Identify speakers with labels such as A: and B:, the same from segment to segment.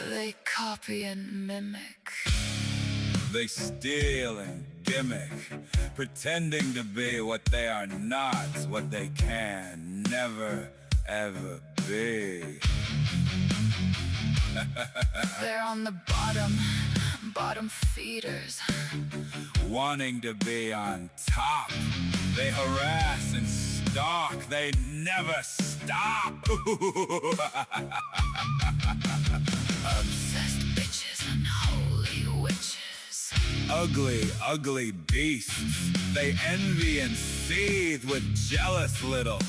A: They copy and mimic.
B: They steal and gimmick, pretending to be what they are not, what they can never, ever be.
A: They're on the bottom feeders.
B: Wanting to be on top, they harass and stalk, they never stop.
A: Obsessed bitches and holy witches.
B: Ugly, ugly beasts, they envy and seethe with jealous little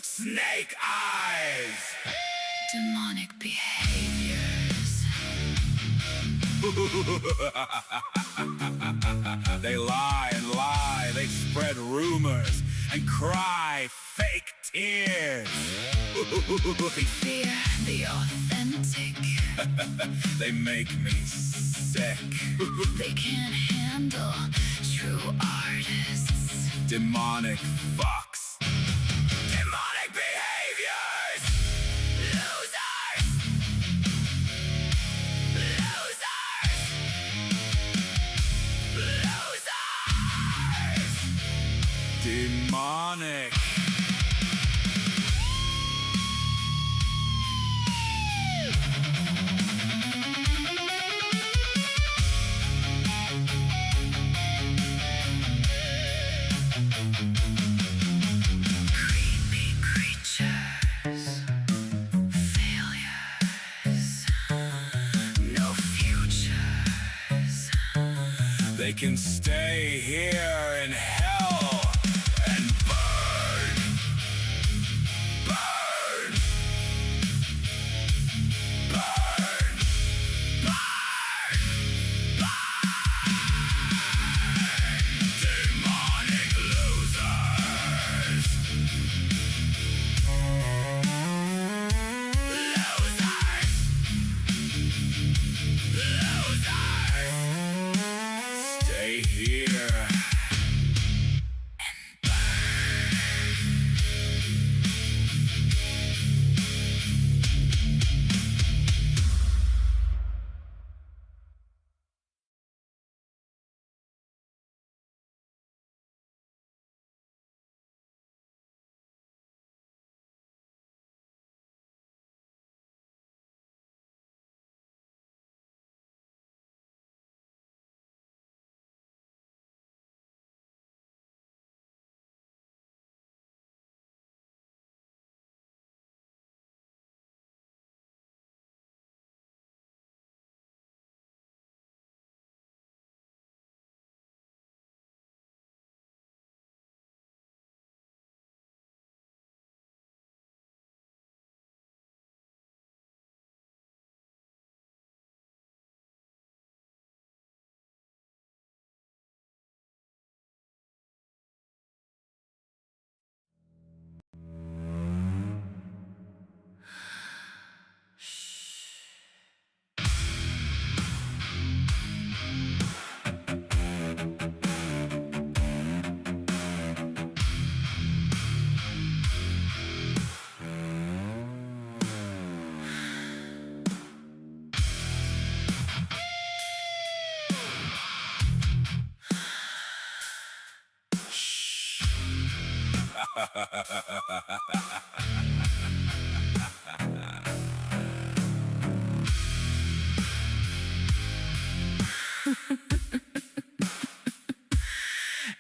B: snake eyes.
A: Demonic behaviors.
B: They lie and lie, they spread rumors and cry fake tears.
A: They fear the authentic.
B: They make me sick.
A: They can't handle true artists.
B: Demonic fucks. Demonic behaviors.
A: Losers. Losers. Losers.
B: Demonic.
A: Creepy creatures. Failures. No futures.
B: They can stay here in hell and burn. Burn. Burn. Burn. Burn. Demonic losers. Losers. Losers. Stay here.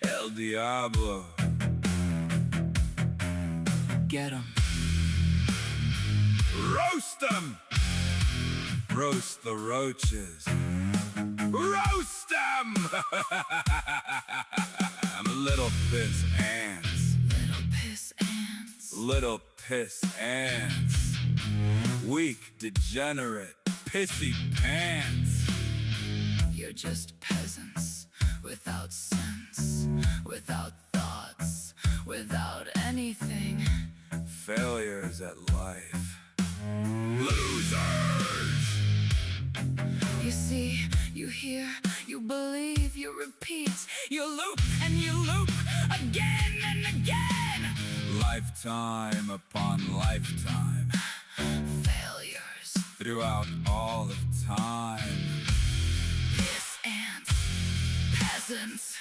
B: El Diablo.
A: Get 'em.
B: Roast them! Roast the roaches. Roast them! I'm a little piss ants.
A: Little piss ants.
B: Little piss ants. Weak, degenerate, pissy pants.
A: You're just peasants, without sense, without thoughts, without anything.
B: Failures at life. Losers!
A: You see, you hear, you believe, you repeat, you loop and you loop again and again.
B: Lifetime upon lifetime.
A: Failures.
B: throughout all of time.
A: Ants, peasants,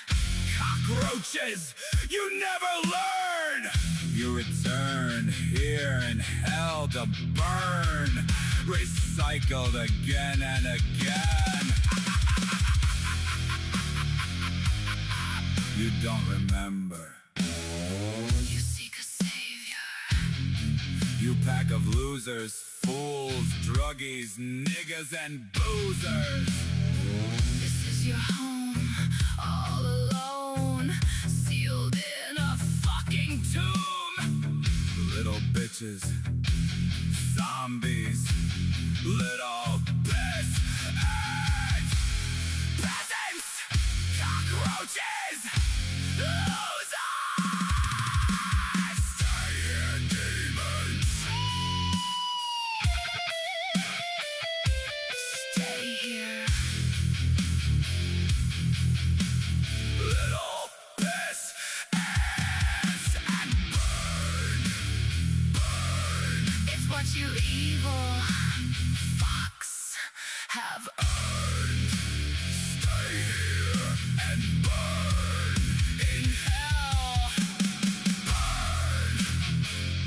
B: Cockroaches, you never learn! You return here in hell to burn, recycled again and again. You don't remember.
A: you seek a savior.
B: You pack of losers, fools, druggies, niggas, and boozers.
A: This is your home, all alone, sealed in a fucking tomb.
B: Little bitches, zombies, little piss and peasants, cockroaches, losers. Stay here, demons.
A: Stay here.
B: Little piss ants and burn, burn.
A: It's what you evil fucks have
B: Burn. Stay here and burn in hell. Burn,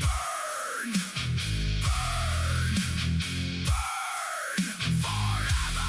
B: burn, burn, burn forever.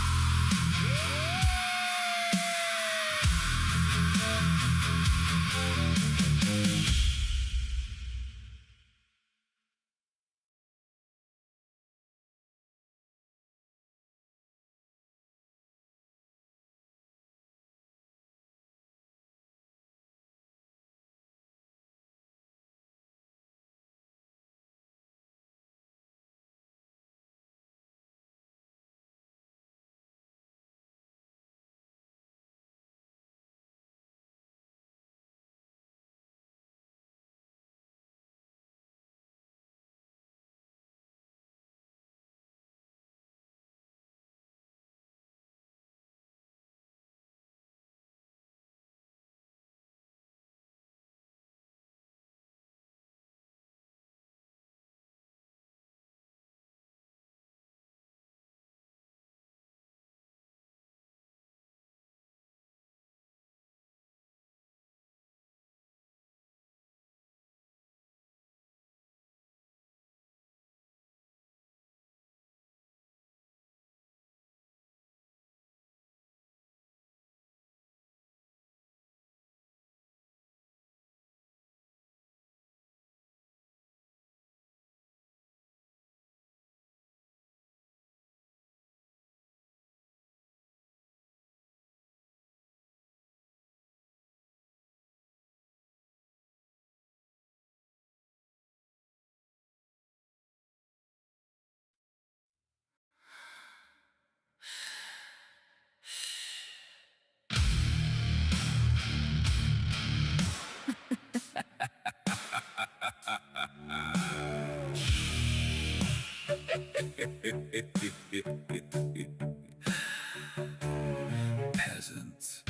B: Peasants,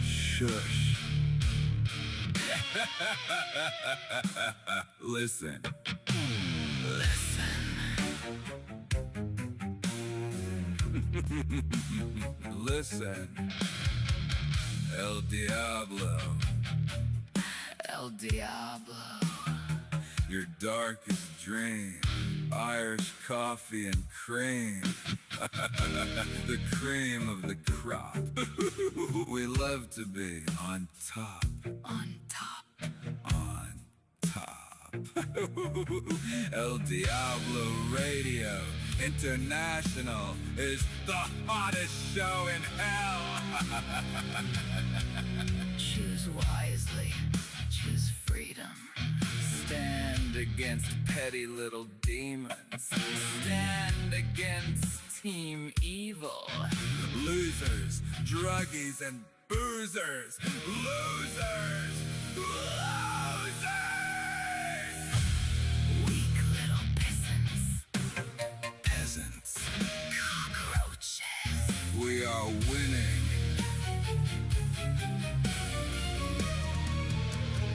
B: shush. Listen. Listen. El Diablo.
A: El Diablo.
B: Your darkest dream. Irish coffee and cream. The cream of the crop. We love to be on top.
A: On top.
B: On top. El Diablo Radio International is the hottest show in hell.
A: Choose wisely. Choose freedom.
B: Stand against petty little demons. Stand against Team Evil. Losers, druggies, and boozers. Losers! Losers!
A: Weak little peasants.
B: Peasants.
A: Cockroaches.
B: We are winning.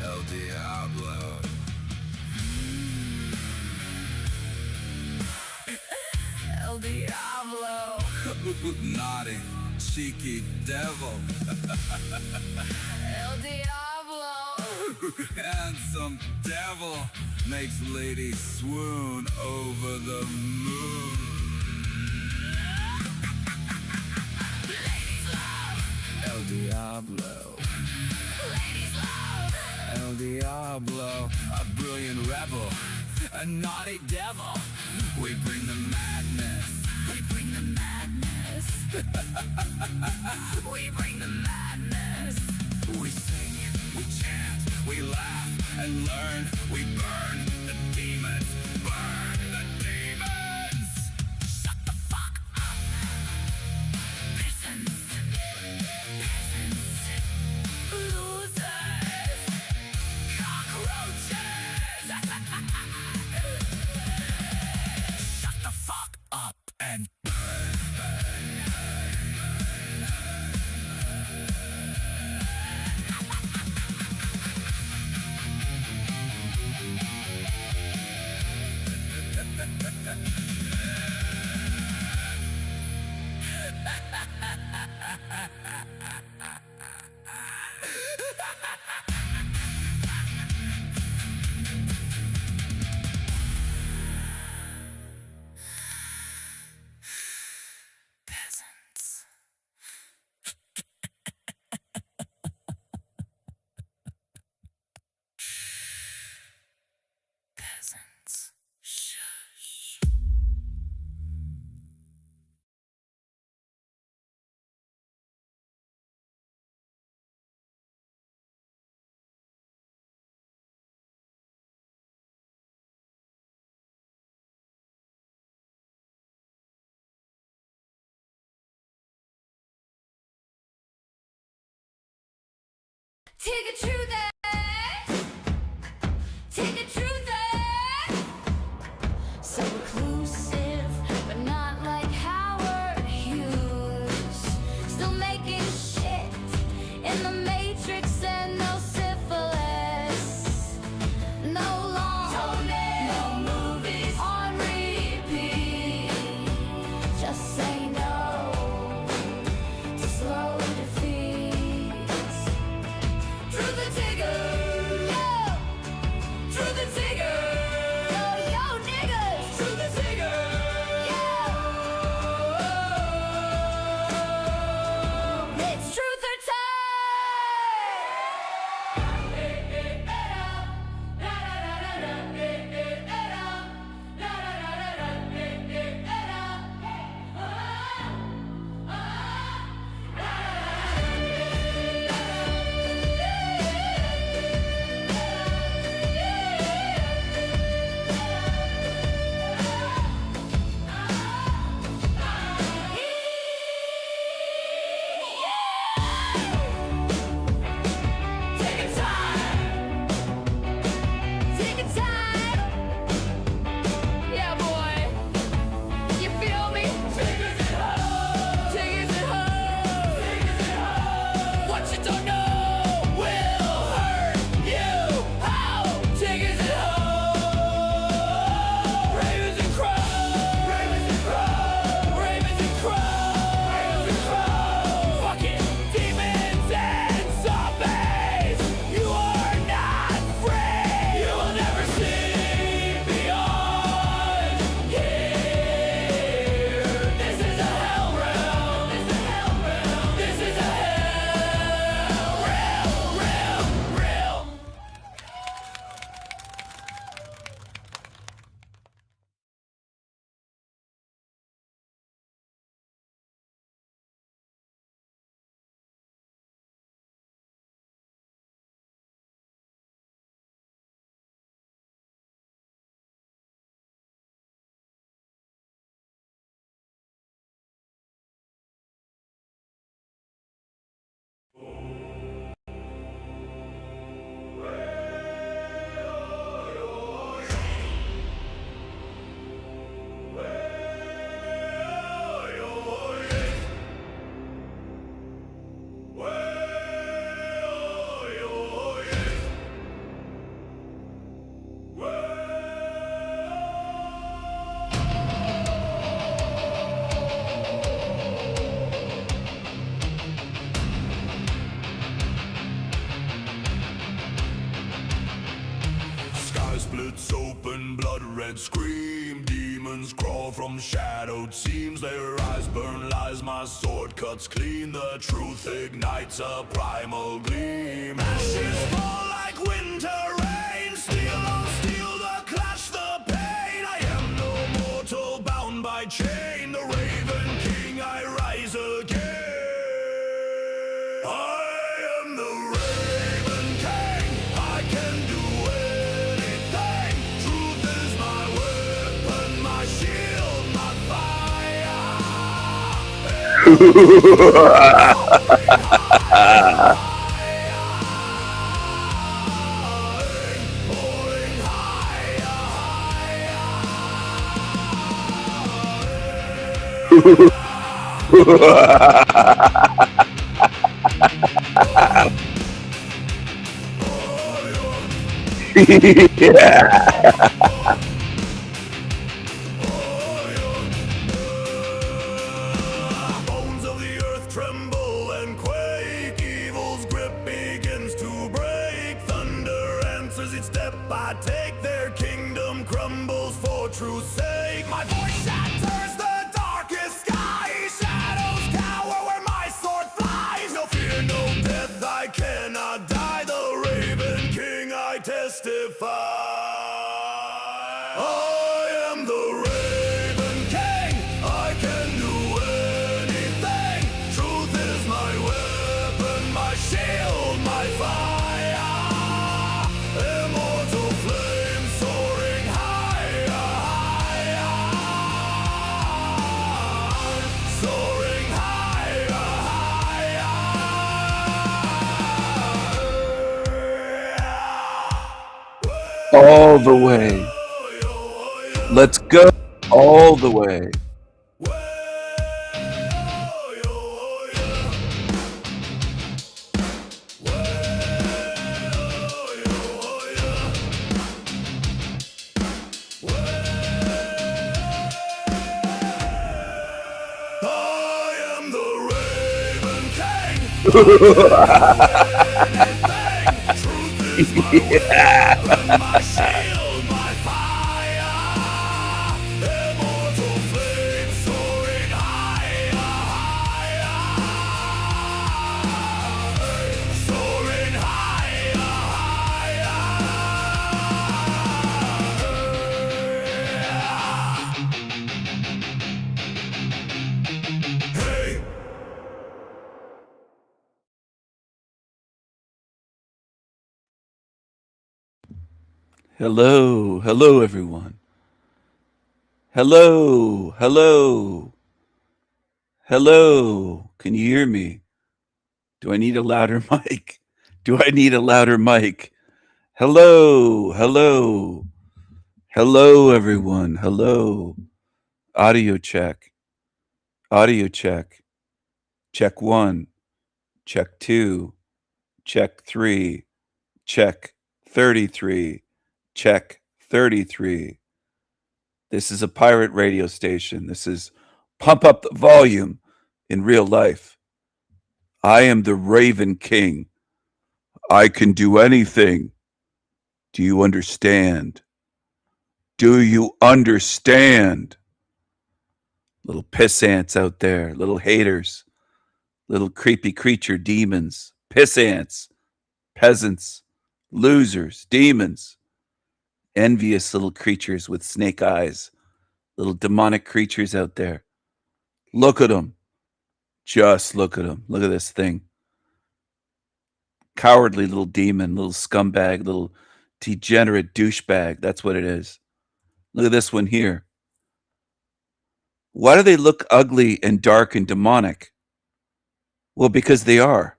B: El Diablo.
A: El Diablo. Diablo.
B: Naughty, cheeky devil.
A: El Diablo.
B: Handsome devil makes ladies swoon over the moon.
A: Ladies love.
B: El Diablo.
A: Ladies love.
B: El Diablo, a brilliant rebel, a naughty devil. We bring the madness.
A: We bring the madness. We bring the madness.
B: We sing, we chant, we laugh and learn. We burn the demons, burn the demons.
A: Shut the fuck up. Peasants. Peasants. Losers. Cockroaches.
B: Shut the fuck up and
A: Peasants. Peasants. Shush. Take it true there. Take it true there. So reclusive, but not like Howard Hughes. Still making shit in the Matrix and no syphilis. No long, no movies on repeat. Just say no to slow defeats. Through the Tigger, yo, through the Tigger, yo, yo, niggas, through the Tigger, yo. It's truth or time.
C: red scream. Demons crawl from shadowed seams. Their eyes burn lies, my sword cuts clean. The truth ignites a primal gleam. Ashes fall like winter rain. Steel on steel, the clash, the pain. I am no mortal bound by chain. The Raven King, I rise again. I am the Raven King. I can do anything. Truth is my weapon, my shield, my fire. Bones of the earth tremble and quake. Evil's grip begins to break. Thunder answers each step I take. Their kingdom crumbles for truth's sake. My voice shatters the darkest sky. Shadows cower where my sword flies. No fear, no death, I cannot die. The Raven King, I testify. I am the Raven King. I can do anything. Truth is my weapon, my shield, my fire. Immortal flame soaring higher, higher. Soaring higher, higher.
D: All the way. Let's go all the way.
C: I am the Raven King. Truth is my weapon, my shield, my fire. Immortal flame soaring higher, higher. Soaring higher, higher. Hey.
D: Hello, hello everyone. Hello, hello. Hello. Can you hear me? Do I need a louder mic? Do I need a louder mic? Hello, hello. Hello everyone. Hello. Audio check. Audio check. Check 1. Check 2. Check 3. Check 33. Check 33. This is a pirate radio station. This is Pump Up the Volume in real life. I am the Raven King. I can do anything. Do you understand? Do you understand? Little piss ants out there, little haters, little creepy creature demons, piss ants, peasants, losers, demons, envious little creatures with snake eyes, little demonic creatures out there. Look at them. Just look at them. Look at this thing. Cowardly little demon, little scumbag, little degenerate douchebag. That's what it is. Look at this one here. Why do they look ugly and dark and demonic? Well, because they are.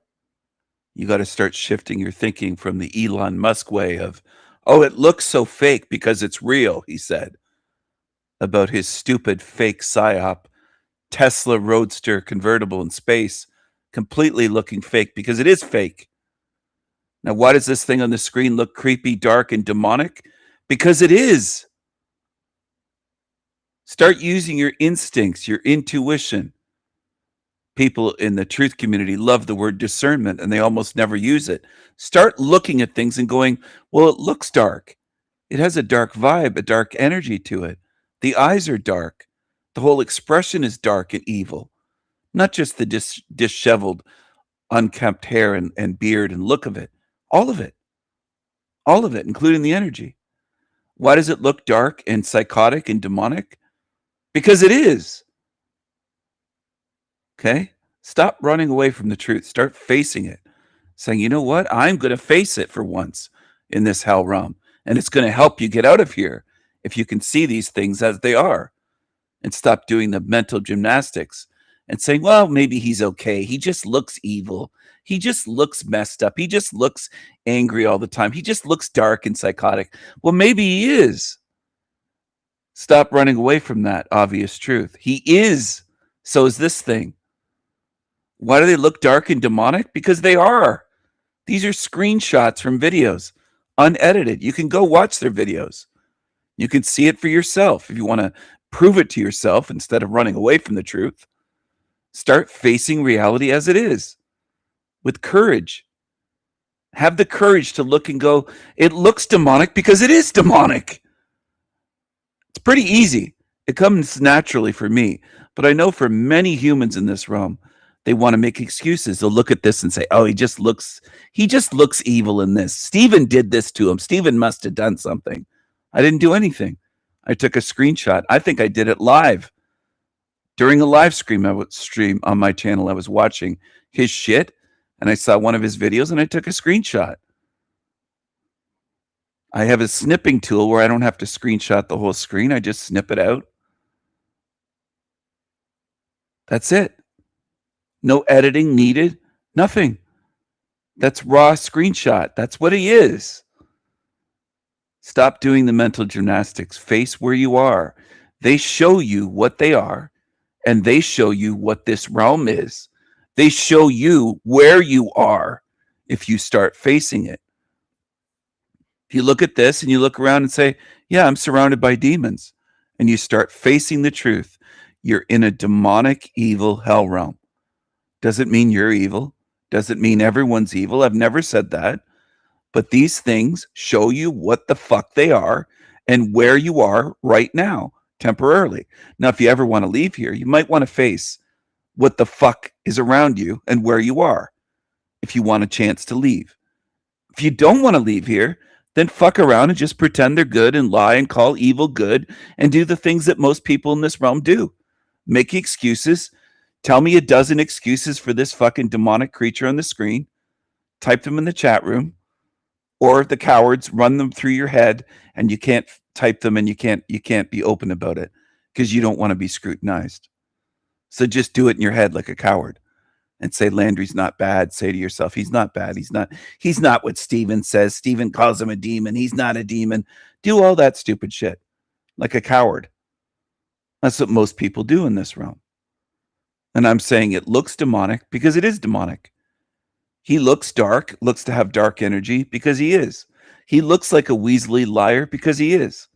D: You got to start shifting your thinking from the Elon Musk way of, oh, it looks so fake because it's real, he said, about his stupid fake psyop Tesla Roadster convertible in space, completely looking fake because it is fake. Now, why does this thing on the screen look creepy, dark, and demonic? Because it is. Start using your instincts, your intuition. People in the truth community love the word discernment and they almost never use it. Start looking at things and going, well, it looks dark. It has a dark vibe, a dark energy to it. The eyes are dark. The whole expression is dark and evil, not just the disheveled, unkempt hair and beard and look of it. All of it. All of it, including the energy. Why does it look dark and psychotic and demonic? Because it is. Okay? Stop running away from the truth. Start facing it. Saying, you know what? I'm going to face it for once in this hell realm. And it's going to help you get out of here if you can see these things as they are and stop doing the mental gymnastics and saying, well, maybe he's okay. He just looks evil. He just looks messed up. He just looks angry all the time. He just looks dark and psychotic. Well, maybe he is. Stop running away from that obvious truth. He is. So is this thing. Why do they look dark and demonic? Because they are. These are screenshots from videos, unedited. You can go watch their videos. You can see it for yourself. If you want to prove it to yourself instead of running away from the truth, start facing reality as it is with courage. Have the courage to look and go, it looks demonic because it is demonic. It's pretty easy. It comes naturally for me. But I know for many humans in this realm, they want to make excuses. They'll look at this and say, oh, he just looks evil in this. Stephen did this to him. Stephen must have done something. I didn't do anything. I took a screenshot. I think I did it live. During a live stream on my channel, I was watching his shit and I saw one of his videos and I took a screenshot. I have a snipping tool where I don't have to screenshot the whole screen. I just snip it out. That's it. No editing needed. Nothing. That's raw screenshot. That's what he is. Stop doing the mental gymnastics. Face where you are. They show you what they are, and they show you what this realm is. They show you where you are if you start facing it. If you look at this and you look around and say, yeah, I'm surrounded by demons, and you start facing the truth, you're in a demonic, evil hell realm. Doesn't mean you're evil. Doesn't mean everyone's evil. I've never said that. But these things show you what the fuck they are and where you are right now, temporarily. Now, if you ever want to leave here, you might want to face what the fuck is around you and where you are if you want a chance to leave. If you don't want to leave here, then fuck around and just pretend they're good and lie and call evil good and do the things that most people in this realm do. Make excuses. Tell me a dozen excuses for this fucking demonic creature on the screen. Type them in the chat room. Or the cowards, run them through your head, and you can't type them and you can't be open about it because you don't want to be scrutinized. So just do it in your head like a coward and say Landry's not bad. Say to yourself, he's not bad. He's not what Stephen says. Stephen calls him a demon. He's not a demon. Do all that stupid shit like a coward. That's what most people do in this realm. And I'm saying it looks demonic because it is demonic. He looks dark, looks to have dark energy because he is. He looks like a Weasley liar because he is.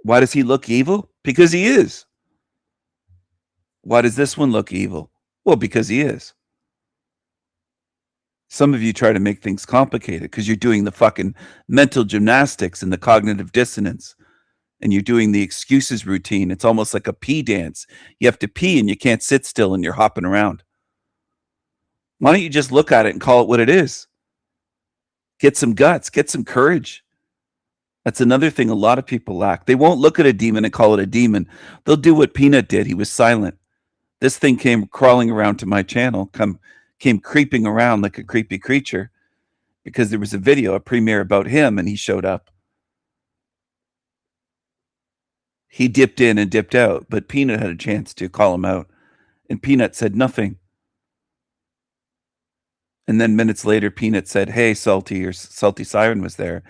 D: Why does he look evil? Because he is. Why does this one look evil? Well, because he is. Some of you try to make things complicated because you're doing the fucking mental gymnastics and the cognitive dissonance. And you're doing the excuses routine. It's almost like a pee dance. You have to pee and you can't sit still and you're hopping around. Why don't you just look at it and call it what it is? Get some guts, get some courage. That's another thing a lot of people lack. They won't look at a demon and call it a demon. They'll do what Peanut did. He was silent. This thing came crawling around to my channel, came creeping around like a creepy creature because there was a video, a premiere about him, and he showed up. He dipped in and dipped out, but Peanut had a chance to call him out. And Peanut said nothing. And then minutes later, Peanut said, hey, Salty, or Salty Siren was there.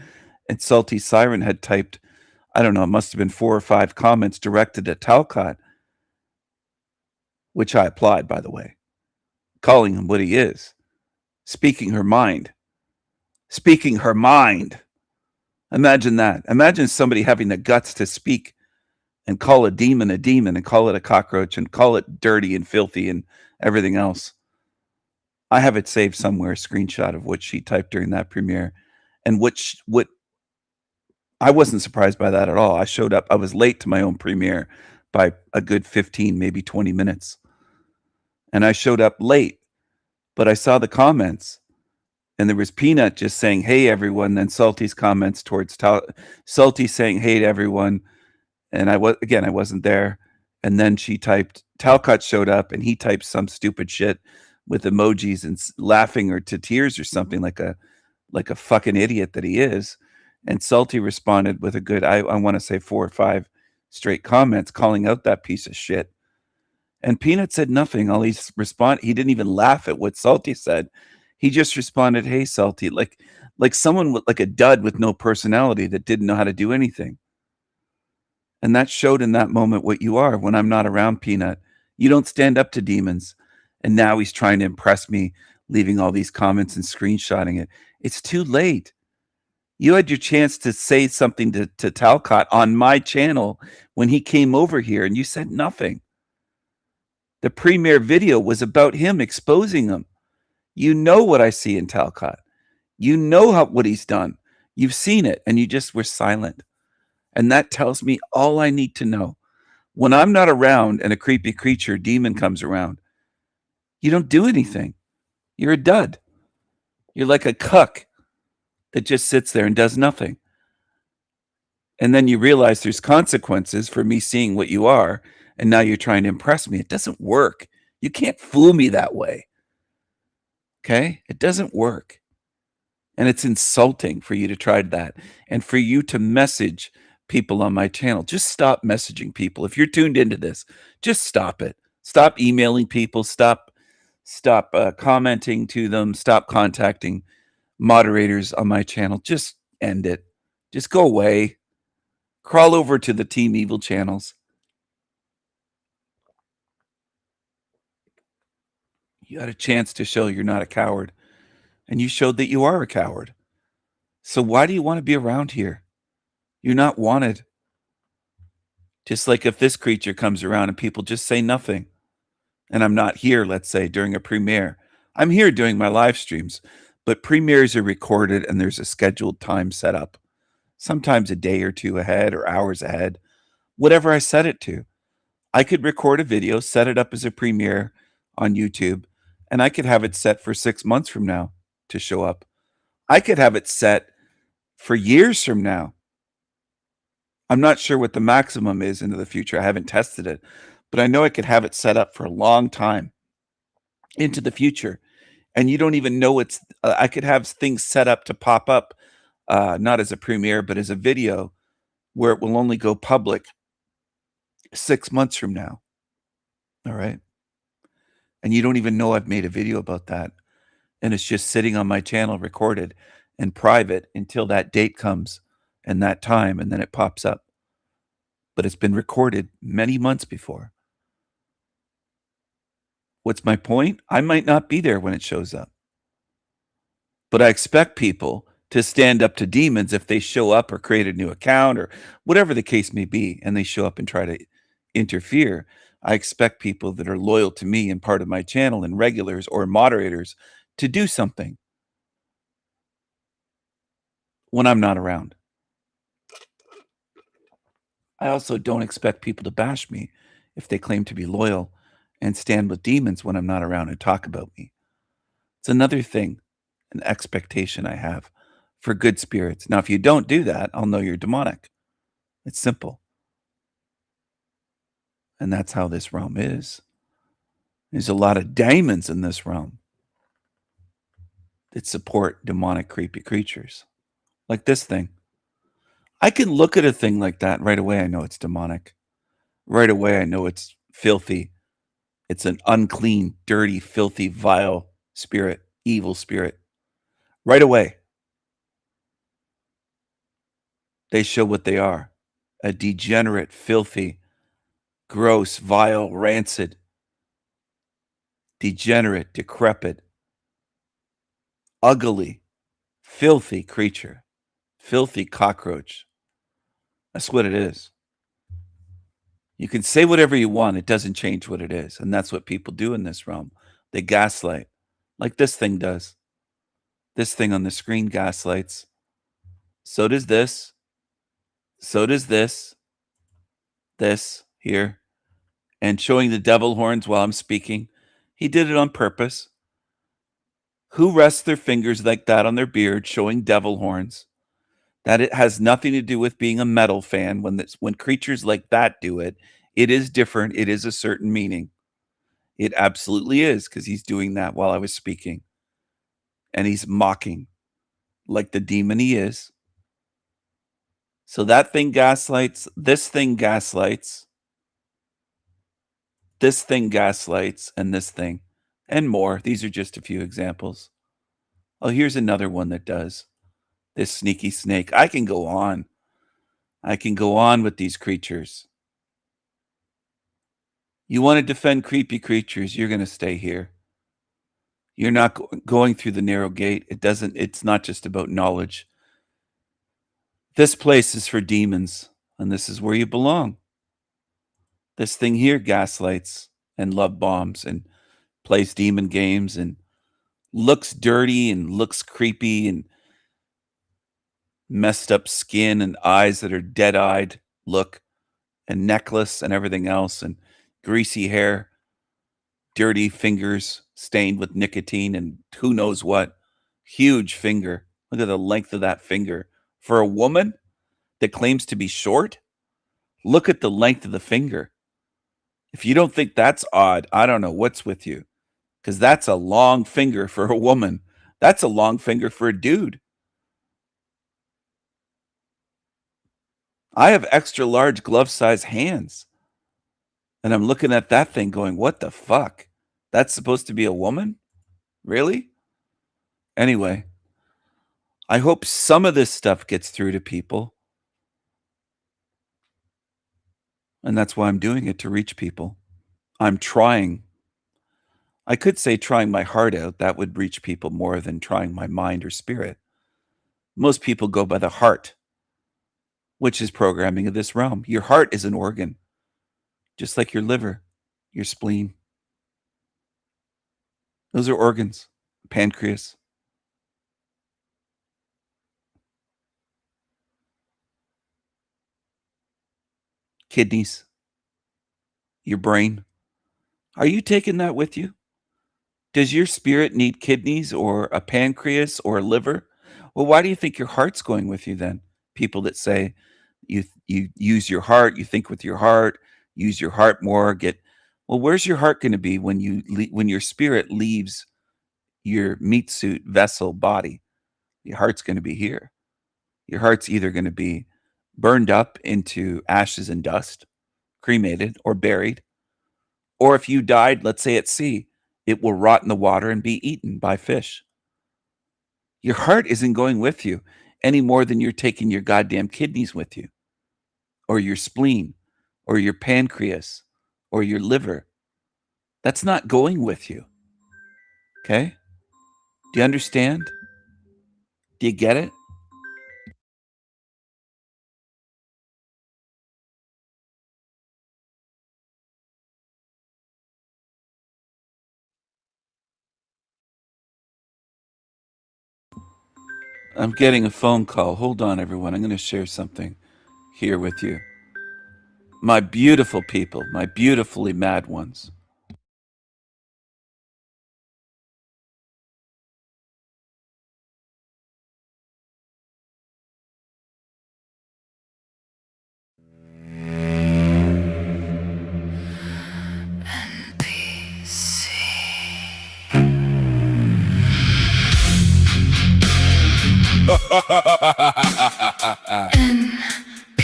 D: And Salty Siren had typed, I don't know, it must have been 4 or 5 comments directed at Talcott, which I applied, by the way, calling him what he is, speaking her mind. Speaking her mind. Imagine that. Imagine somebody having the guts to speak and call a demon and call it a cockroach and call it dirty and filthy and everything else. I have it saved somewhere, a screenshot of what she typed during that premiere and what I wasn't surprised by that at all. I showed up. I was late to my own premiere by a good 15, maybe 20 minutes. And I showed up late, but I saw the comments. And there was Peanut just saying, hey, everyone. Then Salty's comments towards Salty saying, hey to everyone. And I wasn't there. And then she typed, Talcott showed up and he typed some stupid shit with emojis and laughing or to tears or something like a fucking idiot that he is. And Salty responded with a good, I want to say 4 or 5 straight comments calling out that piece of shit. And Peanut said nothing. All he didn't even laugh at what Salty said. He just responded, hey, Salty, like someone with like a dud with no personality that didn't know how to do anything. And that showed in that moment what you are when I'm not around, Peanut. You don't stand up to demons. And now he's trying to impress me, leaving all these comments and screenshotting it. It's too late. You had your chance to say something to Talcott on my channel when he came over here, and you said nothing. The premiere video was about him exposing him. You know what I see in Talcott. You know what he's done. You've seen it, and you just were silent. And that tells me all I need to know. When I'm not around and a creepy creature demon comes around, you don't do anything. You're a dud. You're like a cuck that just sits there and does nothing. And then you realize there's consequences for me seeing what you are, and now you're trying to impress me. It doesn't work. You can't fool me that way. Okay? It doesn't work. And it's insulting for you to try that and for you to message people on my channel. Just stop messaging people. If you're tuned into this, just stop it. Stop emailing people. Stop commenting to them. Stop contacting moderators on my channel. Just end it. Just go away. Crawl over to the Team Evil channels. You had a chance to show you're not a coward, and you showed that you are a coward. So why do you want to be around here? You're not wanted. Just like if this creature comes around and people just say nothing, and I'm not here, let's say, during a premiere. I'm here doing my live streams, but premieres are recorded and there's a scheduled time set up. Sometimes a day or two ahead or hours ahead, whatever I set it to. I could record a video, set it up as a premiere on YouTube, and I could have it set for 6 months from now to show up. I could have it set for years from now. I'm not sure what the maximum is into the future. I haven't tested it, but I know I could have it set up for a long time into the future. And you don't even know I could have things set up to pop up, not as a premiere, but as a video where it will only go public 6 months from now. All right. And you don't even know I've made a video about that. And it's just sitting on my channel recorded and private until that date comes and that time, and then it pops up. But it's been recorded many months before. What's my point? I might not be there when it shows up. But I expect people to stand up to demons if they show up or create a new account or whatever the case may be, and they show up and try to interfere. I expect people that are loyal to me and part of my channel and regulars or moderators to do something when I'm not around. I also don't expect people to bash me if they claim to be loyal and stand with demons when I'm not around and talk about me. It's another thing, an expectation I have for good spirits. Now, if you don't do that, I'll know you're demonic. It's simple. And that's how this realm is. There's a lot of demons in this realm that support demonic, creepy creatures. Like this thing. I can look at a thing like that, right away I know it's demonic. Right away I know it's filthy. It's an unclean, dirty, filthy, vile spirit, evil spirit. Right away. They show what they are. A degenerate, filthy, gross, vile, rancid, degenerate, decrepit, ugly, filthy creature. Filthy cockroach. That's what it is. You can say whatever you want. It doesn't change what it is. And that's what people do in this realm. They gaslight. Like this thing does. This thing on the screen gaslights. So does this. So does this here, and showing the devil horns while I'm speaking. He did it on purpose. Who rests their fingers like that on their beard, showing devil horns? That it has nothing to do with being a metal fan. When creatures like that do it, it is different. It is a certain meaning. It absolutely is, because he's doing that while I was speaking. And he's mocking like the demon he is. So that thing gaslights, this thing gaslights, this thing gaslights, and this thing, and more. These are just a few examples. Oh, here's another one that does. This sneaky snake. I can go on. I can go on with these creatures. You want to defend creepy creatures, you're going to stay here. You're not going through the narrow gate. It's not just about knowledge. This place is for demons, and this is where you belong. This thing here gaslights and love bombs and plays demon games and looks dirty and looks creepy and messed up skin and eyes that are dead-eyed look, and necklace and everything else, and greasy hair, dirty fingers stained with nicotine and who knows what. Huge finger. Look at the length of that finger. For a woman that claims to be short, look at the length of the finger. If you don't think that's odd, I don't know what's with you, because that's a long finger for a woman. That's a long finger for a dude. I have extra large glove-sized hands. And I'm looking at that thing going, what the fuck? That's supposed to be a woman? Really? Anyway, I hope some of this stuff gets through to people. And that's why I'm doing it, to reach people. I'm trying. I could say trying my heart out. That would reach people more than trying my mind or spirit. Most people go by the heart, which is programming of this realm. Your heart is an organ, just like your liver, your spleen. Those are organs. Pancreas. Kidneys. Your brain. Are you taking that with you? Does your spirit need kidneys or a pancreas or a liver? Well, why do you think your heart's going with you then? People that say you use your heart, you think with your heart, use your heart more, well, where's your heart going to be when your spirit leaves your meat suit vessel body? Your heart's going to be here. Your heart's either going to be burned up into ashes and dust, cremated or buried, or if you died, let's say at sea, it will rot in the water and be eaten by fish. Your heart isn't going with you any more than you're taking your goddamn kidneys with you, or your spleen, or your pancreas, or your liver. That's not going with you. Okay? Do you understand? Do you get it? I'm getting a phone call. Hold on, everyone. I'm going to share something here with you. My beautiful people, my beautifully mad ones.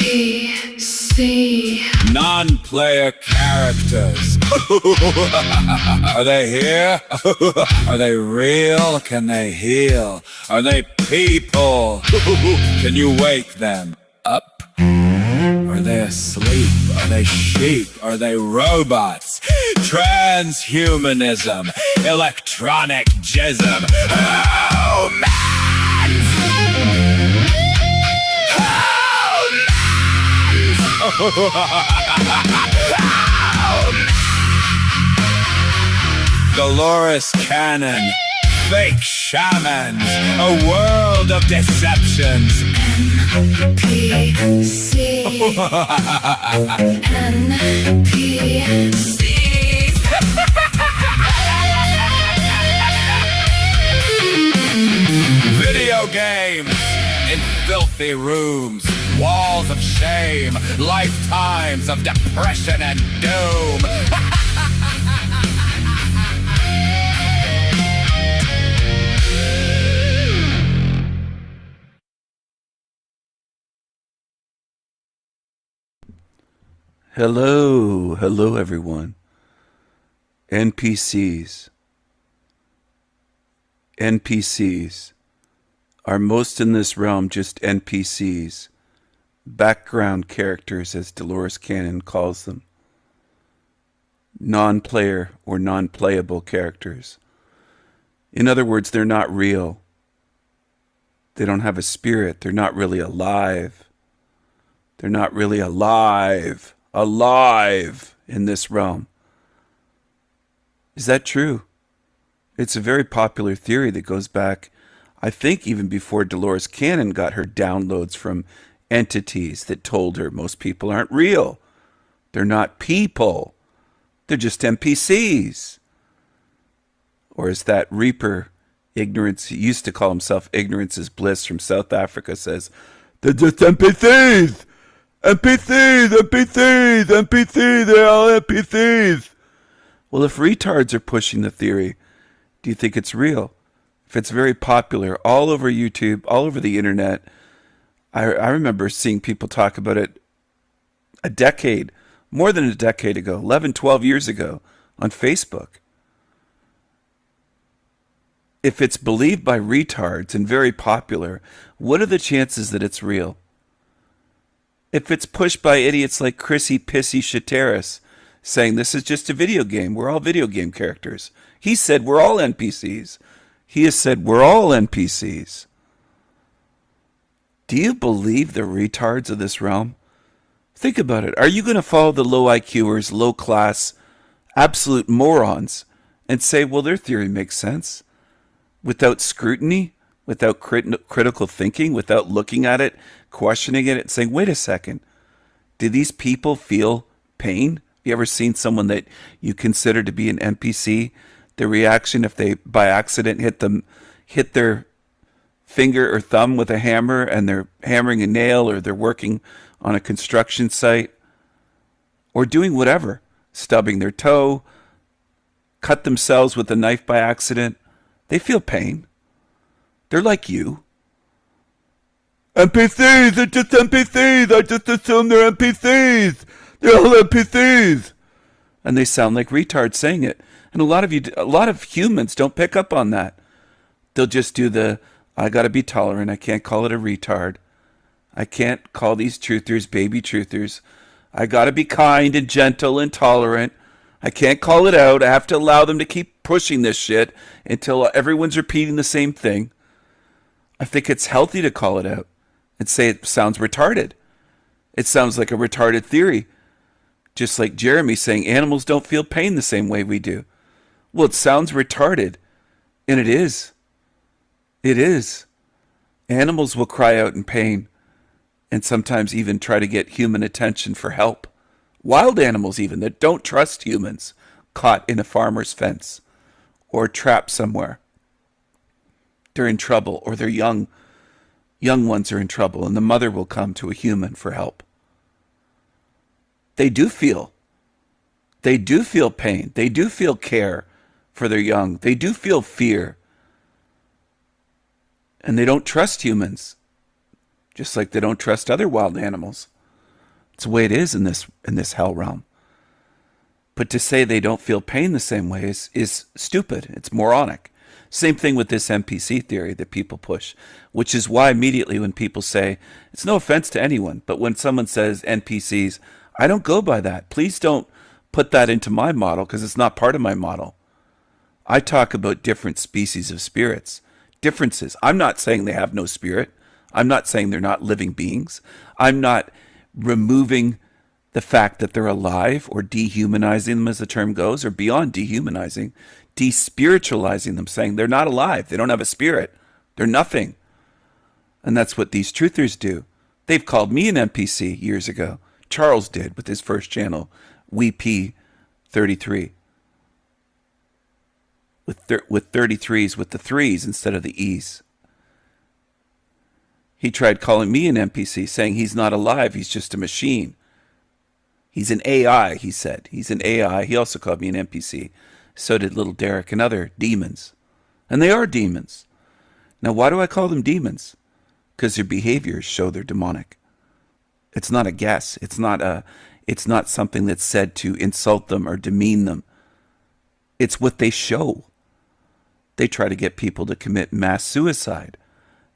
A: NPC.
B: Non-player characters. Are they here? Are they real? Can they heal? Are they people? Can you wake them up? Are they asleep? Are they sheep? Are they robots? Transhumanism, electronic jism. Oh man! Dolores Cannon, fake shamans, a world of deceptions.
A: NPC. NPC.
B: Video games in filthy rooms, walls of shame, lifetimes of depression and doom.
D: Hello everyone. NPCs. Are most in this realm just NPCs, background characters as Dolores Cannon calls them, non-player or non-playable characters. In other words, they're not real. They don't have a spirit. They're not really alive. They're not really alive in this realm. Is that true? It's a very popular theory that goes back, I think, even before Dolores Cannon got her downloads from entities that told her most people aren't real. They're not people. They're just NPCs. Or as that Reaper, ignorance, he used to call himself Ignorance is Bliss from South Africa, says, they're just NPCs! NPCs, they're all NPCs. Well, if retards are pushing the theory, do you think it's real? If it's very popular all over YouTube, all over the internet, I remember seeing people talk about it more than a decade ago, 11, 12 years ago on Facebook. If it's believed by retards and very popular, what are the chances that it's real? If it's pushed by idiots like Chrissy Pissy Shateris, saying this is just a video game, we're all video game characters. He said we're all NPCs. He has said we're all NPCs. Do you believe the retards of this realm? Think about it. Are you going to follow the low IQers, low class, absolute morons and say, well, their theory makes sense? Without scrutiny, without critical thinking, without looking at it, questioning it, and saying, wait a second, do these people feel pain? Have you ever seen someone that you consider to be an NPC? The reaction if they, by accident, hit their finger or thumb with a hammer and they're hammering a nail, or they're working on a construction site, or doing whatever, stubbing their toe, cut themselves with a knife by accident. They feel pain. They're like you. NPCs, they're just NPCs. I just assume they're NPCs. They're all NPCs. And they sound like retards saying it. And a lot of humans don't pick up on that. They'll just do I gotta be tolerant. I can't call it a retard. I can't call these truthers baby truthers. I gotta be kind and gentle and tolerant. I can't call it out. I have to allow them to keep pushing this shit until everyone's repeating the same thing. I think it's healthy to call it out and say it sounds retarded. It sounds like a retarded theory. Just like Jeremy saying animals don't feel pain the same way we do. Well, it sounds retarded, and it is. It is. Animals will cry out in pain and sometimes even try to get human attention for help. Wild animals even that don't trust humans, caught in a farmer's fence or trapped somewhere. They're in trouble, or their young ones are in trouble, and the mother will come to a human for help. They do feel pain. They do feel care for their young. They do feel fear. And they don't trust humans, just like they don't trust other wild animals. It's the way it is in this hell realm. But to say they don't feel pain the same way is stupid. It's moronic. Same thing with this NPC theory that people push, which is why immediately when people say, it's no offense to anyone, but when someone says NPCs, I don't go by that. Please don't put that into my model, because it's not part of my model. I talk about different species of spirits, differences. I'm not saying they have no spirit. I'm not saying they're not living beings. I'm not removing the fact that they're alive, or dehumanizing them as the term goes, or beyond dehumanizing, despiritualizing them, saying they're not alive, they don't have a spirit, they're nothing. And that's what these truthers do. They've called me an NPC years ago. Charles did with his first channel, WP33. With 33s, with the 3s instead of the E's. He tried calling me an NPC, saying he's not alive, he's just a machine. He's an AI, he said. He's an AI. He also called me an NPC. So did little Derek and other demons. And they are demons. Now, why do I call them demons? Because their behaviors show they're demonic. It's not a guess. It's not something that's said to insult them or demean them. It's what they show. They try to get people to commit mass suicide.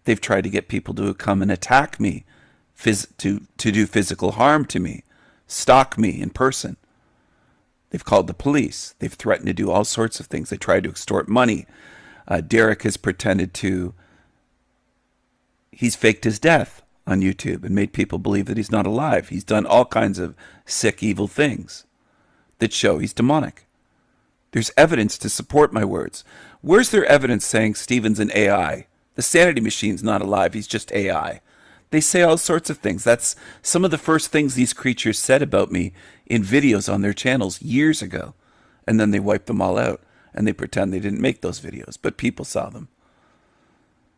D: They've tried to get people to come and attack me, to do physical harm to me, stalk me in person. They've called the police. They've threatened to do all sorts of things. They tried to extort money. Derek has pretended to... He's faked his death on YouTube and made people believe that he's not alive. He's done all kinds of sick, evil things that show he's demonic. There's evidence to support my words. Where's their evidence saying Stephen's an AI? The sanity machine's not alive, he's just AI. They say all sorts of things. That's some of the first things these creatures said about me in videos on their channels years ago. And then they wipe them all out and they pretend they didn't make those videos, but people saw them.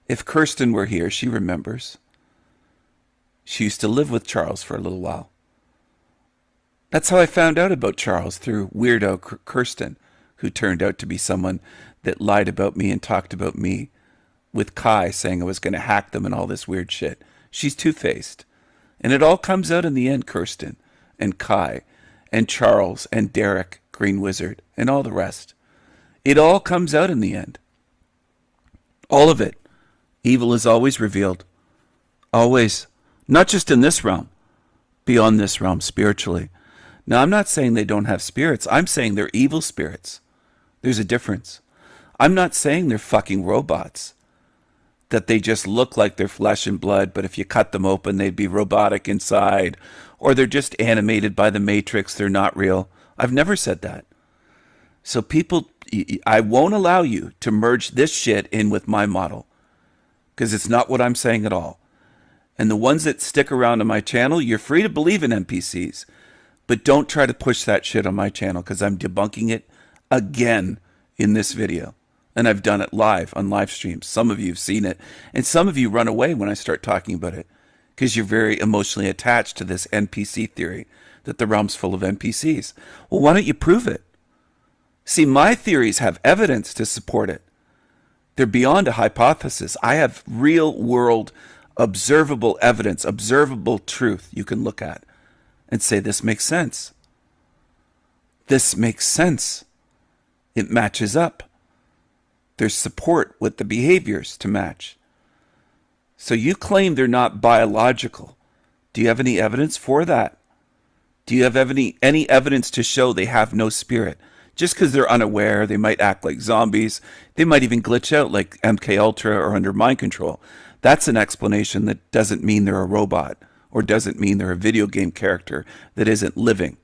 D: If Kirsten were here, she remembers. She used to live with Charles for a little while. That's how I found out about Charles, through weirdo Kirsten, who turned out to be someone that lied about me and talked about me with Kai, saying I was going to hack them and all this weird shit. She's two-faced. And it all comes out in the end, Kirsten and Kai and Charles and Derek, Green Wizard, and all the rest. It all comes out in the end. All of it. Evil is always revealed. Always. Not just in this realm. Beyond this realm, spiritually. Now, I'm not saying they don't have spirits. I'm saying they're evil spirits. There's a difference. I'm not saying they're fucking robots. That they just look like they're flesh and blood, but if you cut them open, they'd be robotic inside. Or they're just animated by the Matrix, they're not real. I've never said that. So people, I won't allow you to merge this shit in with my model. Because it's not what I'm saying at all. And the ones that stick around on my channel, you're free to believe in NPCs. But don't try to push that shit on my channel, because I'm debunking it again in this video. And I've done it live on live streams. Some of you have seen it. And some of you run away when I start talking about it. Because you're very emotionally attached to this NPC theory. That the realm's full of NPCs. Well, why don't you prove it? See, my theories have evidence to support it. They're beyond a hypothesis. I have real world, observable evidence, observable truth you can look at. And say, this makes sense. This makes sense. It matches up. There's support with the behaviors to match. So you claim they're not biological. Do you have any evidence for that? Do you have any evidence to show they have no spirit? Just because they're unaware, they might act like zombies. They might even glitch out like MK Ultra or under mind control. That's an explanation that doesn't mean they're a robot, or doesn't mean they're a video game character that isn't living.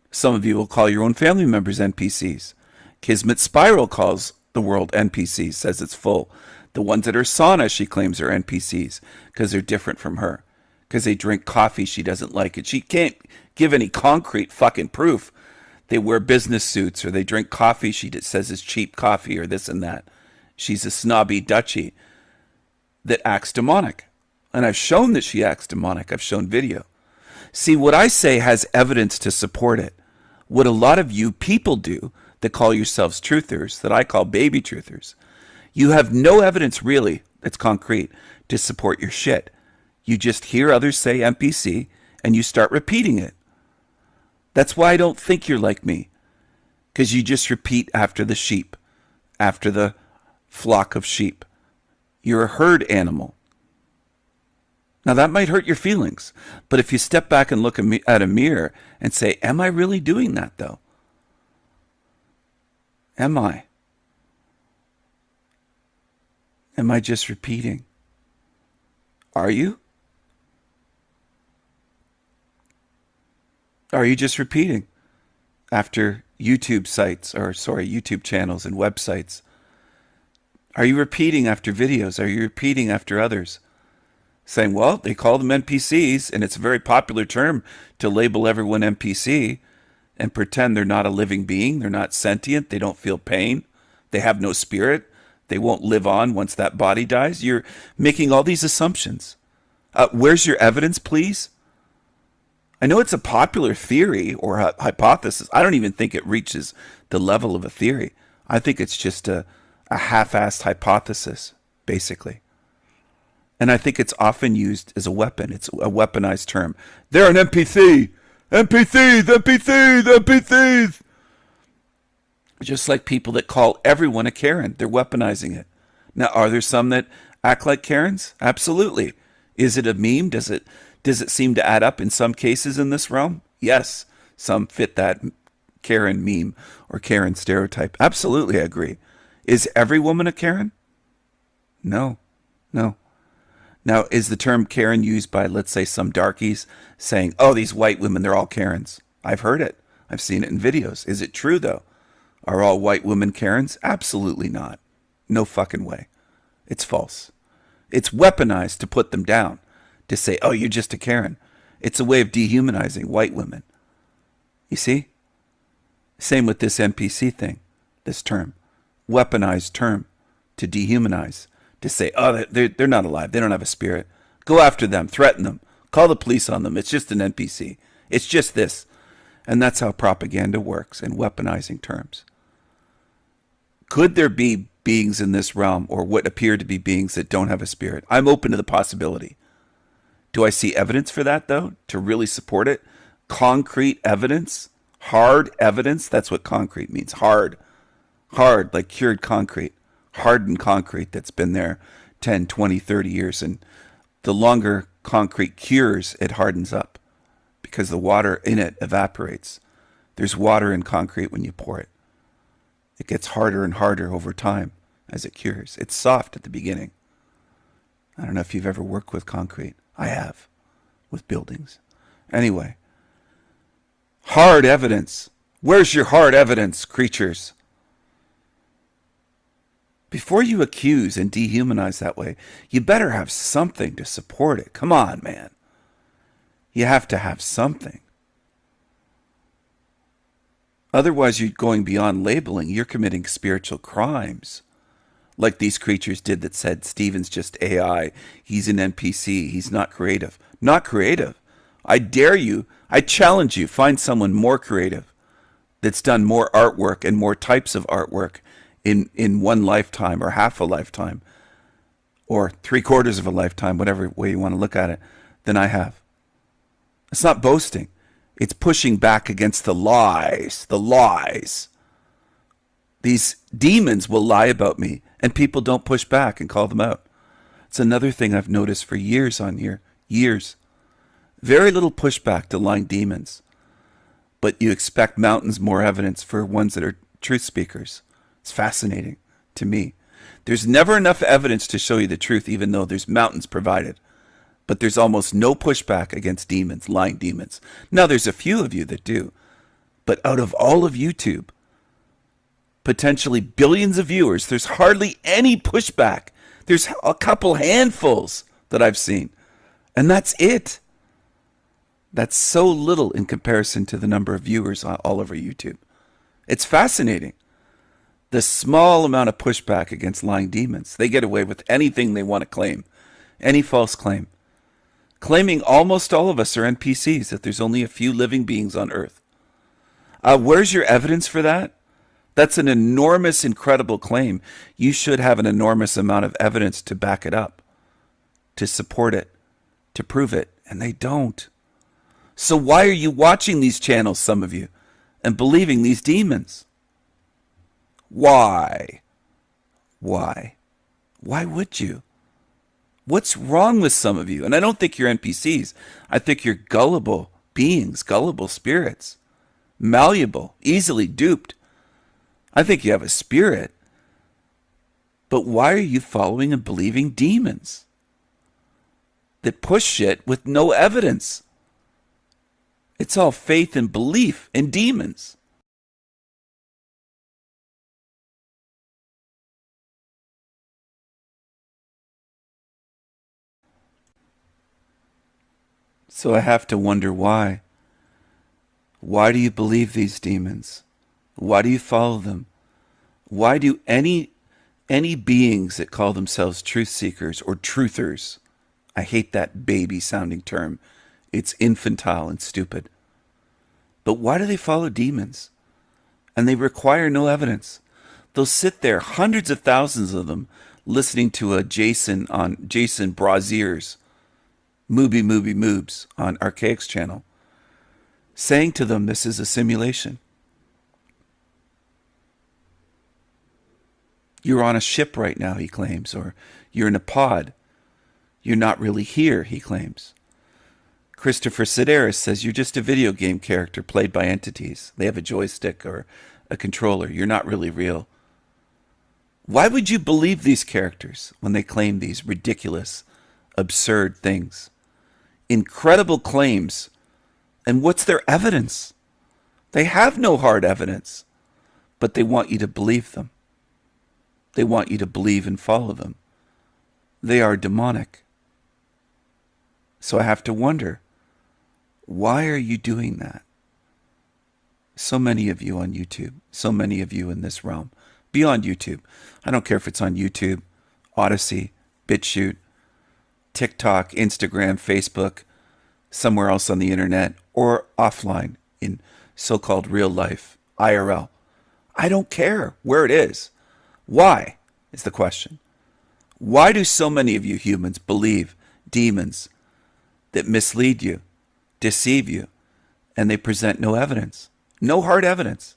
D: Some of you will call your own family members NPCs. Kismet Spiral calls the world NPCs, says it's full. The ones that are sauna, she claims, are NPCs because they're different from her. Because they drink coffee she doesn't like. And she can't give any concrete fucking proof. They wear business suits, or they drink coffee she says is cheap coffee, or this and that. She's a snobby Dutchie that acts demonic. And I've shown that she acts demonic. I've shown video. See, what I say has evidence to support it. What a lot of you people do that call yourselves truthers, that I call baby truthers, you have no evidence really that's concrete to support your shit. You just hear others say NPC and you start repeating it. That's why I don't think you're like me. Because you just repeat after the sheep, after the flock of sheep. You're a herd animal. Now that might hurt your feelings, but if you step back and look at a mirror and say, am I really doing that though? Am I? Am I just repeating? Are you? Are you just repeating after YouTube channels and websites? Are you repeating after videos? Are you repeating after others? Saying, well, they call them NPCs, and it's a very popular term to label everyone NPC and pretend they're not a living being, they're not sentient, they don't feel pain, they have no spirit, they won't live on once that body dies. You're making all these assumptions. Where's your evidence, please? I know it's a popular theory or hypothesis. I don't even think it reaches the level of a theory. I think it's just a half-assed hypothesis, basically. And I think it's often used as a weapon. It's a weaponized term. They're an NPC. NPCs, NPCs, NPCs. Just like people that call everyone a Karen. They're weaponizing it. Now, are there some that act like Karens? Absolutely. Is it a meme? Does it seem to add up in some cases in this realm? Yes. Some fit that Karen meme or Karen stereotype. Absolutely, I agree. Is every woman a Karen? No. Now, is the term Karen used by, let's say, some darkies saying, oh, these white women, they're all Karens? I've heard it. I've seen it in videos. Is it true, though? Are all white women Karens? Absolutely not. No fucking way. It's false. It's weaponized to put them down, to say, oh, you're just a Karen. It's a way of dehumanizing white women. You see? Same with this NPC thing, this term. Weaponized term to dehumanize. To say, oh, they're not alive. They don't have a spirit. Go after them. Threaten them. Call the police on them. It's just an NPC. It's just this. And that's how propaganda works in weaponizing terms. Could there be beings in this realm, or what appear to be beings that don't have a spirit? I'm open to the possibility. Do I see evidence for that, though, to really support it? Concrete evidence? Hard evidence? That's what concrete means. Hard, like cured concrete. Hardened concrete that's been there 10, 20, 30 years. And the longer concrete cures, it hardens up because the water in it evaporates. There's water in concrete when you pour it. It gets harder and harder over time as it cures. It's soft at the beginning. I don't know if you've ever worked with concrete. I have, with buildings. Anyway, hard evidence. Where's your hard evidence, creatures? Before you accuse and dehumanize that way, you better have something to support it. Come on, man. You have to have something. Otherwise, you're going beyond labeling. You're committing spiritual crimes. Like these creatures did that said, Stephen's just AI. He's an NPC. He's not creative. Not creative. I dare you. I challenge you. Find someone more creative that's done more artwork and more types of artwork in one lifetime or half a lifetime or 3/4 of a lifetime, whatever way you want to look at it, than I have. It's not boasting. It's pushing back against the lies. The lies. These demons will lie about me, and people don't push back and call them out. It's another thing I've noticed for years on here. Years. Very little pushback to lying demons. But you expect mountains more evidence for ones that are truth speakers. It's fascinating to me. There's never enough evidence to show you the truth, even though there's mountains provided. But there's almost no pushback against demons, lying demons. Now, there's a few of you that do. But out of all of YouTube, potentially billions of viewers, there's hardly any pushback. There's a couple handfuls that I've seen. And that's it. That's so little in comparison to the number of viewers all over YouTube. It's fascinating. The small amount of pushback against lying demons. They get away with anything they want to claim. Any false claim. Claiming almost all of us are NPCs, that there's only a few living beings on Earth. Where's your evidence for that? That's an enormous, incredible claim. You should have an enormous amount of evidence to back it up, to support it, to prove it, and they don't. So why are you watching these channels, some of you, and believing these demons? Why? Why would you? What's wrong with some of you? And I don't think you're NPCs. I think you're gullible beings, gullible spirits, malleable, easily duped. I think you have a spirit. But why are you following and believing demons that push shit with no evidence? It's all faith and belief in demons. So I have to wonder why. Why do you believe these demons? Why do you follow them? Why do any beings that call themselves truth seekers or truthers, I hate that baby sounding term. It's infantile and stupid. But why do they follow demons? And they require no evidence. They'll sit there, hundreds of thousands of them, listening to a Jason Brazier's Moobs on Archaic's channel, saying to them this is a simulation. You're on a ship right now, he claims, or you're in a pod. You're not really here, he claims. Christopher Sedaris says you're just a video game character played by entities. They have a joystick or a controller. You're not really real. Why would you believe these characters when they claim these ridiculous, absurd things? Incredible claims. And what's their evidence? They have no hard evidence, but they want you to believe them. They want you to believe and follow them. They are demonic. So I have to wonder, why are you doing that? So many of you on YouTube, so many of you in this realm, beyond YouTube. I don't care if it's on YouTube, Odyssey, BitChute, TikTok, Instagram, Facebook, somewhere else on the internet, or offline in so-called real life, IRL. I don't care where it is. Why is the question. Why do so many of you humans believe demons that mislead you, deceive you, and they present no evidence? No hard evidence.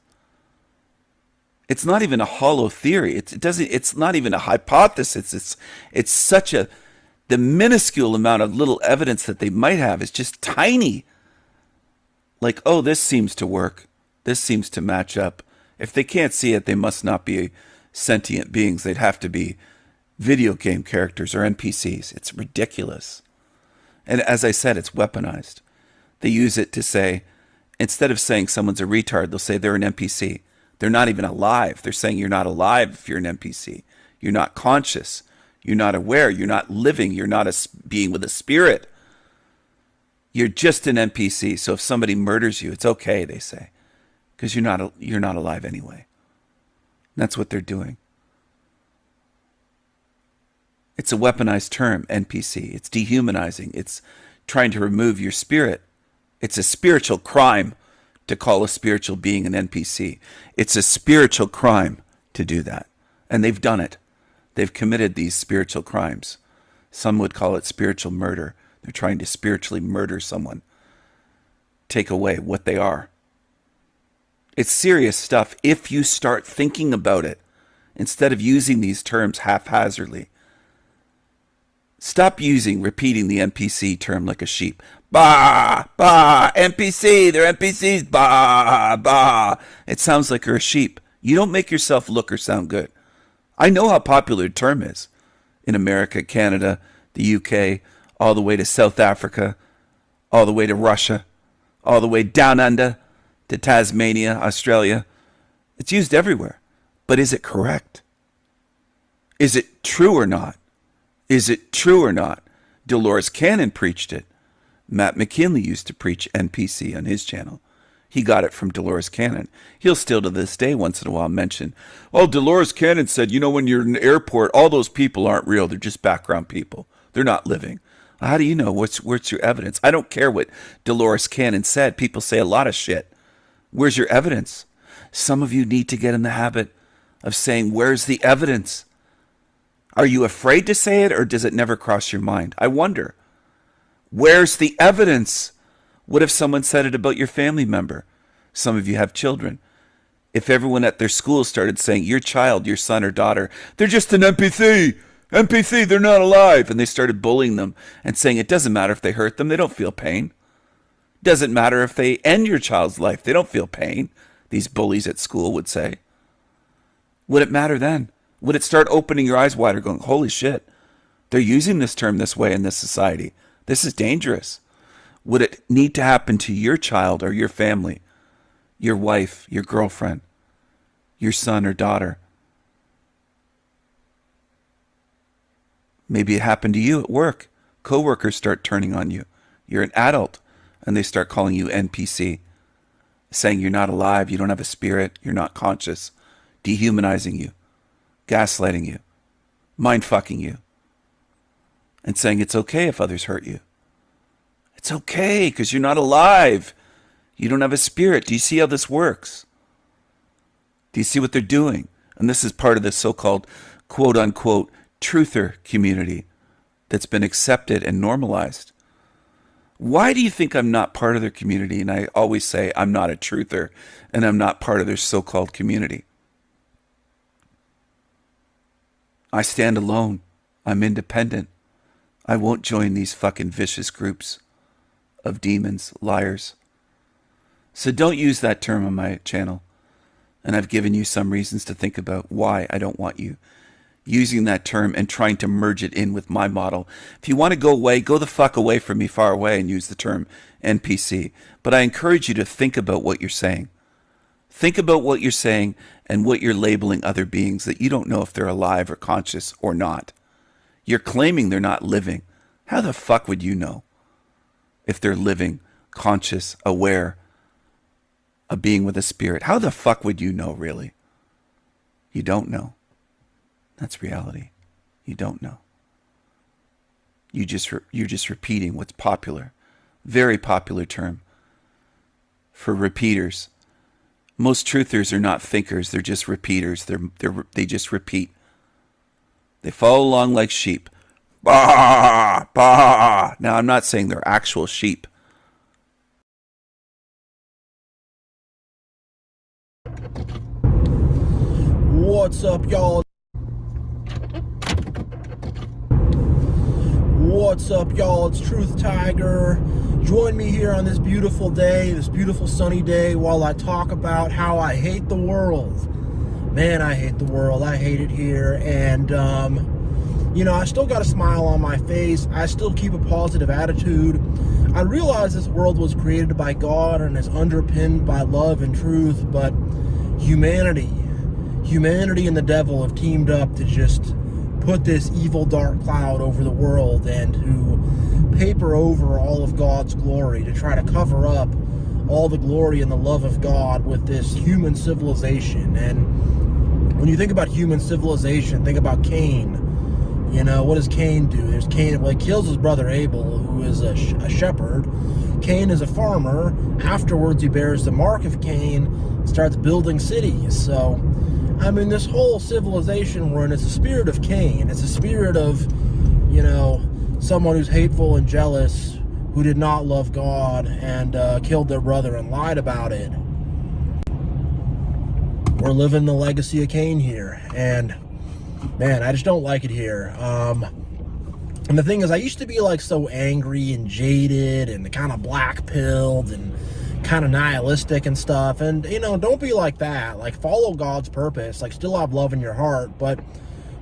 D: It's not even a hollow theory. It's not even a hypothesis. It's such the minuscule amount of little evidence that they might have is just tiny. Like, oh, this seems to work. This seems to match up. If they can't see it, they must not be sentient beings. They'd have to be video game characters or NPCs. It's ridiculous. And as I said, it's weaponized. They use it to say, instead of saying someone's a retard, they'll say they're an NPC. They're not even alive. They're saying you're not alive if you're an NPC. You're not conscious. You're not aware. You're not living. You're not a being with a spirit. You're just an NPC. So if somebody murders you, it's okay, they say, because you're not alive anyway. That's what they're doing. It's a weaponized term, NPC. It's dehumanizing. It's trying to remove your spirit. It's a spiritual crime to call a spiritual being an NPC. It's a spiritual crime to do that. And they've done it. They've committed these spiritual crimes. Some would call it spiritual murder. They're trying to spiritually murder someone. Take away what they are. It's serious stuff if you start thinking about it instead of using these terms haphazardly. Stop repeating the NPC term like a sheep. Bah, bah, NPC, they're NPCs, bah, bah. It sounds like you're a sheep. You don't make yourself look or sound good. I know how popular the term is in America, Canada, the UK, all the way to South Africa, all the way to Russia, all the way down under to Tasmania, Australia. It's used everywhere. But is it correct? Is it true or not? Is it true or not? Dolores Cannon preached it. Matt McKinley used to preach NPC on his channel. He got it from Dolores Cannon. He'll still to this day once in a while mention, oh, Dolores Cannon said, when you're in an airport, all those people aren't real. They're just background people. They're not living. How do you know? What's your evidence? I don't care what Dolores Cannon said. People say a lot of shit. Where's your evidence? Some of you need to get in the habit of saying, where's the evidence? Are you afraid to say it, or does it never cross your mind? I wonder. Where's the evidence? What if someone said it about your family member? Some of you have children. If everyone at their school started saying, your child, your son or daughter, they're just an NPC. NPC, they're not alive. And they started bullying them and saying it doesn't matter if they hurt them. They don't feel pain. Doesn't matter if they end your child's life. They don't feel pain. These bullies at school would say. Would it matter then? Would it start opening your eyes wider going, holy shit, they're using this term this way in this society. This is dangerous. would it need to happen to your child or your family, your wife, your girlfriend, your son or daughter? Maybe it happened to you at work. Coworkers start turning on you. You're an adult and they start calling you NPC, saying you're not alive, you don't have a spirit, you're not conscious, dehumanizing you, gaslighting you, mind-fucking you, and saying it's okay if others hurt you. It's okay because you're not alive. You don't have a spirit. Do you see how this works? Do you see what they're doing? And this is part of the so-called quote-unquote truther community that's been accepted and normalized. Why do you think I'm not part of their community? And I always say I'm not a truther and I'm not part of their so-called community. I stand alone. I'm independent. I won't join these fucking vicious groups of demons, liars. So don't use that term on my channel. And I've given you some reasons to think about why I don't want you using that term and trying to merge it in with my model. If you want to go away, go the fuck away from me, far away, and use the term NPC. But I encourage you to think about what you're saying. Think about what you're saying and what you're labeling other beings that you don't know if they're alive or conscious or not. You're claiming they're not living. How the fuck would you know if they're living, conscious, aware, a being with a spirit? How the fuck would you know, really? You don't know. That's reality. You don't know. You're just repeating what's popular. Very popular term for repeaters. Most truthers are not thinkers. They're just repeaters. They just repeat. They follow along like sheep. Bah, bah. Now, I'm not saying they're actual sheep.
E: What's up, y'all? What's up, y'all? It's Truth Tiger. Join me here on this beautiful day, this beautiful sunny day, while I talk about how I hate the world. Man, I hate the world. I hate it here. And, you know, I still got a smile on my face. I still keep a positive attitude. I realize this world was created by God and is underpinned by love and truth, but humanity and the devil have teamed up to just put this evil dark cloud over the world and to paper over all of God's glory, to try to cover up all the glory and the love of God with this human civilization. And when you think about human civilization, think about Cain. You know, what does Cain do? There's Cain, well, he kills his brother Abel, who is a shepherd. Cain is a farmer. Afterwards, he bears the mark of Cain, starts building cities. So, I mean, this whole civilization we're in, it's a spirit of Cain. It's a spirit of, you know, someone who's hateful and jealous, who did not love God and killed their brother and lied about it. We're living the legacy of Cain here, and man, I just don't like it here. And the thing is, I used to be like so angry and jaded and kind of black-pilled and kind of nihilistic and stuff. And, you know, don't be like that. Like, follow God's purpose. Like, still have love in your heart, but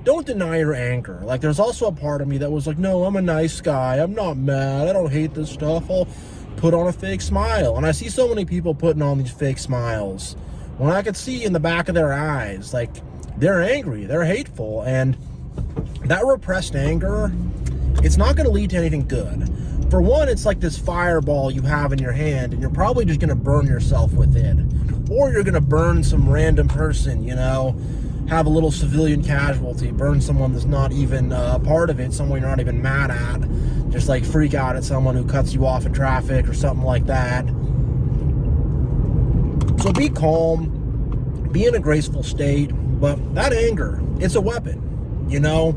E: don't deny your anger. Like, there's also a part of me that was like, no, I'm a nice guy. I'm not mad. I don't hate this stuff. I'll put on a fake smile. And I see so many people putting on these fake smiles when I could see in the back of their eyes, like, they're angry, they're hateful. And that repressed anger, it's not going to lead to anything good. For one, it's like this fireball you have in your hand, and you're probably just going to burn yourself with it. Or you're going to burn some random person, you know, have a little civilian casualty, burn someone that's not even a part of it, someone you're not even mad at, just like freak out at someone who cuts you off in traffic or something like that. So be calm, be in a graceful state, but that anger, it's a weapon, you know?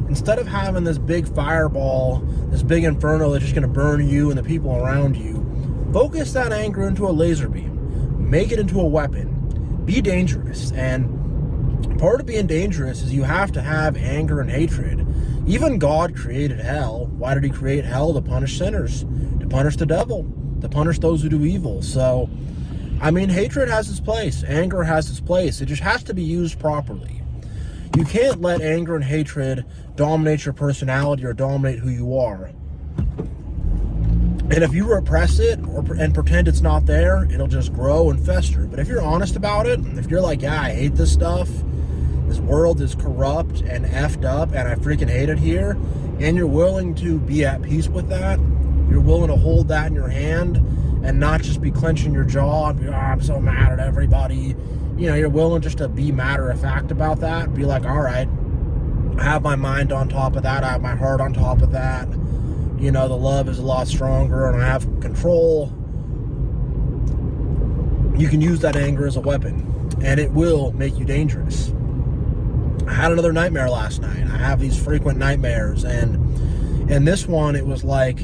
E: Instead of having this big fireball, this big inferno that's just going to burn you and the people around you, focus that anger into a laser beam. Make it into a weapon. Be dangerous. And part of being dangerous is you have to have anger and hatred. Even God created hell. Why did he create hell? To punish sinners, to punish the devil, to punish those who do evil. So, I mean, hatred has its place. Anger has its place. It just has to be used properly. You can't let anger and hatred dominate your personality or dominate who you are. And if you repress it and pretend it's not there, it'll just grow and fester. But if you're honest about it, if you're like, yeah, I hate this stuff, this world is corrupt and effed up, and I freaking hate it here, and you're willing to be at peace with that, you're willing to hold that in your hand and not just be clenching your jaw and be, oh, I'm so mad at everybody. You know, you're willing just to be matter of fact about that. Be like, all right, I have my mind on top of that. I have my heart on top of that. You know, the love is a lot stronger and I have control. You can use that anger as a weapon and it will make you dangerous. I had another nightmare last night. I have these frequent nightmares, and in this one, it was like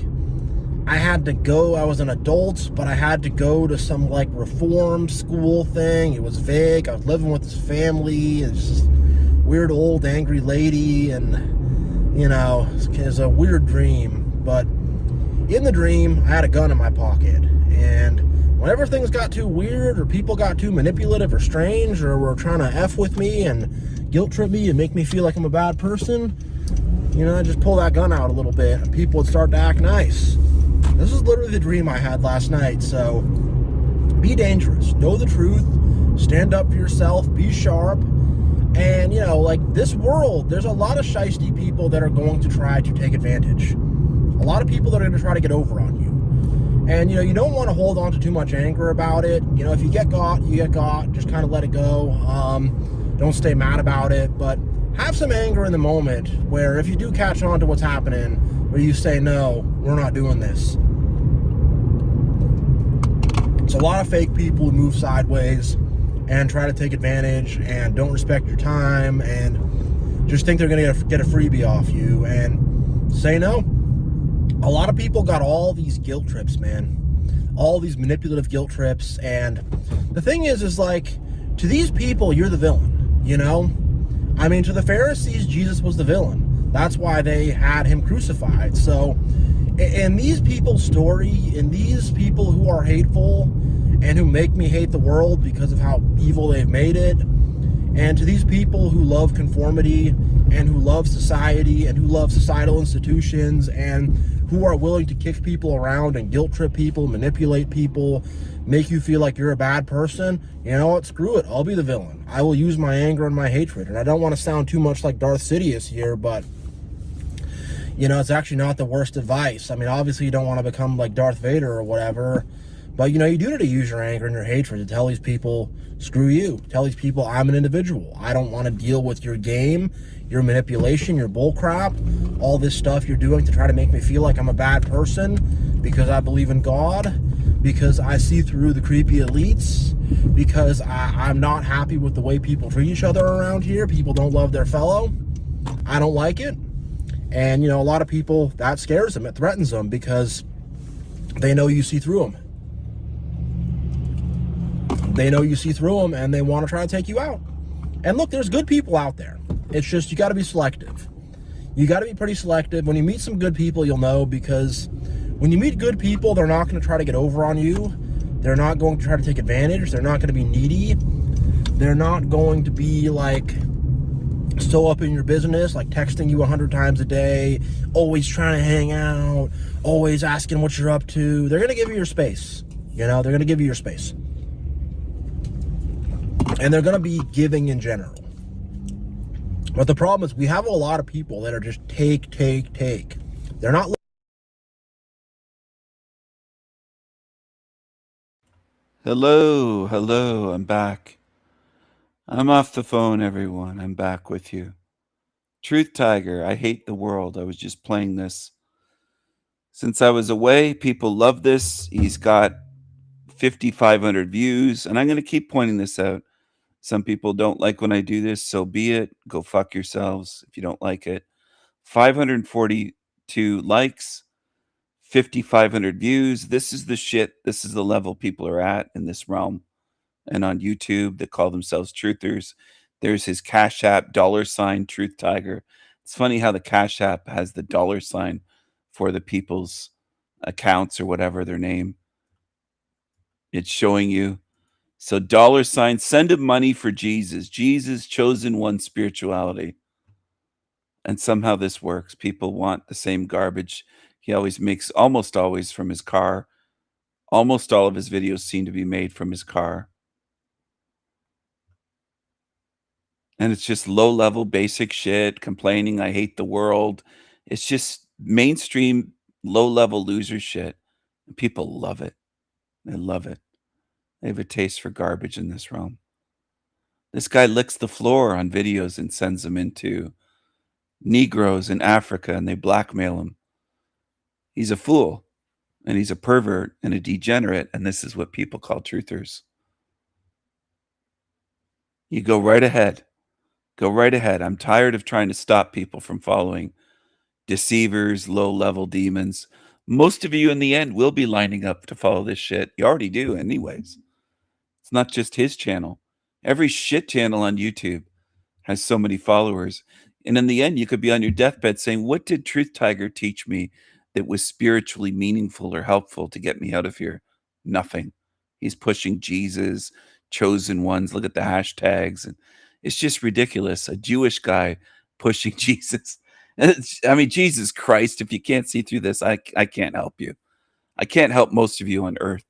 E: I had to go. I was an adult, but I had to go to some like reform school thing. It was vague. I was living with this family. It's just weird old angry lady, and you know, it's a weird dream. But in the dream, I had a gun in my pocket, and whenever things got too weird, or people got too manipulative or strange, or were trying to F with me and guilt trip me and make me feel like I'm a bad person, you know, I just pull that gun out a little bit, and people would start to act nice. This is literally the dream I had last night. So be dangerous, know the truth, stand up for yourself, be sharp. And you know, like this world, there's a lot of shiesty people that are going to try to take advantage. A lot of people that are going to try to get over on you. And you know, you don't want to hold on to too much anger about it. You know, if you get got, you get got. Just kind of let it go. Don't stay mad about it, but have some anger in the moment where if you do catch on to what's happening, where you say, no, we're not doing this. It's a lot of fake people who move sideways and try to take advantage and don't respect your time and just think they're going to get a freebie off you, and say no. A lot of people got all these guilt trips, man. All these manipulative guilt trips. And the thing is like, to these people, you're the villain, you know? I mean, to the Pharisees, Jesus was the villain. That's why they had him crucified. So in these people's story, in these people who are hateful and who make me hate the world because of how evil they've made it, and to these people who love conformity and who love society and who love societal institutions and who are willing to kick people around and guilt trip people, manipulate people, make you feel like you're a bad person, you know what, screw it, I'll be the villain. I will use my anger and my hatred. And I don't want to sound too much like Darth Sidious here, but you know, it's actually not the worst advice. I mean, obviously you don't want to become like Darth Vader or whatever, but you know, you do need to use your anger and your hatred to tell these people, screw you. Tell these people, I'm an individual. I don't want to deal with your game, your manipulation, your bullcrap, all this stuff you're doing to try to make me feel like I'm a bad person because I believe in God, because I see through the creepy elites, because I'm not happy with the way people treat each other around here. People don't love their fellow. I don't like it. And, you know, a lot of people, that scares them. It threatens them because they know you see through them. They know you see through them and they want to try to take you out. And look, there's good people out there. It's just, you got to be selective. You got to be pretty selective. When you meet some good people, you'll know, because when you meet good people, they're not going to try to get over on you. They're not going to try to take advantage. They're not going to be needy. They're not going to be like so up in your business, like texting you 100 times a day, always trying to hang out, always asking what you're up to. They're going to give you your space. You know, they're going to give you your space. And they're going to be giving in general. But the problem is we have a lot of people that are just take. They're not.
D: Hello, I'm back. I'm off the phone, everyone. I'm back with you. Truth Tiger, I hate the world. I was just playing this. Since I was away, people love this. He's got 5,500 views, and I'm going to keep pointing this out. Some people don't like when I do this, so be it. Go fuck yourselves if you don't like it. 542 likes, 5,500 views. This is the shit. This is the level people are at in this realm. And on YouTube, they call themselves truthers. There's his Cash App, $ Truth Tiger. It's funny how the Cash App has the $ for the people's accounts or whatever their name. It's showing you. So $, send him money for Jesus. Jesus chosen one spirituality. And somehow this works. People want the same garbage He always makes, almost always, from his car. Almost all of his videos seem to be made from his car. And it's just low-level, basic shit, complaining, I hate the world. It's just mainstream, low-level loser shit. And people love it. They love it. They have a taste for garbage in this realm. This guy licks the floor on videos and sends them into Negroes in Africa, and they blackmail him. He's a fool, and he's a pervert and a degenerate, and this is what people call truthers. You go right ahead. Go right ahead. I'm tired of trying to stop people from following deceivers, low-level demons. Most of you in the end will be lining up to follow this shit. You already do anyways. It's not just his channel. Every shit channel on YouTube has so many followers. And in the end, you could be on your deathbed saying, what did Truth Tiger teach me that was spiritually meaningful or helpful to get me out of here? Nothing. He's pushing Jesus, chosen ones. Look at the hashtags. And it's just ridiculous. A Jewish guy pushing Jesus. I mean, Jesus Christ, if you can't see through this, I can't help you. I can't help most of you on earth.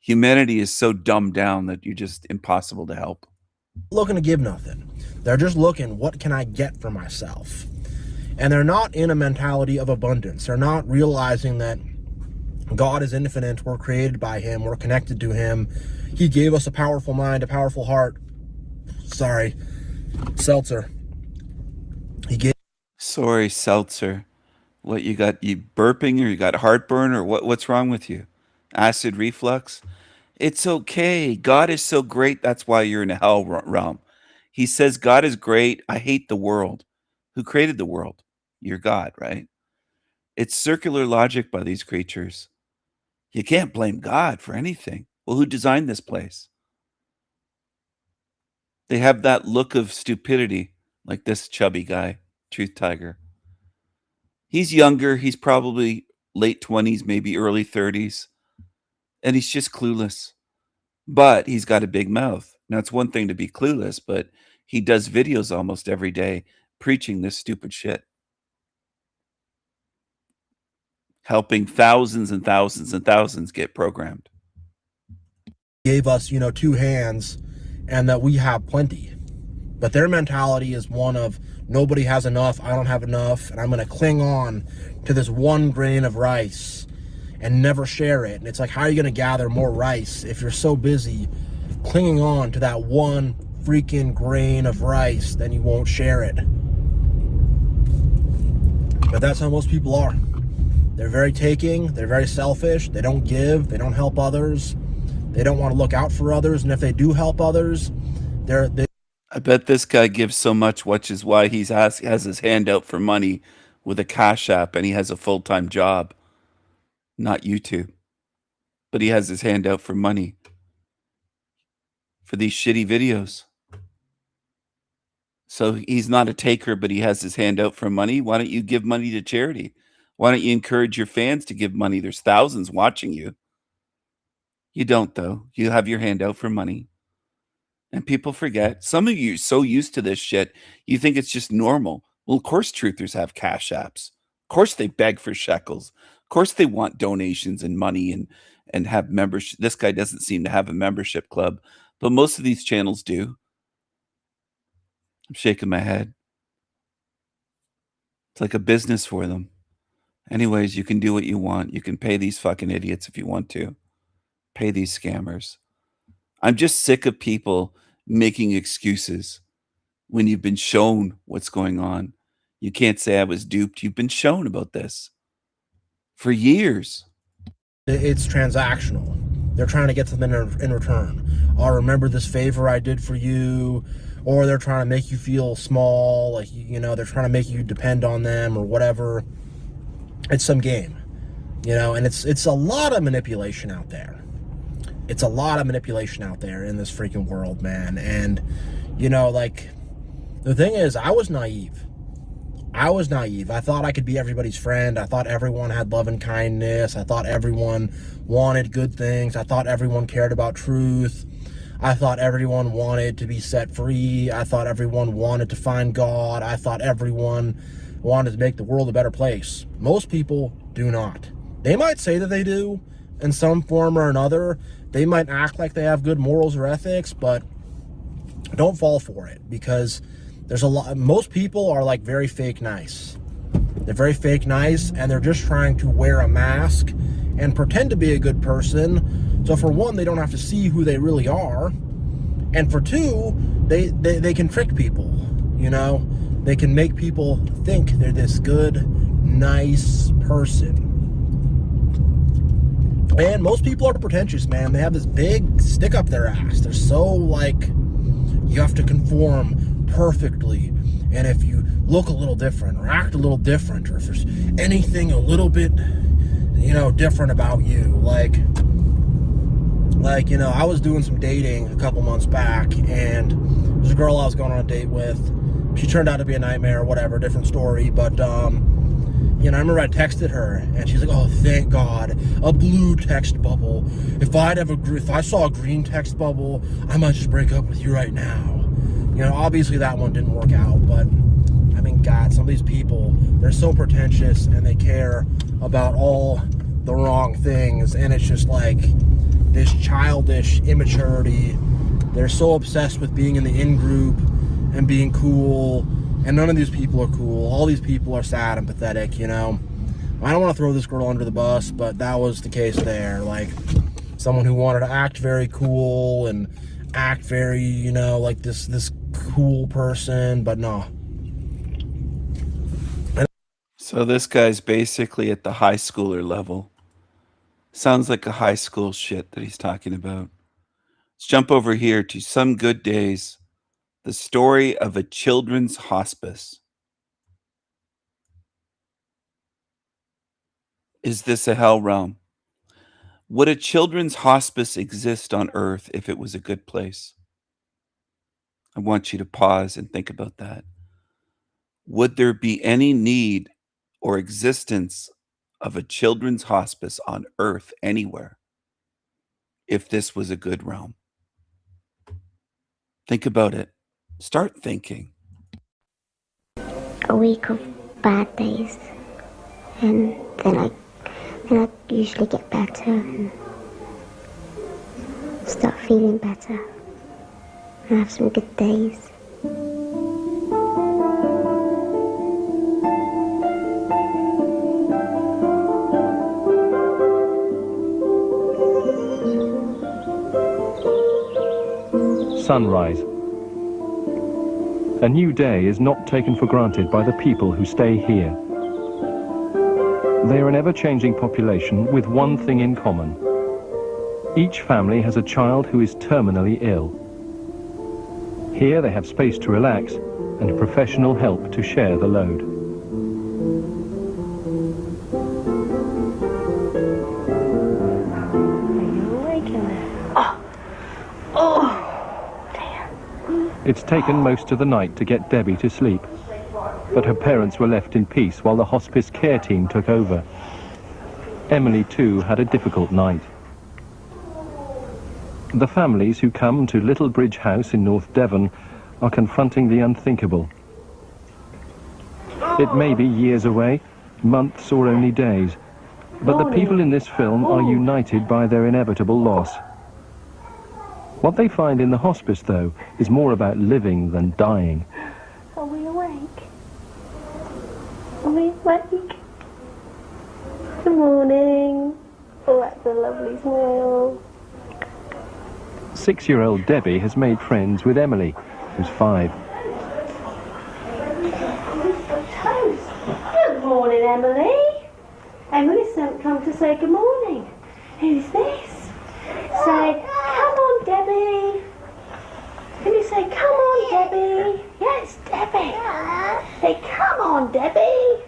D: Humanity is so dumbed down that you're just impossible to help.
E: Looking to give nothing. They're just looking, what can I get for myself? And they're not in a mentality of abundance. They're not realizing that God is infinite. We're created by him. We're connected to him. He gave us a powerful mind, a powerful heart. Sorry, seltzer.
D: Sorry, seltzer. What, you got, you burping, or you got heartburn, or what's wrong with you? Acid reflux? It's okay. God is so great. That's why you're in a hell realm. He says, God is great. I hate the world. Who created the world? You're God, right? It's circular logic by these creatures. You can't blame God for anything. Well, who designed this place? They have that look of stupidity, like this chubby guy, Truth Tiger. He's younger. He's probably late 20s, maybe early 30s. And he's just clueless. But he's got a big mouth. Now, it's one thing to be clueless, but he does videos almost every day preaching this stupid shit. Helping thousands and thousands and thousands get programmed.
E: Gave us, two hands, and that we have plenty. But their mentality is one of, nobody has enough, I don't have enough, and I'm going to cling on to this one grain of rice and never share it. And it's like, how are you going to gather more rice if you're so busy clinging on to that one freaking grain of rice, then you won't share it? But that's how most people are. They're very taking, they're very selfish, they don't give, they don't help others, they don't want to look out for others, and if they do help others,
D: I bet this guy gives so much, which is why he has his hand out for money with a Cash App, and he has a full-time job. Not YouTube. But he has his hand out for money for these shitty videos. So he's not a taker, but he has his hand out for money. Why don't you give money to charity? Why don't you encourage your fans to give money? There's thousands watching you. You don't, though. You have your hand out for money. And people forget. Some of you are so used to this shit, you think it's just normal. Well, of course truthers have Cash Apps. Of course they beg for shekels. Of course they want donations and money and have membership. This guy doesn't seem to have a membership club, but most of these channels do. I'm shaking my head. It's like a business for them. Anyways, you can do what you want. You can pay these fucking idiots if you want to. Pay these scammers. I'm just sick of people making excuses when you've been shown what's going on. You can't say I was duped. You've been shown about this for years.
E: It's transactional. They're trying to get something in return. Oh, remember this favor I did for you? Or they're trying to make you feel small, like, they're trying to make you depend on them or whatever. It's some game, and it's a lot of manipulation out there. It's a lot of manipulation out there in this freaking world, man. And, the thing is, I was naive. I thought I could be everybody's friend. I thought everyone had love and kindness. I thought everyone wanted good things. I thought everyone cared about truth. I thought everyone wanted to be set free. I thought everyone wanted to find God. I thought everyone wanted to make the world a better place. Most people do not. They might say that they do in some form or another. They might act like they have good morals or ethics, but don't fall for it, because there's a lot. Most people are like very fake nice. They're very fake nice, and they're just trying to wear a mask and pretend to be a good person. So for one, they don't have to see who they really are, and for two, they can trick people. You know, they can make people think they're this good, nice person. And most people are pretentious, man. They have this big stick up their ass. They're so like, you have to conform perfectly. And if you look a little different or act a little different, or if there's anything a little bit, you know, different about you, like, you know, I was doing some dating a couple months back, and there's a girl I was going on a date with. She turned out to be a nightmare, whatever, different story. But, you know, I remember I texted her, and she's like, oh, thank God, a blue text bubble. If I saw a green text bubble, I might just break up with you right now. You know, obviously that one didn't work out, but, I mean, God, some of these people, they're so pretentious, and they care about all the wrong things, and it's just like this childish immaturity. They're so obsessed with being in the in-group and being cool, and none of these people are cool. All these people are sad and pathetic, you know. I don't want to throw this girl under the bus, but that was the case there. Like, someone who wanted to act very cool and act very, you know, like this cool person, but no.
D: So this guy's basically at the high schooler level. Sounds like a high school shit that he's talking about. Let's jump over here to Some Good Days, the story of a children's hospice. Is this a hell realm? Would a children's hospice exist on Earth if it was a good place? I want you to pause and think about that. Would there be any need or existence of a children's hospice on Earth anywhere if this was a good realm? Think about it. Start thinking.
F: A week of bad days, and then I usually get better and start feeling better and have some good days.
G: Sunrise. A new day is not taken for granted by the people who stay here. They are an ever-changing population with one thing in common. Each family has a child who is terminally ill. Here they have space to relax and professional help to share the load. It's taken most of the night to get Debbie to sleep, but her parents were left in peace while the hospice care team took over. Emily, too, had a difficult night. The families who come to Little Bridge House in North Devon are confronting the unthinkable. It may be years away, months or only days, but the people in this film are united by their inevitable loss. What they find in the hospice, though, is more about living than dying.
F: Are we awake? Are we awake? Good morning. Oh, that's a lovely smile.
G: 6-year-old Debbie has made friends with Emily, who's 5.
F: Good morning, Emily. Emily's come to say good morning. Who's this? Say, come on, Debbie. Can you say, come on, Debbie? Yes, Debbie. Say, come on, Debbie.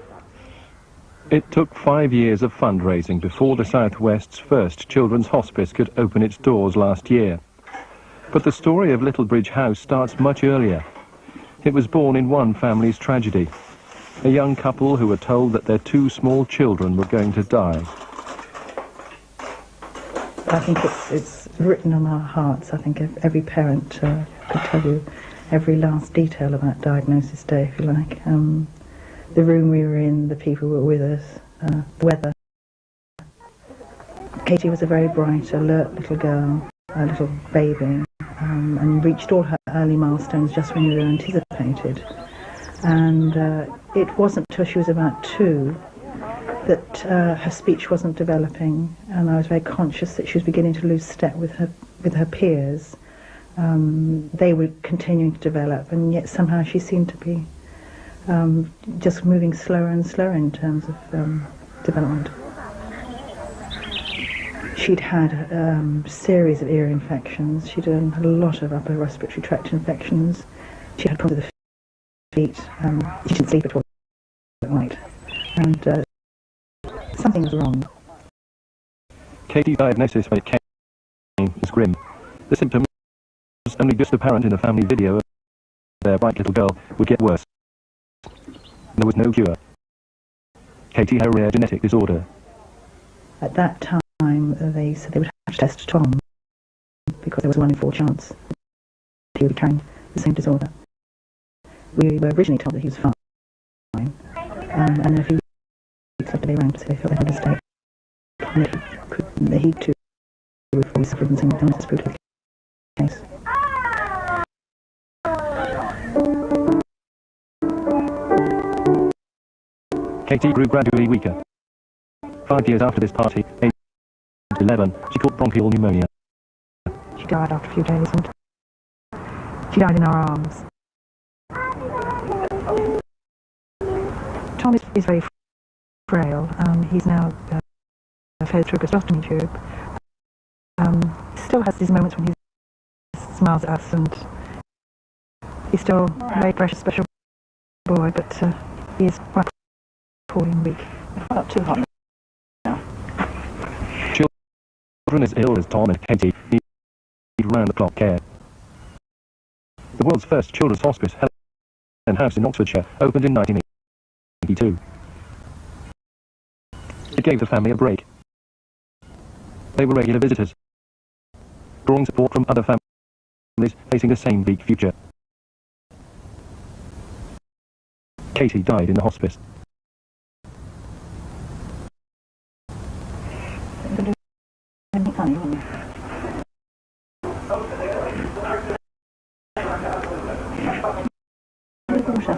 G: It took 5 years of fundraising before the Southwest's first children's hospice could open its doors last year. But the story of Little Bridge House starts much earlier. It was born in one family's tragedy. A young couple who were told that their 2 small children were going to die.
H: I think it's written on our hearts. I think every parent could tell you every last detail about diagnosis day, if you like. The room we were in, the people who were with us, the weather. Katie was a very bright, alert little girl, a little baby, and reached all her early milestones just when you were anticipated. And it wasn't till she was about 2 that her speech wasn't developing, and I was very conscious that she was beginning to lose step with her peers. They were continuing to develop, and yet somehow she seemed to be just moving slower and slower in terms of development. She'd had a series of ear infections. She'd had a lot of upper respiratory tract infections. She had problems with the feet. She didn't sleep at all at night. And something was wrong.
G: Katie's diagnosis when it came was grim. The symptoms, only just apparent in a family video of their bright little girl, would get worse. There was no cure. Katie had a rare genetic disorder.
H: At that time, they said they would have to test Tom, because there was a 1 in 4 chance that he would be carrying the same disorder. We were originally told that he was fine, and then a few weeks after they rang to say they felt they had a mistake, and that he too would probably suffer from the same illness as proved to be the case.
G: Katie grew gradually weaker. 5 years after this party, aged 11, she caught bronchial pneumonia.
H: She died after a few days, and she died in our arms. Tom is very frail. He's now fed through a gaslighting tube. Still has these moments when he smiles at us, and he's still a very precious, special boy, but he is quite poor and weak. Not too hot now.
G: Children as ill as Tom and Katie need round-the-clock care. The world's first children's hospice, Helen House in Oxfordshire, opened in 1982. It gave the family a break. They were regular visitors, drawing support from other families facing the same bleak future. Katie died in the hospice.
H: Anything funny, wouldn't you? Water.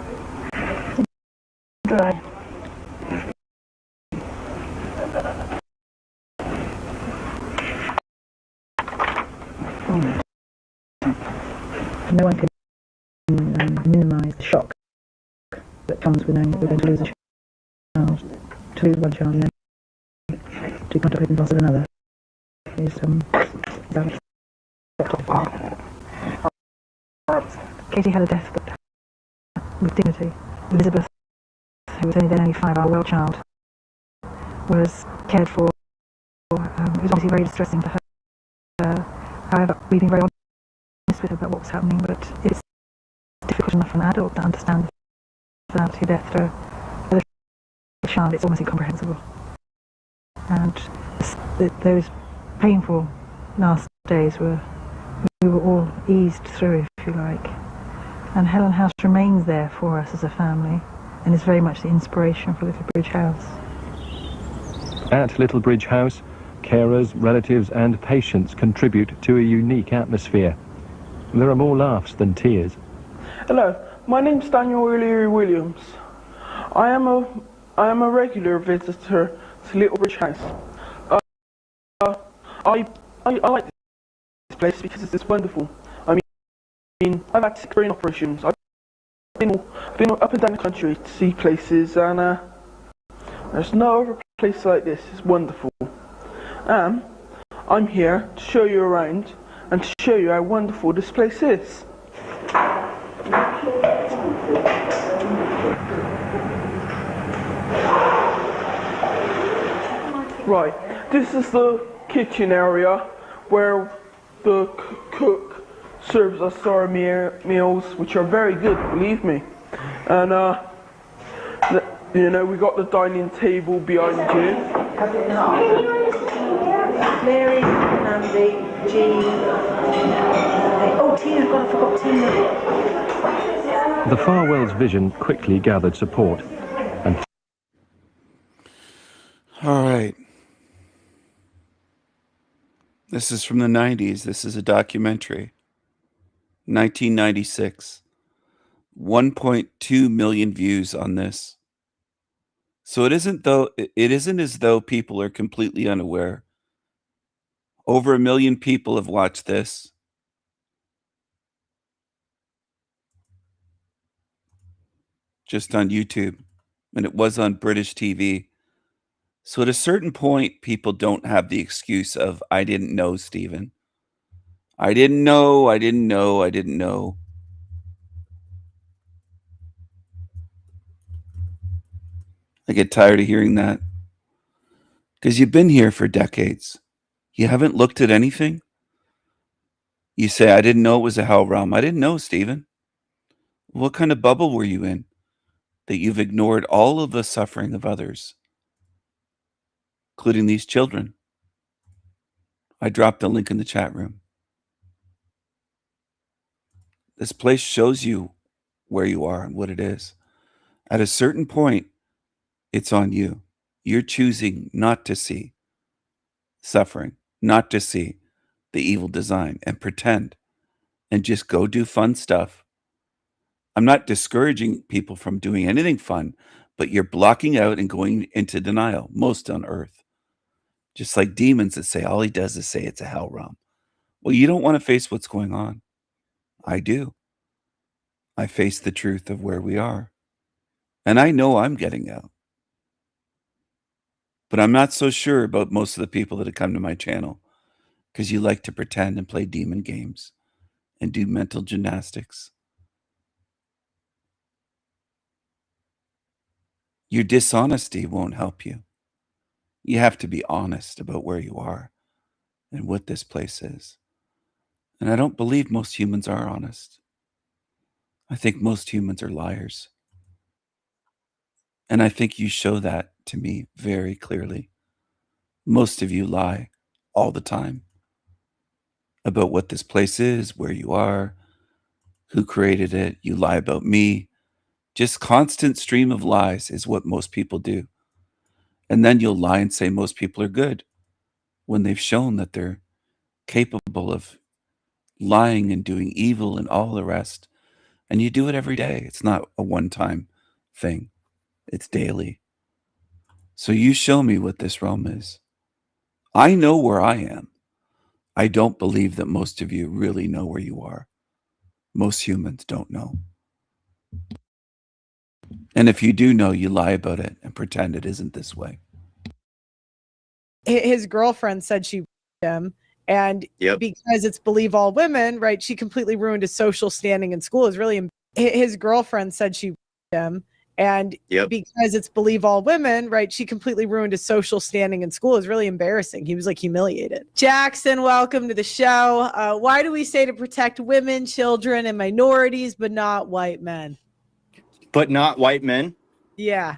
H: Dry. No one can minimise the shock that comes with knowing that we're going to lose a child. To lose one child and then to contemplate the loss of another is Katie had a death, but with dignity. Elizabeth, who was only 5, our well child, was cared for. It was obviously very distressing for her. However, we've been very honest with her about what was happening, but it's difficult enough for an adult to understand the finality of death. For a little child, it's almost incomprehensible. And those painful last days we were all eased through, if you like. And Helen House remains there for us as a family, and is very much the inspiration for Little Bridge House.
G: At Little Bridge House, carers, relatives and patients contribute to a unique atmosphere. There are more laughs than tears.
I: Hello, my name's Daniel O'Leary Williams. I am a regular visitor to Little Bridge House. I like this place because it's wonderful. I mean, I've had 6 brain operations. I've been up and down the country to see places, and there's no other place like this. It's wonderful. I'm here to show you around and to show you how wonderful this place is. Right, this is the kitchen area where the cook serves us our meals, which are very good, believe me. And you know, we got the dining table behind you.
F: Mary, Andy, Jean. Oh, Tina, God, I forgot Tina.
G: The Far World's vision quickly gathered support, and
D: All right. This is from the 90s. This is a documentary. 1996. 1.2 million views on this. So it isn't as though people are completely unaware. Over 1 million people have watched this. Just on YouTube. And it was on British TV. So at a certain point, people don't have the excuse of, I didn't know, Stephen. I didn't know. I get tired of hearing that. Because you've been here for decades. You haven't looked at anything. You say, I didn't know it was a hell realm. I didn't know, Stephen. What kind of bubble were you in that you've ignored all of the suffering of others, including these children? I dropped the link in the chat room. This place shows you where you are and what it is. At a certain point, it's on you. You're choosing not to see suffering, not to see the evil design and pretend and just go do fun stuff. I'm not discouraging people from doing anything fun, but you're blocking out and going into denial, most on earth. Just like demons that say all he does is say it's a hell realm. Well, you don't want to face what's going on. I do. I face the truth of where we are. And I know I'm getting out. But I'm not so sure about most of the people that have come to my channel because you like to pretend and play demon games and do mental gymnastics. Your dishonesty won't help you. You have to be honest about where you are and what this place is. And I don't believe most humans are honest. I think most humans are liars. And I think you show that to me very clearly. Most of you lie all the time about what this place is, where you are, who created it. You lie about me. Just constant stream of lies is what most people do. And then you'll lie and say most people are good when they've shown that they're capable of lying and doing evil and all the rest. And you do it every day. It's not a one-time thing. It's daily. So you show me what this realm is. I know where I am. I don't believe that most of you really know where you are. Most humans don't know. And if you do know, you lie about it and pretend it isn't this way.
J: His girlfriend said she him, and because it's believe all women, right? She completely ruined his social standing in school. Is really his girlfriend said she him, and because it's believe all women, right? She completely ruined his social standing in school. Is really embarrassing. He was like humiliated. Jackson, welcome to the show. Why do we say to protect women, children, and minorities, but not white men?
K: But not white men?
J: Yeah.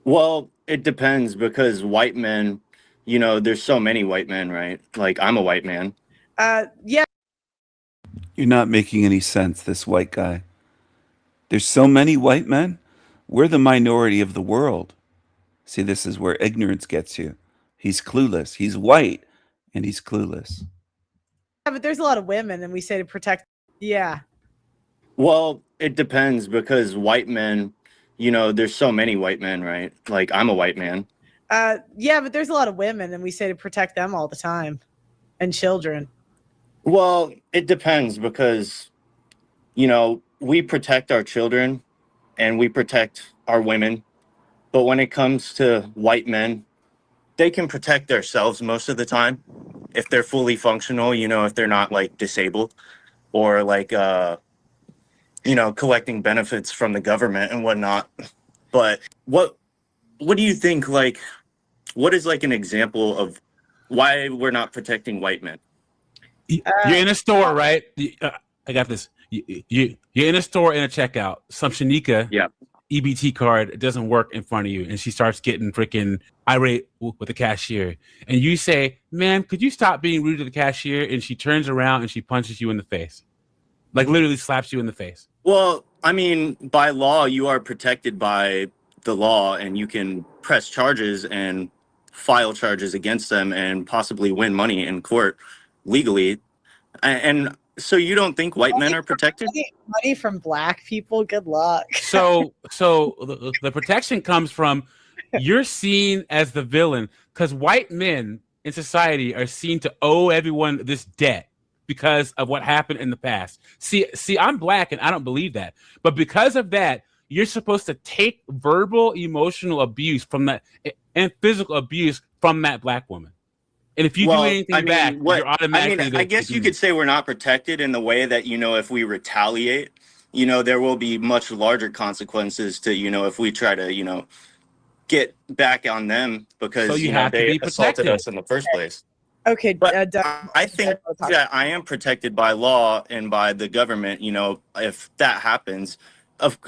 K: Well, it depends because white men, you know, there's so many white men, right? Like, I'm a white man.
J: Yeah.
D: You're not making any sense, this white guy. There's so many white men. We're the minority of the world. See, this is where ignorance gets you. He's clueless. He's white and he's clueless.
J: Yeah, but there's a lot of women, and we say to protect. Yeah.
K: Well, it depends because white men, you know, there's so many white men, right? Like, I'm a white man.
J: Yeah, but there's a lot of women, and we say to protect them all the time, and children.
K: Well, it depends because, you know, we protect our children and we protect our women. But when it comes to white men, they can protect themselves most of the time if they're fully functional, you know, if they're not like disabled or like, you know, collecting benefits from the government and whatnot. But what do you think, like, what is like an example of why we're not protecting white men?
L: You're in a store, right? I got this. You're in a store in a checkout. Some Shanika EBT card doesn't work in front of you, and she starts getting freaking irate with the cashier. And you say, "Ma'am, could you stop being rude to the cashier?" And she turns around and she punches you in the face, like literally slaps you in the face.
K: Well, I mean, by law, you are protected by the law, and you can press charges and file charges against them and possibly win money in court legally. And so you don't think white men are protected?
J: Money from black people? Good luck.
L: So the protection comes from you're seen as the villain because white men in society are seen to owe everyone this debt because of what happened in the past. See, I'm black and I don't believe that. But because of that, you're supposed to take verbal, emotional abuse from that and physical abuse from that black woman. And if you do anything back, you're automatically.
K: I guess you could say we're not protected in the way that, you know, if we retaliate, you know, there will be much larger consequences to, you know, if we try to, you know, get back on them because
L: So you
K: know,
L: have to
K: they
L: be
K: assaulted
L: protected.
K: us in the first place.
J: Okay,
K: But I think that I am protected by law and by the government. You know, if that happens,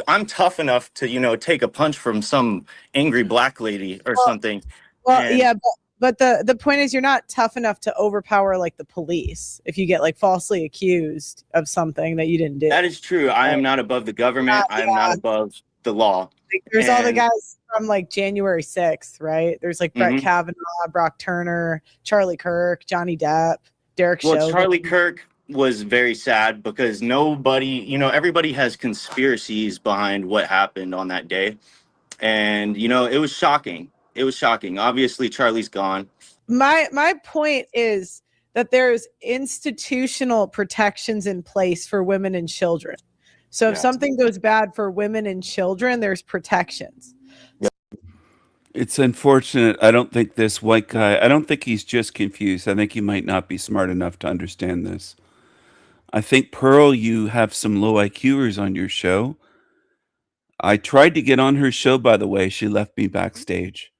K: I'm tough enough to, you know, take a punch from some angry black lady or something.
J: Well,
K: and-
J: yeah, but the point is you're not tough enough to overpower like the police if you get like falsely accused of something that you didn't do.
K: That is true. I am not above the government. I am not above the law.
J: Like, there's all the
K: And-
J: guys from like January 6th, right? There's like Brett
K: Mhm.
J: Kavanaugh, Brock Turner, Charlie Kirk, Johnny Depp, Derek
K: Well,
J: Chauvin.
K: Charlie Kirk was very sad because nobody, you know, everybody has conspiracies behind what happened on that day. And, you know, it was shocking. It was shocking. Obviously, Charlie's gone.
J: My point is that there's institutional protections in place for women and children. So if
K: Yeah.
J: something goes bad for women and children, there's protections.
D: It's unfortunate. I don't think this white guy, I don't think he's just confused. I think he might not be smart enough to understand this. I think, Pearl, you have some low IQers on your show. I tried to get on her show, by the way. She left me backstage.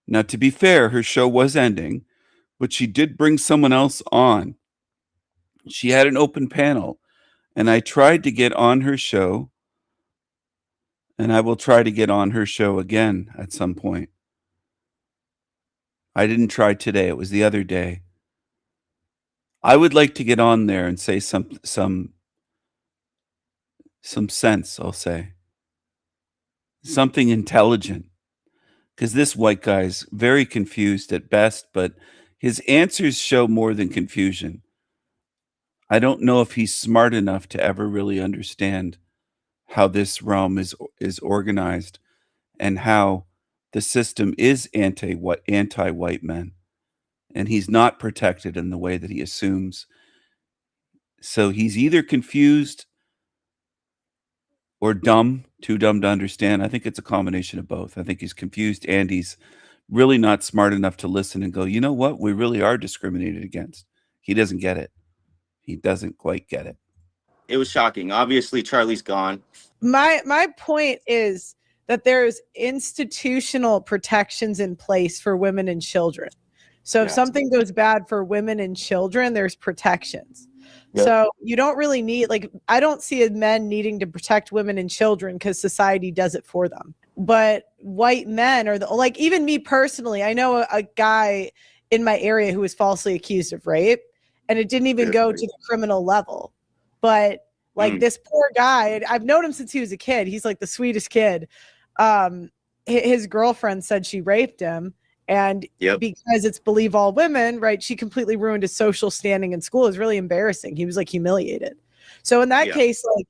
D: Now, to be fair, her show was ending, but she did bring someone else on. She had an open panel, and I tried to get on her show, and I will try to get on her show again at some point. I didn't try today. It was the other day. I would like to get on there and say some sense, I'll say. Something intelligent. Because this white guy's very confused at best, but his answers show more than confusion. I don't know if he's smart enough to ever really understand how this realm is organized and how the system is anti-white men. And he's not protected in the way that he assumes. So he's either confused or dumb, too dumb to understand. I think it's a combination of both. I think he's confused and he's really not smart enough to listen and go, you know what? We really are discriminated against. He doesn't get it. He doesn't quite get it.
K: It was shocking. Obviously, Charlie's gone.
J: My point is that there's institutional protections in place for women and children. So if something goes bad for women and children, there's protections. Yep. So you don't really need, like, I don't see men needing to protect women and children because society does it for them. But white men are like, even me personally, I know a guy in my area who was falsely accused of rape, and it didn't even go to the criminal level. But like this poor guy, I've known him since he was a kid. He's like the sweetest kid. His girlfriend said she raped him. And because it's believe all women, right, she completely ruined his social standing in school. It was really embarrassing. He was like humiliated. So in that case, like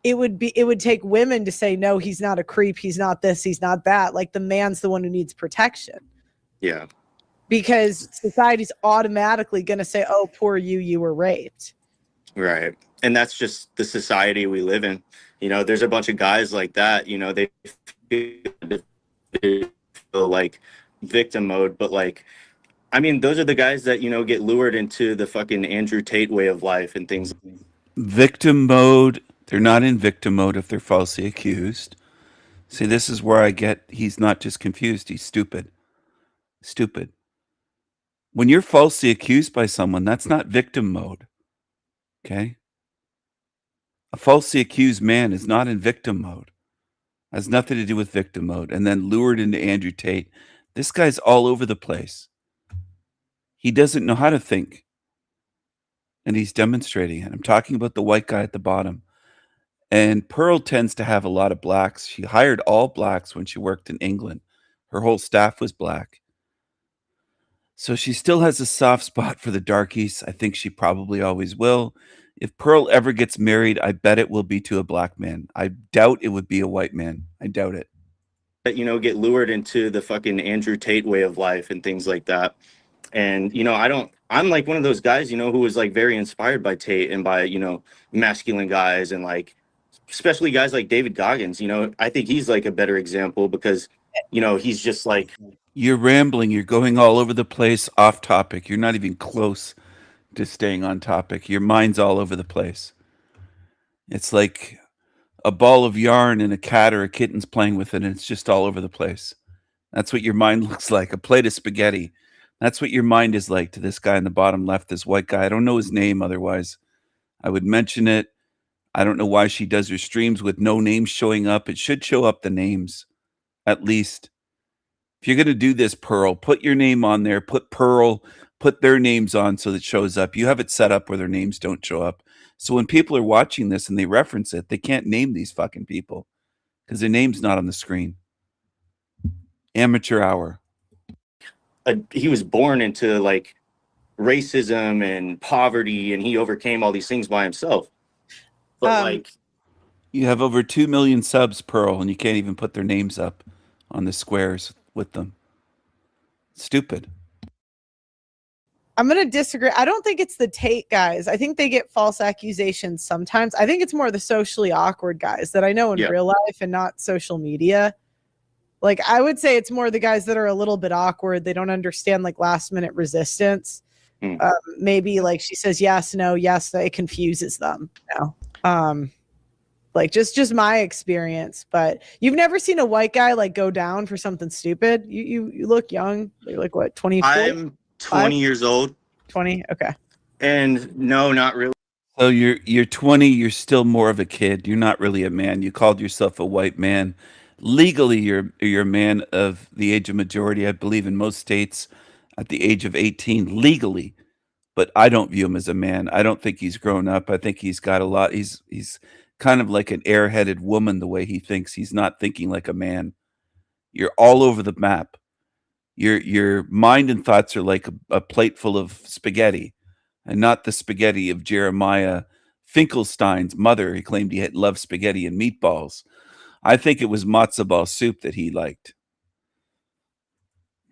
J: it would take women to say, no, he's not a creep. He's not this. He's not that. Like the man's the one who needs protection.
K: Yeah.
J: Because society's automatically going to say, oh, poor you, you were raped.
K: Right. And that's just the society we live in. You know, there's a bunch of guys like that, you know, they feel like victim mode, but like, I mean, those are the guys that, you know, get lured into the fucking Andrew Tate way of life and things.
D: Victim mode. They're not in victim mode if they're falsely accused. See, this is where I get, he's not just confused, he's stupid. Stupid. When you're falsely accused by someone, that's not victim mode. Okay? A falsely accused man is not in victim mode. Has nothing to do with victim mode. And then lured into Andrew Tate. This guy's all over the place. He doesn't know how to think. And he's demonstrating it. I'm talking about the white guy at the bottom. And Pearl tends to have a lot of blacks. She hired all blacks when she worked in England. Her whole staff was black. So she still has a soft spot for the darkies. I think she probably always will. If Pearl ever gets married, I bet it will be to a black man. I doubt it would be a white man. I doubt it.
K: You know, get lured into the fucking Andrew Tate way of life and things like that. And, you know, I'm like one of those guys, you know, who was like very inspired by Tate and by, you know, masculine guys and like, especially guys like David Goggins. You know, I think he's like a better example because, you know, he's just like.
D: You're rambling. You're going all over the place, off topic. You're not even close to staying on topic. Your mind's all over the place. It's like a ball of yarn and a cat or a kitten's playing with it, and it's just all over the place. That's what your mind looks like, a plate of spaghetti. That's what your mind is like to this guy in the bottom left, this white guy. I don't know his name, otherwise I would mention it. I don't know why she does her streams with no names showing up. It should show up the names, at least. If you're going to do this, Pearl, put your name on there. Put Pearl, put their names on so that it shows up. You have it set up where their names don't show up. So when people are watching this and they reference it, they can't name these fucking people because their name's not on the screen. Amateur hour.
K: He was born into like racism and poverty, and he overcame all these things by himself. But like,
D: you have over 2 million subs, Pearl, and you can't even put their names up on the squares with them. Stupid.
J: I'm going to disagree. I don't think it's the Tate guys. I think they get false accusations sometimes. I think it's more the socially awkward guys that I know in real life and not social media. Like, I would say it's more the guys that are a little bit awkward. They don't understand like last minute resistance. Maybe like she says, yes, no, yes, that it confuses them. You know? Like just my experience, but you've never seen a white guy like go down for something stupid. You look young. You're like what, 24?
K: I'm 20 years old.
J: 20. Okay.
K: And no, not really.
D: So you're 20. You're still more of a kid. You're not really a man. You called yourself a white man. Legally, you're a man of the age of majority. I believe in most states, at the age of 18, legally. But I don't view him as a man. I don't think he's grown up. I think he's got a lot. He's kind of like an airheaded woman the way he thinks. He's not thinking like a man. You're all over the map. Your mind and thoughts are like a plate full of spaghetti, and not the spaghetti of Jeremiah Finkelstein's mother. He claimed he loved spaghetti and meatballs. I think it was matzo ball soup that he liked.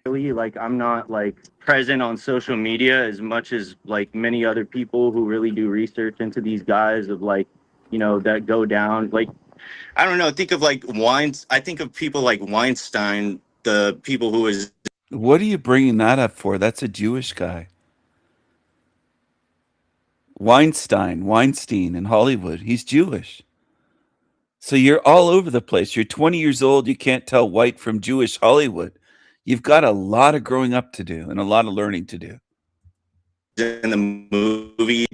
K: Really, like, I'm not like present on social media as much as like many other people who really do research into these guys of like, you know, that go down. Like, I don't know. Think of like I think of people like Weinstein, the people who is.
D: What are you bringing that up for? That's a Jewish guy. Weinstein in Hollywood. He's Jewish. So you're all over the place. You're 20 years old. You can't tell white from Jewish Hollywood. You've got a lot of growing up to do and a lot of learning to do.
K: In the movie,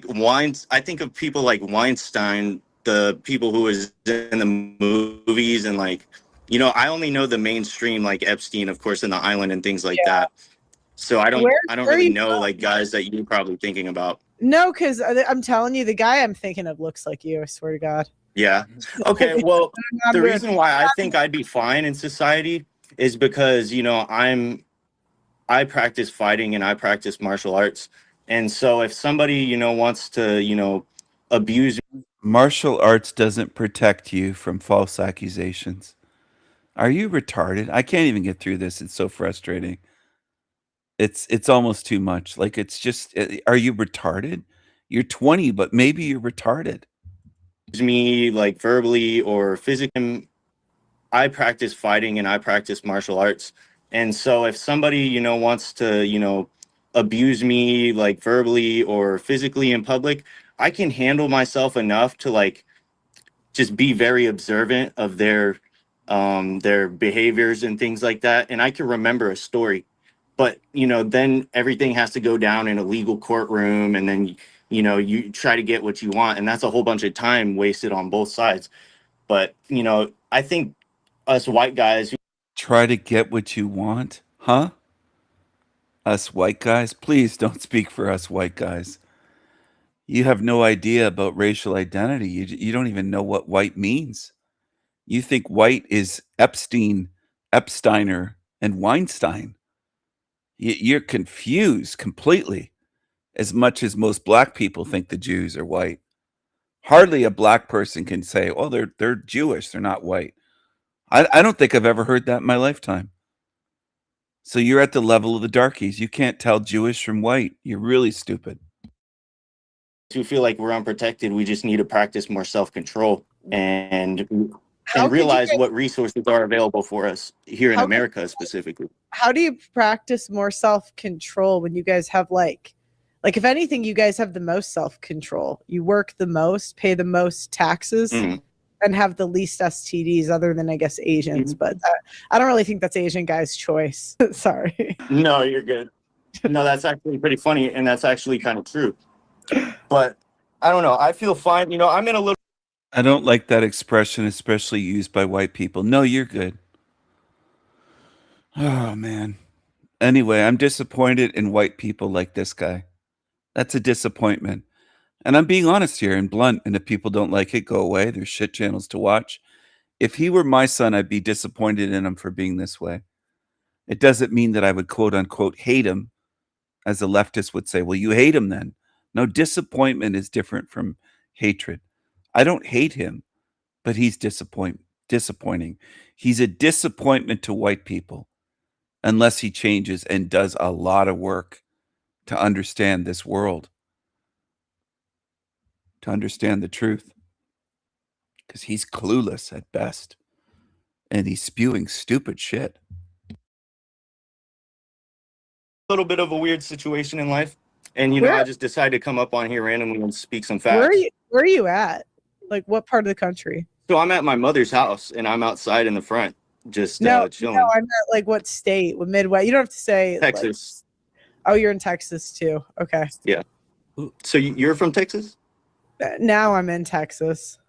K: I think of people like Weinstein, the people who is in the movies, and like, you know, I only know the mainstream, like Epstein, of course, in The Island and things like that. So I don't really know like guys that you're probably thinking about.
J: No, because I'm telling you, the guy I'm thinking of looks like you. I swear to God.
K: Yeah. Okay. Well, the reason why I think I'd be fine in society is because, you know, I practice fighting and I practice martial arts. And so if somebody, you know, wants to, you know, abuse.
D: Martial arts doesn't protect you from false accusations. Are you retarded? I can't even get through this. It's so frustrating. It's almost too much. Like, it's just, are you retarded? You're 20, but maybe you're retarded.
K: Me like verbally or physically. I practice fighting and I practice martial arts. And so if somebody, you know, wants to, you know, abuse me like verbally or physically in public, I can handle myself enough to like just be very observant of their behaviors and things like that. And I can remember a story. But, you know, then everything has to go down in a legal courtroom, and then, you know, you try to get what you want, and that's a whole bunch of time wasted on both sides. But, you know, I think us white guys who
D: try to get what you want, huh? Us white guys? Please don't speak for us white guys. You have no idea about racial identity. You don't even know what white means. You think white is Epstein, Epsteiner, and Weinstein. You're confused completely, as much as most black people think the Jews are white. Hardly a black person can say, "Oh, they're Jewish, they're not white." I don't think I've ever heard that in my lifetime. So you're at the level of the darkies. You can't tell Jewish from white. You're really stupid.
K: To feel like we're unprotected, we just need to practice more self-control and
J: How could you
K: realize
J: guys-
K: what resources are available for us here in
J: How
K: America specifically.
J: How do you practice more self-control when you guys have like if anything, you guys have the most self-control. You work the most, pay the most taxes, and have the least STDs, other than I guess Asians. But I don't really think that's Asian guys' choice. Sorry.
K: No, you're good. No, that's actually pretty funny, and that's actually kind of true. But I don't know. I feel fine. You know, I'm in a little.
D: I don't like that expression, especially used by white people. No, you're good. Oh, man. Anyway, I'm disappointed in white people like this guy. That's a disappointment. And I'm being honest here and blunt. And if people don't like it, go away. There's shit channels to watch. If he were my son, I'd be disappointed in him for being this way. It doesn't mean that I would quote unquote hate him, as a leftist would say. Well, you hate him then. No, disappointment is different from hatred. I don't hate him, but he's disappointing. He's a disappointment to white people unless he changes and does a lot of work to understand this world, to understand the truth. Because he's clueless at best. And he's spewing stupid shit.
K: Little bit of a weird situation in life, and you know, I just decided to come up on here randomly and speak some facts.
J: Where are you at? Like, what part of the country?
K: So I'm at my mother's house, and I'm outside in the front, just chilling.
J: No, I'm at like what state? What Midwest? You don't have to say
K: Texas.
J: Like, oh, you're in Texas too. Okay.
K: Yeah. So you're from Texas?
J: Now I'm in Texas.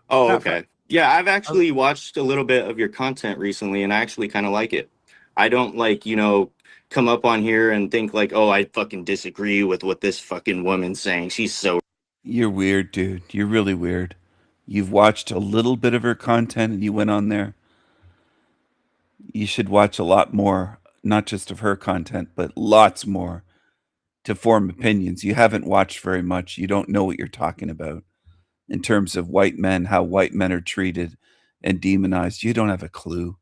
K: Oh, okay. Yeah, I've actually watched a little bit of your content recently, and I actually kind of like it. I don't like, you know, come up on here and think like, oh, I fucking disagree with what this fucking woman's saying. She's so.
D: You're weird, dude. You're really weird. You've watched a little bit of her content and you went on there. You should watch a lot more, not just of her content, but lots more to form opinions. You haven't watched very much. You don't know what you're talking about in terms of white men, how white men are treated and demonized. You don't have a clue.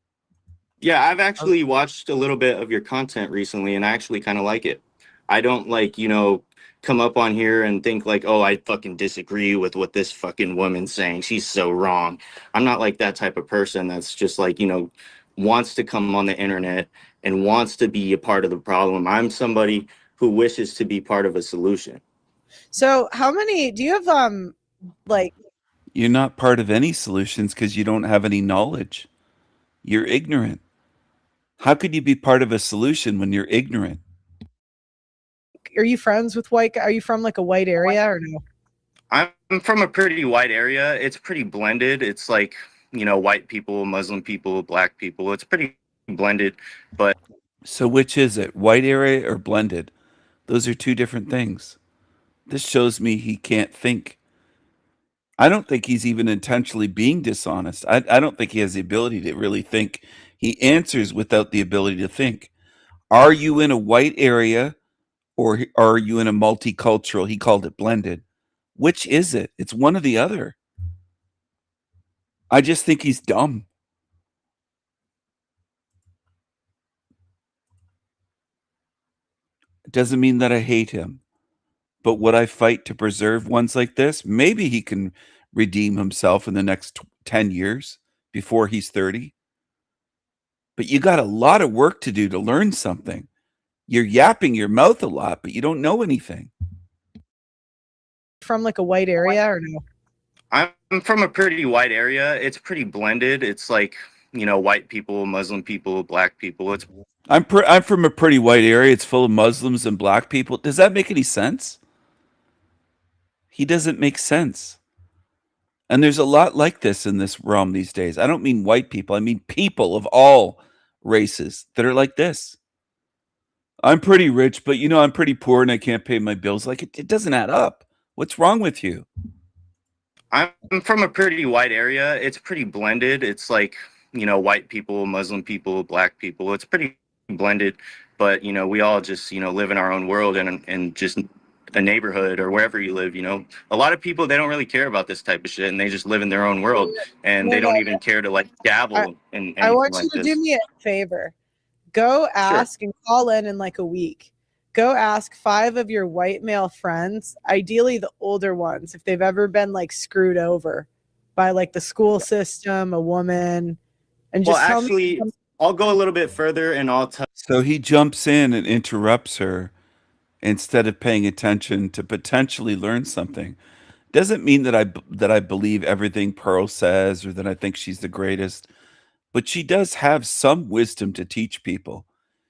K: Yeah, I've actually watched a little bit of your content recently, and I actually kind of like it. I don't like, you know, come up on here and think like, oh, I fucking disagree with what this fucking woman's saying. She's so wrong. I'm not like that type of person that's just like, you know, wants to come on the internet and wants to be a part of the problem. I'm somebody who wishes to be part of a solution.
J: So how many do you have like
D: you're not part of any solutions because you don't have any knowledge. You're ignorant. How could you be part of a solution when you're ignorant?
J: Are you friends with white? Are you from like a white area or no?
K: I'm from a pretty white area. It's pretty blended. It's like, you know, white people, Muslim people, black people. It's pretty blended. But
D: so which is it? White area or blended? Those are two different things. This shows me he can't think. I don't think he's even intentionally being dishonest. I don't think he has the ability to really think. He answers without the ability to think. Are you in a white area or are you in a multicultural? He called it blended. Which is it? It's one or the other. I just think he's dumb. It doesn't mean that I hate him. But would I fight to preserve ones like this? Maybe he can redeem himself in the next 10 years before he's 30. But you got a lot of work to do to learn something. You're yapping your mouth a lot, but you don't know anything.
J: From like a white area or no?
K: I'm from a pretty white area. It's pretty blended. It's like, you know, white people, Muslim people, black people.
D: I'm from a pretty white area. It's full of Muslims and black people. Does that make any sense? He doesn't make sense. And there's a lot like this in this realm these days. I don't mean white people. I mean people of all races that are like this. I'm pretty rich, but, you know, I'm pretty poor and I can't pay my bills. Like, it doesn't add up. What's wrong with you?
K: I'm from a pretty white area. It's pretty blended. It's like, you know, white people, Muslim people, black people. It's pretty blended. But but, you know, we all just, you know, live in our own world and just a neighborhood or wherever you live, you know. A lot of people, they don't really care about this type of shit, and they just live in their own world, and they don't even care to like dabble in
J: I
K: anything
J: want you
K: like
J: to
K: this.
J: do me a favor. Go ask and call in like a week. Go ask 5 of your white male friends, ideally the older ones, if they've ever been like screwed over by like the school system, a woman, and just tell
K: actually,
J: me.
K: I'll go a little bit further and I'll tell.
D: So he jumps in and interrupts her instead of paying attention to potentially learn something. Doesn't mean that I believe everything Pearl says or that I think she's the greatest, but she does have some wisdom to teach people.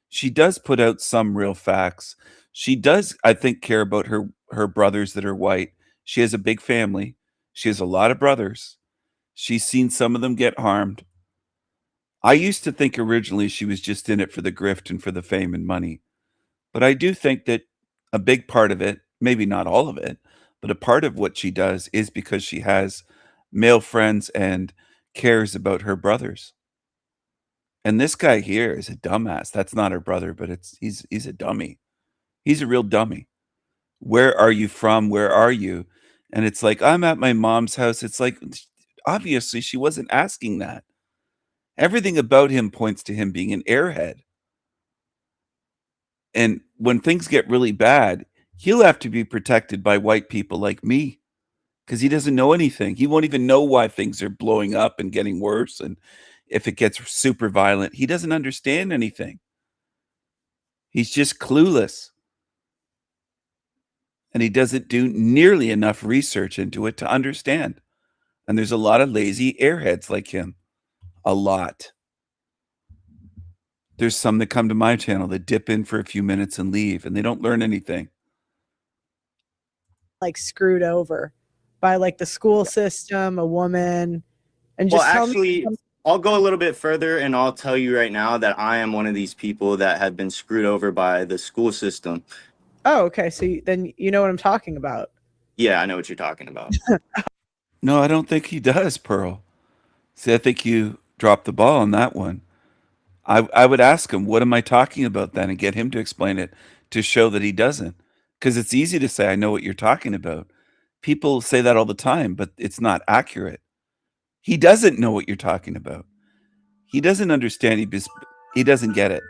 D: She does put out some real facts. She does, I think, care about her brothers that are white. She has a big family. She has a lot of brothers. She's seen some of them get harmed. I used to think originally she was just in it for the grift and for the fame and money. But I do think that a big part of it, maybe not all of it, but a part of what she does is because she has male friends and cares about her brothers. And this guy here is a dumbass. That's not her brother, but he's a dummy. He's a real dummy. Where are you from? Where are you? And it's like, I'm at my mom's house. It's like, obviously she wasn't asking that. Everything about him points to him being an airhead. And when things get really bad, he'll have to be protected by white people like me because he doesn't know anything. He won't even know why things are blowing up and getting worse. And if it gets super violent, he doesn't understand anything. He's just clueless. And he doesn't do nearly enough research into it to understand. And there's a lot of lazy airheads like him. A lot. There's some that come to my channel that dip in for a few minutes and leave, and they don't learn anything.
J: Like screwed over by like the school system, a woman, and just tell me.
K: I'll go a little bit further and I'll tell you right now that I am one of these people that have been screwed over by the school system.
J: Oh, okay. So then you know what I'm talking about.
K: Yeah, I know what you're talking about.
D: No, I don't think he does, Pearl. See, I think you dropped the ball on that one. I would ask him, what am I talking about then? And get him to explain it to show that he doesn't. Because it's easy to say, I know what you're talking about. People say that all the time, but it's not accurate. He doesn't know what you're talking about. He doesn't understand. He doesn't get it.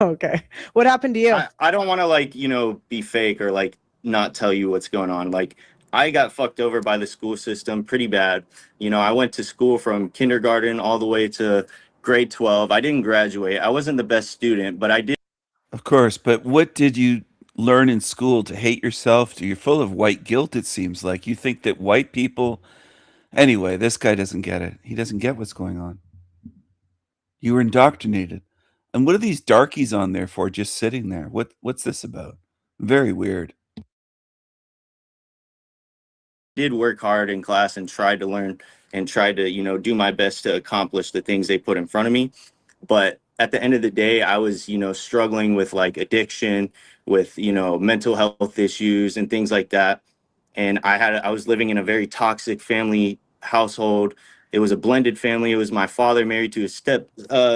J: Okay. What happened to you?
K: I don't want to like, you know, be fake or like not tell you what's going on. Like I got fucked over by the school system pretty bad. You know, I went to school from kindergarten all the way to grade 12. I didn't graduate. I wasn't the best student, but I did.
D: Of course, but what did you learn in school to hate yourself? You're full of white guilt, it seems like. You think that white people... Anyway, this guy doesn't get it. He doesn't get what's going on. You were indoctrinated. And what are these darkies on there for, just sitting there? What's this about? Very weird.
K: Did work hard in class and tried to learn and tried to, you know, do my best to accomplish the things they put in front of me. But at the end of the day, I was, you know, struggling with like addiction, with, you know, mental health issues and things like that. And I was living in a very toxic family household. It was a blended family. It was my father married to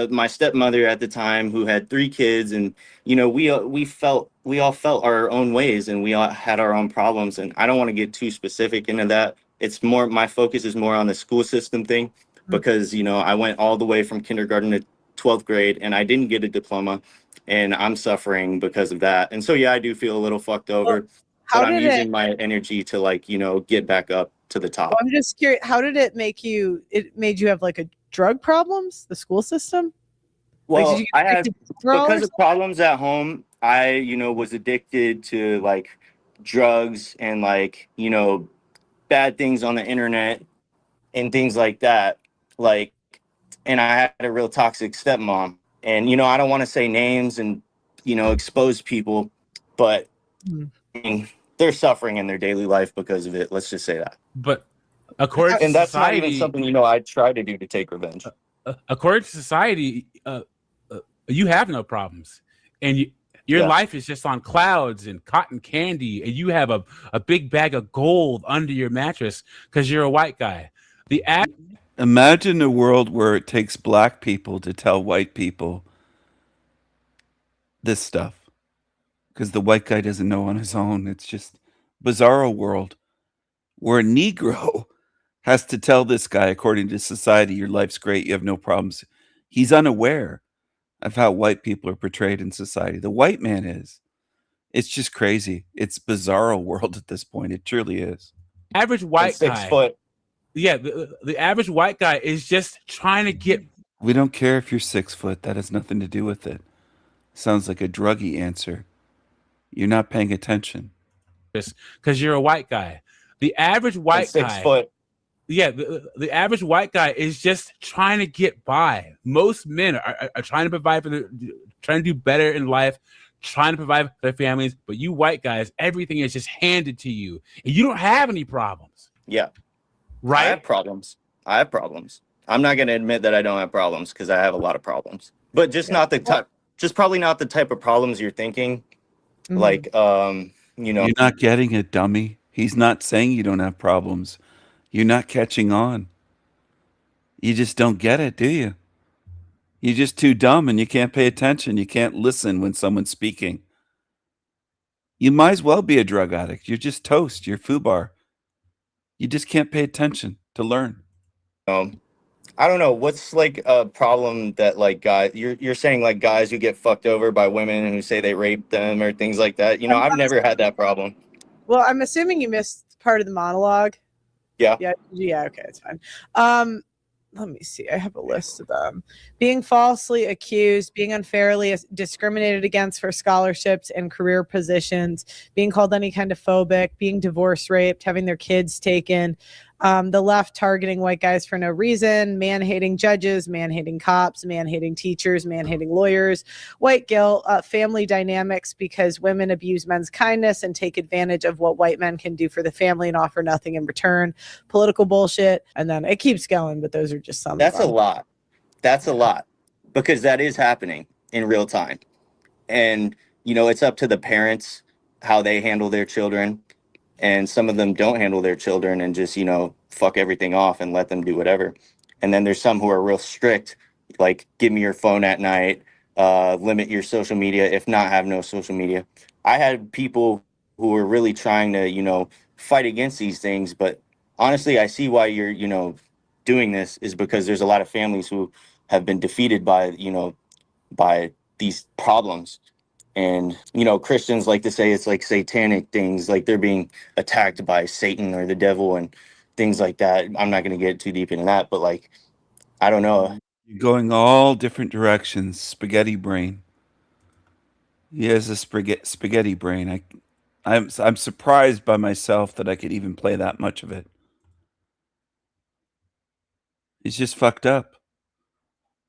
K: my stepmother at the time, who had 3 kids. And, you know, we all felt our own ways, and we all had our own problems. And I don't want to get too specific into that. It's more, my focus is more on the school system thing, because, you know, I went all the way from kindergarten to 12th grade and I didn't get a diploma, and I'm suffering because of that. And so, yeah, I do feel a little fucked over, but I'm using my energy to, like, you know, get back up to the top.
J: Well, I'm just curious, how did it make you? It made you have like a drug problems, the school system?
K: Well,
J: like, did you get
K: I had,
J: withdrawal or
K: because of problems at home, I, you know, was addicted to like drugs and like, you know, bad things on the internet and things like that. Like, and I had a real toxic stepmom. And, you know, I don't want to say names and, you know, expose people, but I mean, they're suffering in their daily life because of it. Let's just say that.
L: But according to
K: that's
L: society,
K: not even something, you know, I try to do to take revenge.
L: According to society, you have no problems, and your life is just on clouds and cotton candy, and you have a big bag of gold under your mattress because you're a white guy.
D: Imagine a world where it takes black people to tell white people this stuff because the white guy doesn't know on his own. It's just bizarro world where a Negro has to tell this guy, according to society, your life's great, you have no problems. He's unaware of how white people are portrayed in society. The white man is. It's just crazy. It's bizarro world at this point. It truly is.
L: Average white
K: And 6
L: guy.
K: foot.
L: Yeah, the average white guy is just trying to get.
D: We don't care if you're 6 foot. That has nothing to do with it. Sounds like a druggy answer. You're not paying attention.
L: Because you're a white guy. The average white
K: And 6
L: guy.
K: foot.
L: Yeah, the average white guy is just trying to get by. Most men are trying to provide trying to do better in life, trying to provide for their families. But you white guys, everything is just handed to you, and you don't have any problems.
K: Yeah.
L: Right?
K: I have problems. I'm not going to admit that I don't have problems because I have a lot of problems. But just not the type. Just probably not the type of problems you're thinking.
J: Mhm.
K: Like,
D: You're not getting it, dummy. He's not saying you don't have problems. You're not catching on. You just don't get it, do you? You're just too dumb and you can't pay attention. You can't listen when someone's speaking. You might as well be a drug addict. You're just toast. You're foobar. You just can't pay attention to learn.
K: I don't know. What's like a problem that like guys, you're saying like guys who get fucked over by women who say they raped them or things like that. You know, I've never had that problem.
J: Well, I'm assuming you missed part of the monologue.
K: Yeah.
J: Yeah. Okay, it's fine. Let me see. I have a list of them. Being falsely accused, being unfairly discriminated against for scholarships and career positions, being called any kind of phobic, being divorce raped, having their kids taken, the left targeting white guys for no reason, man-hating judges, man-hating cops, man-hating teachers, man-hating lawyers, white guilt, family dynamics because women abuse men's kindness and take advantage of what white men can do for the family and offer nothing in return, political bullshit, and then it keeps going, but those are just some.
K: That's a lot. That's a lot because that is happening in real time. And, you know, it's up to the parents how they handle their children. And some of them don't handle their children and just, you know, fuck everything off and let them do whatever. And then there's some who are real strict, like give me your phone at night, limit your social media, if not have no social media. I had people who were really trying to, you know, fight against these things. But honestly, I see why you're, you know, doing this is because there's a lot of families who have been defeated by, you know, by these problems. And, you know, Christians like to say it's like satanic things, like they're being attacked by Satan or the devil and things like that. I'm not going to get too deep into that, but like, I don't know.
D: You're going all different directions. Spaghetti brain. He has a spaghetti brain. I'm surprised by myself that I could even play that much of it. He's just fucked up.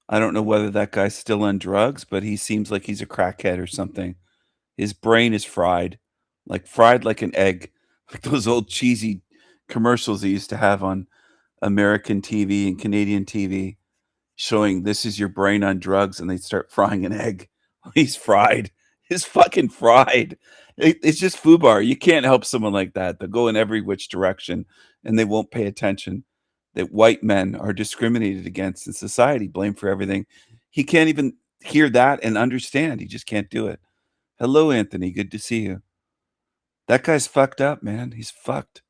D: I don't know whether that guy's still on drugs, but he seems like he's a crackhead or something. His brain is fried like an egg, like those old cheesy commercials they used to have on American TV and Canadian TV, showing this is your brain on drugs, and they start frying an egg. He's fried. He's fucking fried. It's just foobar. You can't help someone like that. They'll go in every which direction, and they won't pay attention that white men are discriminated against in society, blamed for everything. He can't even hear that and understand. He just can't do it. Hello, Anthony. Good to see you. That guy's fucked up, man. He's fucked.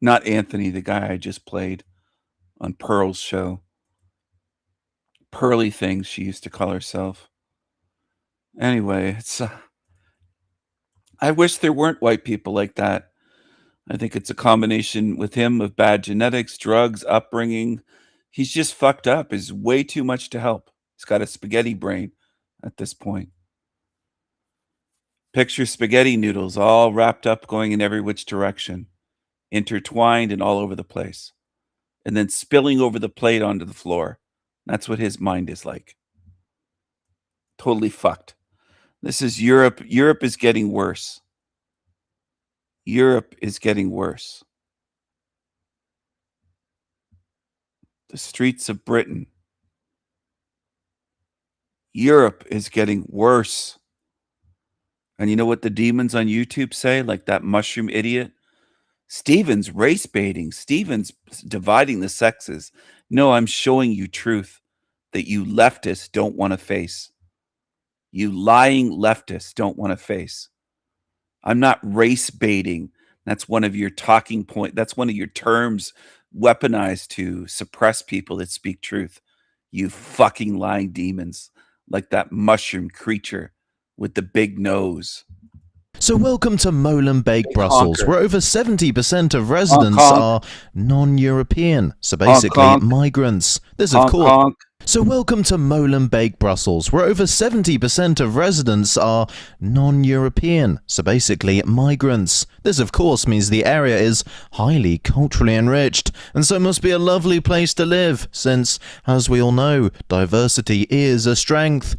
D: Not Anthony, the guy I just played on Pearl's show. Pearly things, she used to call herself. Anyway, it's I wish there weren't white people like that. I think it's a combination with him of bad genetics, drugs, upbringing. He's just fucked up. Is way too much to help. He's got a spaghetti brain at this point. Picture spaghetti noodles all wrapped up, going in every which direction, intertwined and all over the place, and then spilling over the plate onto the floor. That's what his mind is like. Totally fucked. This is Europe. Europe is getting worse. Europe is getting worse. The streets of Britain. Europe is getting worse. And you know what the demons on YouTube say? Like that mushroom idiot? Steven's race baiting. Steven's dividing the sexes. No, I'm showing you truth that you leftists don't want to face. you lying leftists don't want to face. I'm not race baiting. That's one of your talking point. That's one of your terms weaponized to suppress people that speak truth. You fucking lying demons, like that mushroom creature with the big nose.
M: So welcome to Molenbeek, Brussels,
D: Honker.
M: where over 70% of residents
D: Honk,
M: are non-European, so basically
D: honk.
M: migrants. This, of
D: Honk,
M: course.
D: honk.
M: So welcome to Molenbeek, Brussels, where over 70% of residents are non-European, so basically migrants. This, of course, means the area is highly culturally enriched, and so must be a lovely place to live, since, as we all know, diversity is a strength.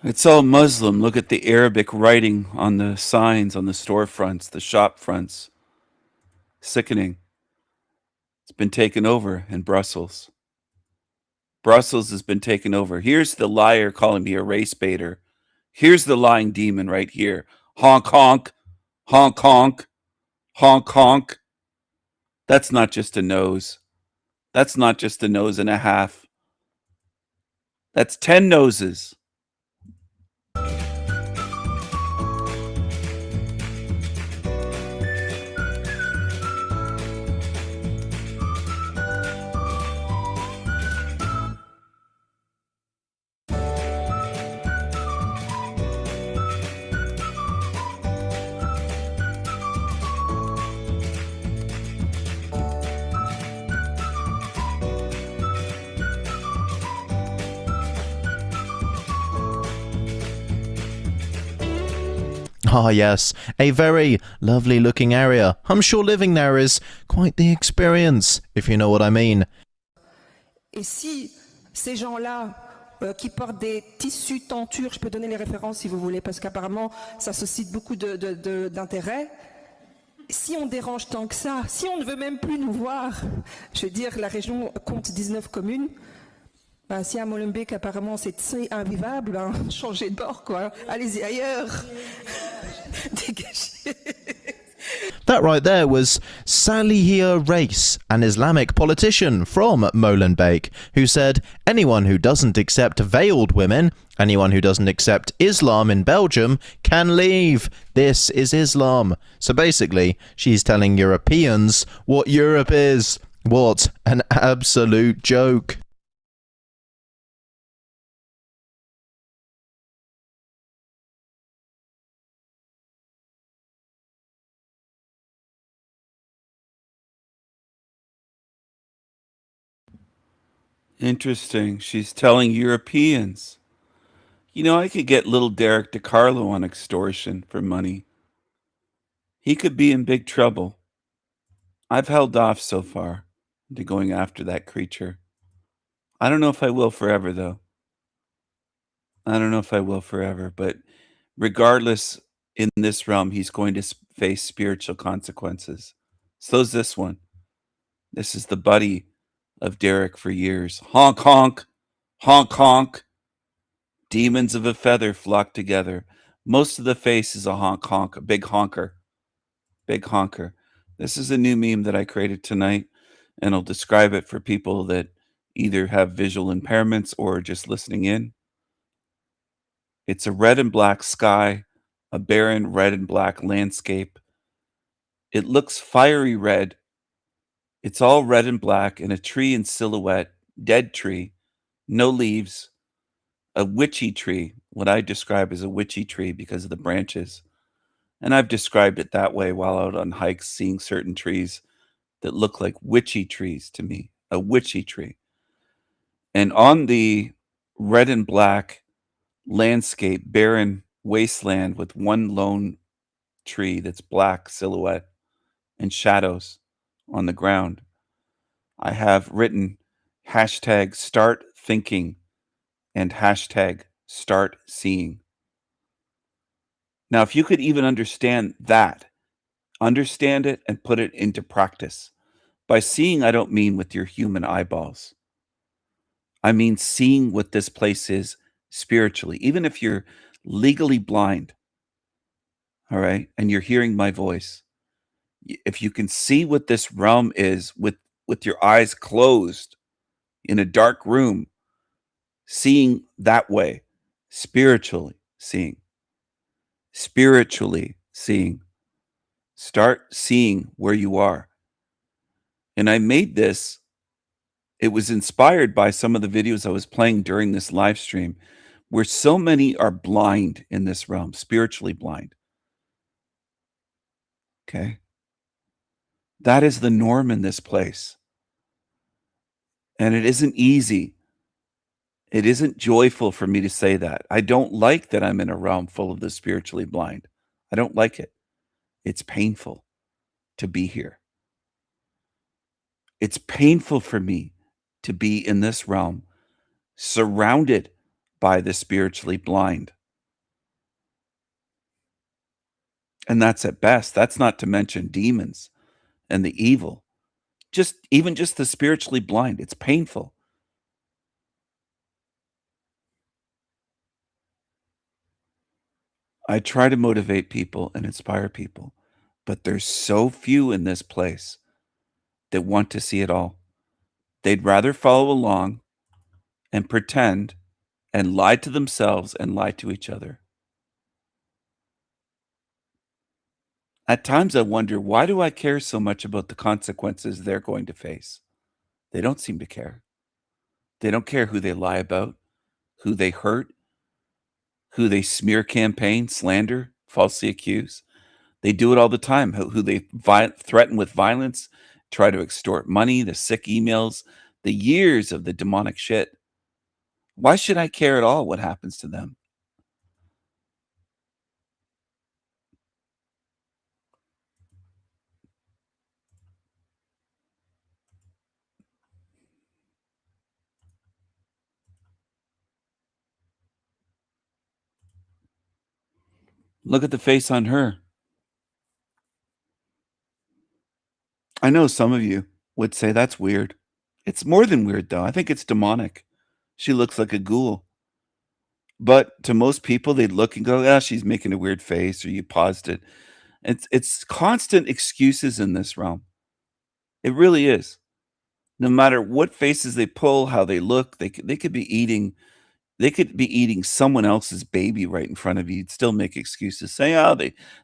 D: It's all Muslim. Look at the Arabic writing on the signs, on the storefronts, the shop fronts. Sickening. It's been taken over in Brussels. Brussels has been taken over. Here's the liar calling me a race baiter. Here's the lying demon right here. Honk, honk, honk, honk, honk, honk. That's not just a nose. That's not just a nose and a half. That's 10 noses.
M: Ah yes, a very lovely looking area. I'm sure living there is quite the experience, if you know what I mean.
N: Et si ces gens-là qui portent des tissus tentures, je peux donner les références si vous voulez, parce qu'apparemment ça suscite beaucoup d'intérêt. Si on dérange tant que ça, si on ne veut même plus nous voir, je veux dire, la région compte 19 communes. Ben, si à Molenbeek, apparemment, c'est invivable, ben, changez de bord, quoi. Allez-y ailleurs. Dégagez.
M: That right there was Salihia Race, an Islamic politician from Molenbeek, who said anyone who doesn't accept veiled women, anyone who doesn't accept Islam in Belgium, can leave. This is Islam. So basically, she's telling Europeans what Europe is. What an absolute joke.
D: Interesting. She's telling Europeans. You know, I could get little Derek DiCarlo on extortion for money. He could be in big trouble. I've held off so far to going after that creature. I don't know if I will forever, though. I don't know if I will forever, but regardless, in this realm, he's going to face spiritual consequences. So's this one. This is the buddy of Derek for years. Honk, honk, honk, honk. Demons of a feather flock together. Most of the face is a honk, honk, a big honker. Big honker. This is a new meme that I created tonight, and I'll describe it for people that either have visual impairments or just listening in. It's a red and black sky, a barren red and black landscape. It looks fiery red. It's all red and black, and a tree in silhouette, dead tree, no leaves, a witchy tree, what I describe as a witchy tree because of the branches. And I've described it that way while out on hikes, seeing certain trees that look like witchy trees to me, a witchy tree. And on the red and black landscape, barren wasteland with one lone tree that's black silhouette and shadows on the ground, I have written hashtag start thinking and hashtag start seeing. Now, if you could even understand that, understand it and put it into practice. By seeing, I don't mean with your human eyeballs. I mean seeing what this place is spiritually, even if you're legally blind, all right, and you're hearing my voice, if you can see what this realm is with your eyes closed in a dark room, seeing that way, spiritually seeing, start seeing where you are. And I made this, it was inspired by some of the videos I was playing during this live stream, where so many are blind in this realm, spiritually blind. Okay. That is the norm in this place. And it isn't easy. It isn't joyful for me to say that. I don't like that I'm in a realm full of the spiritually blind. I don't like it. It's painful to be here. It's painful for me to be in this realm, surrounded by the spiritually blind. And that's at best. That's not to mention demons and the evil. Even just the spiritually blind. It's painful. I try to motivate people and inspire people, but there's so few in this place that want to see it all. They'd rather follow along and pretend and lie to themselves and lie to each other. At times I wonder, why do I care so much about the consequences they're going to face? They don't seem to care. They don't care who they lie about, who they hurt, who they smear campaign, slander, falsely accuse. They do it all the time. Who they threaten with violence, try to extort money, the sick emails, the years of the demonic shit. Why should I care at all what happens to them? Look at the face on her. I know some of you would say that's weird. It's more than weird, though. I think it's demonic. She looks like a ghoul. But to most people, they'd look and go, "Ah, she's making a weird face," or you paused it. It's constant excuses in this realm. It really is. No matter what faces they pull, how they look, they could be eating someone else's baby right in front of you. You'd still make excuses, saying, "Oh,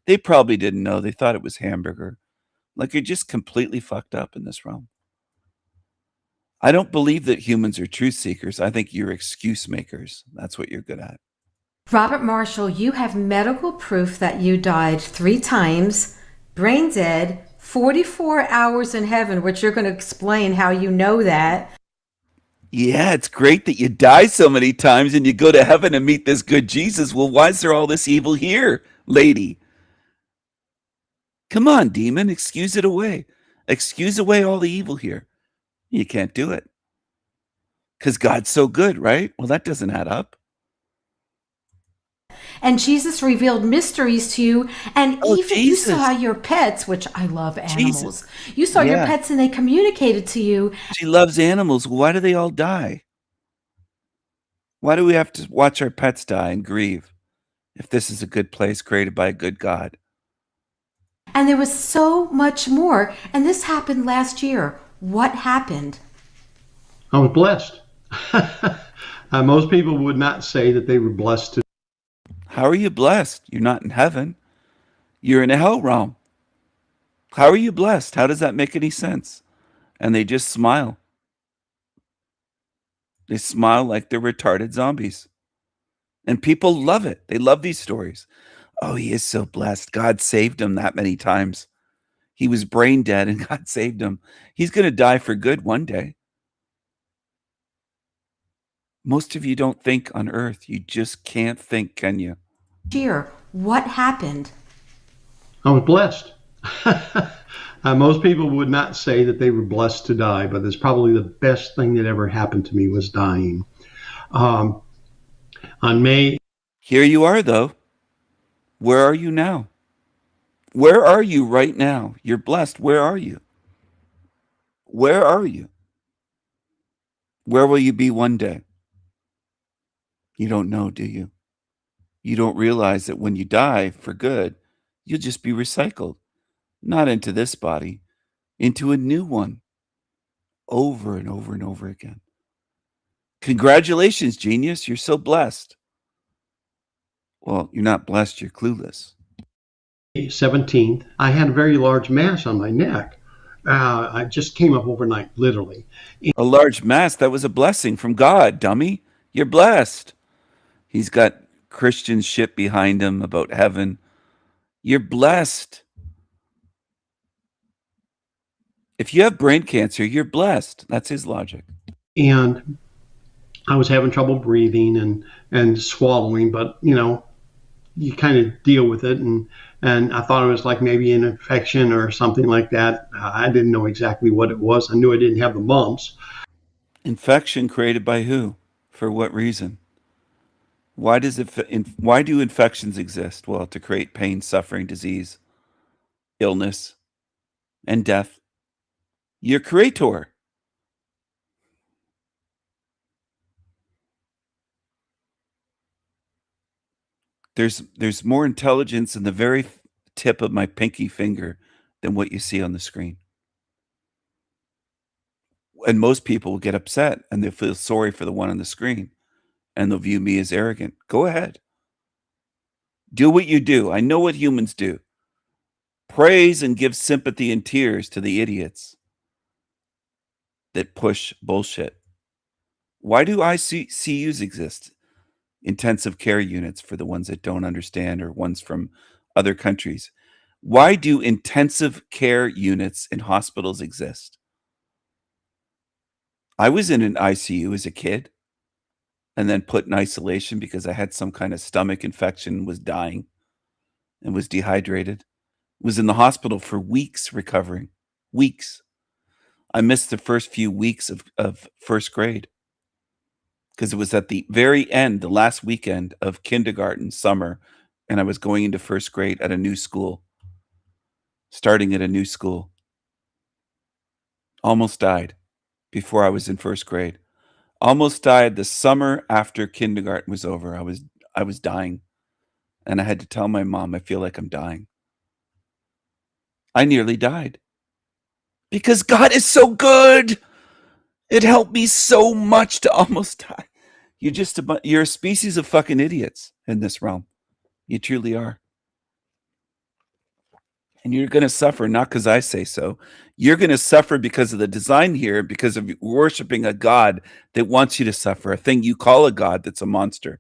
D: they probably didn't know. They thought it was hamburger." Like, you're just completely fucked up in this realm. I don't believe that humans are truth seekers. I think you're excuse makers. That's what you're good at.
O: Robert Marshall, you have medical proof that you died 3 times, brain dead, 44 hours in heaven, which you're going to explain how you know that.
D: Yeah, it's great that you die so many times and you go to heaven and meet this good Jesus. Well, why is there all this evil here, lady? Come on, demon, excuse it away. Excuse away all the evil here. You can't do it. Because God's so good, right? Well, that doesn't add up.
O: And Jesus revealed mysteries to you. And even
D: Jesus.
O: you saw your pets, which I love animals. You saw your pets and they communicated to you.
D: She loves animals. Why do they all die? Why do we have to watch our pets die and grieve if this is a good place created by a good God?
O: And there was so much more. And this happened last year. What happened?
P: I was blessed. Most people would not say that they were blessed to.
D: How are you blessed? You're not in heaven. You're in a hell realm. How are you blessed? How does that make any sense? And they just smile. They smile like they're retarded zombies. And people love it. They love these stories. Oh, he is so blessed. God saved him that many times. He was brain dead and God saved him. He's going to die for good one day. Most of you don't think on earth. You just can't think, can you?
O: Dear, what happened?
P: I was blessed. Most people would not say that they were blessed to die, but it's probably the best thing that ever happened to me was dying. On May.
D: Here you are, though. Where are you now? Where are you right now? You're blessed. Where are you? Where are you? Where will you be one day? You don't know, do you? You don't realize that when you die for good, you'll just be recycled, not into this body, into a new one, over and over and over again. Congratulations, genius. You're so blessed. Well, you're not blessed, you're clueless.
P: 17th, I had a very large mass on my neck. I just came up overnight, literally.
D: A large mass, that was a blessing from God, dummy. You're blessed. He's got Christian shit behind him about heaven. You're blessed. If you have brain cancer, you're blessed. That's his logic.
P: And I was having trouble breathing and swallowing, but you kind of deal with it. And I thought it was like maybe an infection or something like that. I didn't know exactly what it was. I knew I didn't have the mumps.
D: Infection created by who? For what reason? Why do infections exist? Well, to create pain, suffering, disease, illness, and death. Your creator. There's more intelligence in the very tip of my pinky finger than what you see on the screen. And most people will get upset and they'll feel sorry for the one on the screen and they'll view me as arrogant. Go ahead. Do what you do. I know what humans do. Praise and give sympathy and tears to the idiots that push bullshit. Why do ICUs exist? Intensive care units for the ones that don't understand or ones from other countries. Why do intensive care units in hospitals exist? I was in an ICU as a kid and then put in isolation because I had some kind of stomach infection, was dying and was dehydrated. Was in the hospital for weeks recovering. Weeks. I missed the first few weeks of first grade because it was at the very end, the last weekend of kindergarten summer, and I was going into first grade at a new school, starting at a new school. Almost died before I was in first grade. Almost died the summer after kindergarten was over. I was dying, and I had to tell my mom, I feel like I'm dying. I nearly died because God is so good. It helped me so much to almost die. You're a species of fucking idiots in this realm. You truly are. And you're going to suffer, not because I say so. You're going to suffer because of the design here, because of worshiping a God that wants you to suffer, a thing you call a God that's a monster.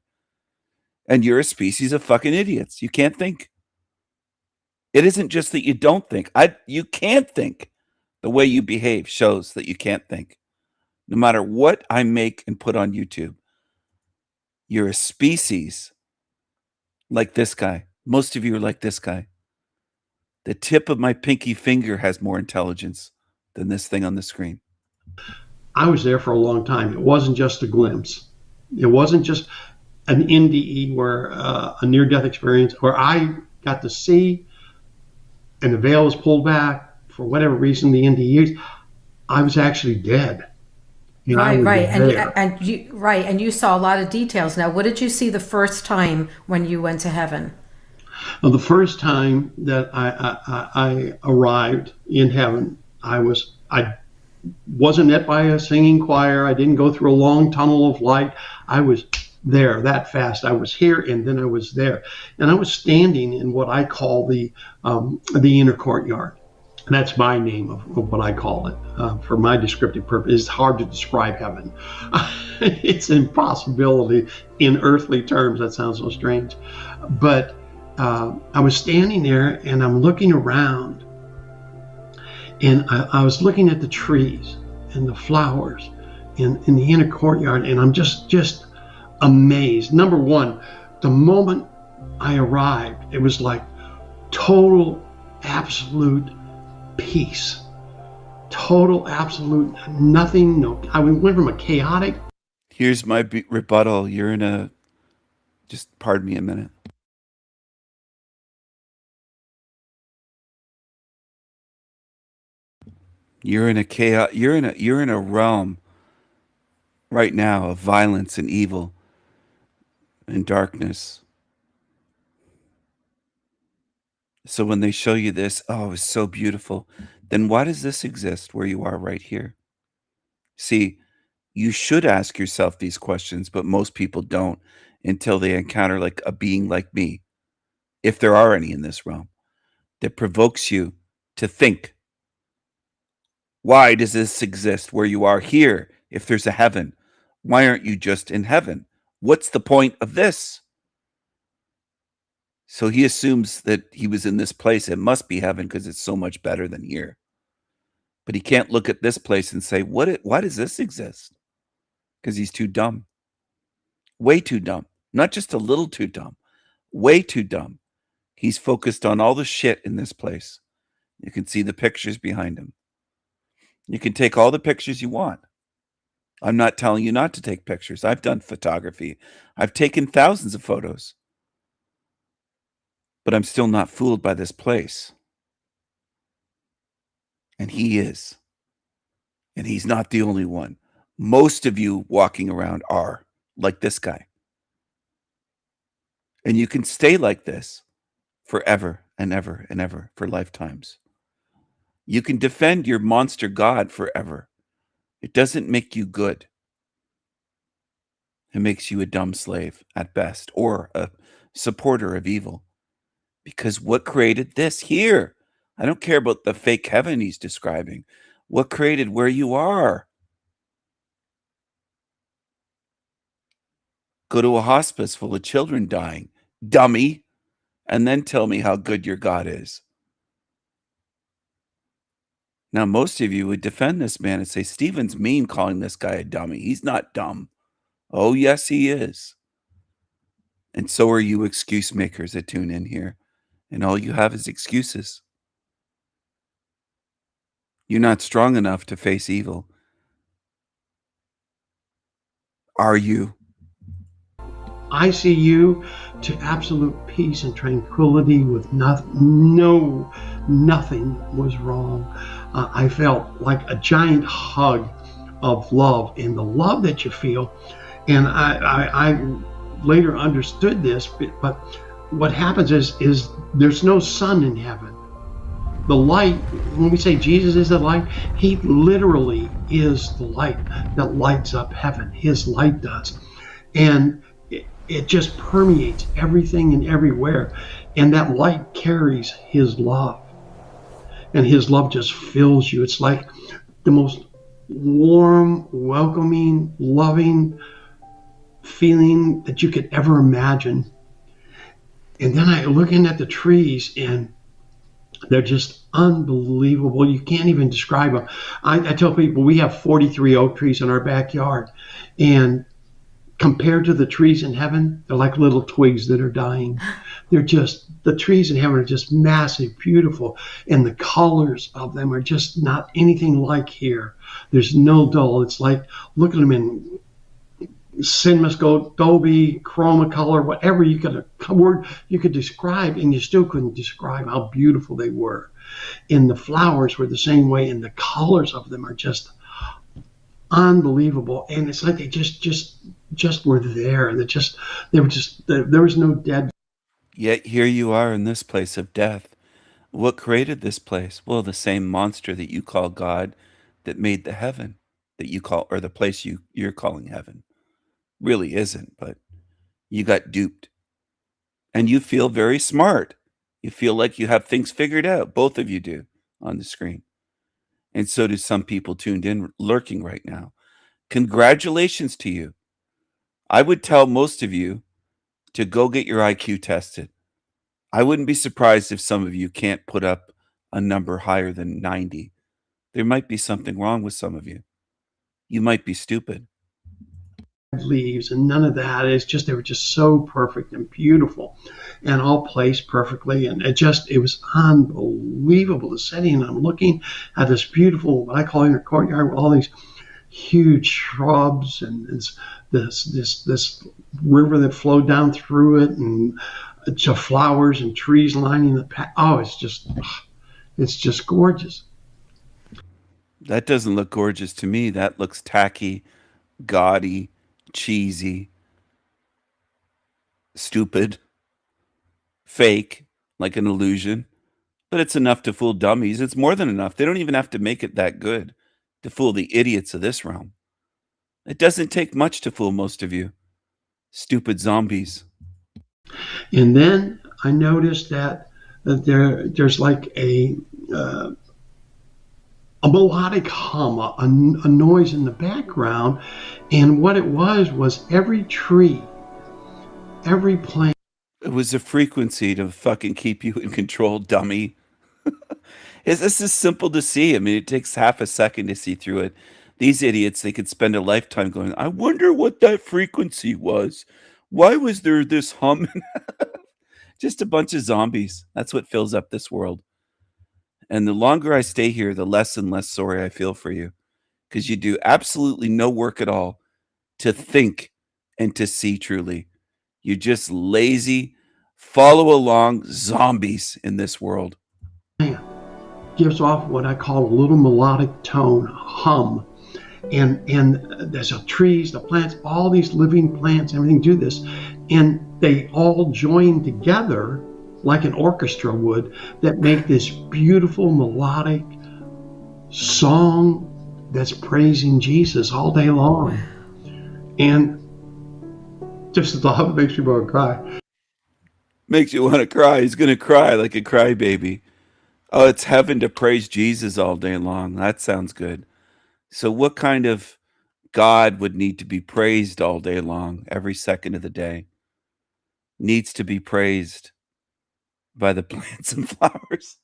D: And you're a species of fucking idiots. You can't think. It isn't just that you don't think. You can't think. The way you behave shows that you can't think. No matter what I make and put on YouTube, you're a species like this guy. Most of you are like this guy. The tip of my pinky finger has more intelligence than this thing on the screen.
P: I was there for a long time. It wasn't just a glimpse. It wasn't just an NDE where a near-death experience where I got to see and the veil was pulled back for whatever reason, the NDEs. I was actually dead.
O: Right. And you saw a lot of details. Now, what did you see the first time when you went to heaven?
P: Well, the first time that I arrived in heaven, I wasn't met by a singing choir. I didn't go through a long tunnel of light. I was there that fast. I was here and then I was there, and I was standing in what I call the inner courtyard. And that's my name of what I call it for my descriptive purpose. It's hard to describe heaven. It's an impossibility in earthly terms. That sounds so strange. But I was standing there and I'm looking around, and I was looking at the trees and the flowers in the inner courtyard, and I'm just amazed. Number one, the moment I arrived, it was like total, absolute peace. Total, absolute, nothing. No, I went from a chaotic.
D: Here's my rebuttal. You're in a, just pardon me a minute. You're in a chaos. You're in a realm right now of violence and evil and darkness. So when they show you this, oh, it's so beautiful, then why does this exist where you are right here? See, you should ask yourself these questions, but most people don't until they encounter like a being like me, if there are any in this realm, that provokes you to think. Why does this exist where you are here if there's a heaven? Why aren't you just in heaven? What's the point of this? So he assumes that he was in this place. It must be heaven because it's so much better than here. But he can't look at this place and say, why does this exist? Because he's too dumb. Way too dumb. Not just a little too dumb. Way too dumb. He's focused on all the shit in this place. You can see the pictures behind him. You can take all the pictures you want. I'm not telling you not to take pictures. I've done photography. I've taken thousands of photos. But I'm still not fooled by this place. And he is. And he's not the only one. Most of you walking around are like this guy. And you can stay like this forever and ever and ever for lifetimes. You can defend your monster god forever. It doesn't make you good. It makes you a dumb slave at best, or a supporter of evil. Because what created this here? I don't care about the fake heaven he's describing. What created where you are? Go to a hospice full of children dying, dummy, and then tell me how good your God is. Now, most of you would defend this man and say, Stephen's mean calling this guy a dummy. He's not dumb. Oh, yes, he is. And so are you excuse makers that tune in here. And all you have is excuses. You're not strong enough to face evil. Are you?
P: I see you to absolute peace and tranquility with nothing was wrong. I felt like a giant hug of love, and the love that you feel. And I later understood this, but what happens is there's no sun in heaven. The light, when we say Jesus is the light, he literally is the light that lights up heaven. His light does. And it just permeates everything and everywhere. And that light carries his love. And his love just fills you. It's like the most warm, welcoming, loving feeling that you could ever imagine. And then I looking at the trees, and they're just unbelievable. You can't even describe them. I tell people we have 43 oak trees in our backyard. And compared to the trees in heaven, they're like little twigs that are dying. They're just, the trees in heaven are just massive, beautiful. And the colors of them are just not anything like here. There's no dull. It's like, look at them in CinemaScope, chroma color, whatever you could describe, and you still couldn't describe how beautiful they were. And the flowers were the same way, and the colors of them are just unbelievable. And it's like they just were there. There was no dead.
D: Yet here you are in this place of death. What created this place? Well, the same monster that you call God that made the heaven that you call, or the place you're calling heaven. Really isn't, but you got duped. And you feel very smart. You feel like you have things figured out. Both of you do on the screen. And so do some people tuned in, lurking right now. Congratulations to you. I would tell most of you to go get your IQ tested. I wouldn't be surprised if some of you can't put up a number higher than 90. There might be something wrong with some of you. You might be stupid.
P: Leaves and none of that. It's just, they were just so perfect and beautiful and all placed perfectly. And it was unbelievable, the setting. And I'm looking at this beautiful, what I call in a courtyard, with all these huge shrubs and this river that flowed down through it, and flowers and trees lining the path. Oh, it's just gorgeous.
D: That doesn't look gorgeous to me. That looks tacky, gaudy, cheesy. stupid, fake, like an illusion, but it's enough to fool dummies. It's more than enough. They don't even have to make it that good to fool the idiots of this realm. It doesn't take much to fool most of you. Stupid zombies.
P: And then I noticed that there's like a melodic hum, a noise in the background, and what it was every tree, every plant.
D: It was a frequency to fucking keep you in control, dummy. This is simple to see. I mean, it takes half a second to see through it. These idiots, they could spend a lifetime going, I wonder what that frequency was. Why was there this hum? Just a bunch of zombies. That's what fills up this world. And the longer I stay here, the less and less sorry I feel for you. Because you do absolutely no work at all to think and to see truly. You're just lazy, follow along zombies in this world.
P: Gives off what I call a little melodic tone, hum. And there's the trees, the plants, all these living plants, everything do this. And they all join together like an orchestra would that make this beautiful melodic song that's praising Jesus all day long. And just the thought makes me want to cry.
D: Makes you want to cry. He's going to cry like a crybaby. Oh, it's heaven to praise Jesus all day long. That sounds good. So what kind of God would need to be praised all day long, every second of the day? Needs to be praised by the plants and flowers.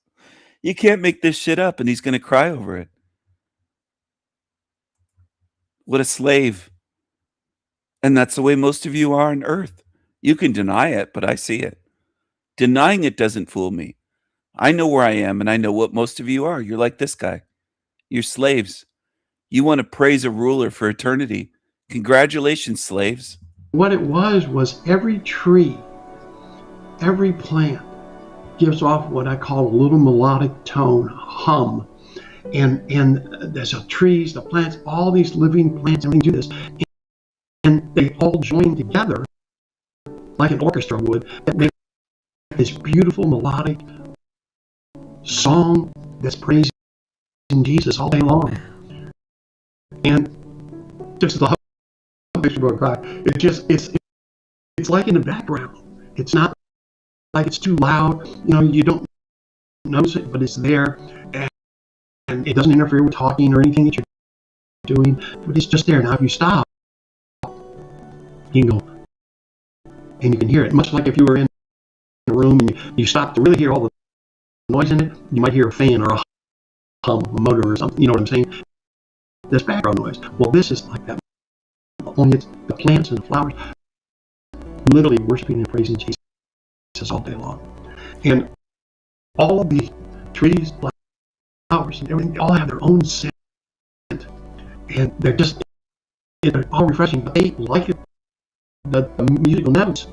D: You can't make this shit up, and he's going to cry over it. What a slave. And that's the way most of you are on earth. You can deny it, but I see it. Denying it doesn't fool me. I know where I am, and I know what most of you are. You're like this guy. You're slaves. You want to praise a ruler for eternity. Congratulations, slaves.
P: What it was every tree, every plant gives off what I call a little melodic tone, hum. And there's the trees, the plants, all these living plants, everything do this. And they all join together like an orchestra would that make this beautiful melodic song that's praising Jesus all day long. And just the makes me cry. It's like in the background. It's not like it's too loud. You know, you don't notice it, but it's there, and it doesn't interfere with talking or anything that you're doing. But it's just there. Now, if you stop, you can go, and you can hear it. Much like if you were in a room and you stop to really hear all the noise in it, you might hear a fan or a hum of a motor or something. You know what I'm saying? There's background noise. Well, this is like that. Only it's the plants and the flowers literally worshiping and praising Jesus all day long. And all of the trees, flowers, and everything, they all have their own scent. And they're all refreshing, but they like it, the musical notes.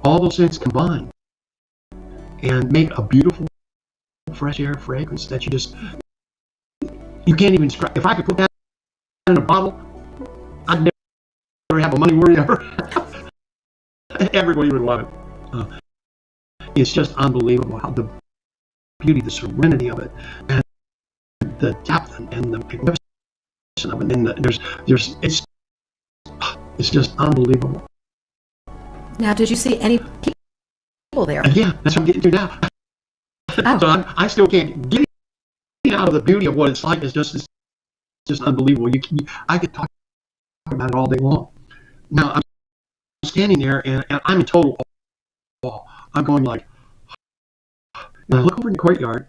P: All those scents combine and make a beautiful fresh air fragrance that you can't even describe. If I could put that in a bottle, I'd never have a money worry ever. Everybody would want it. It's just unbelievable how the beauty, the serenity of it, and the depth and the magnificence of it. And it's just unbelievable.
O: Now, did you see any people there?
P: Yeah, that's what I'm getting to now.
O: Oh.
P: So I still can't get out of the beauty of what it's like. It's just unbelievable. I could talk about it all day long. Now I'm standing there and I'm in total awe. I'm going like, and I look over in the courtyard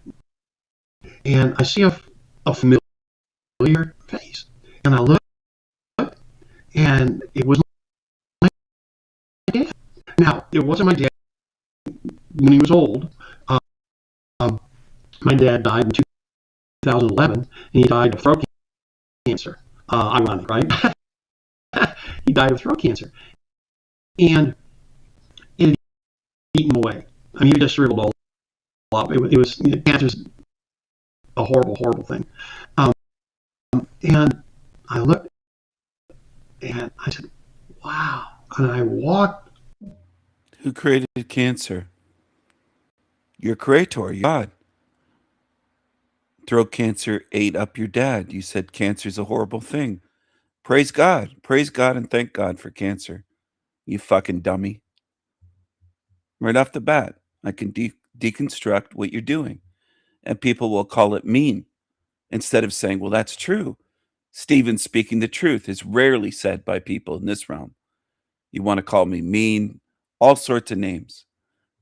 P: and I see a familiar face, and I look and it was my dad. Now it wasn't my dad when he was old. My dad died in 2011, and he died of throat cancer. Ironic, right? He died of throat cancer, and it had eaten him away. I mean, he just shriveled all up. It was cancer's a horrible, horrible thing. And I looked, and I said, "Wow!" And I walked
D: Who created cancer? Your creator, your God. Throat cancer ate up your dad. You said cancer's a horrible thing. Praise God. Praise God and thank God for cancer. You fucking dummy. Right off the bat, I can deconstruct what you're doing. And people will call it mean instead of saying, well, that's true. Stephen speaking the truth is rarely said by people in this realm. You want to call me mean, all sorts of names.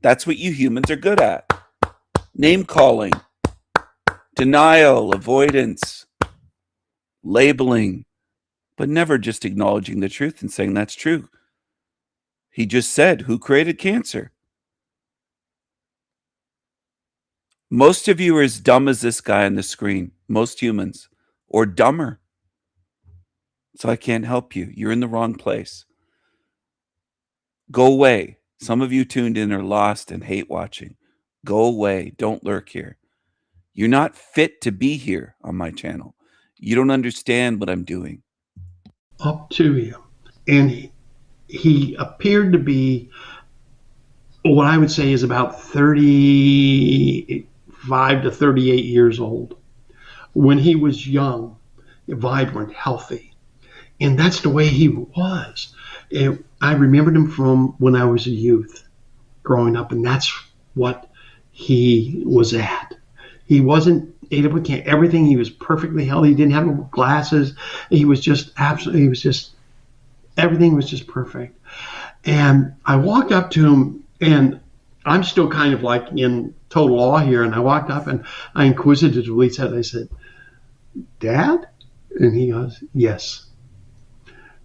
D: That's what you humans are good at. Name calling, denial, avoidance, labeling, but never just acknowledging the truth and saying that's true. He just said, who created cancer? Most of you are as dumb as this guy on the screen. Most humans, or dumber. So I can't help you. You're in the wrong place. Go away. Some of you tuned in are lost and hate watching. Go away. Don't lurk here. You're not fit to be here on my channel. You don't understand what I'm doing.
P: Up to him. And he appeared to be what I would say is about 35 to 38 years old. When he was young, vibrant, healthy. And that's the way he was. And I remembered him from when I was a youth growing up, and that's what he was at. He wasn't ate up with everything. He was perfectly healthy. He didn't have glasses. He was just absolutely, everything was just perfect. And I walked up to him, and I'm still kind of like in total awe here. And I walked up and I inquisitively said, I said, Dad? And he goes, yes.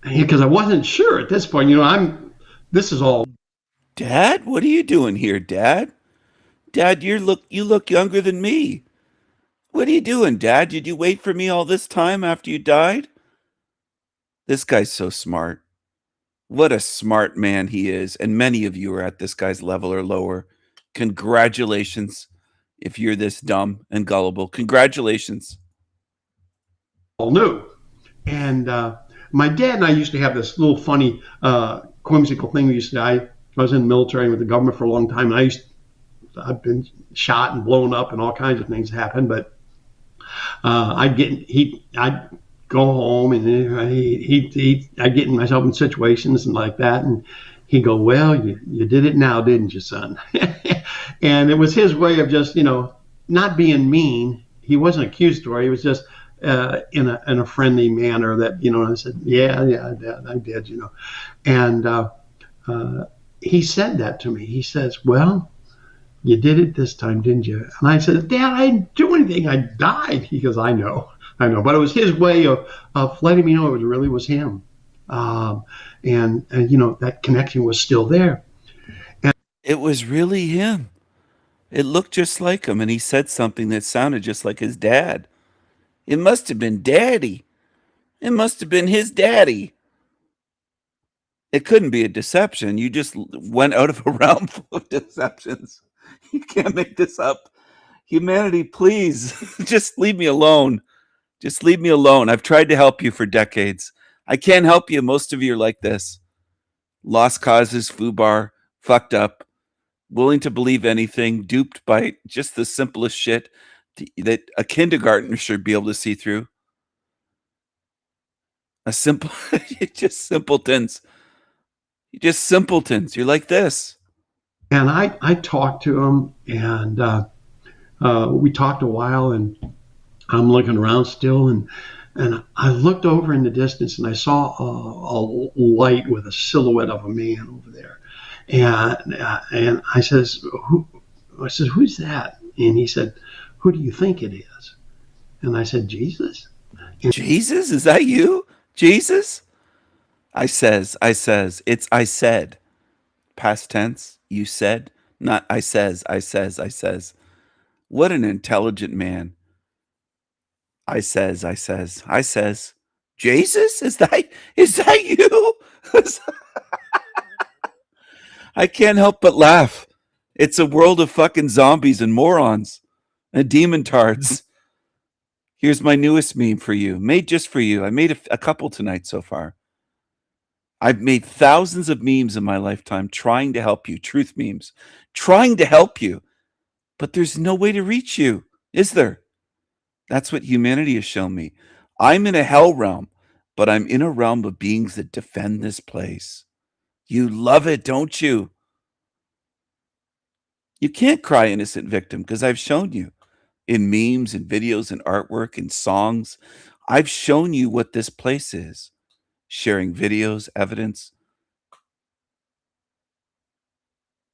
P: Because I wasn't sure at this point, this is all.
D: Dad, what are you doing here, Dad? Dad, you look younger than me. What are you doing, Dad? Did you wait for me all this time after you died? This guy's so smart. What a smart man he is. And many of you are at this guy's level or lower. Congratulations. If you're this dumb and gullible, congratulations.
P: All new. And my dad and I used to have this little funny whimsical thing. I was in the military with the government for a long time, and I've been shot and blown up and all kinds of things happen, but I'd go home and I'd get myself in situations and like that, and he'd go, well, you did it now, didn't you, son? And it was his way of just, not being mean. He wasn't accusatory. He was just in a friendly manner that, I said, yeah, Dad, I did, And he said that to me. He says, well, you did it this time, didn't you? And I said, Dad, I didn't do anything. I died. He goes, I know. But it was his way of letting me know it really was him. And that connection was still there. And
D: it was really him. It looked just like him. And he said something that sounded just like his dad. It must have been Daddy. It must have been his daddy. It couldn't be a deception. You just went out of a realm full of deceptions. You can't make this up. Humanity, please, just leave me alone. Just leave me alone. I've tried to help you for decades. I can't help you. Most of you are like this. Lost causes, foobar, fucked up, willing to believe anything, duped by just the simplest shit that a kindergartner should be able to see through. You're just simpletons. You're just simpletons. You're like this.
P: And I talked to him, and we talked a while, and I'm looking around still, and I looked over in the distance, and I saw a light with a silhouette of a man over there. And I says, who's that? And he said, who do you think it is? And I said, Jesus. And
D: Jesus? Is that you? Jesus? I said. Past tense, you said, not I says. What an intelligent man. I says. Jesus? Is that you? I can't help but laugh. It's a world of fucking zombies and morons and demon tards. Here's my newest meme for you, made just for you. I made a couple tonight so far. I've made thousands of memes in my lifetime trying to help you, truth memes, trying to help you, but there's no way to reach you, is there? That's what humanity has shown me. I'm in a hell realm, but I'm in a realm of beings that defend this place. You love it, don't you? You can't cry innocent victim because I've shown you in memes and videos and artwork and songs. I've shown you what this place is. Sharing videos, evidence.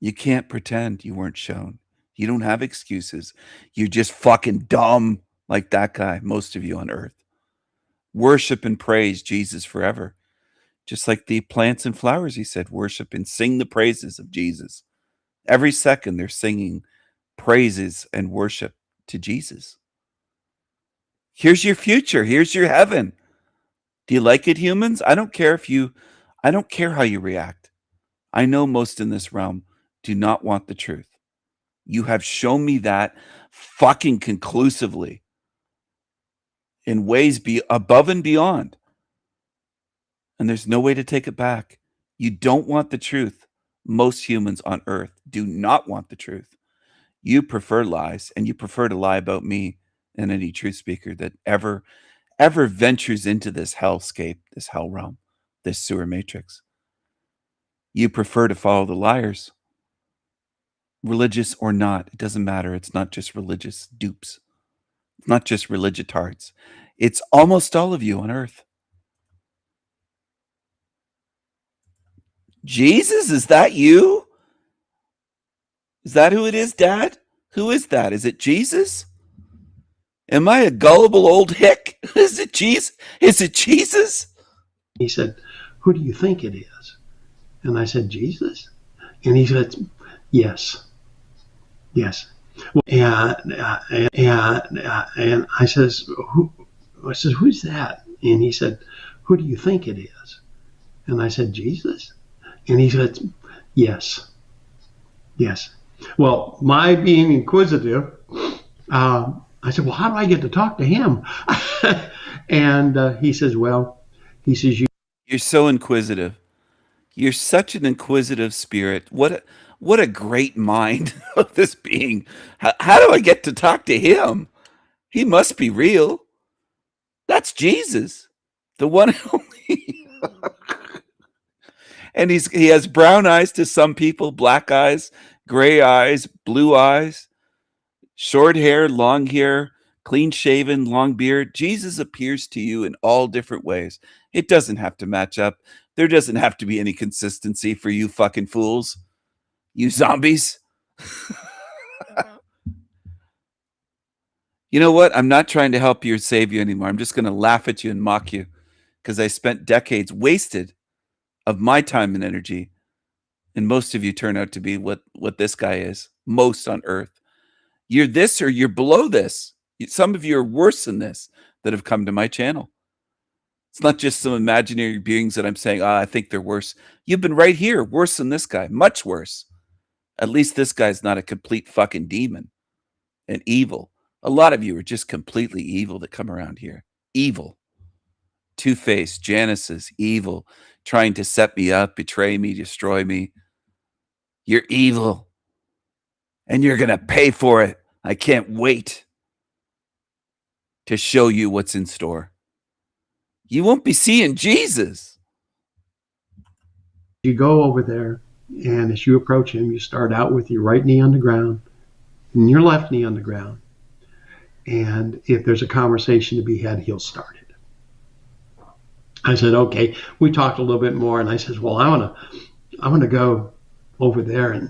D: You can't pretend you weren't shown. You don't have excuses. You're just fucking dumb like that guy, most of you on earth. Worship and praise Jesus forever. Just like the plants and flowers, he said, worship and sing the praises of Jesus. Every second they're singing praises and worship to Jesus. Here's your future. Here's your heaven. Do you like it, humans? I don't care how you react. I know most in this realm do not want the truth. You have shown me that fucking conclusively in ways above and beyond. And there's no way to take it back. You don't want the truth. Most humans on earth do not want the truth. You prefer lies, and you prefer to lie about me and any truth speaker that ever ventures into this hellscape, this hell realm, this sewer matrix. You prefer to follow the liars. Religious or not, it doesn't matter. It's not just religious dupes. It's not just religitards. It's almost all of you on earth. Jesus, is that you? Is that who it is, Dad? Who is that? Is it Jesus? Am I a gullible old hick? Is it Jesus? Is it Jesus?
P: He said, who do you think it is? And I said, Jesus? And he said, yes. Yes. And I says, who's that? And he said, who do you think it is? And I said, Jesus? And he said, yes. Yes. Well, my being inquisitive, I said, well, how do I get to talk to him? And he says, you're
D: so inquisitive. You're such an inquisitive spirit. What a great mind of this being. How do I get to talk to him? He must be real. That's Jesus, the one and only. And he has brown eyes to some people, black eyes, gray eyes, blue eyes, short hair, long hair, clean shaven, long beard. Jesus appears to you in all different ways. It doesn't have to match up. There doesn't have to be any consistency for you fucking fools. You zombies. You know what? I'm not trying to help you or save you anymore. I'm just going to laugh at you and mock you because I spent decades wasted of my time and energy. And most of you turn out to be what this guy is, most on earth. You're this or you're below this. Some of you are worse than this that have come to my channel. It's not just some imaginary beings that I'm saying, I think they're worse. You've been right here, worse than this guy, much worse. At least this guy's not a complete fucking demon and evil. A lot of you are just completely evil that come around here. Evil. Two-faced, Janice's evil, trying to set me up, betray me, destroy me. You're evil. And you're going to pay for it. I can't wait to show you what's in store. You won't be seeing Jesus.
P: You go over there, and as you approach him, you start out with your right knee on the ground and your left knee on the ground. And if there's a conversation to be had, he'll start it. I said, okay. We talked a little bit more, and I said, well, I want to go over there and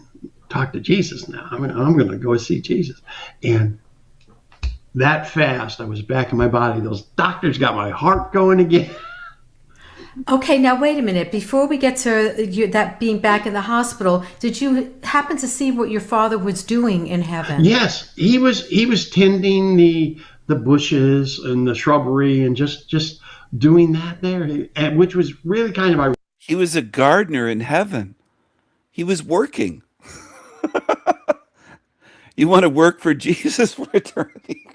P: talk to Jesus now. I'm going to go see Jesus. And that fast, I was back in my body. Those doctors got my heart going again.
O: Okay, now wait a minute. Before we get to that being back in the hospital, did you happen to see what your father was doing in heaven?
P: Yes, he was tending the bushes and the shrubbery and just doing that there, which was really kind of ironic.
D: He was a gardener in heaven. He was working. You want to work for Jesus for eternity?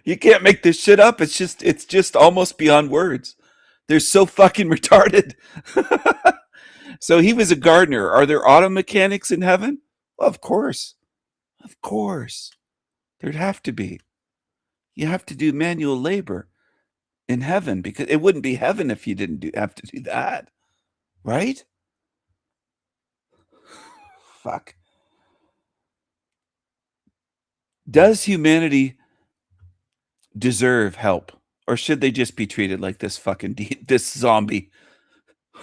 D: You can't make this shit up. It's just almost beyond words. They're so fucking retarded. So he was a gardener. Are there auto mechanics in heaven? Well, of course. Of course. There'd have to be. You have to do manual labor in heaven because it wouldn't be heaven if you didn't have to do that. Right? Fuck. Does humanity deserve help? Or should they just be treated like this fucking this zombie?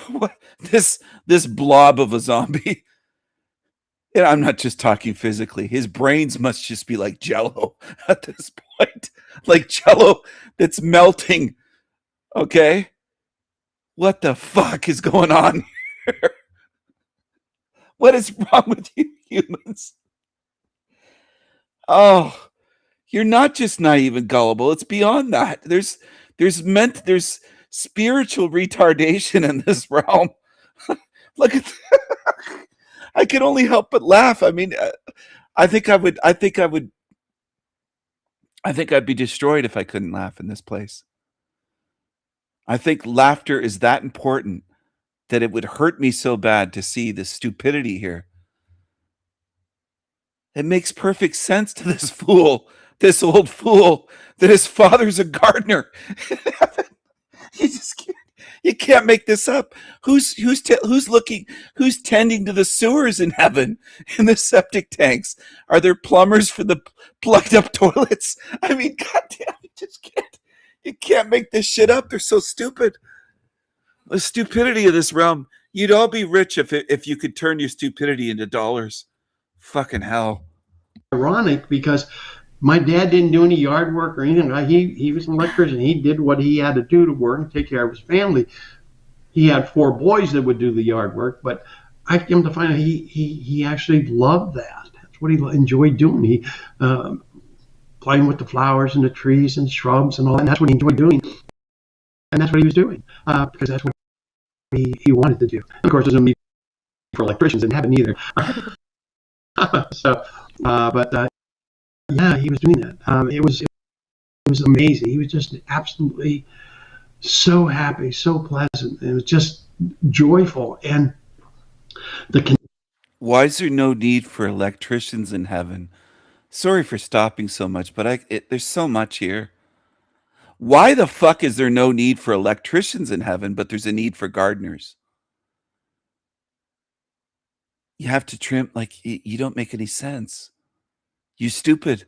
D: What this blob of a zombie? And I'm not just talking physically. His brains must just be like Jello at this point. Like Jello that's melting. Okay? What the fuck is going on here? What is wrong with you humans? Oh, you're not just naive and gullible. It's beyond that. There's spiritual retardation in this realm. Look at I can only help but laugh. I mean, I think I'd be destroyed if I couldn't laugh in this place. I think laughter is that important that it would hurt me so bad to see the stupidity here. It makes perfect sense to this fool, this old fool, that his father's a gardener. You can't make this up. Who's tending to the sewers in heaven, in the septic tanks? Are there plumbers for the plugged up toilets? I mean, goddamn, you can't make this shit up. They're so stupid. The stupidity of this realm. You'd all be rich if you could turn your stupidity into dollars. Fucking hell.
P: Ironic because my dad didn't do any yard work or anything. He was an electrician. He did what he had to do to work and take care of his family. He had 4 boys that would do the yard work, but I came to find out he actually loved that. That's what he enjoyed doing. He playing with the flowers and the trees and shrubs and all that. And that's what he enjoyed doing. And that's what he was doing because that's what he wanted to do. And of course, there's no need for electricians in heaven either. Yeah, he was doing that. It was amazing. He was just absolutely so happy, so pleasant. It was just joyful. And
D: why is there no need for electricians in heaven? Sorry for stopping so much, but there's so much here. Why the fuck is there no need for electricians in heaven, but there's a need for gardeners? You have to trim, like, you don't make any sense. You stupid.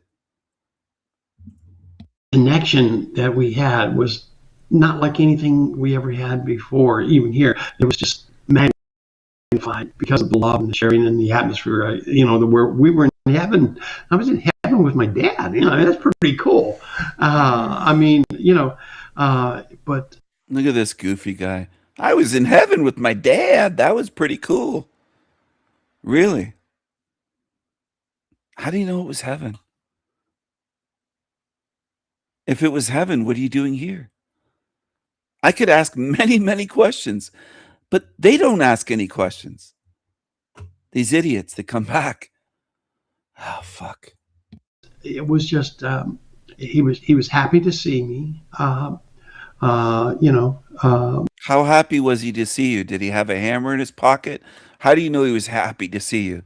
P: Connection that we had was not like anything we ever had before, even here. It was just magnified because of the love and the sharing and the atmosphere. Where we were in heaven. I was in heaven with my dad. That's pretty cool. But
D: look at this goofy guy. I was in heaven with my dad. That was pretty cool. Really? How do you know it was heaven? If it was heaven, what are you doing here? I could ask many, many questions, but they don't ask any questions. These idiots that come back. Oh, fuck.
P: It was just, he was happy to see me. How
D: happy was he to see you? Did he have a hammer in his pocket? How do you know he was happy to see you?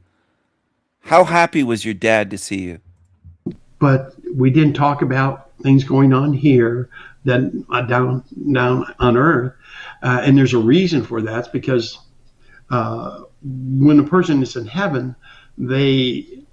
D: How happy was your dad to see you?
P: But we didn't talk about things going on here, then down on Earth, and there's a reason for that. It's because when a person is in heaven, they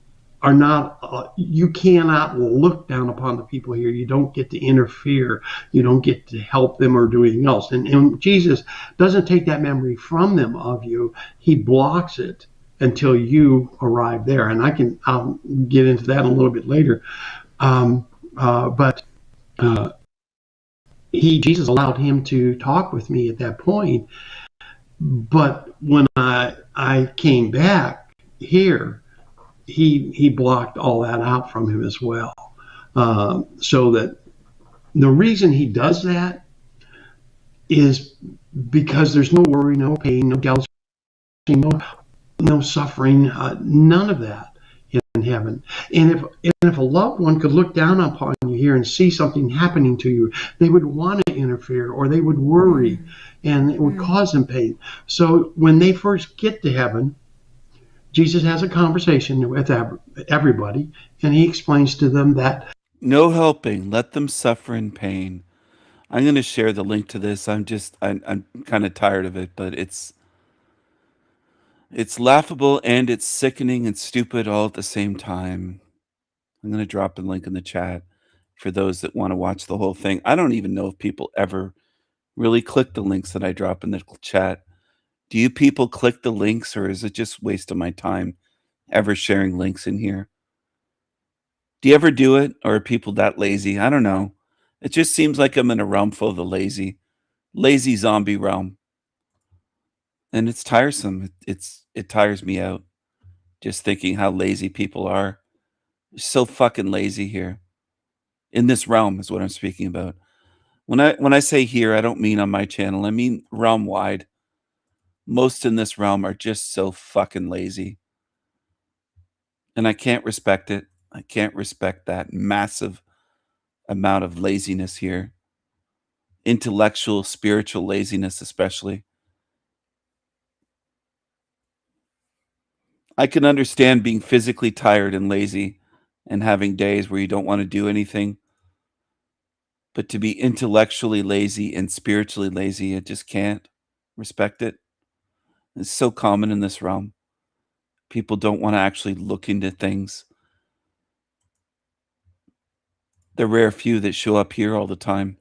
P: are not. You cannot look down upon the people here. You don't get to interfere. You don't get to help them or do anything else. And Jesus doesn't take that memory from them of you. He blocks it until you arrive there. And I'll get into that a little bit later. Jesus allowed him to talk with me at that point. But when I came back here, he blocked all that out from him as well. So that the reason he does that is because there's no worry, no pain, no jealousy, no suffering, none of that in heaven. And if a loved one could look down upon you here and see something happening to you, they would want to interfere, or they would worry, and it would cause them pain. So when they first get to heaven, Jesus has a conversation with everybody, and he explains to them that
D: no helping, let them suffer in pain. I'm going to share the link to this. I'm kind of tired of it, but it's laughable and it's sickening and stupid all at the same time. I'm going to drop a link in the chat for those that want to watch the whole thing. I don't even know if people ever really click the links that I drop in the chat. Do you people click the links, or is it just a waste of my time ever sharing links in here? Do you ever do it, or are people that lazy? I don't know. It just seems like I'm in a realm full of the lazy zombie realm. And it's tiresome. It tires me out just thinking how lazy people are. They're so fucking lazy here. In this realm is what I'm speaking about. When I say here, I don't mean on my channel. I mean realm wide. Most in this realm are just so fucking lazy. And I can't respect it. I can't respect that massive amount of laziness here. Intellectual, spiritual laziness especially. I can understand being physically tired and lazy and having days where you don't want to do anything. But to be intellectually lazy and spiritually lazy, I just can't respect it. It's so common in this realm. People don't want to actually look into things. The rare few that show up here all the time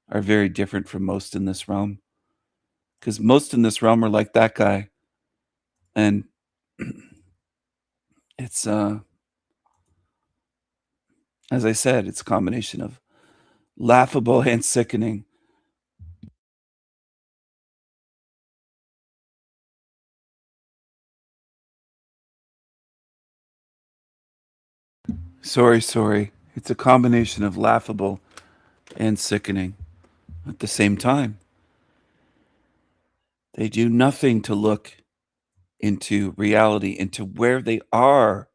D: are very different from most in this realm. Because most in this realm are like that guy. And it's, as I said, it's a combination of laughable and sickening. Sorry. It's a combination of laughable and sickening at the same time. They do nothing to look into reality, into where they are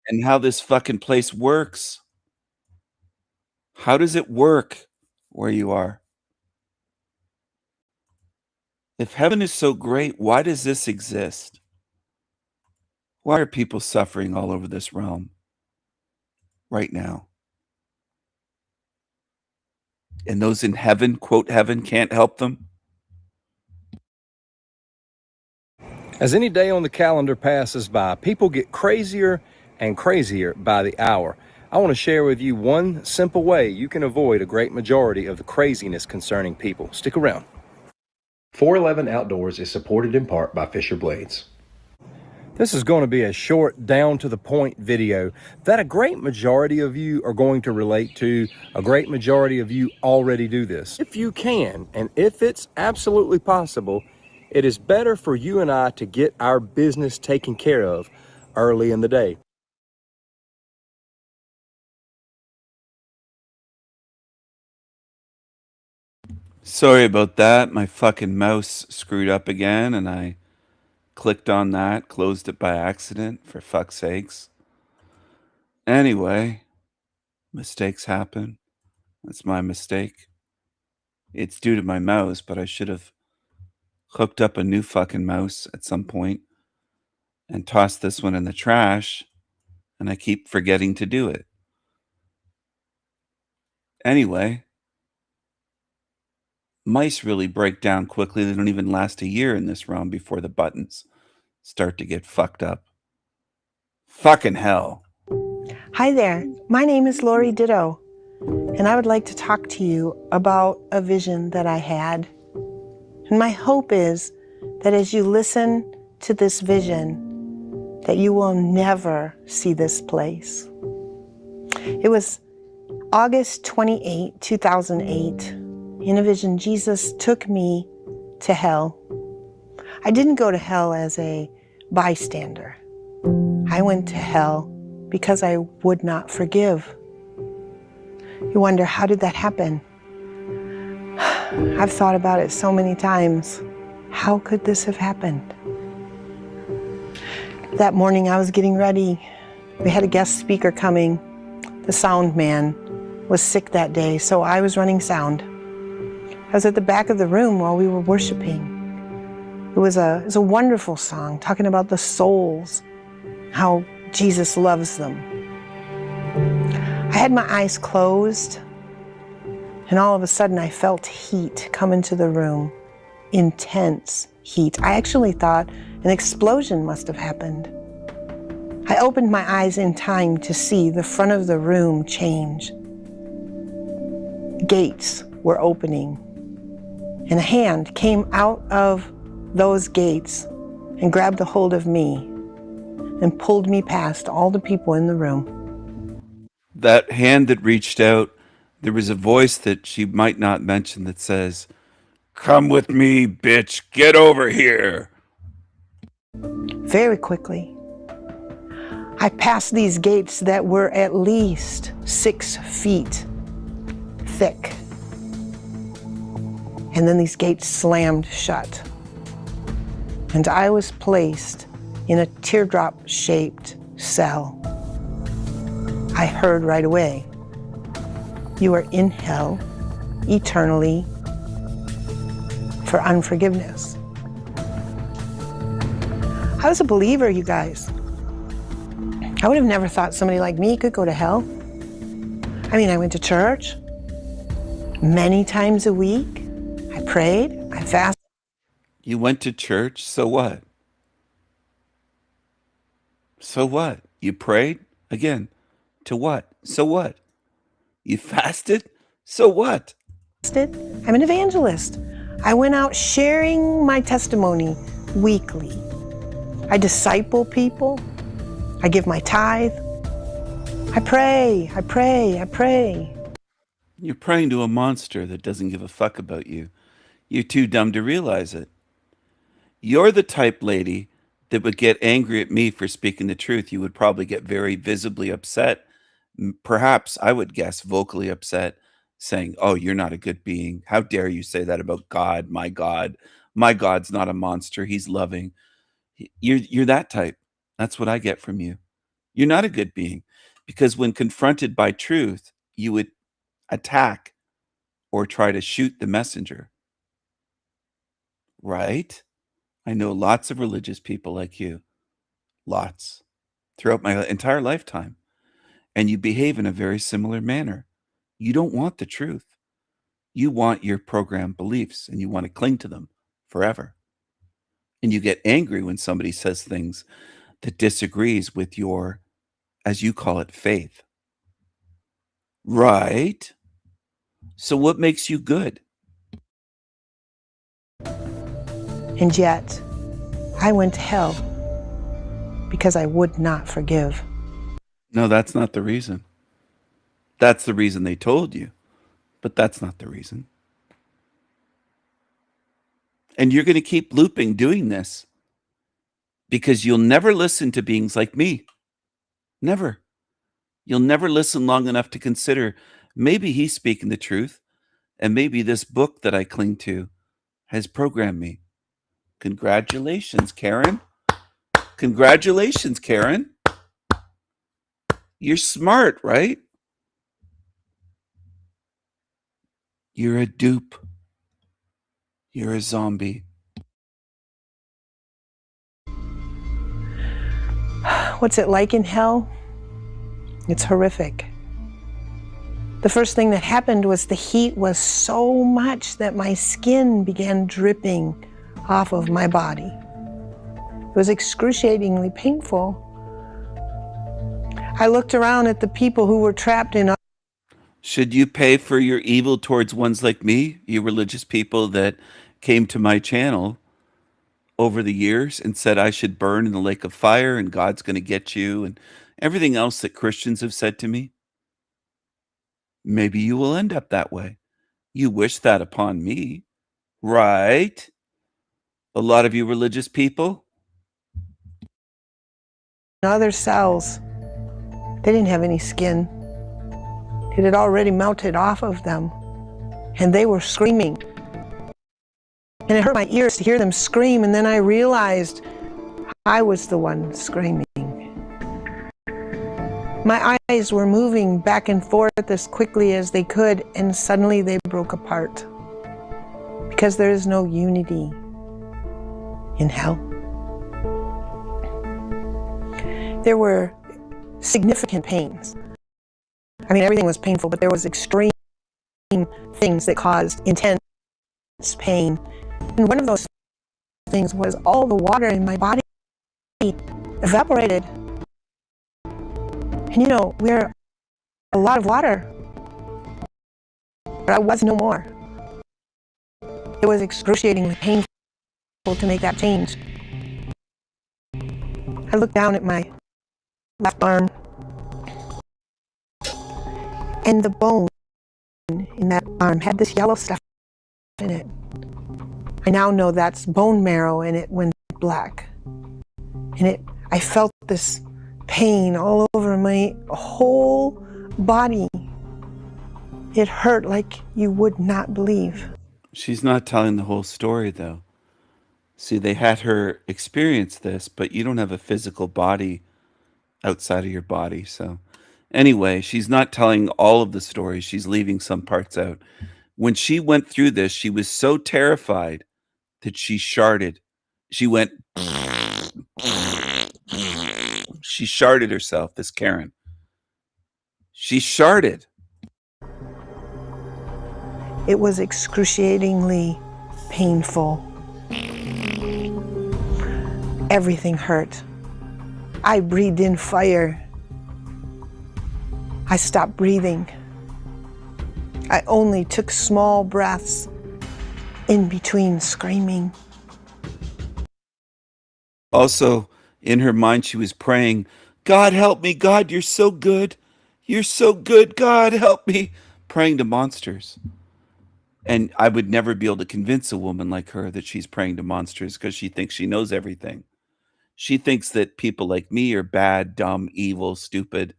D: and how this fucking place works. How does it work where you are? If heaven is so great, why does this exist? Why are people suffering all over this realm right now? And those in heaven, quote heaven, can't help them?
Q: As any day on the calendar passes by, people get crazier and crazier by the hour. I want to share with you one simple way you can avoid a great majority of the craziness concerning people. Stick around. 411 Outdoors is supported in part by Fisher Blades. This is going to be a short, down-to-the-point video that a great majority of you are going to relate to. A great majority of you already do this. If you can, and if it's absolutely possible, it is better for you and I to get our business taken care of early in the day.
D: Sorry about that. My fucking mouse screwed up again and I clicked on that, closed it by accident, for fuck's sakes. Anyway, mistakes happen. That's my mistake. It's due to my mouse, but I should have hooked up a new fucking mouse at some point and tossed this one in the trash, and I keep forgetting to do it. Anyway, mice really break down quickly. They don't even last a year in this realm before the buttons start to get fucked up. Fucking hell.
R: Hi there, my name is Lori Ditto, and I would like to talk to you about a vision that I had. And my hope is that as you listen to this vision, that you will never see this place. It was August 28, 2008. In a vision, Jesus took me to hell. I didn't go to hell as a bystander. I went to hell because I would not forgive. You wonder, how did that happen? I've thought about it so many times. How could this have happened? That morning I was getting ready. We had a guest speaker coming. The sound man was sick that day, so I was running sound. I was at the back of the room while we were worshiping. It was a wonderful song talking about the souls, how Jesus loves them. I had my eyes closed, and all of a sudden I felt heat come into the room, intense heat. I actually thought an explosion must have happened. I opened my eyes in time to see the front of the room change. Gates were opening, and a hand came out of those gates and grabbed a hold of me and pulled me past all the people in the room.
D: That hand that reached out, there was a voice that she might not mention that says, "Come with me, bitch, get over here."
R: Very quickly, I passed these gates that were at least 6 feet thick. And then these gates slammed shut. And I was placed in a teardrop-shaped cell. I heard right away, "You are in hell eternally for unforgiveness." I was a believer, you guys. I would have never thought somebody like me could go to hell. I mean, I went to church many times a week. I prayed, I fasted.
D: You went to church, so what? So what? You prayed? Again, to what? So what? You fasted? So what?
R: I'm an evangelist. I went out sharing my testimony weekly. I disciple people. I give my tithe. I pray, I pray, I pray.
D: You're praying to a monster that doesn't give a fuck about you. You're too dumb to realize it. You're the type lady that would get angry at me for speaking the truth. You would probably get very visibly upset. Perhaps, I would guess, vocally upset, saying, "Oh, you're not a good being. How dare you say that about God, my God? My God's not a monster. He's loving." You're that type. That's what I get from you. You're not a good being, because when confronted by truth, you would attack or try to shoot the messenger. Right? I know lots of religious people like you. Lots. Throughout my entire lifetime. And you behave in a very similar manner. You don't want the truth. You want your programmed beliefs, and you want to cling to them forever. And you get angry when somebody says things that disagrees with your, as you call it, faith. Right? So what makes you good?
R: And yet, I went to hell because I would not forgive.
D: No, that's not the reason. That's the reason they told you, but that's not the reason. And you're going to keep looping doing this because you'll never listen to beings like me. Never. You'll never listen long enough to consider, maybe he's speaking the truth, and maybe this book that I cling to has programmed me. Congratulations, Karen. Congratulations, Karen. You're smart, right? You're a dupe. You're a zombie.
R: What's it like in hell? It's horrific. The first thing that happened was the heat was so much that my skin began dripping off of my body. It was excruciatingly painful. I looked around at the people who were trapped in.
D: Should you pay for your evil towards ones like me, you religious people that came to my channel over the years and said I should burn in the lake of fire and God's going to get you and everything else that Christians have said to me? Maybe you will end up that way. You wish that upon me, right? A lot of you religious people.
R: Other cells, they didn't have any skin. It had already melted off of them, and they were screaming. And it hurt my ears to hear them scream, and then I realized I was the one screaming. My eyes were moving back and forth as quickly as they could, and suddenly they broke apart. Because there is no unity in hell. There were significant pains. I mean, everything was painful, but there was extreme things that caused intense pain. And one of those things was all the water in my body evaporated. And you know, we're a lot of water, but I was no more. It was excruciatingly painful to make that change. I looked down at my left arm, and the bone in that arm had this yellow stuff in it. I now know that's bone marrow, and it went black. And I felt this pain all over my whole body. It hurt like you would not believe.
D: She's not telling the whole story, though. See, they had her experience this, but you don't have a physical body outside of your body. So anyway, she's not telling all of the story. She's leaving some parts out. When she went through this, she was so terrified that she sharted. She went... She sharted herself, this Karen. She sharted.
R: It was excruciatingly painful. Everything hurt. I breathed in fire. I stopped breathing. I only took small breaths in between screaming.
D: Also, in her mind, she was praying, God, help me. God, you're so good. You're so good. God, help me. Praying to monsters. And I would never be able to convince a woman like her that she's praying to monsters because she thinks she knows everything. She thinks that people like me are bad, dumb, evil, stupid,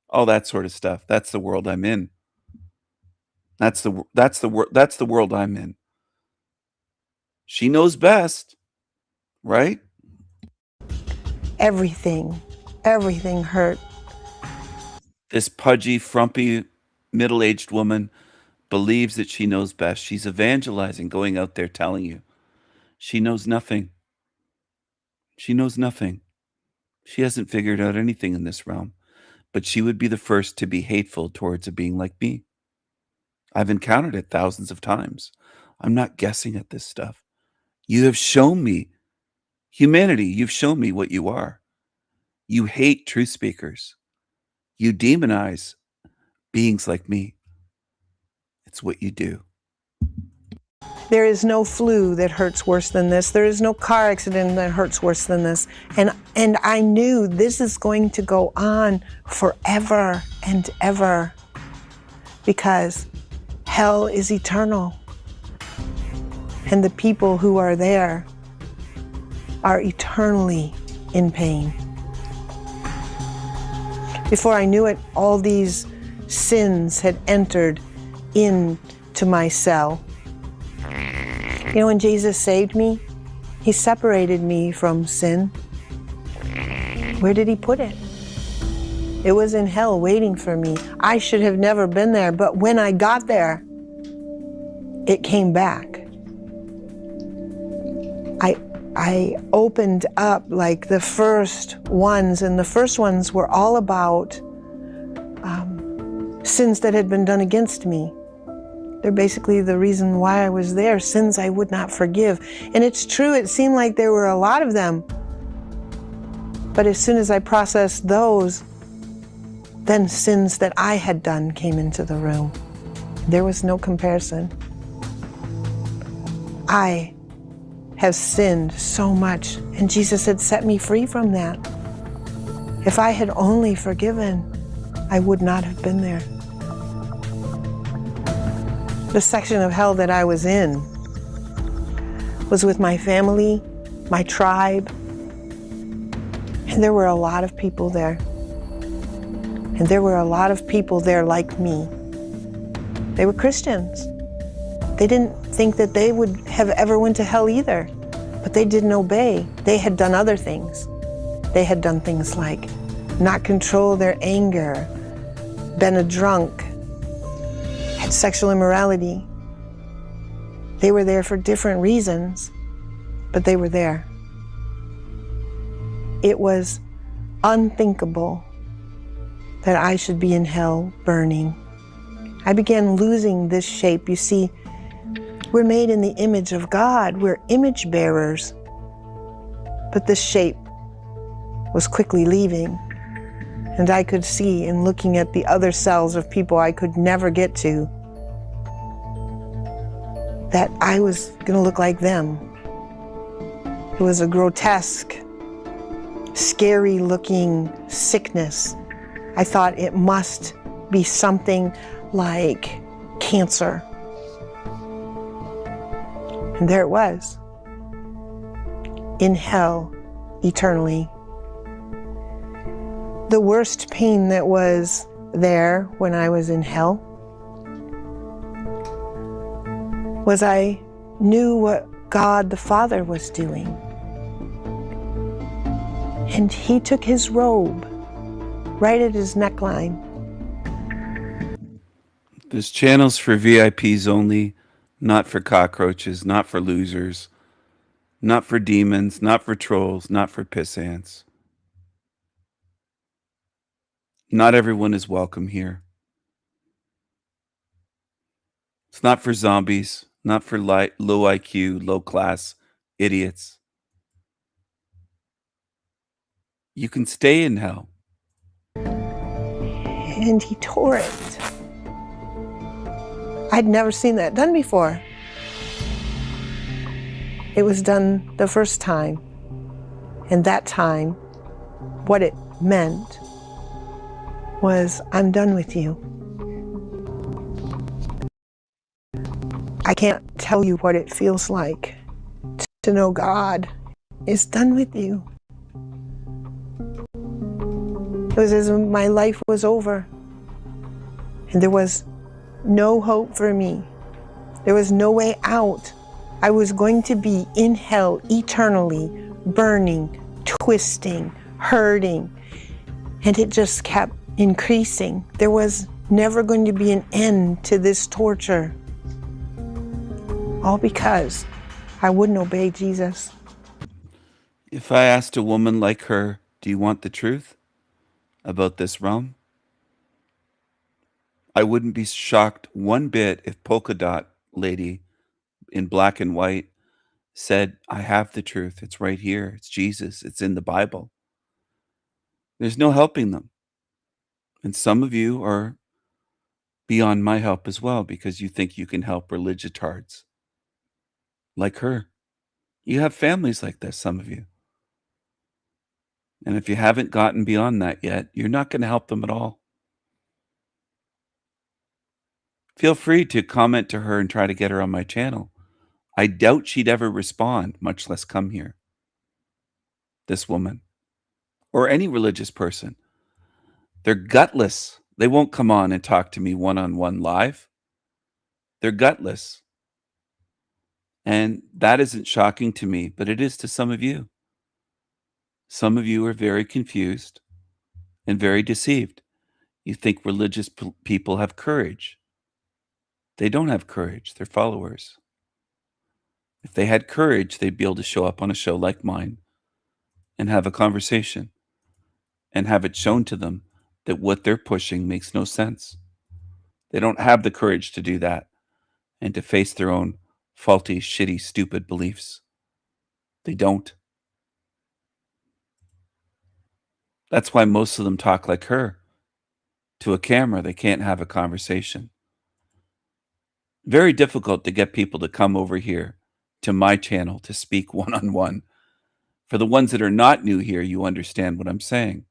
D: all that sort of stuff. That's the world I'm in. That's the world I'm in. She knows best, right?
R: Everything hurt.
D: This pudgy, frumpy, middle-aged woman believes that she knows best. She's evangelizing, going out there telling you. She knows nothing. She knows nothing. She hasn't figured out anything in this realm. But she would be the first to be hateful towards a being like me. I've encountered it thousands of times. I'm not guessing at this stuff. You have shown me humanity. You've shown me what you are. You hate truth speakers. You demonize beings like me. It's what you do.
R: There is no flu that hurts worse than this. There is no car accident that hurts worse than this. And I knew this is going to go on forever and ever because hell is eternal. And the people who are there are eternally in pain. Before I knew it, all these sins had entered into my cell. You know, when Jesus saved me, he separated me from sin. Where did he put it? It was in hell waiting for me. I should have never been there, but when I got there, it came back. I opened up like the first ones, and the first ones were all about sins that had been done against me. They're basically the reason why I was there, sins I would not forgive. And it's true, it seemed like there were a lot of them. But as soon as I processed those, then sins that I had done came into the room. There was no comparison. I have sinned so much, and Jesus had set me free from that. If I had only forgiven, I would not have been there. The section of hell that I was in was with my family, my tribe, and there were a lot of people there. And there were a lot of people there like me. They were Christians. They didn't think that they would have ever went to hell either, but they didn't obey. They had done other things. They had done things like not control their anger, been a drunk, had sexual immorality. They were there for different reasons, but they were there. It was unthinkable that I should be in hell burning. I began losing this shape. You see, we're made in the image of God. We're image bearers. But this shape was quickly leaving. And I could see in looking at the other cells of people I could never get to that I was going to look like them. It was a grotesque, scary-looking sickness. I thought it must be something like cancer. And there it was, in hell, eternally. The worst pain that was there when I was in hell was I knew what God the Father was doing. And he took his robe right at his neckline.
D: This channel's for VIPs only, not for cockroaches, not for losers, not for demons, not for trolls, not for piss ants. Not everyone is welcome here. It's not for zombies, not for low IQ, low class idiots. You can stay in hell.
R: And he tore it. I'd never seen that done before. It was done the first time. And that time, what it meant was, I'm done with you. I can't tell you what it feels like to know God is done with you. It was as if my life was over. And there was no hope for me. There was no way out. I was going to be in hell eternally, burning, twisting, hurting. And it just kept increasing. There was never going to be an end to this torture. All because I wouldn't obey Jesus.
D: If I asked a woman like her, do you want the truth about this realm? I wouldn't be shocked one bit if Polka Dot Lady in black and white said, I have the truth. It's right here. It's Jesus. It's in the Bible. There's no helping them. And some of you are beyond my help as well because you think you can help religiotards like her. You have families like this, some of you. And if you haven't gotten beyond that yet, you're not going to help them at all. Feel free to comment to her and try to get her on my channel. I doubt she'd ever respond, much less come here. This woman. Or any religious person. They're gutless. They won't come on and talk to me one-on-one live. They're gutless. And that isn't shocking to me, but it is to some of you. Some of you are very confused and very deceived. You think religious people have courage. They don't have courage. They're followers. If they had courage, they'd be able to show up on a show like mine and have a conversation and have it shown to them that what they're pushing makes no sense. They don't have the courage to do that and to face their own faulty, shitty, stupid beliefs. They don't. That's why most of them talk like her. To a camera, they can't have a conversation. Very difficult to get people to come over here to my channel to speak one-on-one. For the ones that are not new here, you understand what I'm saying.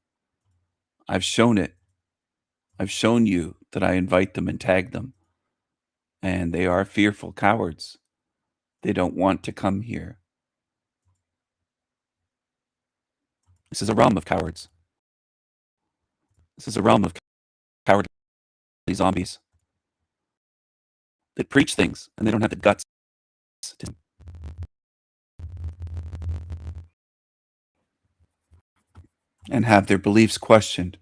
D: I've shown it. I've shown you that I invite them and tag them. And they are fearful cowards. They don't want to come here. This is a realm of cowards. This is a realm of cowardly zombies that preach things and they don't have the guts to. and have their beliefs questioned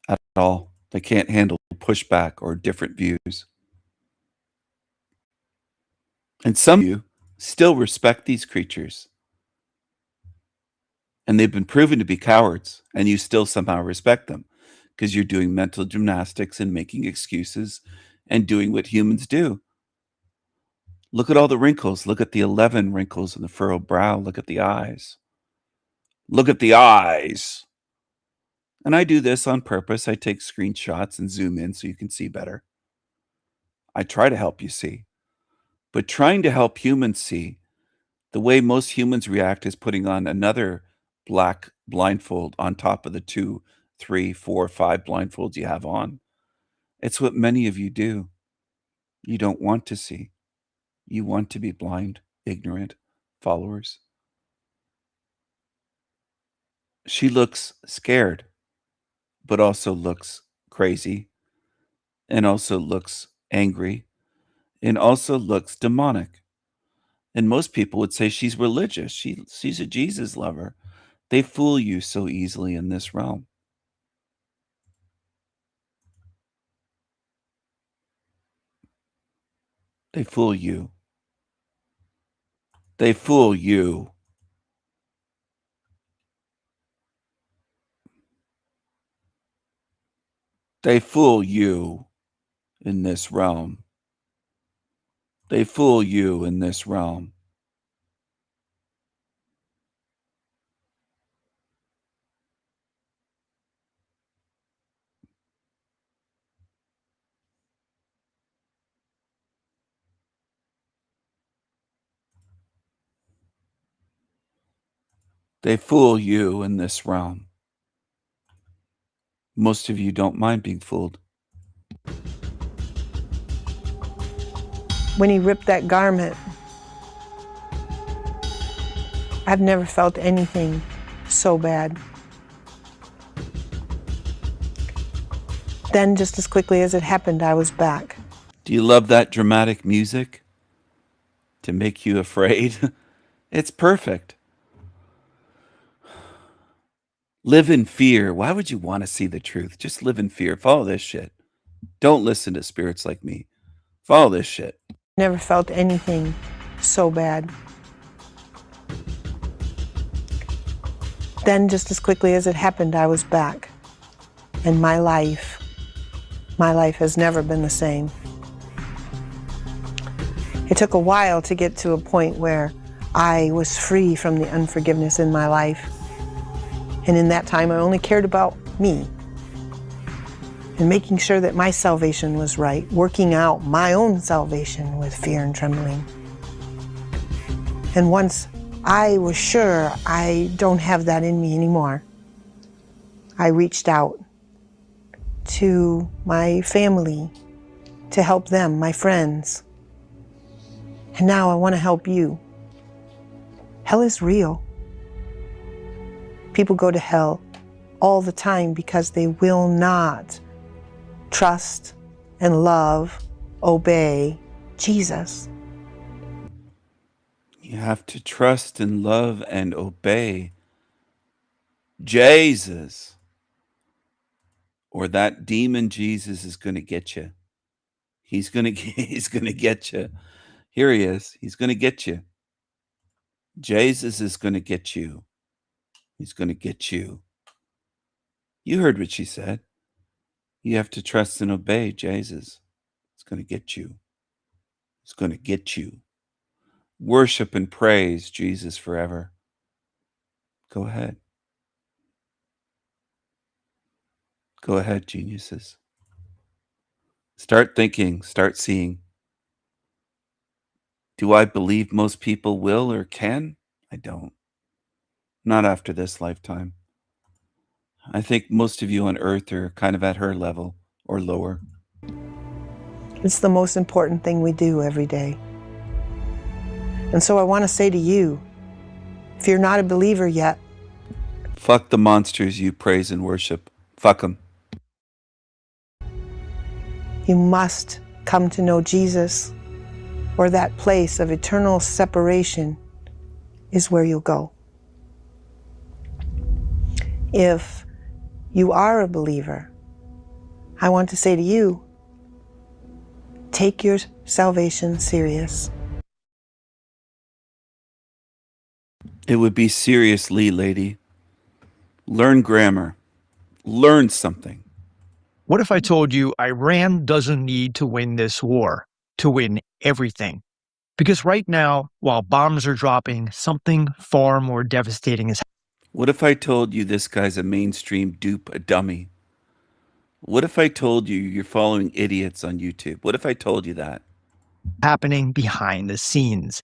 D: at all. They can't handle pushback or different views. And some of you still respect these creatures, and they've been proven to be cowards, and you still somehow respect them because you're doing mental gymnastics and making excuses and doing what humans do. Look at all the wrinkles. Look at the 11 wrinkles in the furrowed brow. Look at the eyes. Look at the eyes. And I do this on purpose. I take screenshots and zoom in so you can see better. I try to help you see. But trying to help humans see, the way most humans react is putting on another black blindfold on top of the 2, 3, 4, 5 blindfolds you have on. It's what many of you do. You don't want to see. You want to be blind, ignorant followers. She looks scared, but also looks crazy, and also looks angry, and also looks demonic. And most people would say she's religious. She's a Jesus lover. They fool you so easily in this realm. They fool you. They fool you. They fool you in this realm. They fool you in this realm. They fool you in this realm. Most of you don't mind being fooled.
R: When he ripped that garment, I've never felt anything so bad. Then, just as quickly as it happened, I was back.
D: Do you love that dramatic music to make you afraid? It's perfect. Live in fear. Why would you want to see the truth? Just live in fear. Follow this shit. Don't listen to spirits like me. Follow this shit.
R: Never felt anything so bad. Then, just as quickly as it happened, I was back. And my life has never been the same. It took a while to get to a point where I was free from the unforgiveness in my life. And in that time, I only cared about me and making sure that my salvation was right, working out my own salvation with fear and trembling. And once I was sure I don't have that in me anymore, I reached out to my family to help them, my friends. And now I want to help you. Hell is real. People go to hell all the time because they will not trust and love, obey Jesus.
D: You have to trust and love and obey Jesus, or that demon Jesus is going to get you. He's going to get you. Here he is. He's going to get you. Jesus is going to get you. He's going to get you. You heard what she said. You have to trust and obey Jesus. It's going to get you. It's going to get you. Worship and praise Jesus forever. Go ahead. Go ahead, geniuses. Start thinking, start seeing. Do I believe most people will or can? I don't. Not after this lifetime. I think most of you on earth are kind of at her level or lower.
R: It's the most important thing we do every day. And so I want to say to you, if you're not a believer yet,
D: fuck the monsters you praise and worship. Fuck them.
R: You must come to know Jesus, or that place of eternal separation is where you'll go. if you are a believer, I want to say to you, take your salvation serious.
D: It would be seriously, lady. Learn grammar. Learn something.
S: What if I told you Iran doesn't need to win this war to win everything? Because right now, while bombs are dropping, something far more devastating is
D: What if I told you this guy's a mainstream dupe, a dummy? What if I told you you're following idiots on YouTube? What if I told you that?
S: happening behind the scenes.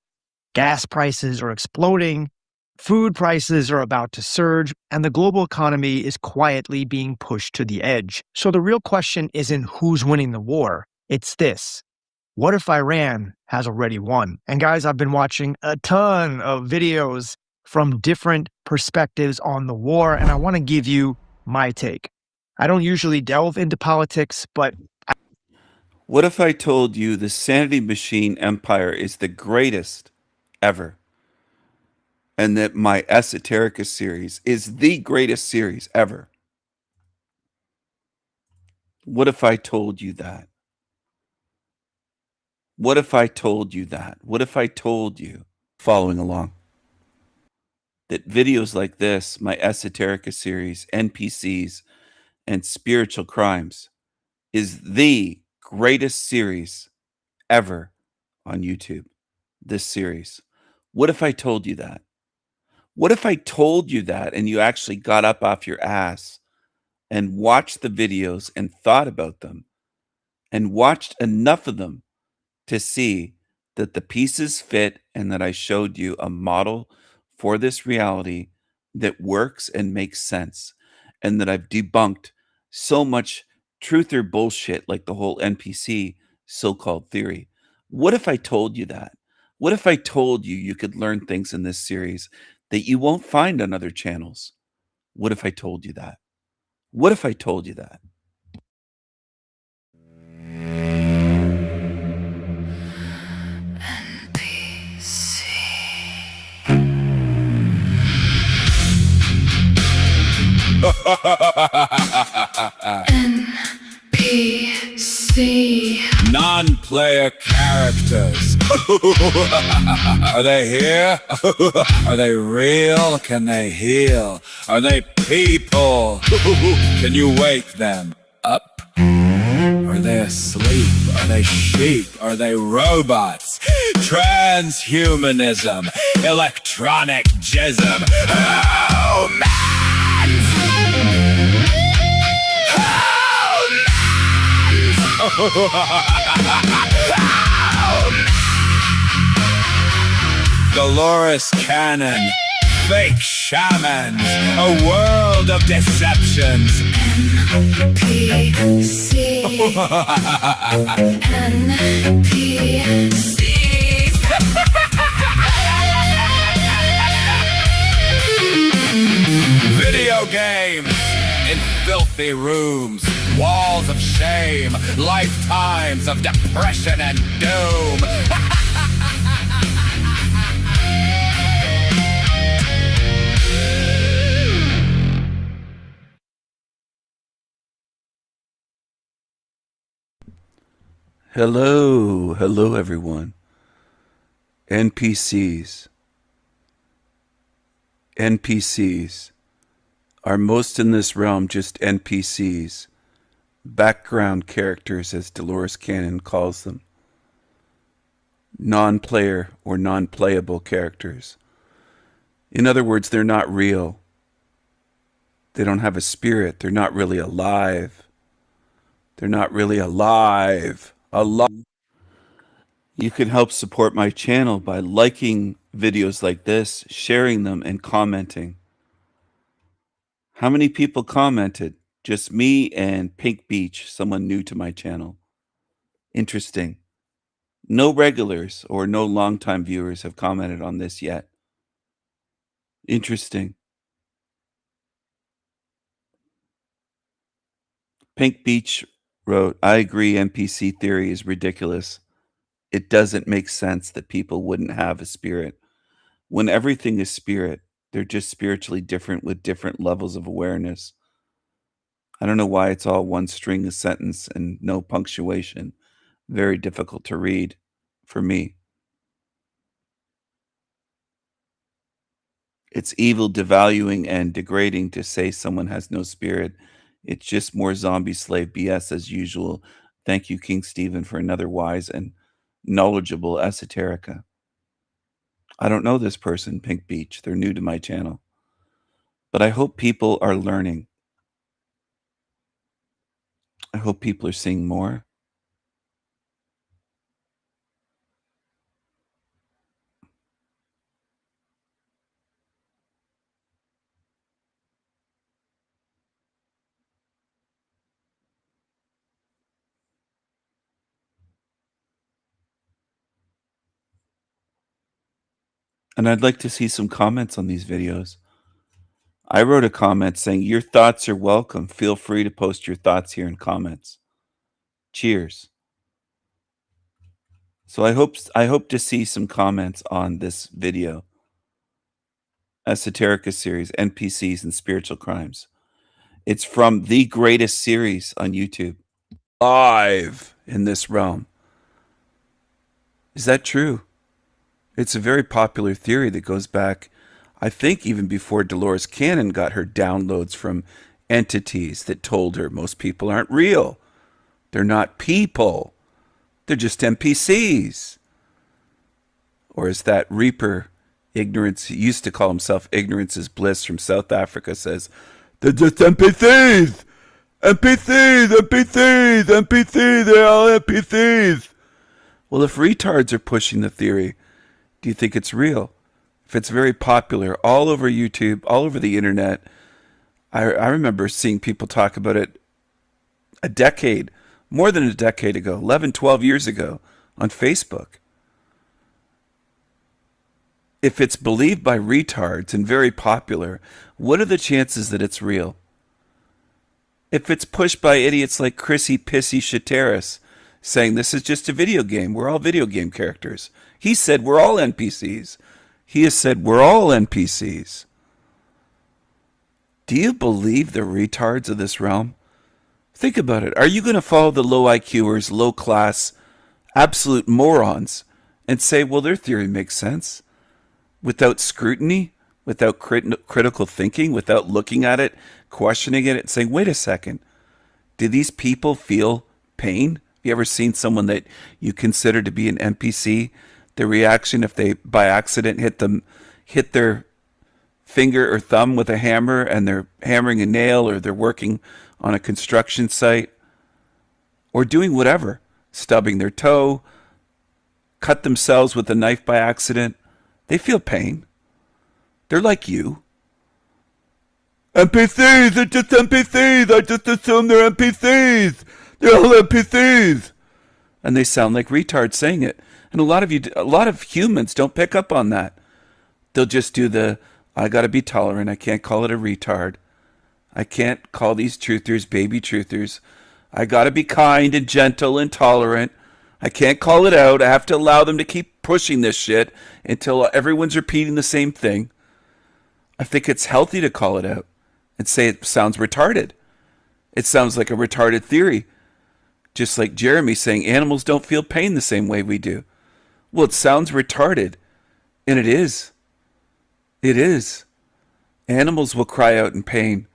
S: Gas prices are exploding, food prices are about to surge, and the global economy is quietly being pushed to the edge. So the real question isn't who's winning the war, it's this. What if Iran has already won? And guys, I've been watching a ton of videos from different perspectives on the war, and I want to give you my take. I don't usually delve into politics, but
D: What if I told you the Sanity Machine Empire is the greatest ever? And that my Esoterica series is the greatest series ever? What if I told you that? What if I told you that? What if I told you, following along, that videos like this, my Esoterica series, NPCs, and spiritual crimes, is the greatest series ever on YouTube? This series. What if I told you that? What if I told you that and you actually got up off your ass and watched the videos and thought about them and watched enough of them to see that the pieces fit and that I showed you a model for this reality that works and makes sense, and that I've debunked so much truth or bullshit like the whole NPC so-called theory? What if I told you that? What if I told you you could learn things in this series that you won't find on other channels? What if I told you that? What if I told you that?
A: NPC.
B: Non-player characters. Are they here? Are they real? Can they heal? Are they people? Can you wake them up? Are they asleep? Are they sheep? Are they robots? Transhumanism. Electronic jism. Oh, man! Dolores Cannon, fake shamans, a world of deceptions.
A: NPC. NPC.
B: Video games in filthy rooms, walls of shame, lifetimes of depression and doom.
D: Hello, hello everyone. NPCs. NPCs. Are most in this realm just NPCs? Background characters, as Dolores Cannon calls them. Non-player or non-playable characters. In other words, they're not real. They don't have a spirit. They're not really alive. They're not really alive. You can help support my channel by liking videos like this, sharing them, and commenting. How many people commented? Just me and Pink Beach, someone new to my channel. Interesting. No regulars or no longtime viewers have commented on this yet. Interesting. Pink Beach wrote, I agree NPC theory is ridiculous. It doesn't make sense that people wouldn't have a spirit. When everything is spirit, They're just spiritually different with different levels of awareness. I don't know why it's all one string of sentence and no punctuation. Very difficult to read for me. It's evil, devaluing, and degrading to say someone has no spirit. It's just more zombie slave BS as usual. Thank you, King Stephen, for another wise and knowledgeable esoterica. I don't know this person, Pink Beach. They're new to my channel. But I hope people are learning. I hope people are seeing more. And I'd like to see some comments on these videos. I wrote a comment saying, your thoughts are welcome. Feel free to post your thoughts here in comments. Cheers. So I hope to see some comments on this video. Esoterica series, NPCs and Spiritual Crimes. It's from the greatest series on YouTube. Live in this realm. Is that true? It's a very popular theory that goes back, I think, even before Dolores Cannon got her downloads from entities that told her most people aren't real. They're not people. They're just NPCs. Or as that Reaper, ignorance, he used to call himself Ignorance is Bliss from South Africa, says, they're just NPCs! NPCs! NPCs! NPCs! They're all NPCs! Well, if retards are pushing the theory, do you think it's real? If it's very popular all over YouTube, all over the internet, I remember seeing people talk about it a decade, more than a decade ago, 11, 12 years ago on Facebook. If it's believed by retards and very popular, what are the chances that it's real? If it's pushed by idiots like Chrissy Pissy Shateris, saying this is just a video game, we're all video game characters. He said we're all NPCs. He has said we're all NPCs. Do you believe the retards of this realm? Think about it. Are you going to follow the low IQers, low class, absolute morons and say, well, their theory makes sense? Without scrutiny, without critical thinking, without looking at it, questioning it, and saying, wait a second, do these people feel pain? Have you ever seen someone that you consider to be an NPC? The reaction if they, by accident, hit their finger or thumb with a hammer and they're hammering a nail, or they're working on a construction site, or doing whatever, stubbing their toe, cut themselves with a knife by accident. They feel pain. They're like you. NPCs, they're just NPCs. I just assume they're NPCs. They're all NPCs. And they sound like retards saying it. And a lot of humans don't pick up on that. They'll just do the, I gotta be tolerant. I can't call it a retard. I can't call these truthers baby truthers. I gotta be kind and gentle and tolerant. I can't call it out. I have to allow them to keep pushing this shit until everyone's repeating the same thing. I think it's healthy to call it out and say it sounds retarded. It sounds like a retarded theory. Just like Jeremy saying animals don't feel pain the same way we do. Well, it sounds retarded. And it is. It is. Animals will cry out in pain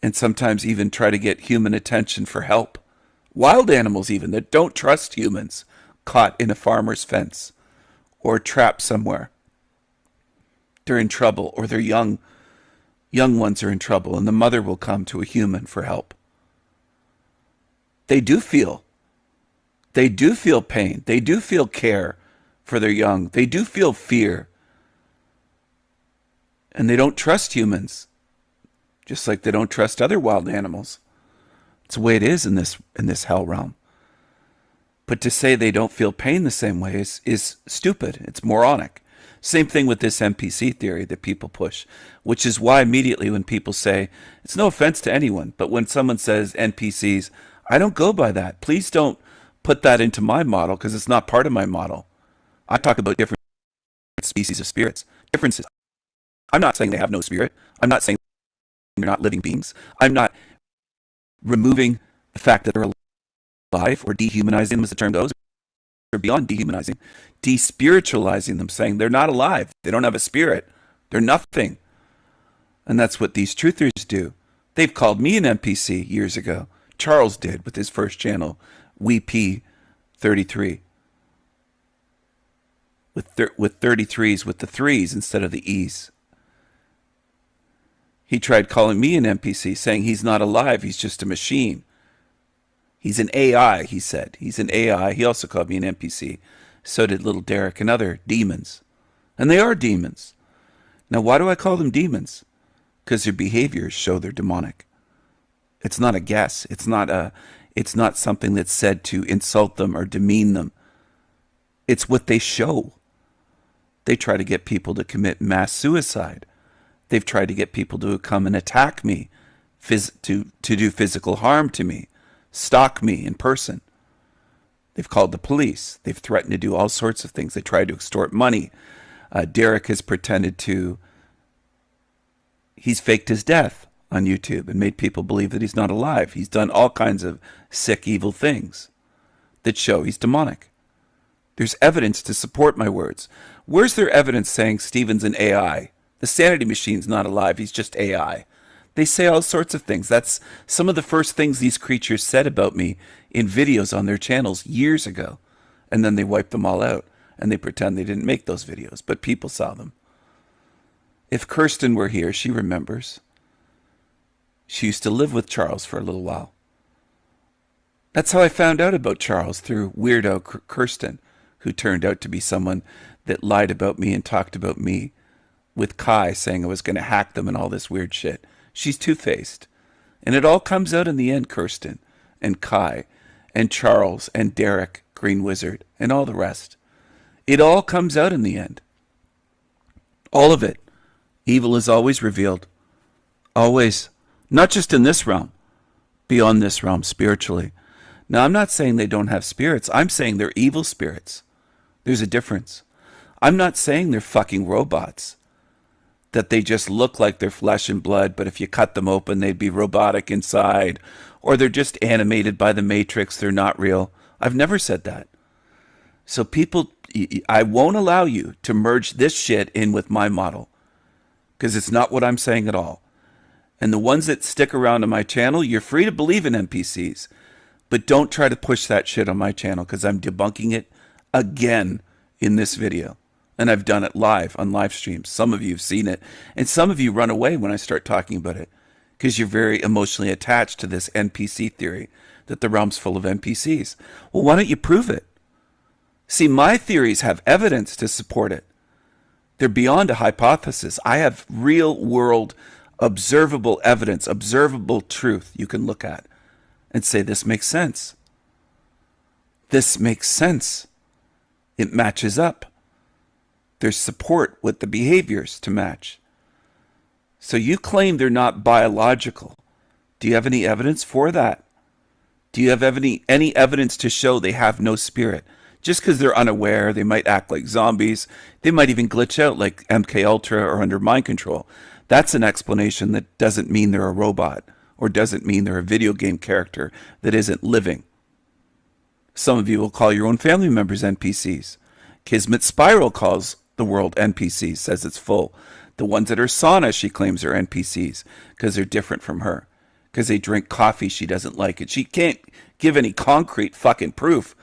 D: and sometimes even try to get human attention for help. Wild animals even that don't trust humans, caught in a farmer's fence or trapped somewhere. They're in trouble, or their young ones are in trouble, and the mother will come to a human for help. They do feel pain. They do feel care for their young. They do feel fear. And they don't trust humans, just like they don't trust other wild animals. It's the way it is in this hell realm. But to say they don't feel pain the same way is stupid. It's moronic. Same thing with this NPC theory that people push, which is why immediately when people say, it's no offense to anyone, but when someone says NPCs, I don't go by that. Please don't put that into my model because it's not part of my model. I talk about different species of spirits, differences. I'm not saying they have no spirit. I'm not saying they're not living beings. I'm not removing the fact that they're alive or dehumanizing them, as the term goes, or beyond dehumanizing, despiritualizing them, saying they're not alive. They don't have a spirit. They're nothing. And that's what these truthers do. They've called me an NPC years ago. Charles did with his first channel, WP33. With 33s, with the 3s instead of the E's. He tried calling me an NPC, saying he's not alive, he's just a machine. He's an AI, he said. He's an AI. He also called me an NPC. So did little Derek and other demons. And they are demons. Now, why do I call them demons? Because their behaviors show they're demonic. It's not a guess. It's not something that's said to insult them or demean them. It's what they show. They try to get people to commit mass suicide. They've tried to get people to come and attack me, to do physical harm to me, stalk me in person. They've called the police. They've threatened to do all sorts of things. They tried to extort money. Derek has pretended he's faked his death on YouTube and made people believe that he's not alive. He's done all kinds of sick, evil things that show he's demonic. There's evidence to support my words. Where's there evidence saying Stephen's an AI? The sanity machine's not alive, he's just AI. They say all sorts of things. That's some of the first things these creatures said about me in videos on their channels years ago. And then they wipe them all out and they pretend they didn't make those videos, but people saw them. If Kirsten were here, she remembers. She used to live with Charles for a little while. That's how I found out about Charles, through weirdo Kirsten, who turned out to be someone that lied about me and talked about me with Kai, saying I was going to hack them and all this weird shit. She's two-faced. And it all comes out in the end, Kirsten and Kai and Charles and Derek, Green Wizard, and all the rest. It all comes out in the end. All of it. Evil is always revealed. Always. Not just in this realm. Beyond this realm, spiritually. Now, I'm not saying they don't have spirits. I'm saying they're evil spirits. There's a difference. I'm not saying they're fucking robots. That they just look like they're flesh and blood, but if you cut them open, they'd be robotic inside. Or they're just animated by the Matrix. They're not real. I've never said that. So people, I won't allow you to merge this shit in with my model. Because it's not what I'm saying at all. And the ones that stick around on my channel, you're free to believe in NPCs. But don't try to push that shit on my channel, because I'm debunking it again in this video. And I've done it live on live streams. Some of you have seen it. And some of you run away when I start talking about it. Because you're very emotionally attached to this NPC theory. That the realm's full of NPCs. Well, why don't you prove it? See, my theories have evidence to support it. They're beyond a hypothesis. I have real world observable evidence, observable truth you can look at. And say, this makes sense. This makes sense. It matches up. There's support with the behaviors to match. So you claim they're not biological. Do you have any evidence for that? Do you have any evidence to show they have no spirit? Just because they're unaware, they might act like zombies. They might even glitch out like MK Ultra or under mind control. That's an explanation that doesn't mean they're a robot or doesn't mean they're a video game character that isn't living. Some of you will call your own family members NPCs. Kismet Spiral calls the world NPCs, says it's full. The ones that are sauna, she claims, are NPCs because they're different from her. Because they drink coffee she doesn't like it. She can't give any concrete fucking proof.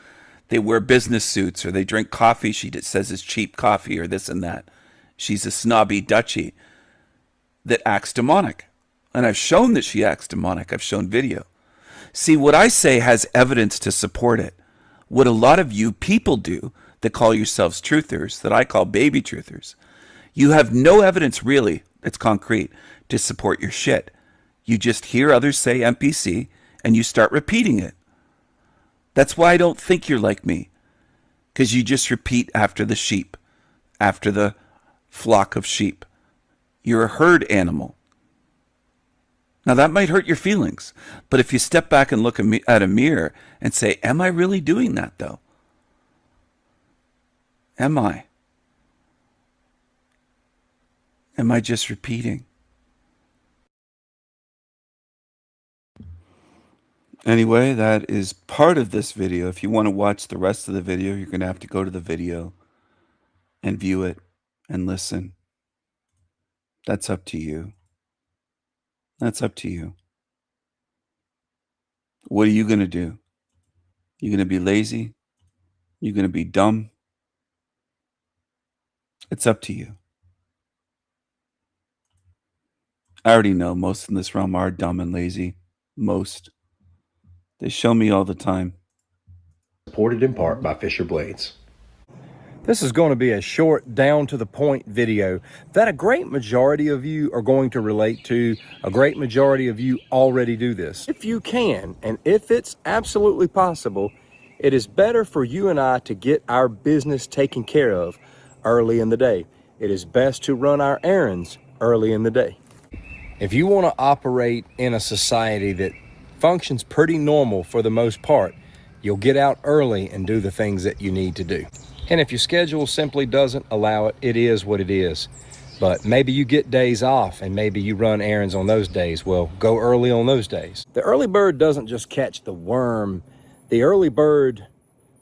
D: They wear business suits or they drink coffee she says is cheap coffee or this and that. She's a snobby Dutchie that acts demonic. And I've shown that she acts demonic. I've shown video. See, what I say has evidence to support it. What a lot of you people do that call yourselves truthers, that I call baby truthers, you have no evidence really that's concrete to support your shit. You just hear others say NPC and you start repeating it. That's why I don't think you're like me. Because you just repeat after the sheep, after the flock of sheep. You're a herd animal. Now that might hurt your feelings, but if you step back and look at a mirror and say, am I really doing that though? Am I? Am I just repeating? Anyway, that is part of this video. If you want to watch the rest of the video, you're going to have to go to the video and view it and listen. That's up to you. That's up to you. What are you going to do? You going to be lazy? You going to be dumb? It's up to you. I already know most in this realm are dumb and lazy. Most. They show me all the time.
Q: Supported in part by Fisher Blades. This is going to be a short, down-to-the-point video that a great majority of you are going to relate to. A great majority of you already do this. If you can, and if it's absolutely possible, it is better for you and I to get our business taken care of early in the day. It is best to run our errands early in the day. If you want to operate in a society that functions pretty normal for the most part, you'll get out early and do the things that you need to do. And if your schedule simply doesn't allow it, it is what it is. But maybe you get days off and maybe you run errands on those days. Well, go early on those days. The early bird doesn't just catch the worm. The early bird,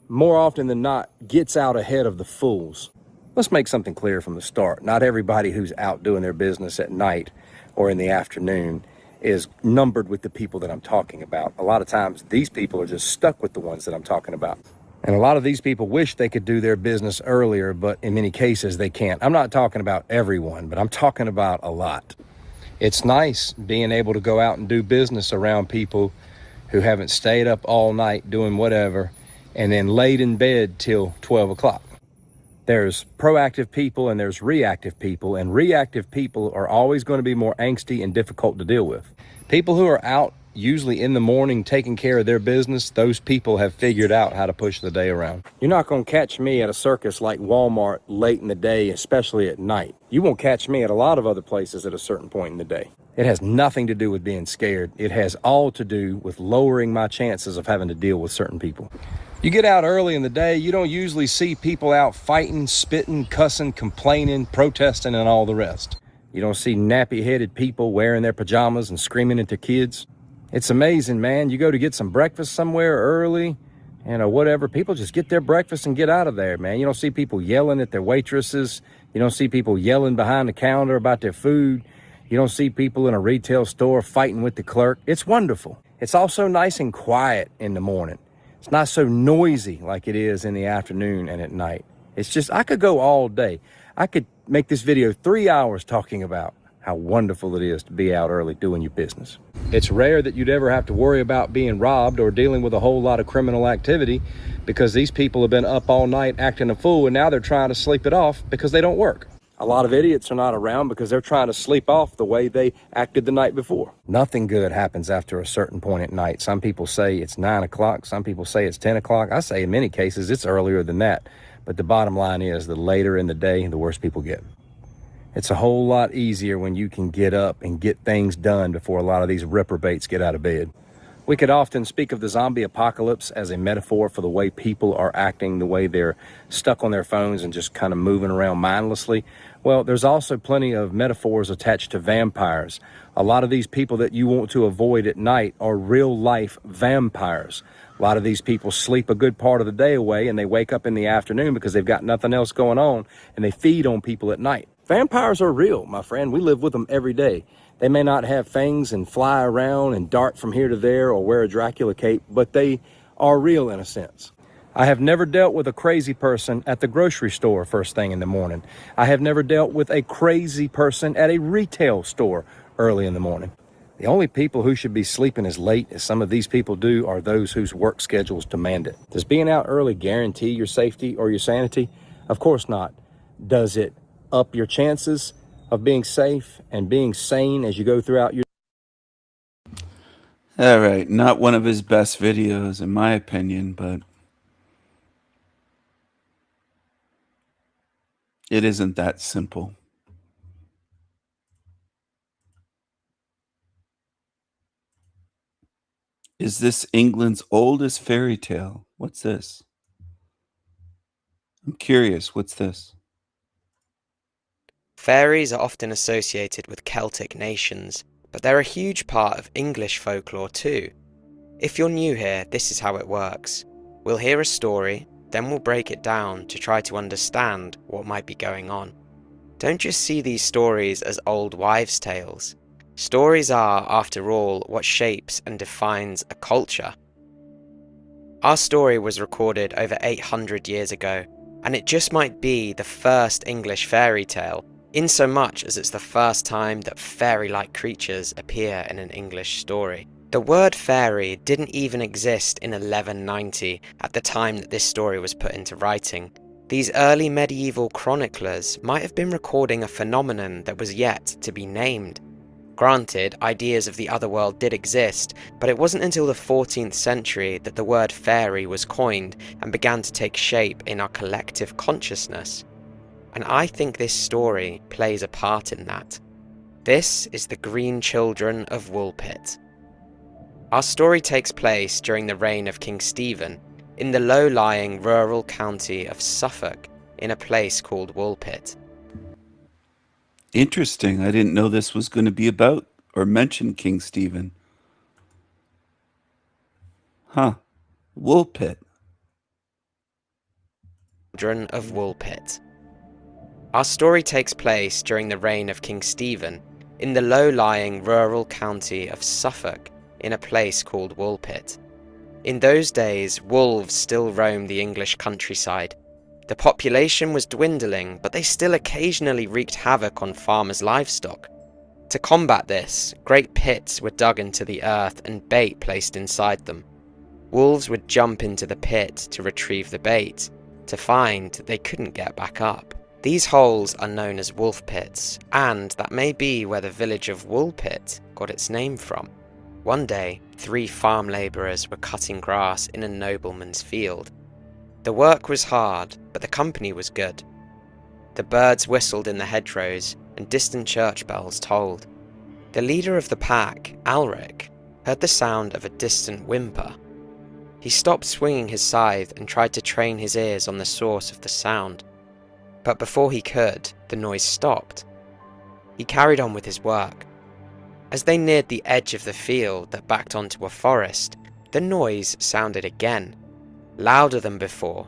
Q: more often than not, gets out ahead of the fools. Let's make something clear from the start. Not everybody who's out doing their business at night or in the afternoon is numbered with the people that I'm talking about. A lot of times these people are just stuck with the ones that I'm talking about. And a lot of these people wish they could do their business earlier, but in many cases they can't. I'm not talking about everyone, but I'm talking about a lot. It's nice being able to go out and do business around people who haven't stayed up all night doing whatever and then laid in bed till 12 o'clock. There's proactive people and there's reactive people, and reactive people are always going to be more angsty and difficult to deal with. People who are out usually in the morning taking care of their business, those people have figured out how to push the day around. You're not going to catch me at a circus like Walmart late in the day, especially at night. You won't catch me at a lot of other places at a certain point in the day. It has nothing to do with being scared. It has all to do with lowering my chances of having to deal with certain people. You get out early in the day, you don't usually see people out fighting, spitting, cussing, complaining, protesting, and all the rest. You don't see nappy-headed people wearing their pajamas and screaming at their kids. It's amazing, man. You go to get some breakfast somewhere early, whatever. People just get their breakfast and get out of there, man. You don't see people yelling at their waitresses. You don't see people yelling behind the counter about their food. You don't see people in a retail store fighting with the clerk. It's wonderful. It's also nice and quiet in the morning. It's not so noisy like it is in the afternoon and at night. It's just, I could go all day. I could make this video 3 hours talking about how wonderful it is to be out early doing your business. It's rare that you'd ever have to worry about being robbed or dealing with a whole lot of criminal activity because these people have been up all night acting a fool and now they're trying to sleep it off because they don't work. A lot of idiots are not around because they're trying to sleep off the way they acted the night before. Nothing good happens after a certain point at night. Some people say it's 9 o'clock. Some people say it's 10 o'clock. I say in many cases it's earlier than that. But the bottom line is the later in the day, the worse people get. It's a whole lot easier when you can get up and get things done before a lot of these reprobates get out of bed. We could often speak of the zombie apocalypse as a metaphor for the way people are acting, the way they're stuck on their phones and just kind of moving around mindlessly. Well, there's also plenty of metaphors attached to vampires. A lot of these people that you want to avoid at night are real-life vampires. A lot of these people sleep a good part of the day away and they wake up in the afternoon because they've got nothing else going on and they feed on people at night. Vampires are real, my friend. We live with them every day. They may not have fangs and fly around and dart from here to there or wear a Dracula cape, but they are real in a sense. I have never dealt with a crazy person at the grocery store first thing in the morning. I have never dealt with a crazy person at a retail store early in the morning. The only people who should be sleeping as late as some of these people do are those whose work schedules demand it. Does being out early guarantee your safety or your sanity? Of course not. Does it up your chances of being safe and being sane as you go throughout your...
D: All right, not one of his best videos in my opinion, but it isn't that simple. Is this England's oldest fairy tale? What's this? I'm curious, what's this?
T: Fairies are often associated with Celtic nations, but they're a huge part of English folklore too. If you're new here, this is how it works. We'll hear a story, then we'll break it down to try to understand what might be going on. Don't just see these stories as old wives' tales. Stories are, after all, what shapes and defines a culture. Our story was recorded over 800 years ago, and it just might be the first English fairy tale, in so much as it's the first time that fairy-like creatures appear in an English story. The word fairy didn't even exist in 1190 at the time that this story was put into writing. These early medieval chroniclers might have been recording a phenomenon that was yet to be named. Granted, ideas of the other world did exist, but it wasn't until the 14th century that the word fairy was coined and began to take shape in our collective consciousness. And I think this story plays a part in that. This is the Green Children of Woolpit. Our story takes place during the reign of King Stephen, in the low-lying rural county of Suffolk, in a place called Woolpit.
D: Interesting. I didn't know this was going to be about or mention King Stephen. Huh. Woolpit.
T: Children of Woolpit. Our story takes place during the reign of King Stephen, in the low-lying rural county of Suffolk, in a place called Woolpit. In those days, wolves still roamed the English countryside. The population was dwindling, but they still occasionally wreaked havoc on farmers' livestock. To combat this, great pits were dug into the earth and bait placed inside them. Wolves would jump into the pit to retrieve the bait, to find they couldn't get back up. These holes are known as wolf pits, and that may be where the village of Woolpit got its name from. One day, 3 farm labourers were cutting grass in a nobleman's field. The work was hard, but the company was good. The birds whistled in the hedgerows, and distant church bells tolled. The leader of the pack, Alric, heard the sound of a distant whimper. He stopped swinging his scythe and tried to train his ears on the source of the sound. But before he could, the noise stopped. He carried on with his work. As they neared the edge of the field that backed onto a forest, the noise sounded again, louder than before.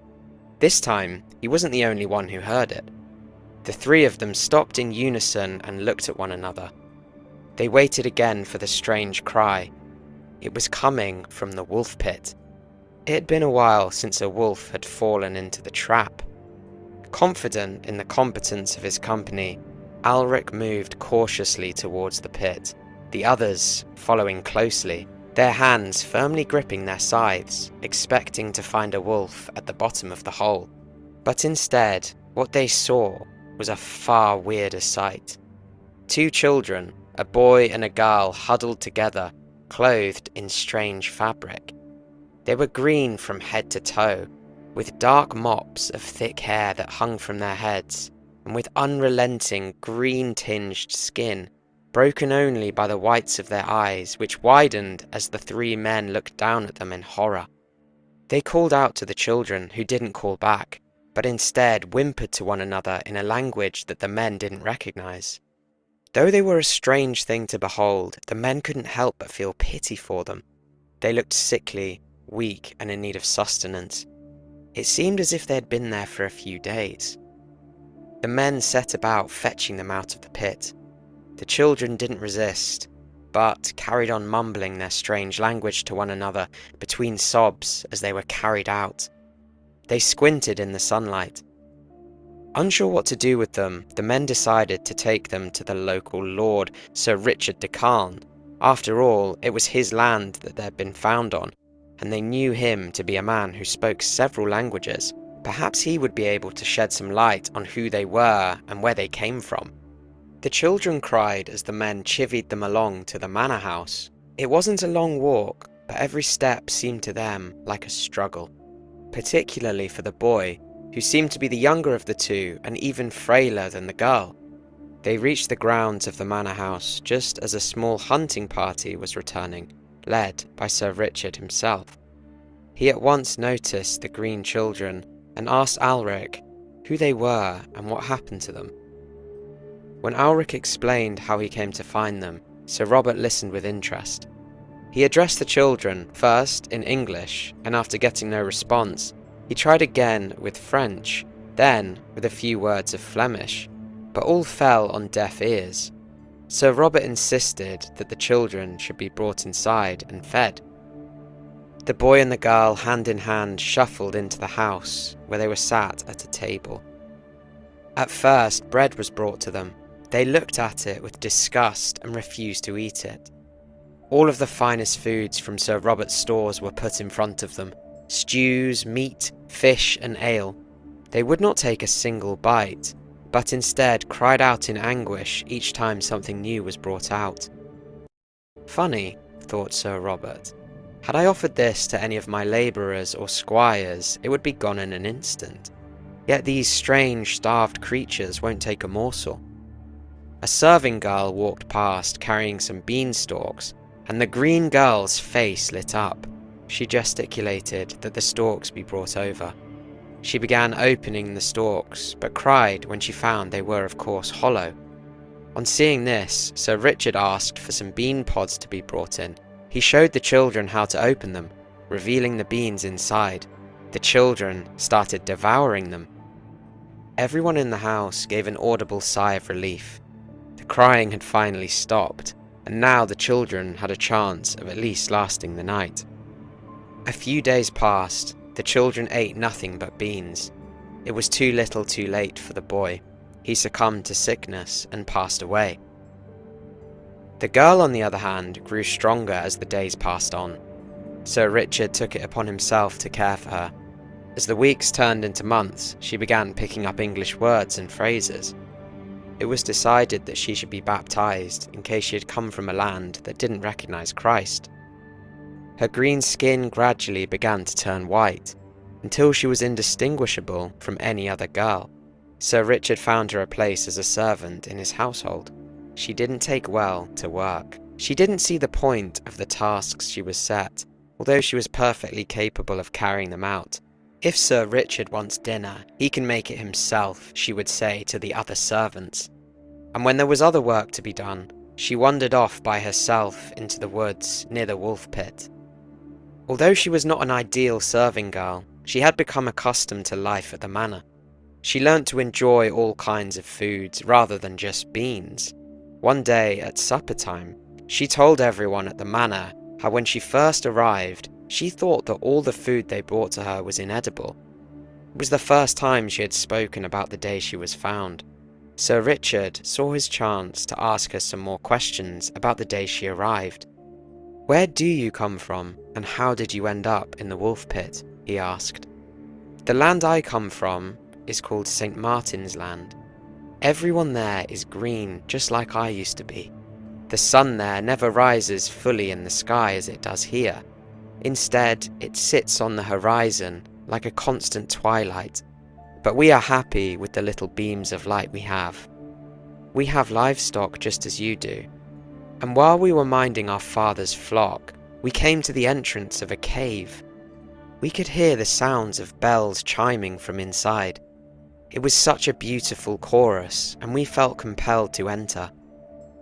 T: This time, he wasn't the only one who heard it. The 3 of them stopped in unison and looked at one another. They waited again for the strange cry. It was coming from the wolf pit. It had been a while since a wolf had fallen into the trap. Confident in the competence of his company, Alric moved cautiously towards the pit, the others following closely, their hands firmly gripping their scythes, expecting to find a wolf at the bottom of the hole. But instead, what they saw was a far weirder sight. 2 children, a boy and a girl, huddled together, clothed in strange fabric. They were green from head to toe, with dark mops of thick hair that hung from their heads, and with unrelenting green-tinged skin, broken only by the whites of their eyes, which widened as the 3 men looked down at them in horror. They called out to the children, who didn't call back, but instead whimpered to one another in a language that the men didn't recognize. Though they were a strange thing to behold, the men couldn't help but feel pity for them. They looked sickly, weak, and in need of sustenance. It seemed as if they had been there for a few days. The men set about fetching them out of the pit. The children didn't resist, but carried on mumbling their strange language to one another between sobs as they were carried out. They squinted in the sunlight. Unsure what to do with them, the men decided to take them to the local lord, Sir Richard de Calne. After all, it was his land that they'd been found on, and they knew him to be a man who spoke several languages. Perhaps he would be able to shed some light on who they were and where they came from. The children cried as the men chivied them along to the manor house. It wasn't a long walk, but every step seemed to them like a struggle, particularly for the boy, who seemed to be the younger of the 2 and even frailer than the girl. They reached the grounds of the manor house just as a small hunting party was returning, led by Sir Richard himself. He at once noticed the green children and asked Alric who they were and what happened to them. When Ulrich explained how he came to find them, Sir Robert listened with interest. He addressed the children first in English, and after getting no response, he tried again with French, then with a few words of Flemish, but all fell on deaf ears. Sir Robert insisted that the children should be brought inside and fed. The boy and the girl, hand in hand, shuffled into the house, where they were sat at a table. At first, bread was brought to them. They looked at it with disgust and refused to eat it. All of the finest foods from Sir Robert's stores were put in front of them: stews, meat, fish, and ale. They would not take a single bite, but instead cried out in anguish each time something new was brought out. Funny, thought Sir Robert. Had I offered this to any of my labourers or squires, it would be gone in an instant. Yet these strange, starved creatures won't take a morsel. A serving girl walked past carrying some beanstalks, and the green girl's face lit up. She gesticulated that the stalks be brought over. She began opening the stalks, but cried when she found they were of course hollow. On seeing this, Sir Richard asked for some bean pods to be brought in. He showed the children how to open them, revealing the beans inside. The children started devouring them. Everyone in the house gave an audible sigh of relief. The crying had finally stopped, and now the children had a chance of at least lasting the night. A few days passed. The children ate nothing but beans. It was too little too late for the boy. He succumbed to sickness and passed away. The girl, on the other hand, grew stronger as the days passed on. Sir Richard took it upon himself to care for her. As the weeks turned into months, she began picking up English words and phrases. It was decided that she should be baptized in case she had come from a land that didn't recognize Christ. Her green skin gradually began to turn white, until she was indistinguishable from any other girl. Sir Richard found her a place as a servant in his household. She didn't take well to work. She didn't see the point of the tasks she was set, although she was perfectly capable of carrying them out. "If Sir Richard wants dinner, he can make it himself," she would say to the other servants. And when there was other work to be done, she wandered off by herself into the woods near the Woolpit. Although she was not an ideal serving girl, she had become accustomed to life at the manor. She learnt to enjoy all kinds of foods rather than just beans. One day at supper time, she told everyone at the manor how when she first arrived, she thought that all the food they brought to her was inedible. It was the first time she had spoken about the day she was found. Sir Richard saw his chance to ask her some more questions about the day she arrived. "Where do you come from, and how did you end up in the Woolpit?" he asked. "The land I come from is called St. Martin's Land. Everyone there is green, just like I used to be. The sun there never rises fully in the sky as it does here. Instead, it sits on the horizon like a constant twilight. But we are happy with the little beams of light we have. We have livestock just as you do. And while we were minding our father's flock, we came to the entrance of a cave. We could hear the sounds of bells chiming from inside. It was such a beautiful chorus, and we felt compelled to enter.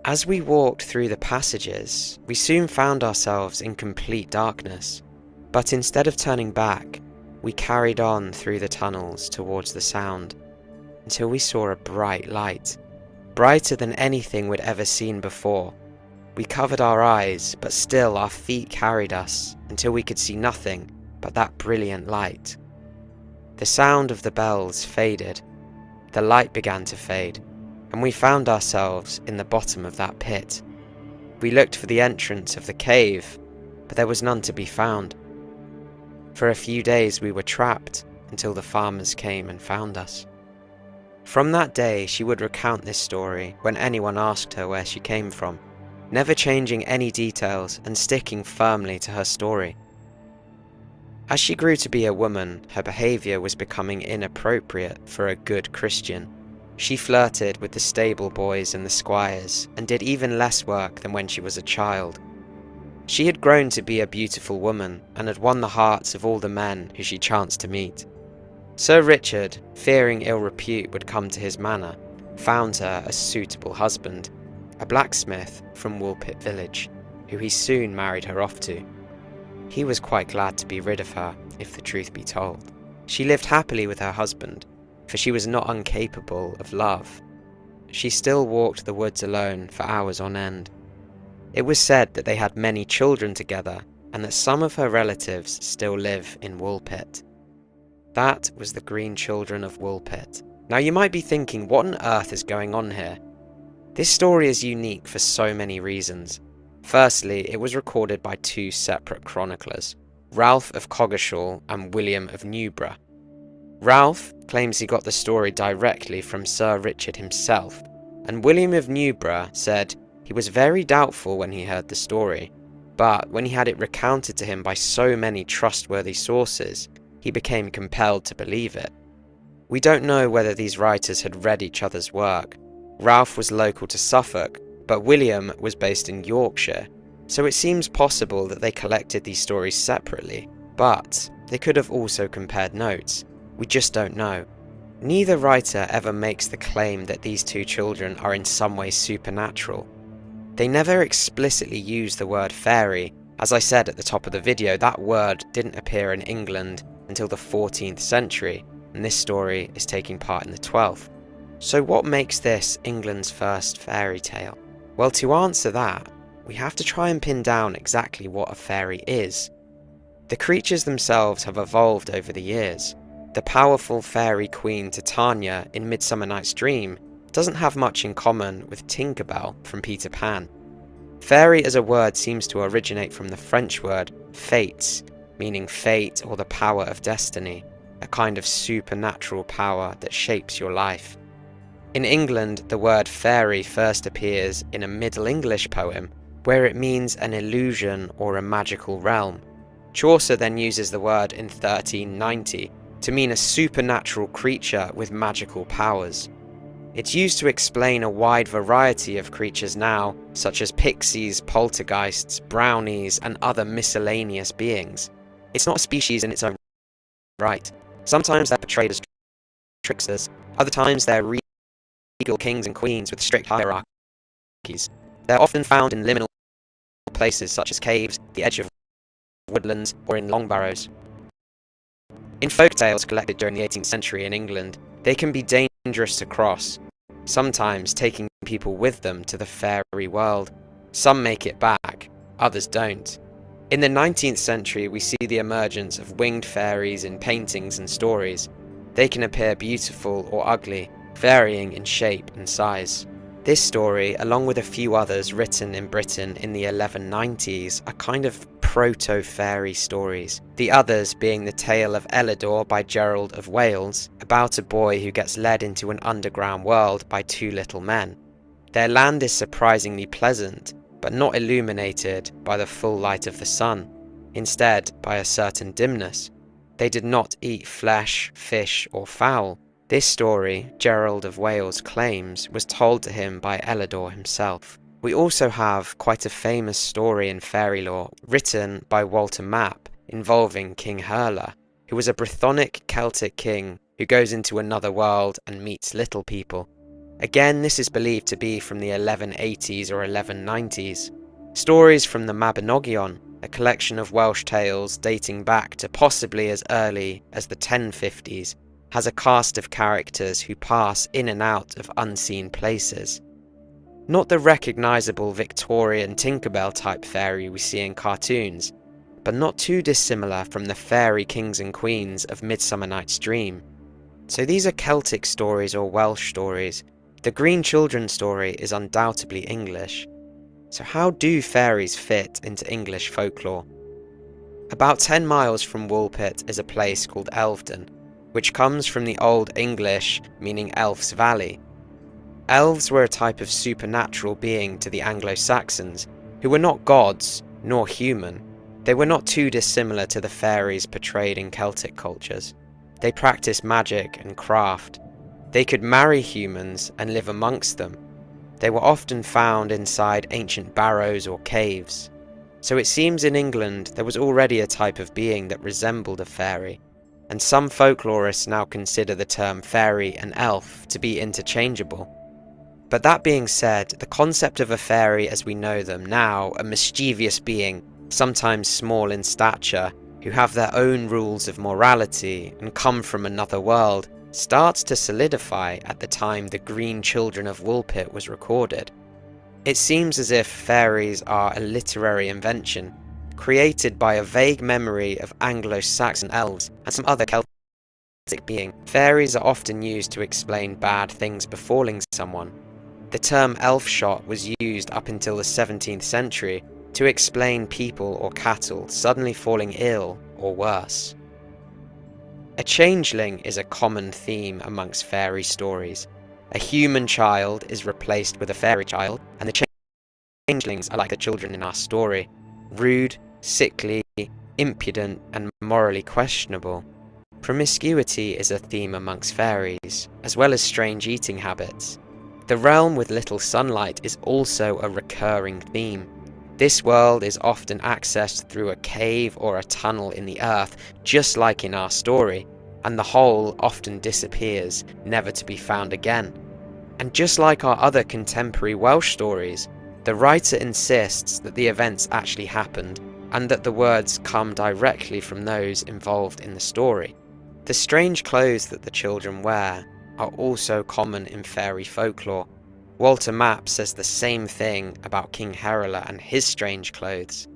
T: As we walked through the passages, we soon found ourselves in complete darkness. But instead of turning back, we carried on through the tunnels towards the sound, until we saw a bright light, brighter than anything we'd ever seen before. We covered our eyes, but still our feet carried us until we could see nothing but that brilliant light. The sound of the bells faded, the light began to fade, and we found ourselves in the bottom of that pit. We looked for the entrance of the cave, but there was none to be found. For a few days we were trapped until the farmers came and found us. From that day she would recount this story when anyone asked her where she came from, never changing any details and sticking firmly to her story. As she grew to be a woman, her behaviour was becoming inappropriate for a good Christian. She flirted with the stable boys and the squires, and did even less work than when she was a child. She had grown to be a beautiful woman, and had won the hearts of all the men who she chanced to meet. Sir Richard, fearing ill repute would come to his manor, found her a suitable husband, a blacksmith from Woolpit village, who he soon married her off to. He was quite glad to be rid of her, if the truth be told. She lived happily with her husband, for she was not incapable of love. She still walked the woods alone for hours on end. It was said that they had many children together, and that some of her relatives still live in Woolpit. That was the Green Children of Woolpit. Now you might be thinking, what on earth is going on here? This story is unique for so many reasons. Firstly, it was recorded by two separate chroniclers, Ralph of Coggeshall and William of Newburgh. Ralph claims he got the story directly from Sir Richard himself, and William of Newburgh said he was very doubtful when he heard the story, but when he had it recounted to him by so many trustworthy sources, he became compelled to believe it. We don't know whether these writers had read each other's work. Ralph was local to Suffolk, but William was based in Yorkshire, so it seems possible that they collected these stories separately, but they could have also compared notes. We just don't know. Neither writer ever makes the claim that these two children are in some way supernatural. They never explicitly use the word fairy. As I said at the top of the video, that word didn't appear in England until the 14th century, and this story is taking part in the 12th. So what makes this England's first fairy tale? Well, to answer that, we have to try and pin down exactly what a fairy is. The creatures themselves have evolved over the years. The powerful fairy queen Titania in Midsummer Night's Dream doesn't have much in common with Tinker Bell from Peter Pan. Fairy as a word seems to originate from the French word fates, meaning fate or the power of destiny, a kind of supernatural power that shapes your life. In England, the word fairy first appears in a Middle English poem, where it means an illusion or a magical realm. Chaucer then uses the word in 1390 to mean a supernatural creature with magical powers. It's used to explain a wide variety of creatures now, such as pixies, poltergeists, brownies, and other miscellaneous beings. It's not a species in its own right. Sometimes they're portrayed as tricksters, other times they're regal kings and queens with strict hierarchies. They're often found in liminal places such as caves, the edge of woodlands, or in long burrows. In folk tales collected during the 18th century in England, they can be dangerous to cross, sometimes taking people with them to the fairy world. Some make it back, others don't. In the 19th century, we see the emergence of winged fairies in paintings and stories. They can appear beautiful or ugly, varying in shape and size. This story, along with a few others written in Britain in the 1190s, are kind of proto-fairy stories. The others being the tale of Elidor by Gerald of Wales, about a boy who gets led into an underground world by two little men. Their land is surprisingly pleasant, but not illuminated by the full light of the sun, instead by a certain dimness. They did not eat flesh, fish, or fowl. This story, Gerald of Wales claims, was told to him by Elidor himself. We also have quite a famous story in fairy lore, written by Walter Map, involving King Hurler, who was a Brythonic Celtic king who goes into another world and meets little people. Again, this is believed to be from the 1180s or 1190s. Stories from the Mabinogion, a collection of Welsh tales dating back to possibly as early as the 1050s, has a cast of characters who pass in and out of unseen places. Not the recognisable Victorian Tinkerbell type fairy we see in cartoons, but not too dissimilar from the fairy kings and queens of Midsummer Night's Dream. So these are Celtic stories or Welsh stories. The Green Children story is undoubtedly English. So how do fairies fit into English folklore? About 10 miles from Woolpit is a place called Elvedon, which comes from the Old English meaning Elf's Valley. Elves were a type of supernatural being to the Anglo-Saxons, who were not gods nor human. They were not too dissimilar to the fairies portrayed in Celtic cultures. They practiced magic and craft. They could marry humans and live amongst them. They were often found inside ancient barrows or caves. So it seems in England there was already a type of being that resembled a fairy, and some folklorists now consider the term fairy and elf to be interchangeable. But that being said, the concept of a fairy as we know them now, a mischievous being, sometimes small in stature, who have their own rules of morality and come from another world, starts to solidify at the time the Green Children of Woolpit was recorded. It seems as if fairies are a literary invention, created by a vague memory of Anglo-Saxon elves and some other Celtic being. Fairies are often used to explain bad things befalling someone. The term elf shot was used up until the 17th century to explain people or cattle suddenly falling ill or worse. A changeling is a common theme amongst fairy stories. A human child is replaced with a fairy child, and the changelings are like the children in our story, rude, sickly, impudent, and morally questionable. Promiscuity is a theme amongst fairies, as well as strange eating habits. The realm with little sunlight is also a recurring theme. This world is often accessed through a cave or a tunnel in the earth, just like in our story, and the whole often disappears, never to be found again. And just like our other contemporary Welsh stories, the writer insists that the events actually happened, and that the words come directly from those involved in the story. The strange clothes that the children wear are also common in fairy folklore. Walter Mapp says the same thing about King Herula and his strange clothes.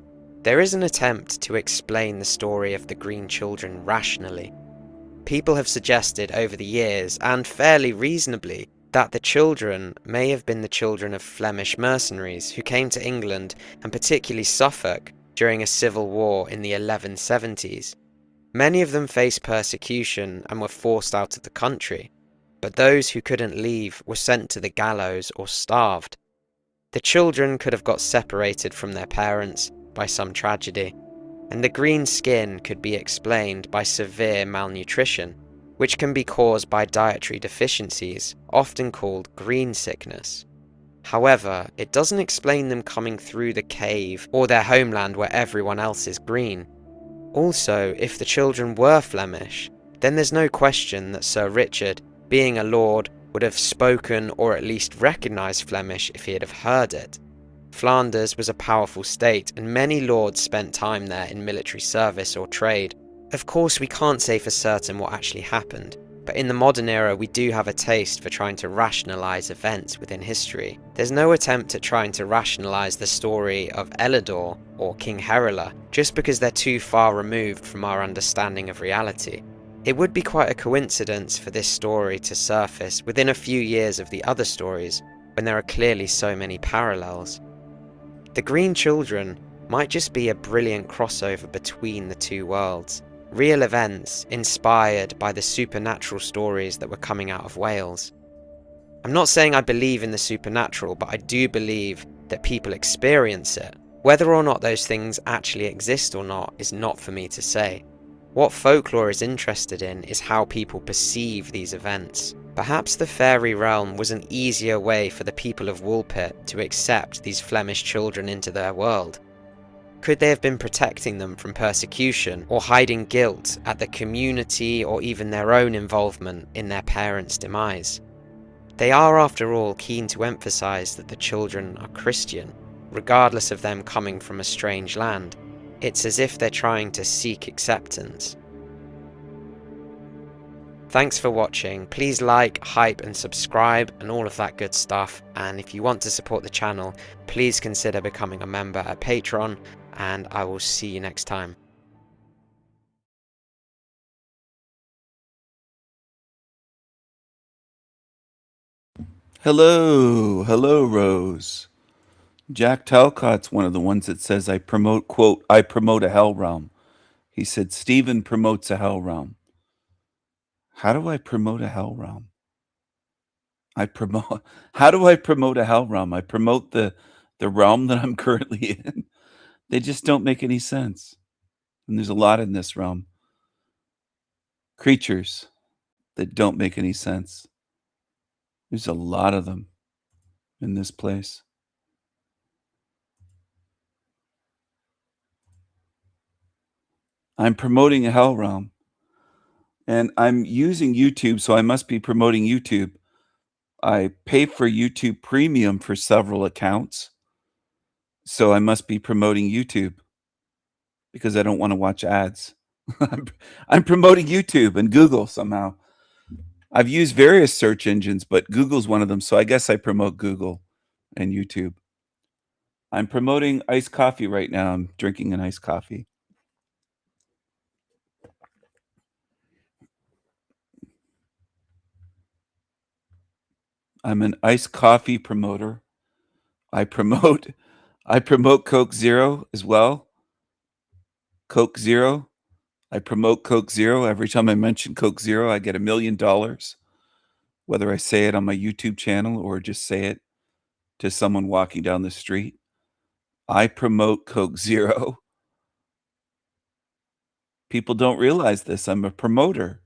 T: There is an attempt to explain the story of the Green Children rationally. People have suggested over the years, and fairly reasonably, that the children may have been the children of Flemish mercenaries who came to England, and particularly Suffolk, during a civil war in the 1170s. Many of them faced persecution and were forced out of the country, but those who couldn't leave were sent to the gallows or starved. The children could have got separated from their parents by some tragedy, and the green skin could be explained by severe malnutrition, which can be caused by dietary deficiencies, often called green sickness. However, it doesn't explain them coming through the cave or their homeland where everyone else is green. Also, if the children were Flemish, then there's no question that Sir Richard, being a lord, would have spoken or at least recognised Flemish if he had have heard it. Flanders was a powerful state, and many lords spent time there in military service or trade. Of course, we can't say for certain what actually happened, but in the modern era we do have a taste for trying to rationalise events within history. There's no attempt at trying to rationalise the story of Elidor or King Herula just because they're too far removed from our understanding of reality. It would be quite a coincidence for this story to surface within a few years of the other stories, when there are clearly so many parallels. The Green Children might just be a brilliant crossover between the two worlds, real events inspired by the supernatural stories that were coming out of Wales. I'm not saying I believe in the supernatural, but I do believe that people experience it. Whether or not those things actually exist or not is not for me to say. What folklore is interested in is how people perceive these events. Perhaps the fairy realm was an easier way for the people of Woolpit to accept these Flemish children into their world. Could they have been protecting them from persecution or hiding guilt at the community or even their own involvement in their parents' demise? They are, after all, keen to emphasize that the children are Christian, regardless of them coming from a strange land. It's as if they're trying to seek acceptance. Thanks for watching. Please like, hype and subscribe and all of that good stuff. And if you want to support the channel, please consider becoming a member at Patreon, and I will see you next time.
D: Hello, hello, Rose. Jack Talcott's one of the ones that says I promote, quote, I promote a hell realm. He said, Stephen promotes a hell realm. How do I promote a hell realm? How do I promote a hell realm? I promote the realm that I'm currently in. They just don't make any sense. And there's a lot in this realm. Creatures that don't make any sense. There's a lot of them in this place. I'm promoting a hell realm. And I'm using YouTube, so I must be promoting YouTube. I pay for YouTube Premium for several accounts, so I must be promoting YouTube because I don't want to watch ads. I'm promoting YouTube and Google somehow. I've used various search engines, but Google's one of them, so I guess I promote Google and YouTube. I'm promoting iced coffee right now. I'm drinking an iced coffee. I'm an iced coffee promoter. I promote Coke Zero as well. Coke Zero. I promote Coke Zero. Every time I mention Coke Zero, I get $1 million. Whether I say it on my YouTube channel or just say it to someone walking down the street. I promote Coke Zero. People don't realize this. I'm a promoter.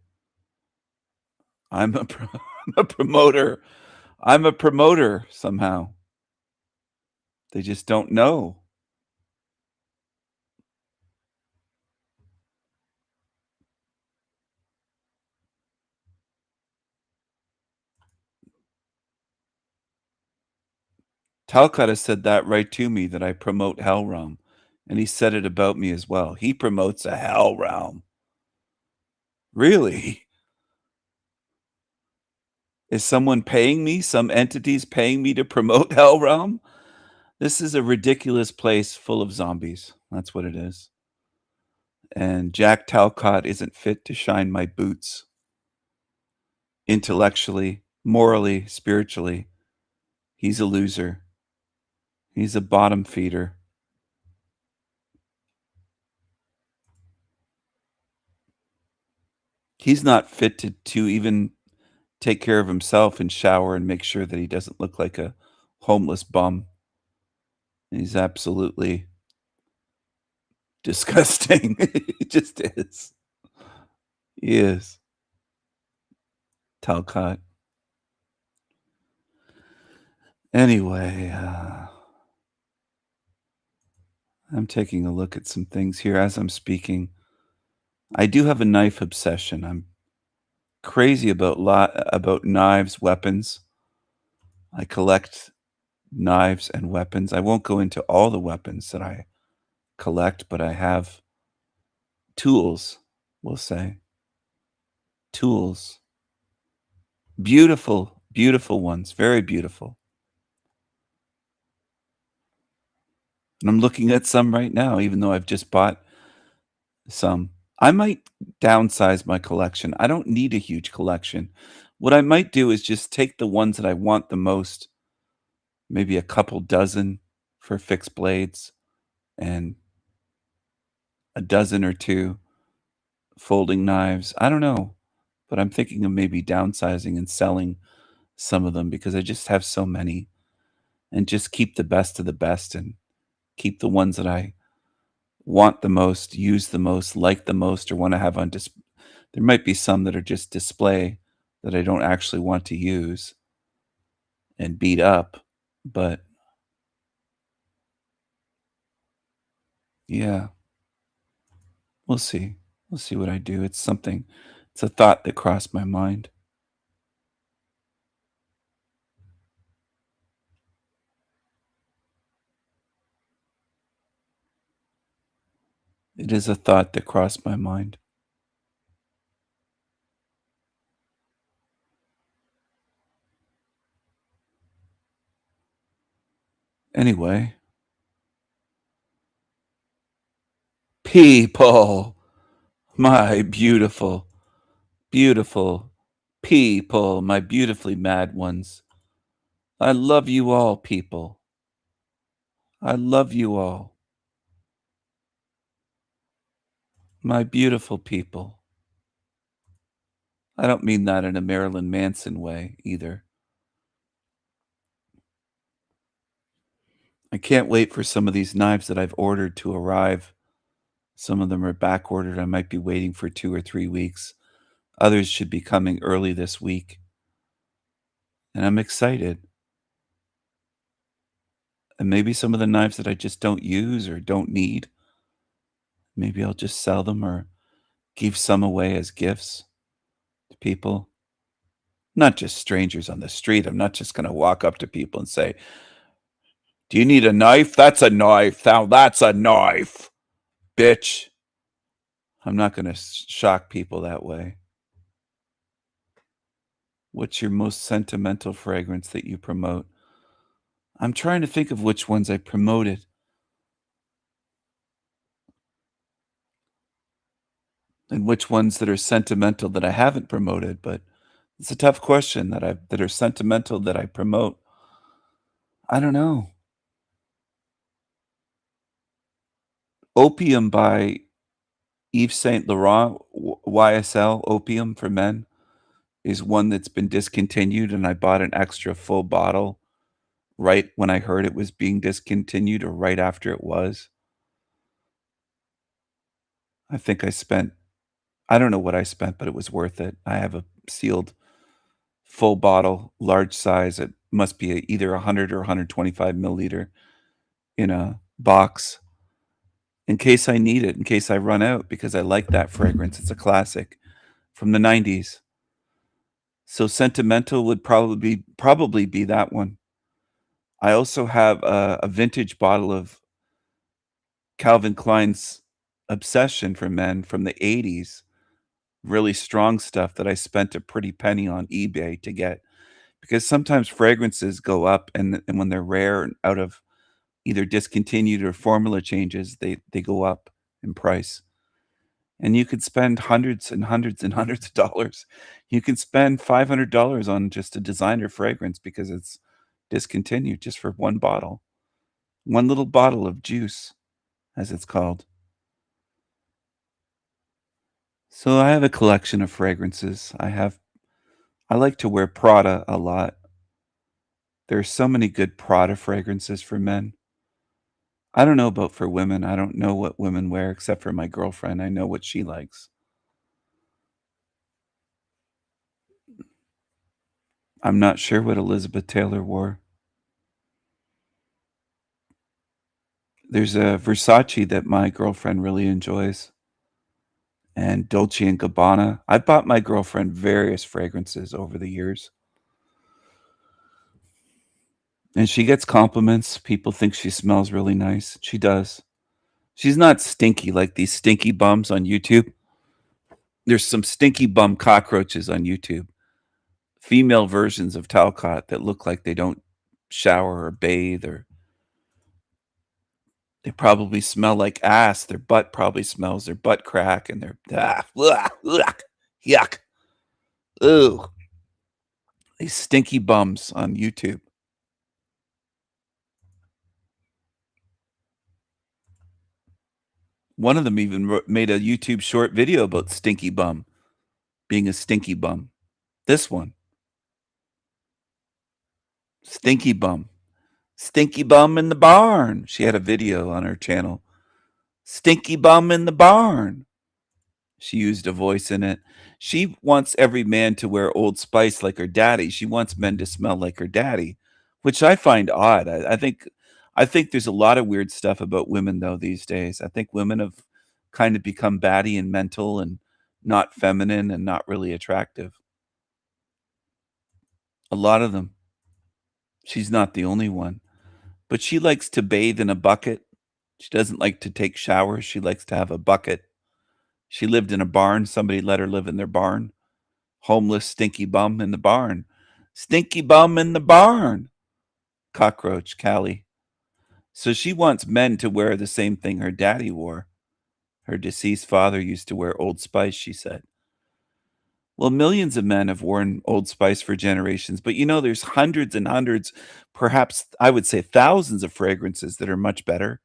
D: I'm a promoter. I'm a promoter somehow. They just don't know. Talcott said that right to me, that I promote Hell Realm. And he said it about me as well. He promotes a Hell Realm. Really? Is someone paying me? Some entities paying me to promote Hell Realm? This is a ridiculous place full of zombies. That's what it is. And Jack Talcott isn't fit to shine my boots. Intellectually, morally, spiritually. He's a loser. He's a bottom feeder. He's not fit to even take care of himself and shower and make sure that he doesn't look like a homeless bum. He's absolutely disgusting. He just is. He is. Talcott. Anyway, I'm taking a look at some things here as I'm speaking. I do have a knife obsession. I'm crazy about knives, weapons. I collect knives and weapons. I won't go into all the weapons that I collect, but I have tools, we'll say. Tools. Beautiful, beautiful ones. Very beautiful. And I'm looking at some right now, even though I've just bought some. I might downsize my collection. I don't need a huge collection. What I might do is just take the ones that I want the most, maybe a couple dozen for fixed blades and a dozen or two folding knives. I don't know, but I'm thinking of maybe downsizing and selling some of them because I just have so many, and just keep the best of the best and keep the ones that I want the most, use the most, like the most, or want to have on display. There might be some that are just display that I don't actually want to use and beat up, but yeah, we'll see. We'll see what I do. It's a thought that crossed my mind. It is a thought that crossed my mind. Anyway, people, my beautiful, beautiful people, my beautifully mad ones. I love you all, people. I love you all. My beautiful people. I don't mean that in a Marilyn Manson way either. I can't wait for some of these knives that I've ordered to arrive. Some of them are back ordered. I might be waiting for 2 or 3 weeks. Others should be coming early this week. And I'm excited. And maybe some of the knives that I just don't use or don't need, maybe I'll just sell them or give some away as gifts to people. Not just strangers on the street. I'm not just going to walk up to people and say, do you need a knife? That's a knife. Now that's a knife, bitch. I'm not going to shock people that way. What's your most sentimental fragrance that you promote? I'm trying to think of which ones I promoted. And which ones that are sentimental that I haven't promoted, but it's a tough question that are sentimental that I promote. I don't know. Opium by Yves Saint Laurent, YSL, Opium for Men, is one that's been discontinued, and I bought an extra full bottle right when I heard it was being discontinued or right after it was. I think I don't know what I spent, but it was worth it. I have a sealed full bottle, large size. It must be either 100 or 125 milliliter in a box in case I need it, in case I run out, because I like that fragrance. It's a classic from the 90s. So sentimental would probably be that one. I also have a vintage bottle of Calvin Klein's Obsession for Men from the 80s. Really strong stuff that I spent a pretty penny on eBay to get, because sometimes fragrances go up, and when they're rare and out of either discontinued or formula changes, they go up in price. And you could spend hundreds and hundreds and hundreds of dollars. You can spend $500 on just a designer fragrance because it's discontinued, just for one bottle. One little bottle of juice, as it's called. So I have a collection of fragrances. I like to wear Prada a lot. There's so many good Prada fragrances for men. I don't know about for women. I don't know what women wear except for my girlfriend. I know what she likes. I'm not sure what Elizabeth Taylor wore. There's a Versace that my girlfriend really enjoys, and Dolce & Gabbana. I bought my girlfriend various fragrances over the years. And she gets compliments. People think she smells really nice. She does. She's not stinky like these stinky bums on YouTube. There's some stinky bum cockroaches on YouTube. Female versions of Talcott that look like they don't shower or bathe, or they probably smell like ass. Their butt probably smells. Their butt crack, and they're yuck. Ooh. These stinky bums on YouTube. One of them even made a YouTube short video about stinky bum being a stinky bum. This one. Stinky bum. Stinky bum in the barn. She had a video on her channel. Stinky bum in the barn. She used a voice in it. She wants every man to wear Old Spice like her daddy. She wants men to smell like her daddy, which I find odd. I think there's a lot of weird stuff about women, though, these days. I think women have kind of become batty and mental and not feminine and not really attractive. A lot of them. She's not the only one. But she likes to bathe in a bucket. She doesn't like to take showers. She likes to have a bucket. She lived in a barn. Somebody let her live in their barn. Homeless, stinky bum in the barn. Stinky bum in the barn. Cockroach, Callie. So she wants men to wear the same thing her daddy wore. Her deceased father used to wear Old Spice, she said. Well, millions of men have worn Old Spice for generations, but there's hundreds and hundreds, perhaps I would say thousands of fragrances that are much better,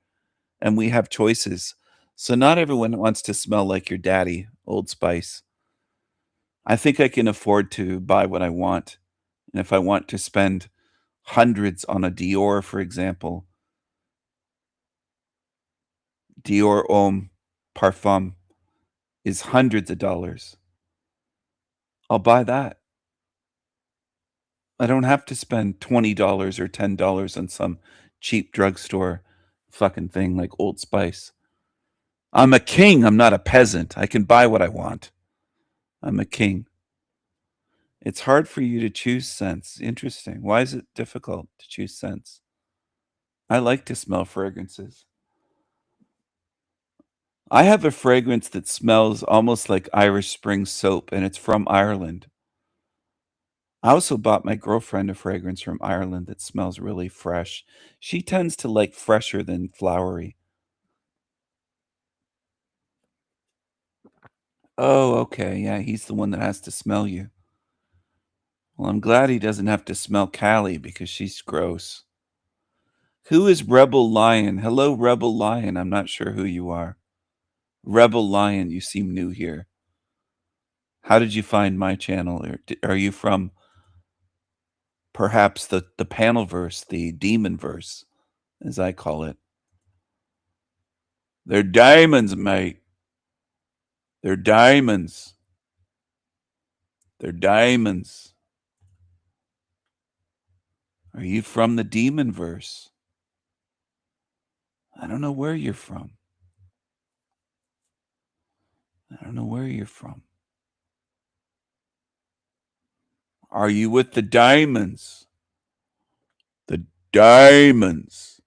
D: and we have choices. So not everyone wants to smell like your daddy, Old Spice. I think I can afford to buy what I want. And if I want to spend hundreds on a Dior, for example, Dior Homme Parfum is hundreds of dollars. I'll buy that. I don't have to spend $20 or $10 on some cheap drugstore fucking thing like Old Spice. I'm a king. I'm not a peasant. I can buy what I want. I'm a king. It's hard for you to choose scents. Interesting. Why is it difficult to choose scents? I like to smell fragrances. I have a fragrance that smells almost like Irish Spring soap, and it's from Ireland. I also bought my girlfriend a fragrance from Ireland that smells really fresh. She tends to like fresher than flowery. Oh, okay. Yeah, he's the one that has to smell you. Well, I'm glad he doesn't have to smell Callie because she's gross. Who is Rebel Lion? Hello, Rebel Lion. I'm not sure who you are. Rebel Lion, you seem new here. How did you find my channel? Are you from perhaps the panelverse, the demon verse, as I call it? They're diamonds, mate. They're diamonds. They're diamonds. Are you from the demon verse? I don't know where you're from. I don't know where you're from. Are you with the diamonds? The diamonds.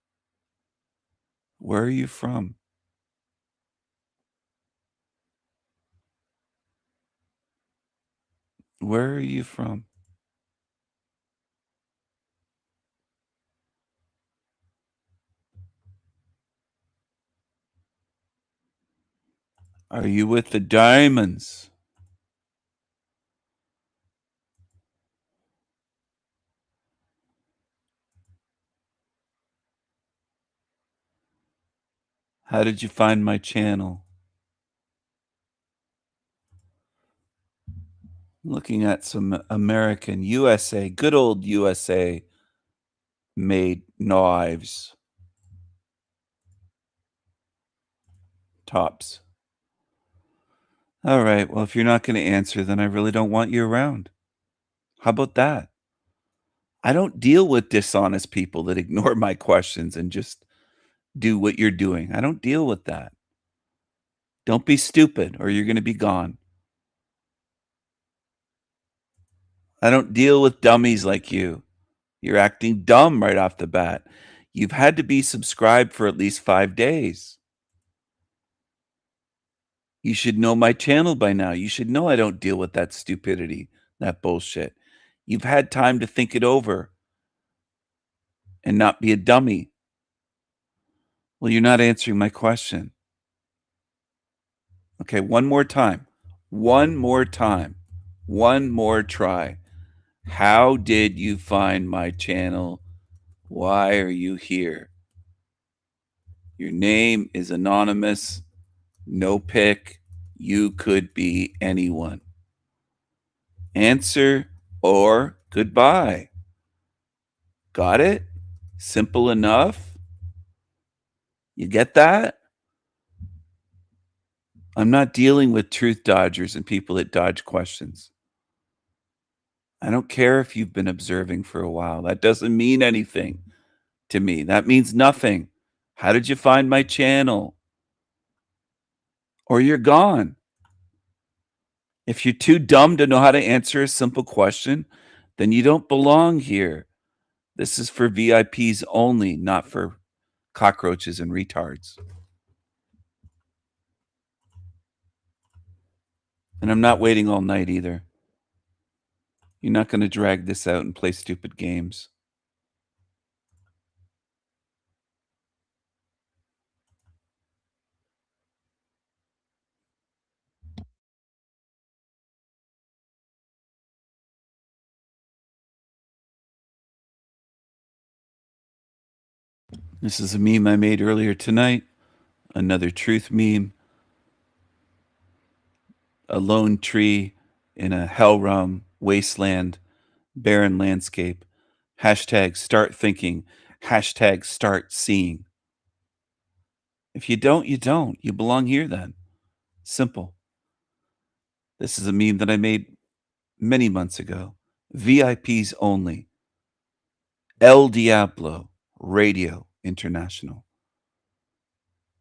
D: Where are you from? Where are you from? Are you with the diamonds? How did you find my channel? Looking at some American USA, good old USA made knives. Tops. All right. Well, if you're not going to answer, then I really don't want you around. How about that? I don't deal with dishonest people that ignore my questions and just do what you're doing. I don't deal with that. Don't be stupid or you're going to be gone. I don't deal with dummies like you. You're acting dumb right off the bat. You've had to be subscribed for at least 5 days. You should know my channel by now. You should know I don't deal with that stupidity, that bullshit. You've had time to think it over and not be a dummy. Well, you're not answering my question. Okay, one more time. One more time. One more try. How did you find my channel? Why are you here? Your name is anonymous. No pick. You could be anyone. Answer or goodbye. Got it? Simple enough? You get that? I'm not dealing with truth dodgers and people that dodge questions. I don't care if you've been observing for a while. That doesn't mean anything to me. That means nothing. How did you find my channel? Or you're gone. If you're too dumb to know how to answer a simple question, then you don't belong here. This is for VIPs only, not for cockroaches and retards. And I'm not waiting all night either. You're not going to drag this out and play stupid games. This is a meme I made earlier tonight. Another truth meme. A lone tree in a hell realm, wasteland, barren landscape. Hashtag start thinking. Hashtag start seeing. If you don't, you don't. You belong here then. Simple. This is a meme that I made many months ago. VIPs only. El Diablo Radio International.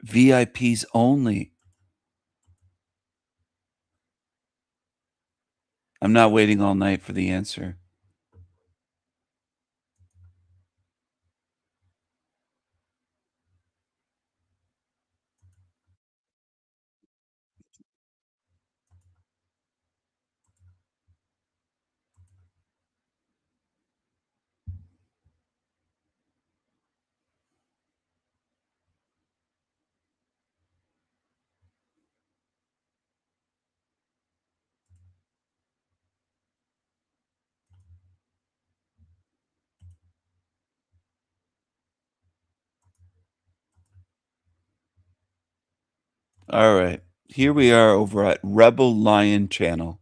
D: VIPs only. I'm not waiting all night for the answer. All right. Here we are over at Rebel Lion Channel.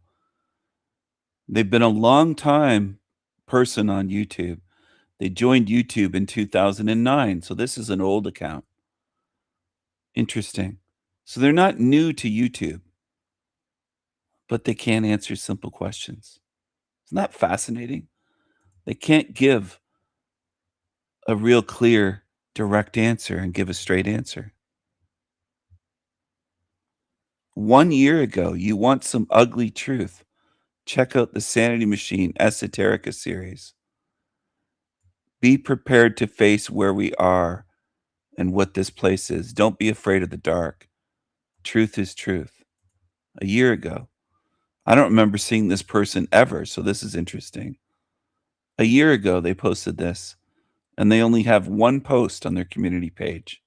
D: They've been a long time person on YouTube. They joined YouTube in 2009, so this is an old account. Interesting. So they're not new to YouTube, but they can't answer simple questions. Isn't that fascinating? They can't give a real clear, direct answer and give a straight answer. 1 year ago, you want some ugly truth. Check out the Sanity Machine Esoterica series. Be prepared to face where we are and what this place is. Don't be afraid of the dark. Truth is truth. A year ago. I don't remember seeing this person ever, so this is interesting. A year ago, they posted this, and they only have one post on their community page.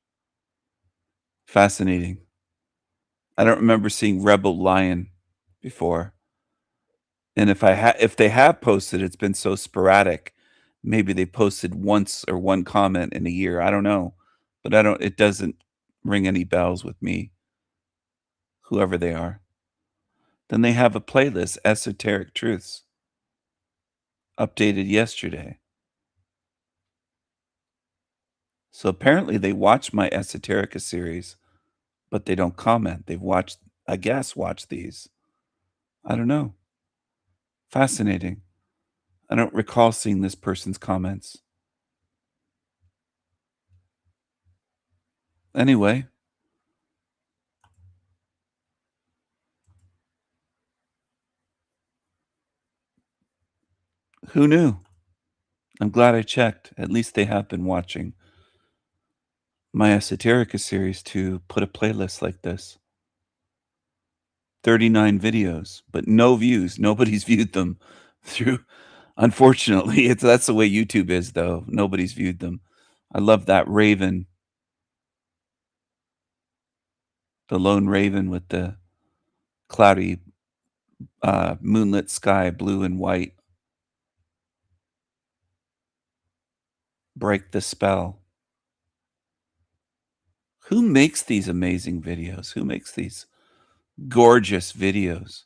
D: Fascinating. I don't remember seeing Rebel Lion before. And if they have posted, it's been so sporadic. Maybe they posted once or one comment in a year. I don't know. But it doesn't ring any bells with me, whoever they are. Then they have a playlist, Esoteric Truths, updated yesterday. So apparently they watch my Esoterica series, but they don't comment. They've watched these. I don't know. Fascinating. I don't recall seeing this person's comments. Anyway. Who knew? I'm glad I checked. At least they have been watching my Esoterica series to put a playlist like this. 39 videos, but no views. Nobody's viewed them through. Unfortunately, that's the way YouTube is, though. Nobody's viewed them. I love that raven. The lone raven with the cloudy moonlit sky, blue and white. Break the spell. Who makes these amazing videos? Who makes these gorgeous videos?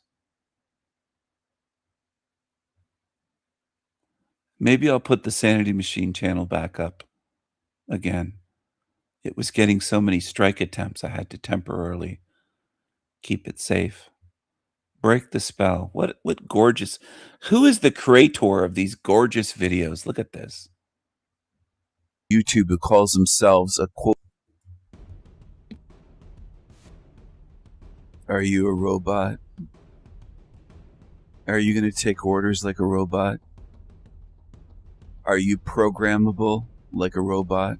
D: Maybe I'll put the Sanity Machine channel back up again. It was getting so many strike attempts, I had to temporarily keep it safe. Break the spell. What gorgeous. Who is the creator of these gorgeous videos? Look at this. YouTube who calls themselves a quote. Are you a robot? Are you going to take orders like a robot? Are you programmable like a robot?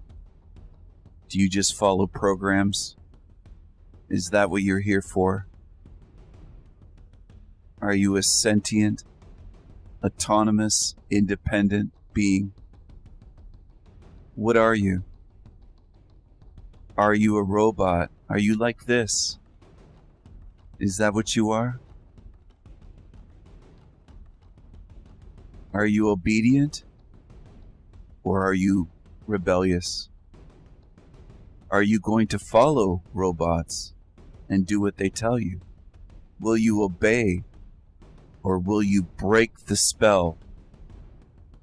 D: Do you just follow programs? Is that what you're here for? Are you a sentient, autonomous, independent being? What are you? Are you a robot? Are you like this? Is that what you are? Are you obedient? Or are you rebellious? Are you going to follow robots and do what they tell you? Will you obey? Or will you break the spell?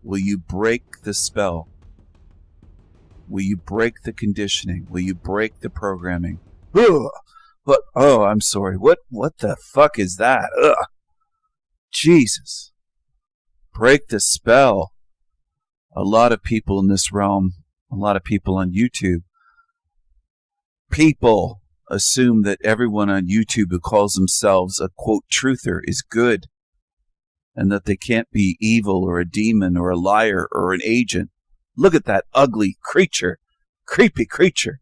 D: Will you break the spell? Will you break the conditioning? Will you break the programming? Ugh. But I'm sorry. What the fuck is that? Ugh. Jesus. Break the spell. A lot of people in this realm, a lot of people on YouTube, people assume that everyone on YouTube who calls themselves a quote truther is good. and that they can't be evil or a demon or a liar or an agent. Look at that ugly creature, creepy creature.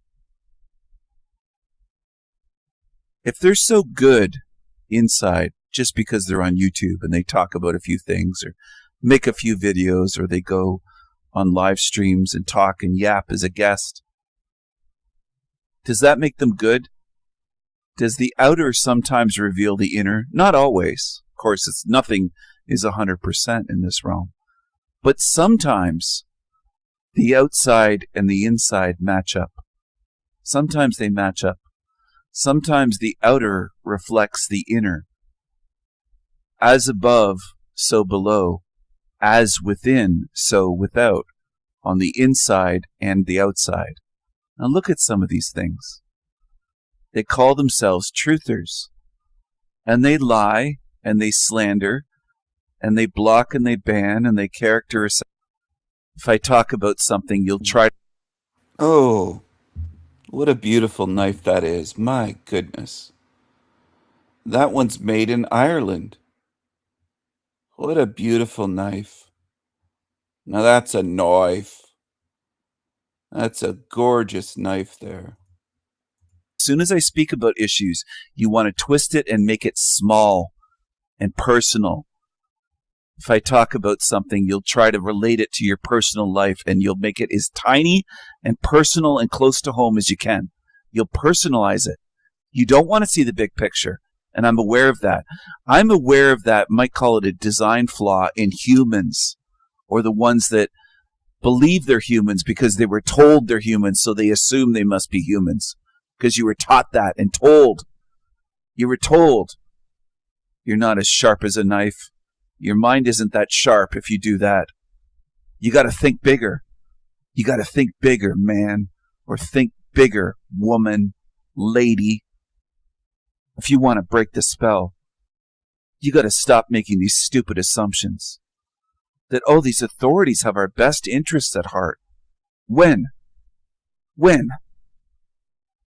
D: If they're so good inside just because they're on YouTube and they talk about a few things or make a few videos or they go on live streams and talk and yap as a guest, does that make them good? Does the outer sometimes reveal the inner? Not always. Of course, nothing is 100% in this realm. But sometimes the outside and the inside match up. Sometimes they match up. Sometimes the outer reflects the inner. As above, so below. As within, so without. On the inside and the outside. Now look at some of these things. They call themselves truthers. And they lie, and they slander, and they block and they ban, and they characterize. If I talk about something, you'll try. Oh, what a beautiful knife that is. My goodness. That one's made in Ireland. What a beautiful knife. Now that's a knife. That's a gorgeous knife there. As soon as I speak about issues, you want to twist it and make it small and personal. If I talk about something, you'll try to relate it to your personal life, and you'll make it as tiny and personal and close to home as you can. You'll personalize it. You don't want to see the big picture, and I'm aware of that. I'm aware of that, might call it a design flaw in humans, or the ones that believe they're humans because they were told they're humans, so they assume they must be humans. Because you were taught that and told. You were told you're not as sharp as a knife. Your mind isn't that sharp if you do that. You got to think bigger. You got to think bigger, man. Or think bigger, woman, lady. If you want to break the spell, you got to stop making these stupid assumptions. That, oh, these authorities have our best interests at heart. When? When?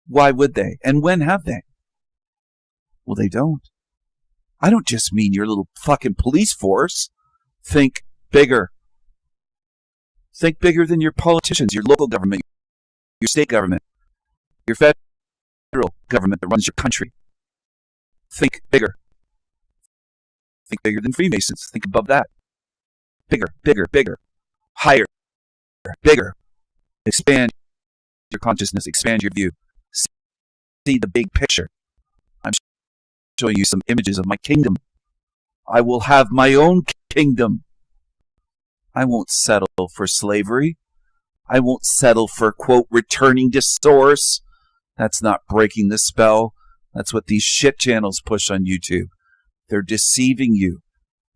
D: Why would they? And when have they? Well, they don't. I don't just mean your little fucking police force. Think bigger. Think bigger than your politicians, your local government, your state government, your federal government that runs your country. Think bigger. Think bigger than Freemasons. Think above that. Bigger, bigger, bigger. Higher, bigger. Expand your consciousness, expand your view. See the big picture. I'm showing you some images of my kingdom. I will have my own kingdom. I won't settle for slavery. I won't settle for, quote, returning to source. That's not breaking the spell. That's what these shit channels push on YouTube. They're deceiving you.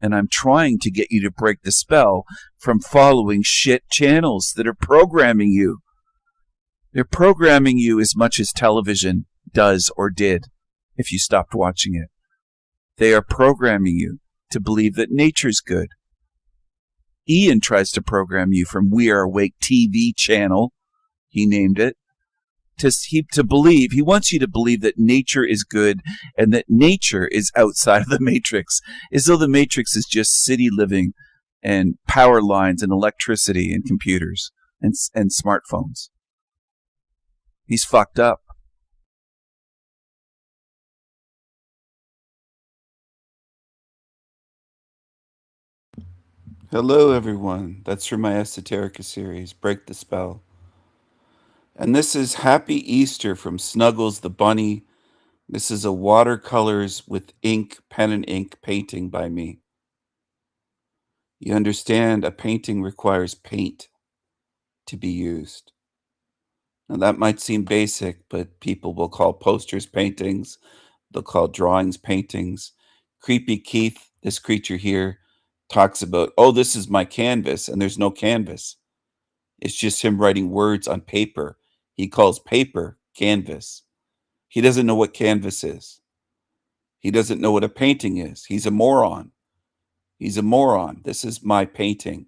D: And I'm trying to get you to break the spell from following shit channels that are programming you. They're programming you as much as television does or did if you stopped watching it. They are programming you to believe that nature's good. Ian tries to program you from We Are Awake TV channel, he named it, to believe, he wants you to believe that nature is good and that nature is outside of the matrix, as though the matrix is just city living and power lines and electricity and computers and smartphones. He's fucked up. Hello, everyone. That's from my Esoterica series, Break the Spell. And this is Happy Easter from Snuggles the Bunny. This is a watercolors with ink, pen and ink painting by me. You understand, a painting requires paint to be used. Now that might seem basic, but people will call posters paintings. They'll call drawings paintings. Creepy Keith, this creature here, talks about, oh, this is my canvas, and there's no canvas. It's just him writing words on paper. He calls paper canvas. He doesn't know what canvas is. He doesn't know what a painting is. He's a moron. He's a moron. This is my painting.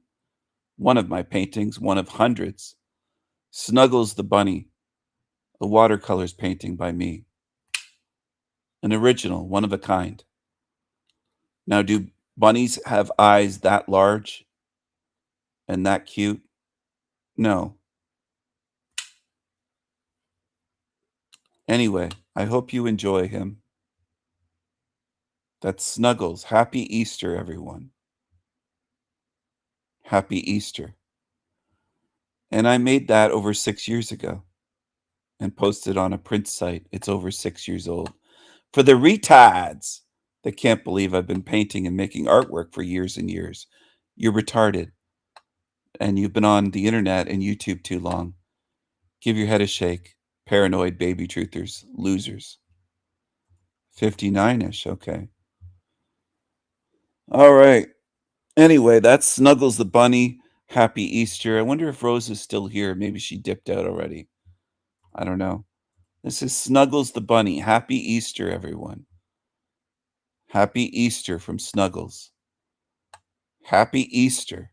D: One of my paintings, one of hundreds. Snuggles the Bunny, a watercolors painting by me. An original, one of a kind. Now, do Bunnies have eyes that large and that cute? No. Anyway, I hope you enjoy him. That's Snuggles. Happy Easter, everyone. Happy Easter. And I made that over 6 years ago and posted on a print site. It's over 6 years old. For the retards that can't believe I've been painting and making artwork for years and years, you're retarded. And you've been on the internet and YouTube too long. Give your head a shake. Paranoid baby truthers. Losers. 59-ish. Okay. All right. Anyway, that's Snuggles the Bunny. Happy Easter. I wonder if Rose is still here. Maybe she dipped out already. I don't know. This is Snuggles the Bunny. Happy Easter, everyone. Happy Easter from Snuggles. Happy Easter.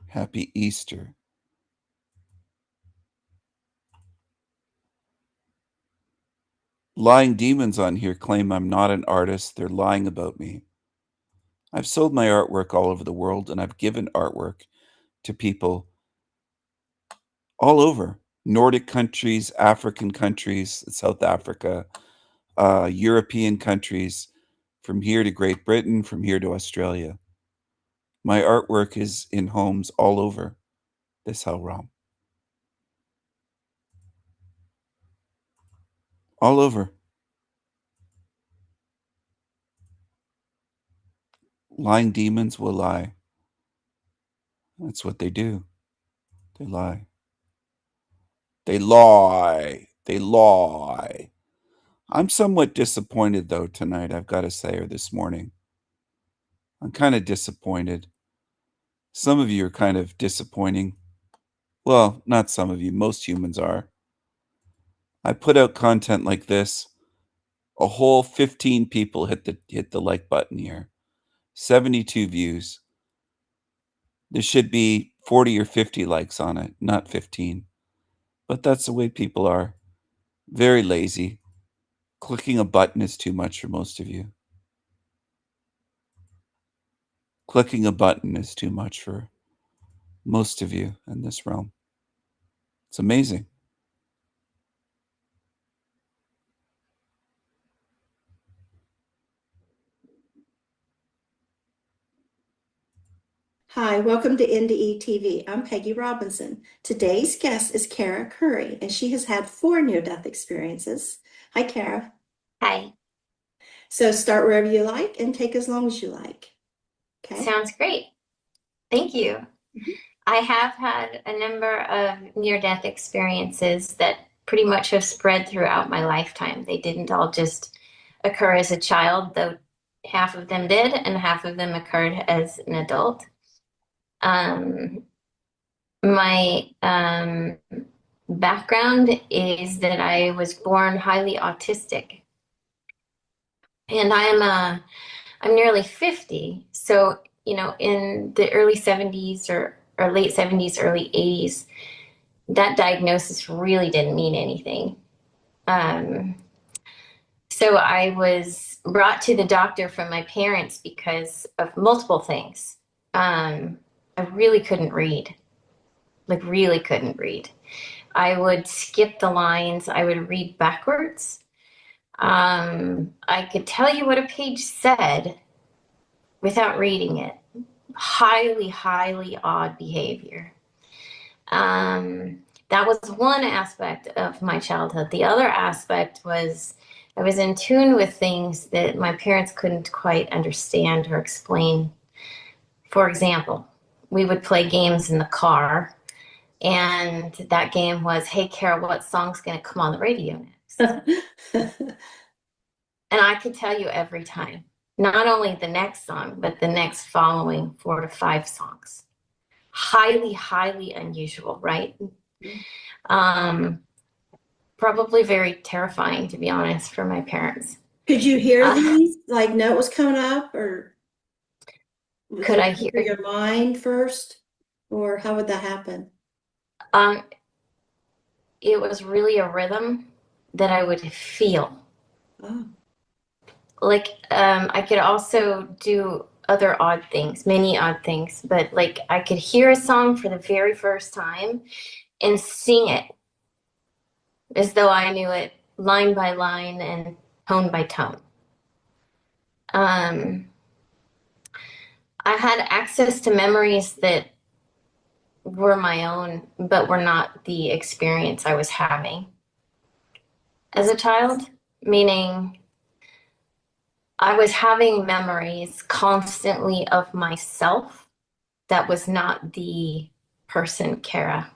D: Happy Easter. Lying demons on here claim I'm not an artist. They're lying about me. I've sold my artwork all over the world, and I've given artwork to people all over. Nordic countries, African countries, South Africa, European countries, from here to Great Britain, from here to Australia. My artwork is in homes all over this hell realm. All over. Lying demons will lie. That's what they do. They lie. They lie. They lie. I'm somewhat disappointed, though, tonight, I've got to say, or this morning. I'm kind of disappointed. Some of you are kind of disappointing. Well, not some of you. Most humans are. I put out content like this. A whole 15 people hit the like button here. 72 views. There should be 40 or 50 likes on it, not 15. But that's the way people are. Very lazy. Clicking a button is too much for most of you. Clicking a button is too much for most of you in this realm. It's amazing.
U: Hi, welcome to NDE TV. I'm Peggy Robinson. Today's guest is Kara Curry, and she has had 4 near-death experiences. Hi, Kara.
V: Hi.
U: So start wherever you like and take as long as you like. Okay.
V: Sounds great. Thank you. I have had a number of near-death experiences that pretty much have spread throughout my lifetime. They didn't all just occur as a child, though half of them did, and half of them occurred as an adult. My background is that I was born highly autistic, and I'm nearly 50. So, you know, in the early 70s or late 70s, early 80s, that diagnosis really didn't mean anything. So I was brought to the doctor from my parents because of multiple things. I really couldn't read, like really couldn't read. I would skip the lines. I would read backwards. I could tell you what a page said without reading it. Highly, highly odd behavior. That was one aspect of my childhood. The other aspect was I was in tune with things that my parents couldn't quite understand or explain. For example, we would play games in the car, and that game was, hey, Carol, what song's going to come on the radio next? And I could tell you every time, not only the next song, but the next following 4 to 5 songs. Highly, highly unusual, right? Probably very terrifying, to be honest, for my parents.
U: Could you hear these? Like know it was coming up, or
V: could I hear
U: your mind first, or how would that happen?
V: It was really a rhythm that I would feel.
U: Oh.
V: like I could also do other odd things, many odd things, but like I could hear a song for the very first time and sing it as though I knew it line by line and tone by tone. I had access to memories that were my own, but were not the experience I was having as a child, meaning I was having memories constantly of myself that was not the person, Kara.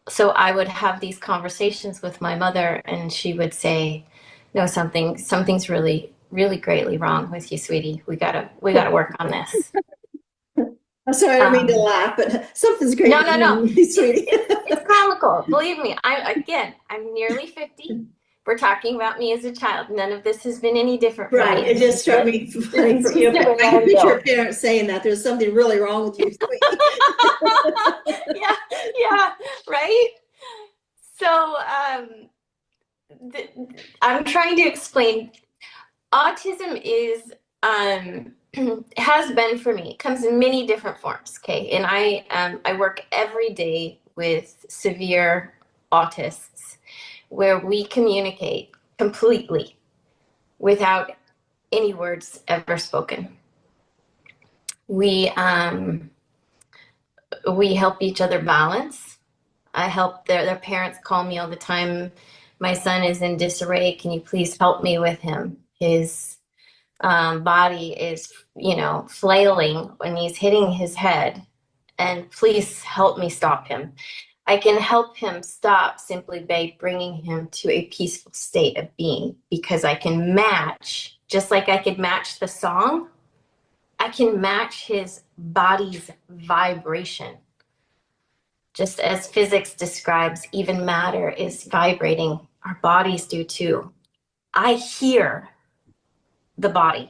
V: So I would have these conversations with my mother, and she would say, no, something's really, really greatly wrong with you, sweetie. We gotta work on this.
U: I'm sorry, I don't mean to laugh, but something's great.
V: No,
U: sweetie.
V: It's comical. Believe me. I'm nearly 50. We're talking about me as a child. None of this has been any different for
U: Right.
V: me.
U: It just struck me funny for you. I can picture your parents saying that there's something really wrong with you.
V: yeah, right? So I'm trying to explain. Autism is has been for me. It comes in many different forms. Okay, and I work every day with severe autists, where we communicate completely without any words ever spoken. We help each other balance. I help their parents call me all the time. My son is in disarray. Can you please help me with him? His body is, flailing when he's hitting his head, and please help me stop him. I can help him stop simply by bringing him to a peaceful state of being, because I can match, just like I could match the song, I can match his body's vibration. Just as physics describes, even matter is vibrating, our bodies do too. I hear the body.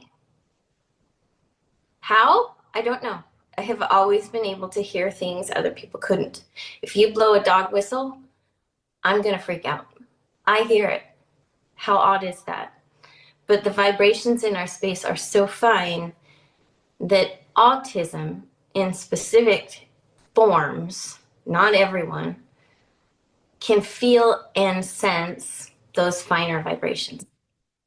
V: How? I don't know. I have always been able to hear things other people couldn't. If you blow a dog whistle, I'm going to freak out. I hear it. How odd is that? But the vibrations in our space are so fine that autism in specific forms, not everyone, can feel and sense those finer vibrations.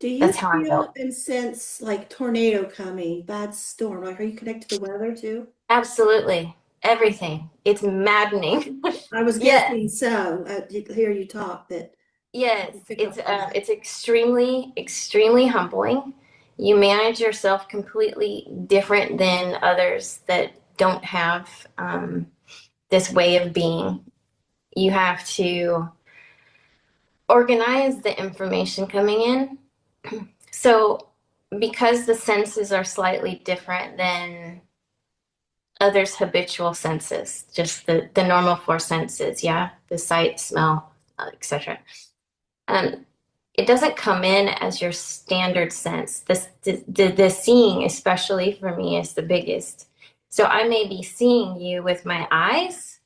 U: Do you
V: That's how I
U: feel
V: felt.
U: and sense like tornado coming, bad storm? Like, are you connected to the weather too?
V: Absolutely. Everything. It's maddening.
U: I was guessing so. Hear you talk that.
V: Yes, it's extremely, extremely humbling. You manage yourself completely different than others that don't have this way of being. You have to organize the information coming in. So because the senses are slightly different than others' habitual senses, just the normal four senses, the sight, smell, etc. It doesn't come in as your standard sense. The seeing, especially for me, is the biggest. So I may be seeing you with my eyes,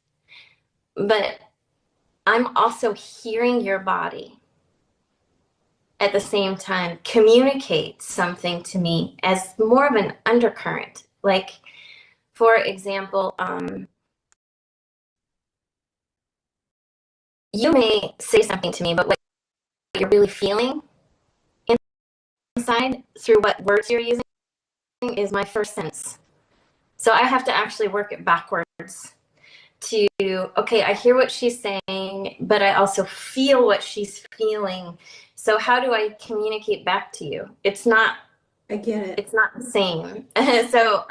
V: but I'm also hearing your body at the same time communicate something to me as more of an undercurrent. Like, for example, you may say something to me, but what you're really feeling inside through what words you're using is my first sense. So I have to actually work it backwards to, okay, I hear what she's saying, but I also feel what she's feeling. So how do I communicate back to you? It's not,
U: I get it.
V: It's not the same. So,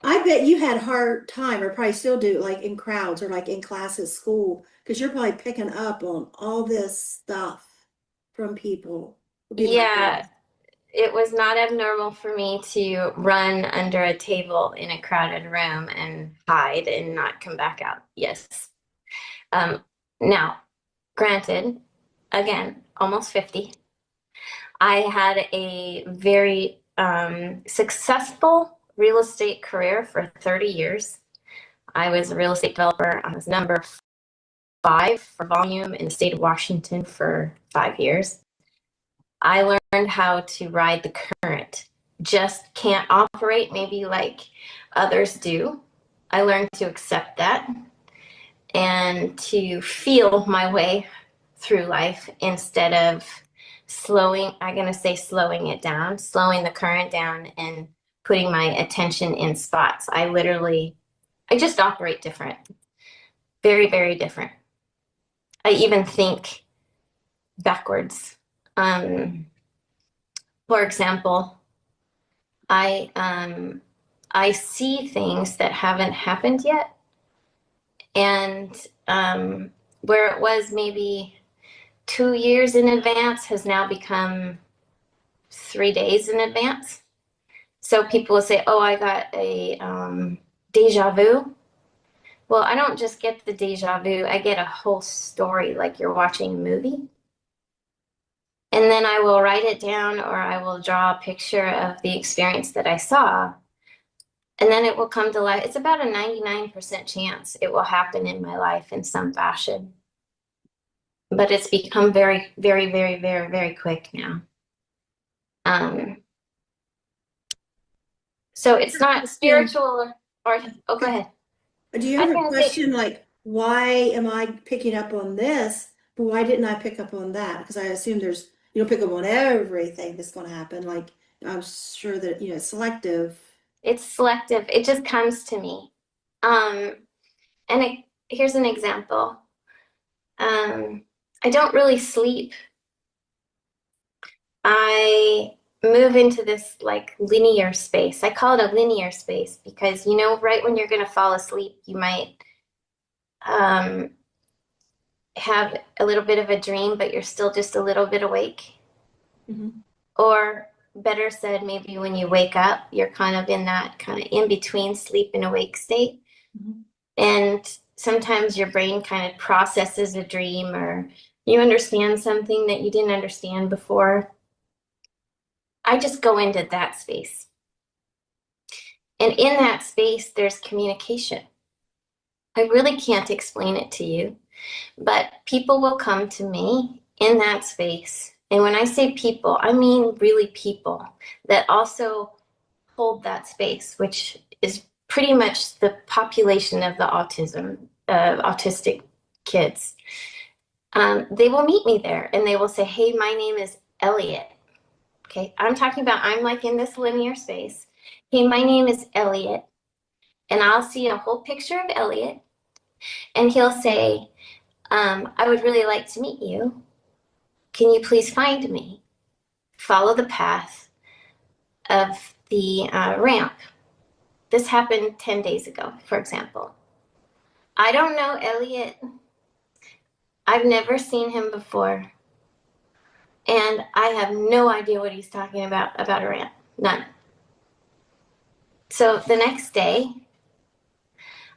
U: I bet you had a hard time, or probably still do, like in crowds or like in class at school, because you're probably picking up on all this stuff from people.
V: yeah, it was not abnormal for me to run under a table in a crowded room and hide and not come back out. Yes. Now, granted, again, almost 50. I had a very successful real estate career for 30 years. I was a real estate developer. I was number 5 for volume in the state of Washington for 5 years. I learned how to ride the current. Just can't operate maybe like others do. I learned to accept that and to feel my way through life instead of slowing it down, slowing the current down and putting my attention in spots. I just operate different. Very, very different. I even think backwards. For example, I see things that haven't happened yet, and where it was maybe 2 years in advance has now become 3 days in advance. So people will say, "Oh, I got a deja vu." Well, I don't just get the deja vu. I get a whole story, like you're watching a movie. And then I will write it down, or I will draw a picture of the experience that I saw. And then it will come to life. It's about a 99% chance it will happen in my life in some fashion. But it's become very, very, very, very, very quick now. So it's not spiritual or oh, go ahead.
U: Do you ever question, like, why am I picking up on this, but why didn't I pick up on that? Because I assume you don't pick up on everything that's going to happen. Like, I'm sure that, it's selective.
V: It's selective. It just comes to me. Here's an example. I don't really sleep. I move into this like linear space. I call it a linear space because, right when you're going to fall asleep, you might have a little bit of a dream, but you're still just a little bit awake.
U: Mm-hmm.
V: Or better said, maybe when you wake up, you're kind of in that kind of in between sleep and awake state.
U: Mm-hmm.
V: And sometimes your brain kind of processes a dream, or you understand something that you didn't understand before. I just go into that space. And in that space, there's communication. I really can't explain it to you, but people will come to me in that space. And when I say people, I mean really people that also hold that space, which is pretty much the population of the autistic kids. They will meet me there and they will say, "Hey, my name is Elliot." Okay, I'm like in this linear space. "Hey, my name is Elliot." And I'll see a whole picture of Elliot. And he'll say, "I would really like to meet you. Can you please find me? Follow the path of the ramp." This happened 10 days ago, for example. I don't know Elliot. I've never seen him before. And I have no idea what he's talking about a ramp. None. So the next day,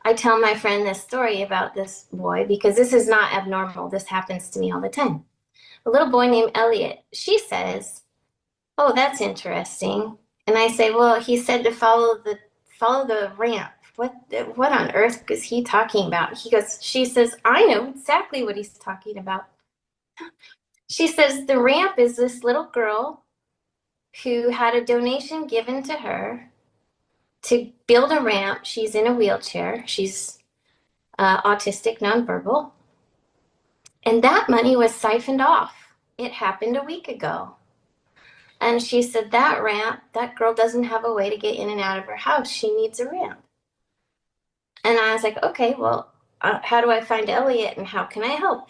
V: I tell my friend this story about this boy because this is not abnormal. This happens to me all the time. A little boy named Elliot, she says, "Oh, that's interesting." And I say, "Well, he said to follow the ramp. What on earth is he talking about?" She says, "I know exactly what he's talking about." She says, "The ramp is this little girl who had a donation given to her to build a ramp. She's in a wheelchair. She's autistic, nonverbal. And that money was siphoned off. It happened a week ago." And she said, "That ramp, that girl doesn't have a way to get in and out of her house. She needs a ramp." And I was like, "Okay, well, how do I find Elliot and how can I help?"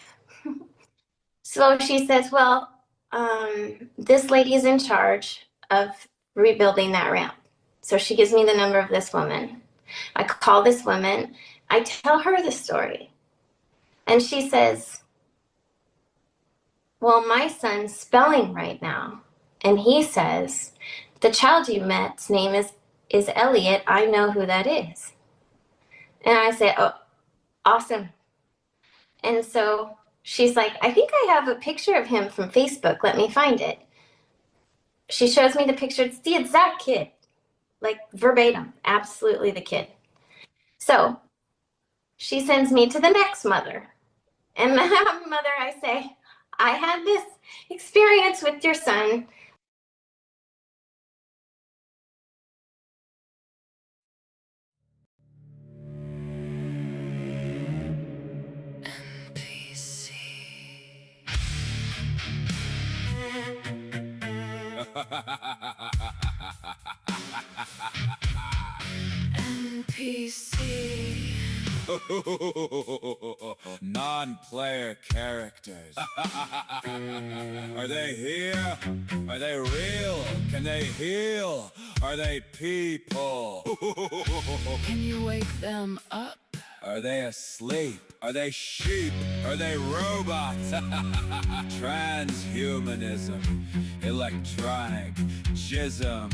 V: So she says, "Well, this lady is in charge of rebuilding that ramp." So she gives me the number of this woman. I call this woman. I tell her the story. And she says, "Well, my son's spelling right now. And he says, the child you met's name is Elliot. I know who that is." And I say, "Oh, awesome." And so she's like, "I think I have a picture of him from Facebook. Let me find it." She shows me the picture. It's the exact kid, like verbatim, absolutely the kid. So she sends me to the next mother. And the mother, I say, "I had this experience with your son.
A: NPC.
B: Non-player characters. Are they here? Are they real? Can they heal? Are they people?
A: Can you wake them up?
B: Are they asleep? Are they sheep? Are they robots? Transhumanism, electronic jism.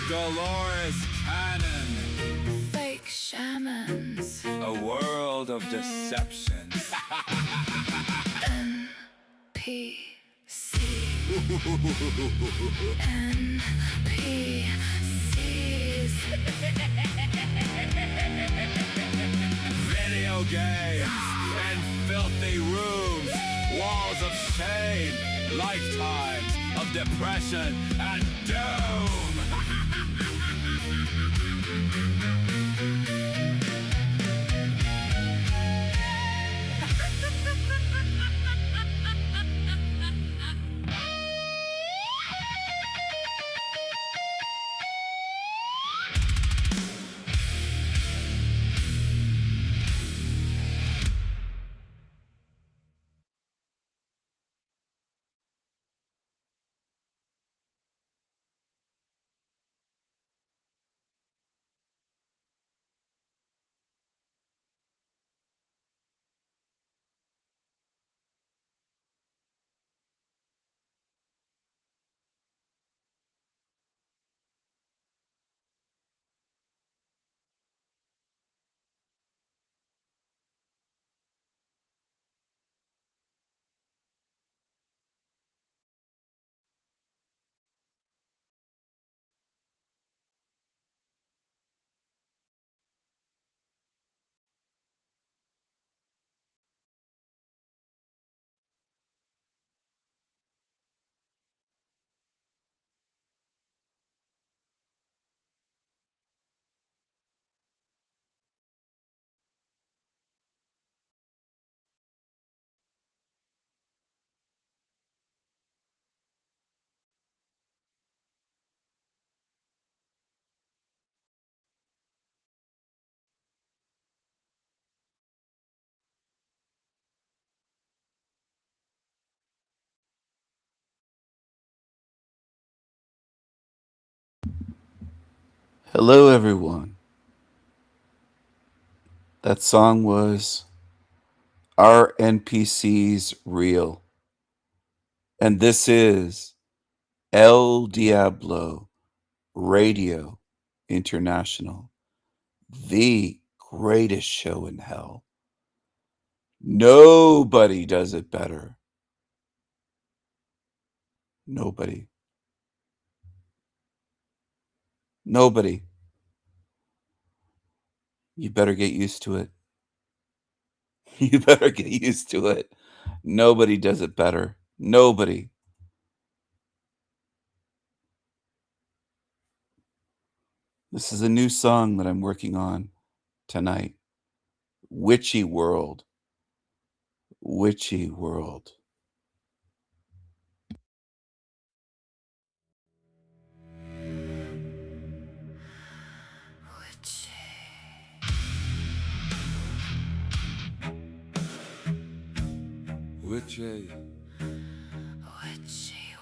B: Dolores Cannon.
A: Fake shamans.
B: A world of deception.
A: NPC. NPCs.
B: Video games and filthy rooms. Walls of shame. Lifetimes of depression and doom.
D: Hello, everyone. That song was Are NPCs Real? And this is El Diablo Radio International, the greatest show in hell. Nobody does it better. Nobody. Nobody. You better get used to it. You better get used to it. Nobody does it better. Nobody. This is a new song that I'm working on tonight. Witchy World. Witchy World.
B: Witchy.
A: Witchy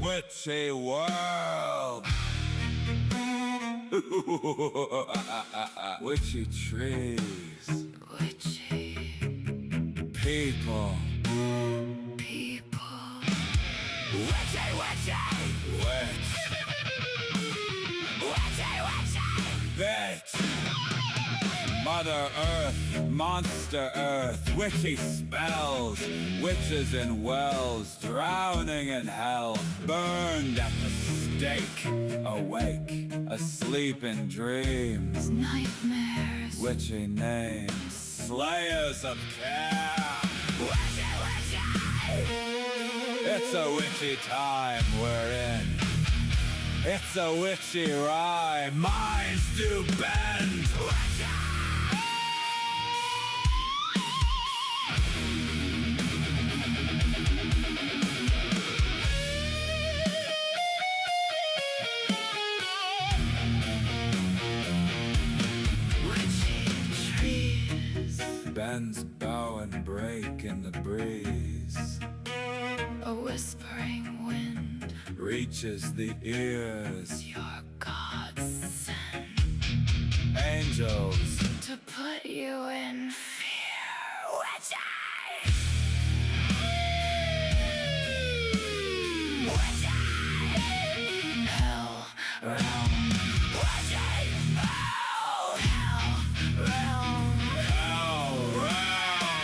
B: Witchy world. Witchy trees.
A: Witchy
B: people.
A: people.
B: Witchy, witchy. Witch. Witchy, witchy. Bitch. Mother Earth, Monster Earth, witchy spells, witches in wells, drowning in hell, burned at the stake, awake, asleep in dreams,
A: nightmares,
B: witchy names, slayers of care. Witchy, witchy. It's a witchy time we're in. It's a witchy rhyme. Minds do bend. Bends, bow, and break in the breeze.
A: A whispering wind
B: Reaches the ears.
A: your gods send
B: Angels.
A: to put you in fear. Witchy! Hell realm. Witchy! Hell realm.
B: Hell realm.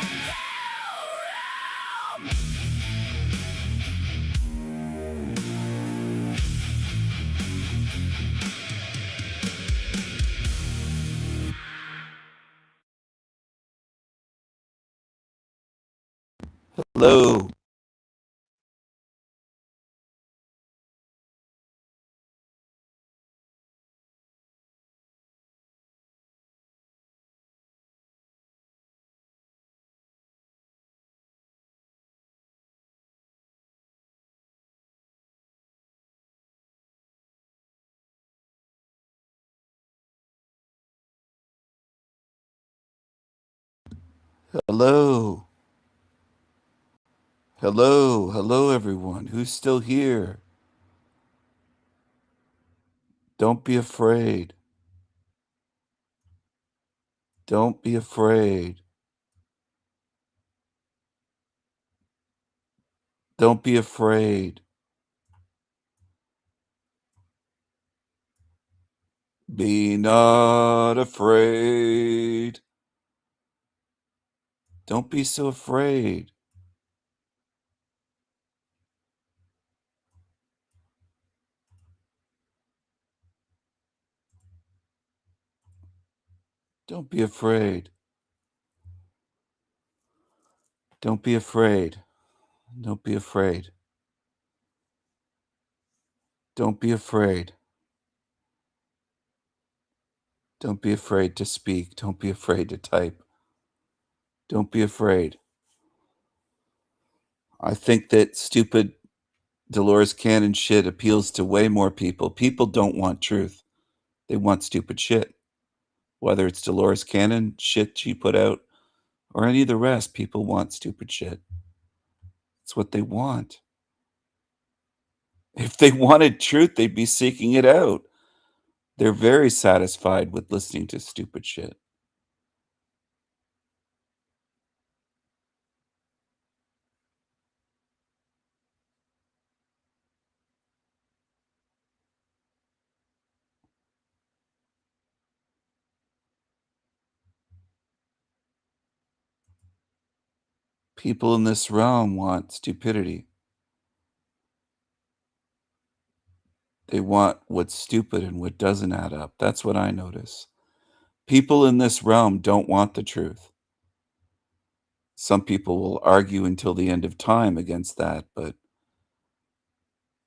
D: Hello. Hello. Hello. Hello, everyone. Who's still here? Don't be afraid. Don't be afraid. Don't be afraid. Be not afraid. Don't be so afraid. Don't be afraid. Don't be afraid. Don't be afraid. Don't be afraid. Don't be afraid to speak. Don't be afraid to type. Don't be afraid. I think that stupid Dolores Cannon shit appeals to way more people. People don't want truth. They want stupid shit. Whether it's Dolores Cannon shit she put out or any of the rest, people want stupid shit. It's what they want. If they wanted truth, they'd be seeking it out. They're very satisfied with listening to stupid shit. People in this realm want stupidity. They want what's stupid and what doesn't add up. That's what I notice. People in this realm don't want the truth. Some people will argue until the end of time against that, but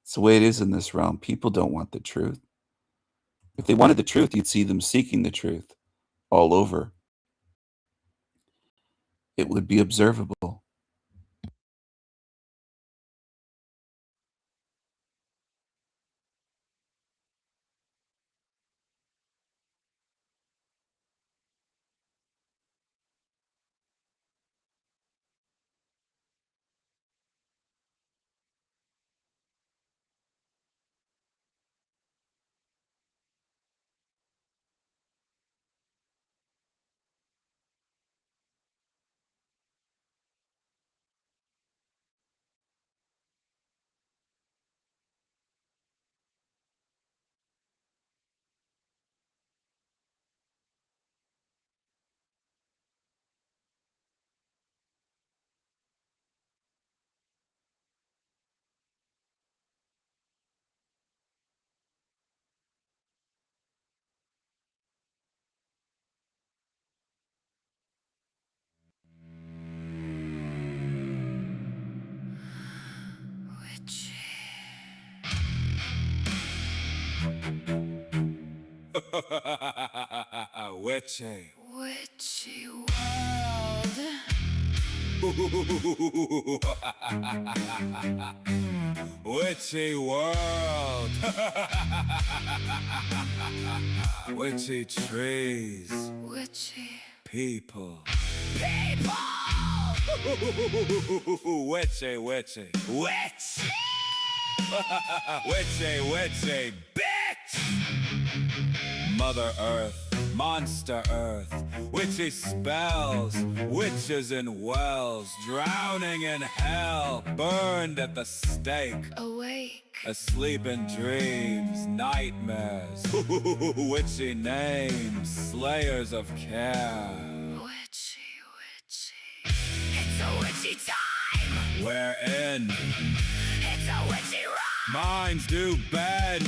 D: it's the way it is in this realm. People don't want the truth. If they wanted the truth, you'd see them seeking the truth all over. It would be observable.
B: Witchy.
A: Witchy world.
B: Witchy world. Witchy trees.
A: Witchy
B: People.
A: people.
B: Witchy, witchy. Witch. Witchy, witchy, bitch. Mother Earth, Monster Earth, witchy spells, witches in wells, drowning in hell, burned at the stake,
A: Awake.
B: asleep in dreams, nightmares, witchy names, slayers of care.
A: Witchy, witchy. It's a witchy time.
B: Wherein
A: It's a witchy ride.
B: minds do bend.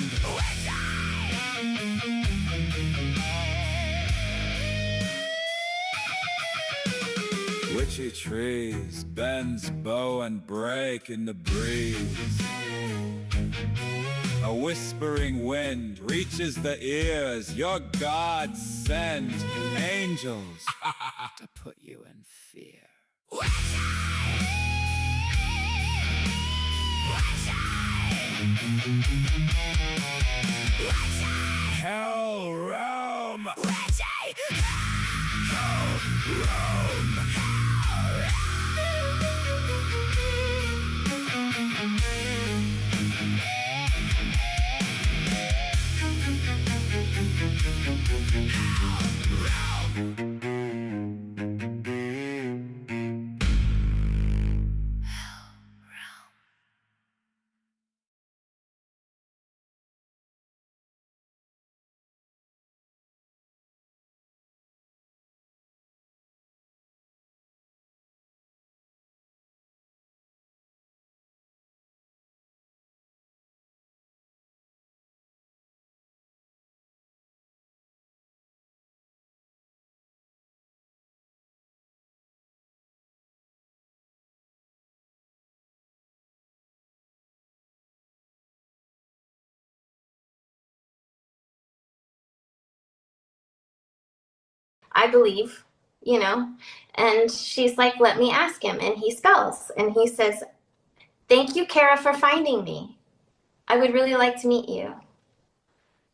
B: Witchy trees, bends bow and break in the breeze. A whispering wind reaches the ears, your gods send angels to put you in fear. Hell realm. Hell realm.
V: I believe, you know. And she's like, let me ask him. And he spells. And he says, thank you, Kara, for finding me. I would really like to meet you.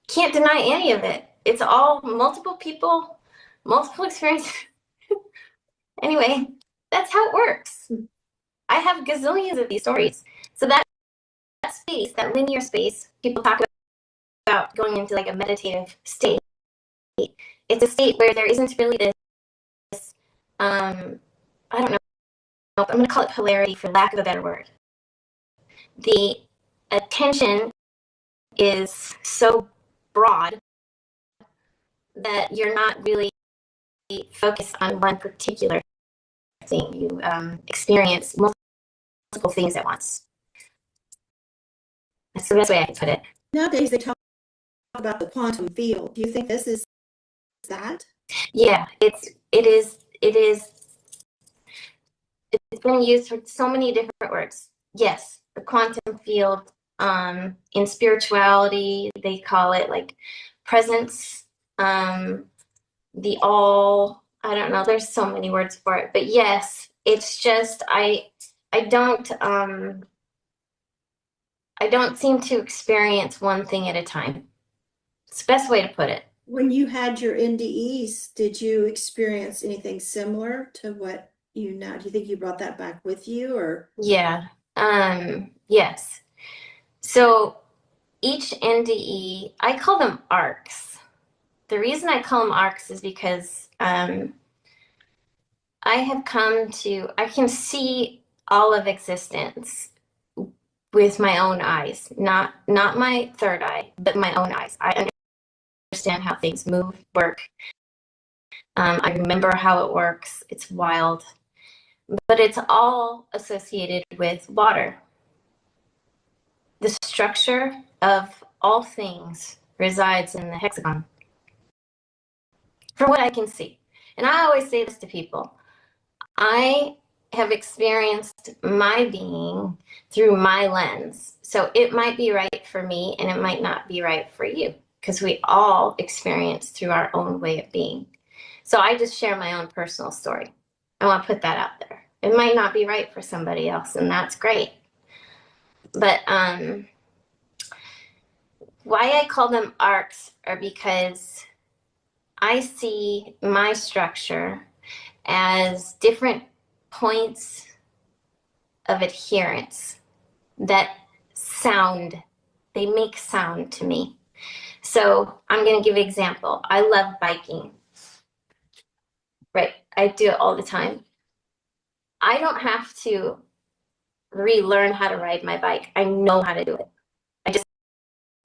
V: Can't deny any of it. It's all multiple people, multiple experiences. Anyway, that's how it works. I have gazillions of these stories. So that space, that linear space, people talk about going into like a meditative state. It's a state where there isn't really this, I don't know, I'm going to call it polarity for lack of a better word. The attention is so broad that you're not really focused on one particular thing. You experience multiple things at once. That's the best way I can put it.
U: Nowadays, they talk about the quantum field. Do you think this is that?
V: Yeah, it is. It's been used for so many different words. Yes, the quantum field. In spirituality, they call it like presence. The all. I don't know. There's so many words for it, but yes, it's just I don't seem to experience one thing at a time. It's the best way to put it.
U: When you had your NDEs, did you experience anything similar to what you now? Do you think you brought that back with you, or?
V: Yeah. Yes. So each NDE, I call them arcs. The reason I call them arcs is because I can see all of existence with my own eyes, not my third eye, but my own eyes. I understand how things move, work. I remember how it works. It's wild, but it's all associated with water. The structure of all things resides in the hexagon, from what I can see. And I always say this to people. I have experienced my being through my lens. So it might be right for me and it might not be right for you. because we all experience through our own way of being. So I just share my own personal story. I want to put that out there. It might not be right for somebody else, and that's great. But why I call them arcs are because I see my structure as different points of adherence that sound, they make sound to me. So I'm going to give you an example. I love biking. Right. I do it all the time. I don't have to relearn how to ride my bike. I know how to do it. I just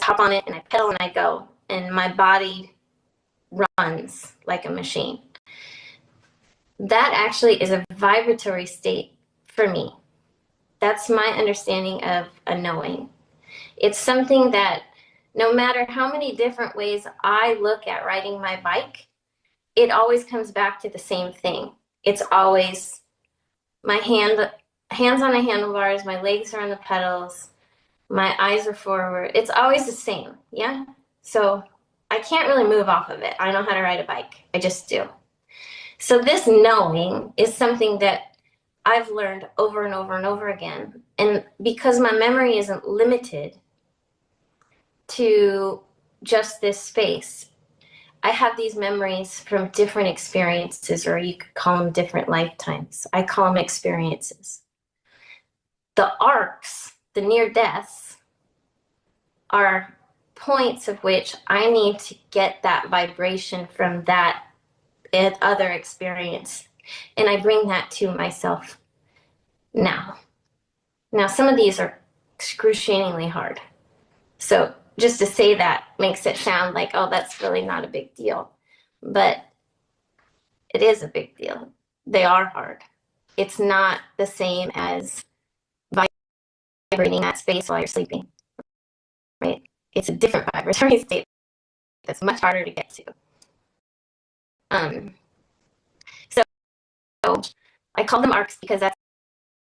V: hop on it and I pedal and I go, and my body runs like a machine. That actually is a vibratory state for me. That's my understanding of a knowing. It's something that no matter how many different ways I look at riding my bike, it always comes back to the same thing. It's always my hands on the handlebars, my legs are on the pedals, my eyes are forward. It's always the same, yeah? So I can't really move off of it. I know how to ride a bike. I just do. So this knowing is something that I've learned over and over and over again. And because my memory isn't limited to just this space, I have these memories from different experiences, or you could call them different lifetimes. I call them experiences. The arcs, the near deaths, are points of which I need to get that vibration from that other experience. And I bring that to myself now. Now, some of these are excruciatingly hard. So just to say that makes it sound like, oh, that's really not a big deal. But it is a big deal. They are hard. It's not the same as vibrating that space while you're sleeping, right? It's a different vibratory state that's much harder to get to. So I call them arcs because that's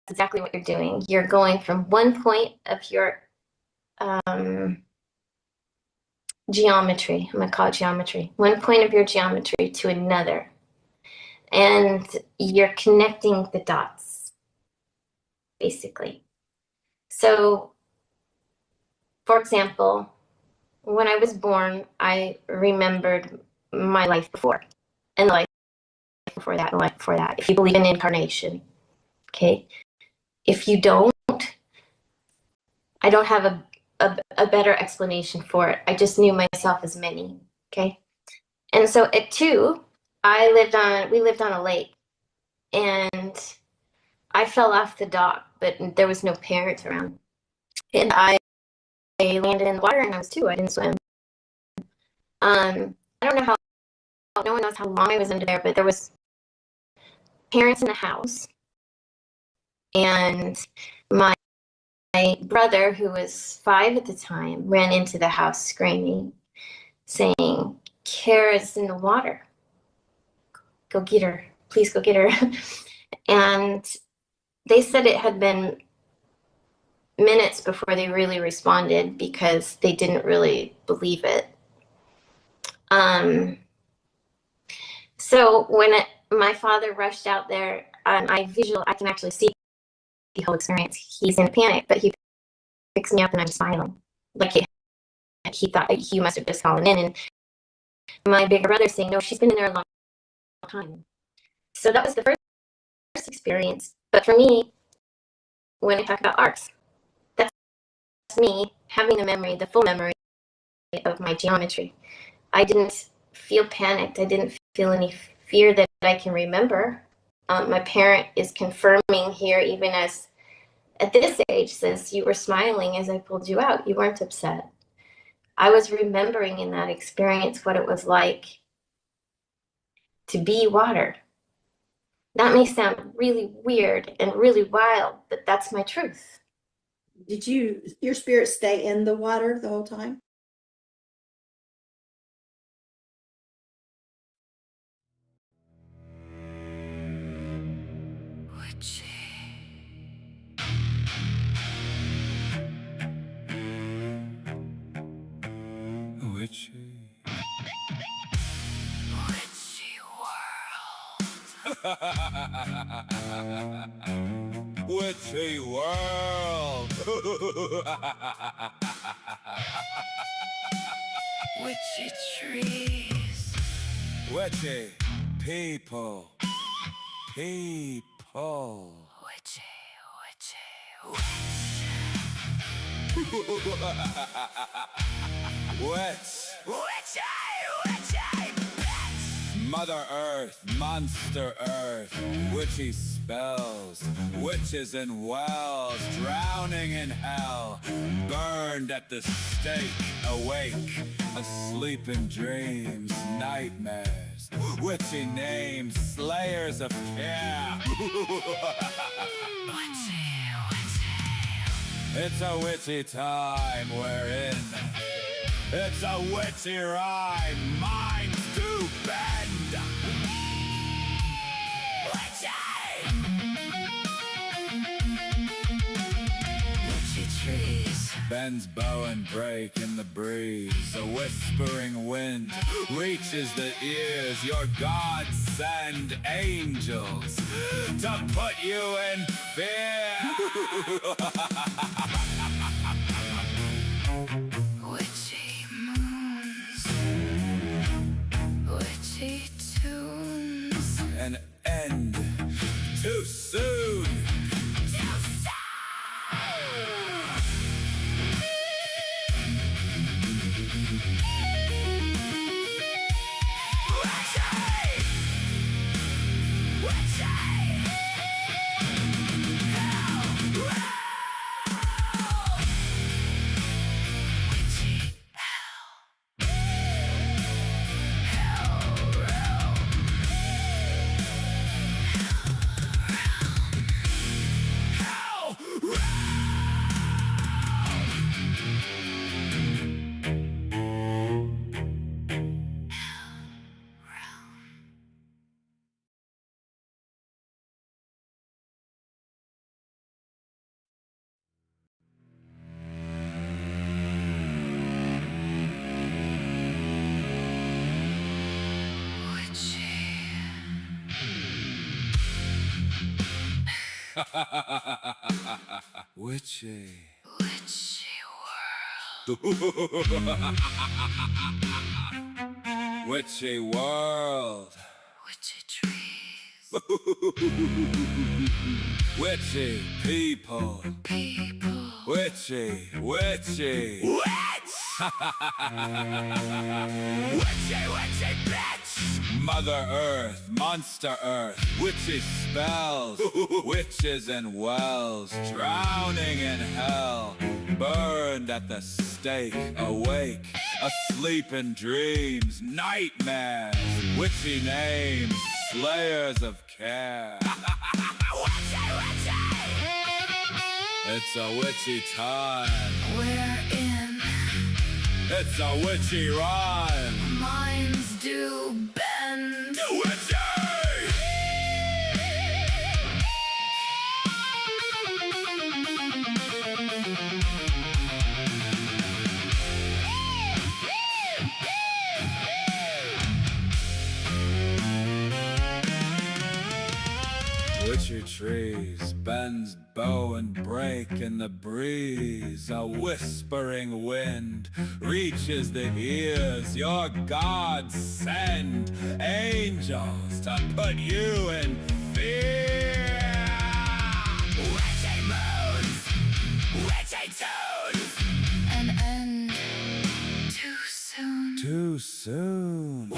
V: exactly what you're doing. You're going from one point of your geometry, I'm gonna call it geometry, one point of your geometry to another. And you're connecting the dots, basically. So, for example, when I was born, I remembered my life before, and the life before that, and the life before that. If you believe in incarnation, okay? If you don't, I don't have a better explanation for it. I just knew myself as many, okay? And so at 2, we lived on a lake, and I fell off the dock, but there was no parents around. And I landed in the water, and I was 2. I didn't swim. I don't know how, no one knows how long I was under there, but there was parents in the house. And my brother, who was 5 at the time, ran into the house screaming, saying, "Kara's in the water. Go get her. Please go get her." And they said it had been minutes before they really responded because they didn't really believe it. So when my father rushed out there, I can actually see the whole experience. He's in panic, but he picks me up and I'm smiling. Like he thought he must have just fallen in. And my bigger brother saying, "No, she's been in there a long time." So that was the first experience. But for me, when I talk about arcs, that's me having the memory, the full memory of my geometry. I didn't feel panicked. I didn't feel any fear that I can remember. My parent is confirming here, even as at this age, says, "You were smiling as I pulled you out. You weren't upset." I was remembering in that experience what it was like to be water. That may sound really weird and really wild, but that's my truth.
U: Did your spirit stay in the water the whole time?
A: Witchy.
B: witchy.
A: Witchy world.
B: Witchy world.
A: Witchy trees.
B: Witchy people. People.
A: Witchy, witchy,
B: Witch.
A: witchy, witchy, bitch.
B: Mother Earth, Monster Earth, witchy spells, witches in wells, drowning in hell, burned at the stake, awake, asleep in dreams, nightmares, witchy names, slayers of care.
A: Witchy,
B: It's a witchy time we're in. It's a witchy rhyme, minds to bend.
A: witchy trees.
B: Bends bow and break in the breeze. A whispering wind reaches the ears. Your gods send angels to put you in fear.
A: Witchy moons. Witchy tunes.
B: An end too soon. Witchy.
A: Witchy world.
B: Witchy world.
A: Witchy trees.
B: Witchy people.
A: People.
B: Witchy. Witchy.
A: Witch! Witchy, witchy bitch!
B: Mother Earth, Monster Earth, witchy spells, witches in wells, drowning in hell, burned at the stake, awake, asleep in dreams, nightmares, witchy names, slayers of care.
A: Witchy, witchy!
B: It's a witchy time.
A: We're in.
B: It's a witchy rhyme.
A: Minds do bend.
B: Witchy! Witchy trees, bends bow and break in the breeze. A whispering wind reaches the ears. Your gods send angels to put you in fear.
A: Witchy moons. Witchy tunes. An end too soon.
B: Too soon.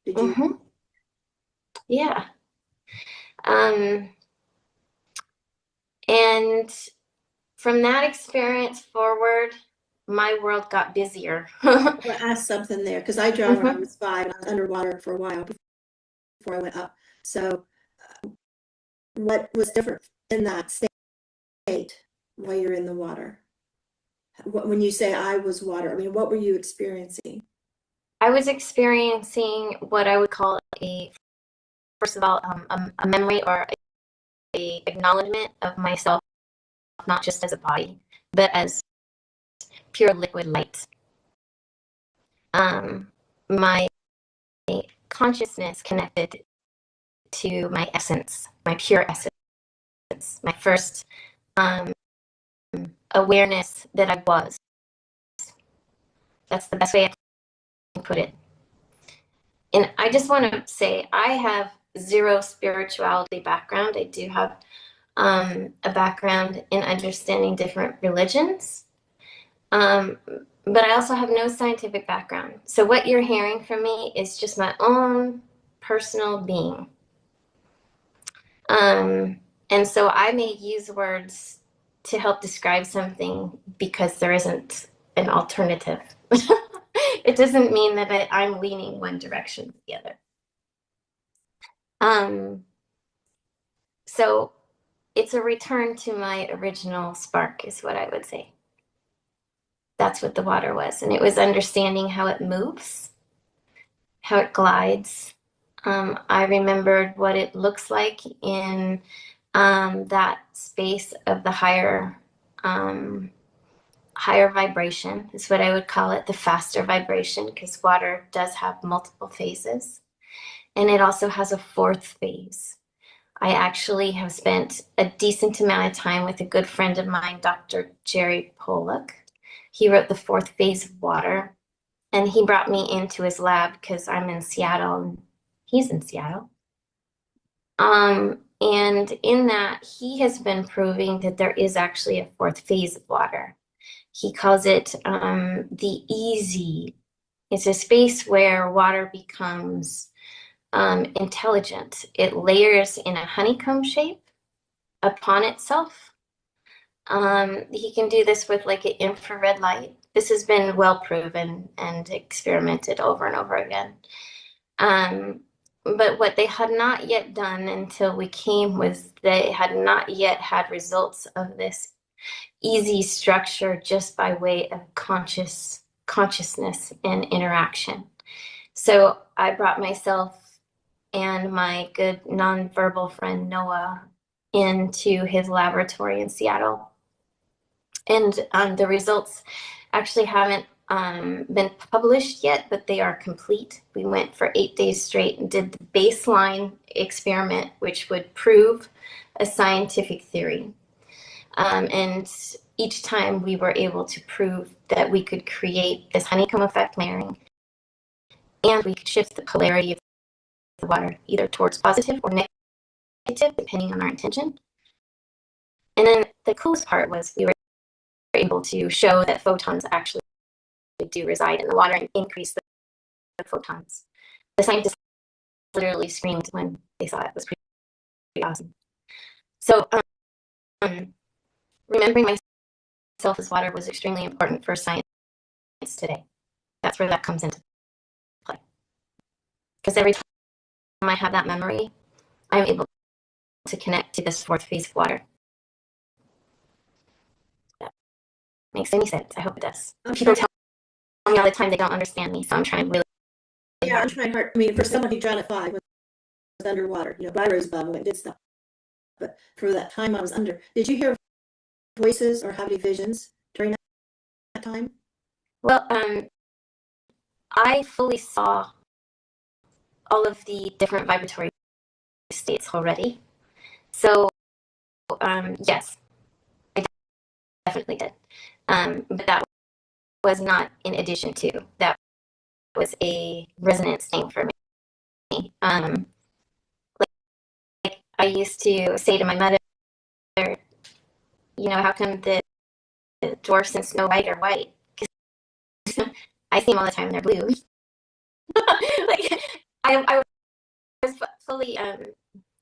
U: Did you?
V: Mm-hmm. Yeah. And from that experience forward, my world got busier.
U: I want to ask something there because I drowned when I was 5 and I was underwater for a while before I went up. So, what was different in that state while you're in the water? When you say I was water, I mean, what were you experiencing?
V: I was experiencing what I would call first of all, a memory or a acknowledgement of myself, not just as a body, but as pure liquid light. My consciousness connected to my essence, my pure essence, my first awareness that I was. That's the best way I can put it. And I just want to say I have zero spirituality background. I do have a background in understanding different religions. But I also have no scientific background. So what you're hearing from me is just my own personal being. And so I may use words to help describe something because there isn't an alternative. It doesn't mean that I'm leaning one direction or the other. So it's a return to my original spark is what I would say. That's what the water was. And it was understanding how it moves, how it glides. I remembered what it looks like in that space of the higher vibration is what I would call it, the faster vibration, because water does have multiple phases. And it also has a fourth phase. I actually have spent a decent amount of time with a good friend of mine, Dr. Jerry Pollock. He wrote The Fourth Phase of Water, and he brought me into his lab because I'm in Seattle and he's in Seattle. And in that, he has been proving that there is actually a fourth phase of water. He calls it the easy. It's a space where water becomes intelligent. It layers in a honeycomb shape upon itself. He can do this with like an infrared light. This has been well proven and experimented over and over again. But what they had not yet done until we came was they had not yet had results of this easy structure just by way of consciousness and interaction. So I brought myself and my good nonverbal friend Noah into his laboratory in Seattle. And the results actually haven't been published yet, but they are complete. We went for 8 days straight and did the baseline experiment, which would prove a scientific theory. And each time we were able to prove that we could create this honeycomb effect layering, and we could shift the polarity of the water either towards positive or negative, depending on our intention. And then the coolest part was we were able to show that photons actually do reside in the water and increase the photons. The scientists literally screamed when they saw it. It was pretty awesome. So remembering myself as water was extremely important for science today. That's where that comes into play. Because every time I have that memory, I'm able to connect to this fourth phase of water. That makes any sense. I hope it does. People tell me all the time they don't understand me, so I'm trying really
U: Yeah,
V: hard.
U: I'm trying hard. I mean, for someone who drowned at 5 was underwater, but I rose above and went and did stuff. But for that time I was under, did you hear voices or have any visions during that time?
V: Well, I fully saw all of the different vibratory states already. So, yes, I definitely did. But that was not in addition to. That was a resonance thing for me. Like I used to say to my mother, how come the dwarfs in Snow White are white? I see them all the time, they're blue. Like, I was fully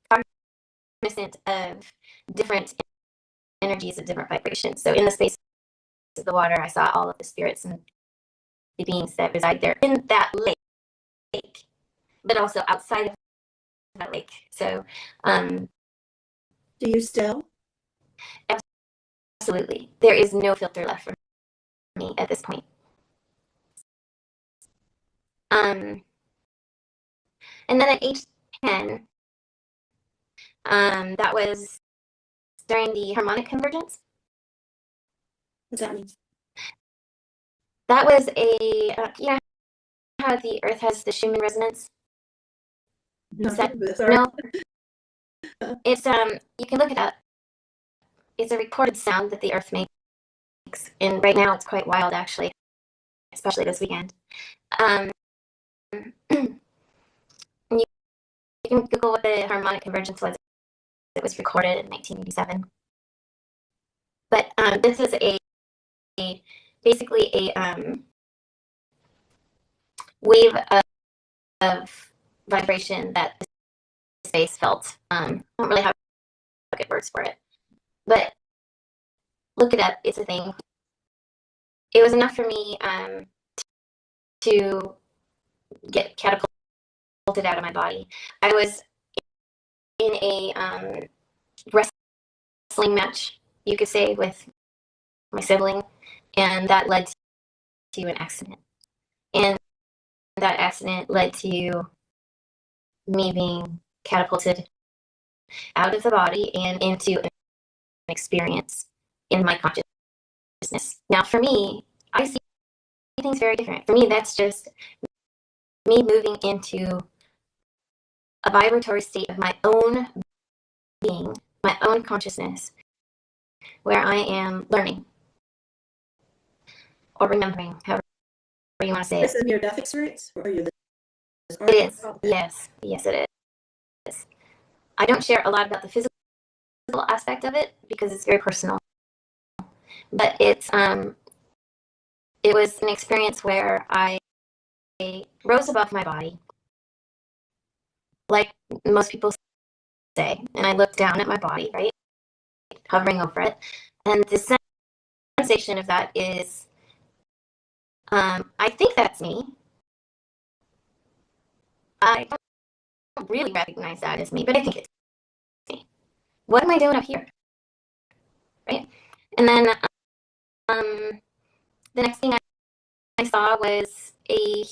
V: cognizant of different energies of different vibrations. So in the space of the water, I saw all of the spirits and the beings that reside there in that lake, but also outside of that lake. So,
U: do you still?
V: Absolutely. There is no filter left for me at this point. And then at age 10, that was during the harmonic convergence.
U: What's that mean?
V: That was a, you know how the Earth has the Schumann resonance?
U: No.
V: It's, you can look it up. It's a recorded sound that the Earth makes. And right now it's quite wild, actually, especially this weekend. You can Google what the harmonic convergence was. It was recorded in 1987. But this is basically a wave of vibration that the space felt. I don't really have good words for it, but look it up. It's a thing. It was enough for me to get catapulted out of my body. I was in a wrestling match, you could say, with my sibling, and that led to an accident. And that accident led to me being catapulted out of the body and into an experience in my consciousness. Now, for me, I see things very different. For me, that's just me moving into a vibratory state of my own being, my own consciousness, where I am learning or remembering, however you want to say it.
U: Is this a near-death experience? Or are you
V: It is. Yes, it is. I don't share a lot about the physical aspect of it because it's very personal. But it was an experience where I rose above my body, like most people say, and I looked down at my body, right, hovering over it, and the sensation of that is, I think that's me. I don't really recognize that as me, but I think it's me. What am I doing up here? Right? And then the next thing I saw was a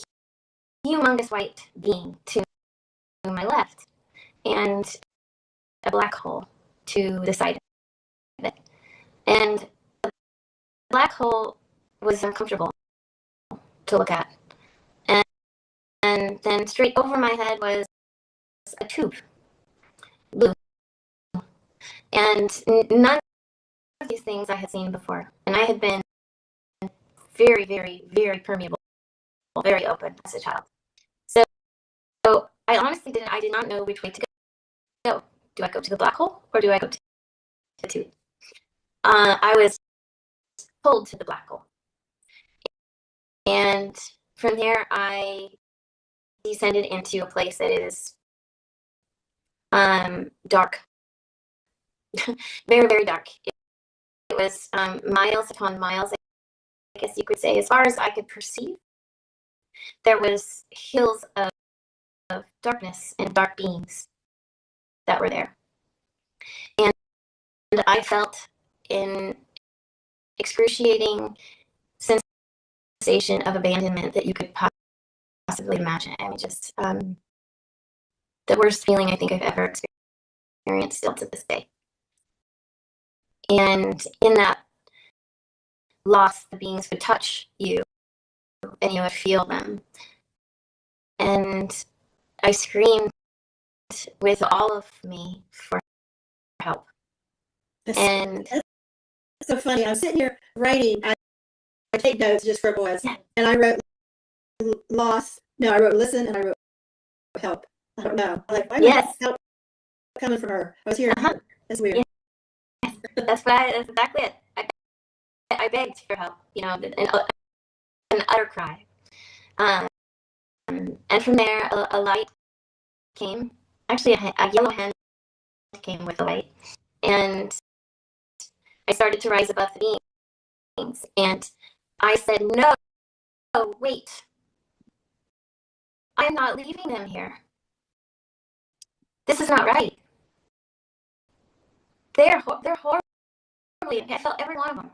V: humongous white being to my left and a black hole to the side of it. And the black hole was uncomfortable to look at. And then straight over my head was a tube, blue. And none of these things I had seen before. And I had been very, very, very permeable, very open as a child. So I honestly did not know which way to go. Do I go to the black hole or do I go to the tube? I was pulled to the black hole. And from there, I descended into a place that is dark, very, very dark. It was miles upon miles, I guess you could say, as far as I could perceive. There was hills of darkness and dark beings that were there. And I felt an excruciating sensation of abandonment that you could possibly imagine. I mean, just the worst feeling I think I've ever experienced still to this day. And in that loss, the beings would touch you and you would feel them. And I screamed with all of me for help.
U: That's so funny. I was sitting here writing. I take notes just for boys, and I wrote loss. No, I wrote listen, and I wrote help. I don't know. Like, why
V: yes,
U: help coming from her. I was hearing her. That's weird.
V: Yes. That's exactly it. I begged for help. You know, an utter cry. And from there, a light came. Actually, a yellow hand came with a light. And I started to rise above the beings. And I said, no, wait. I'm not leaving them here. This is not right. They're horribly. I felt every one of them.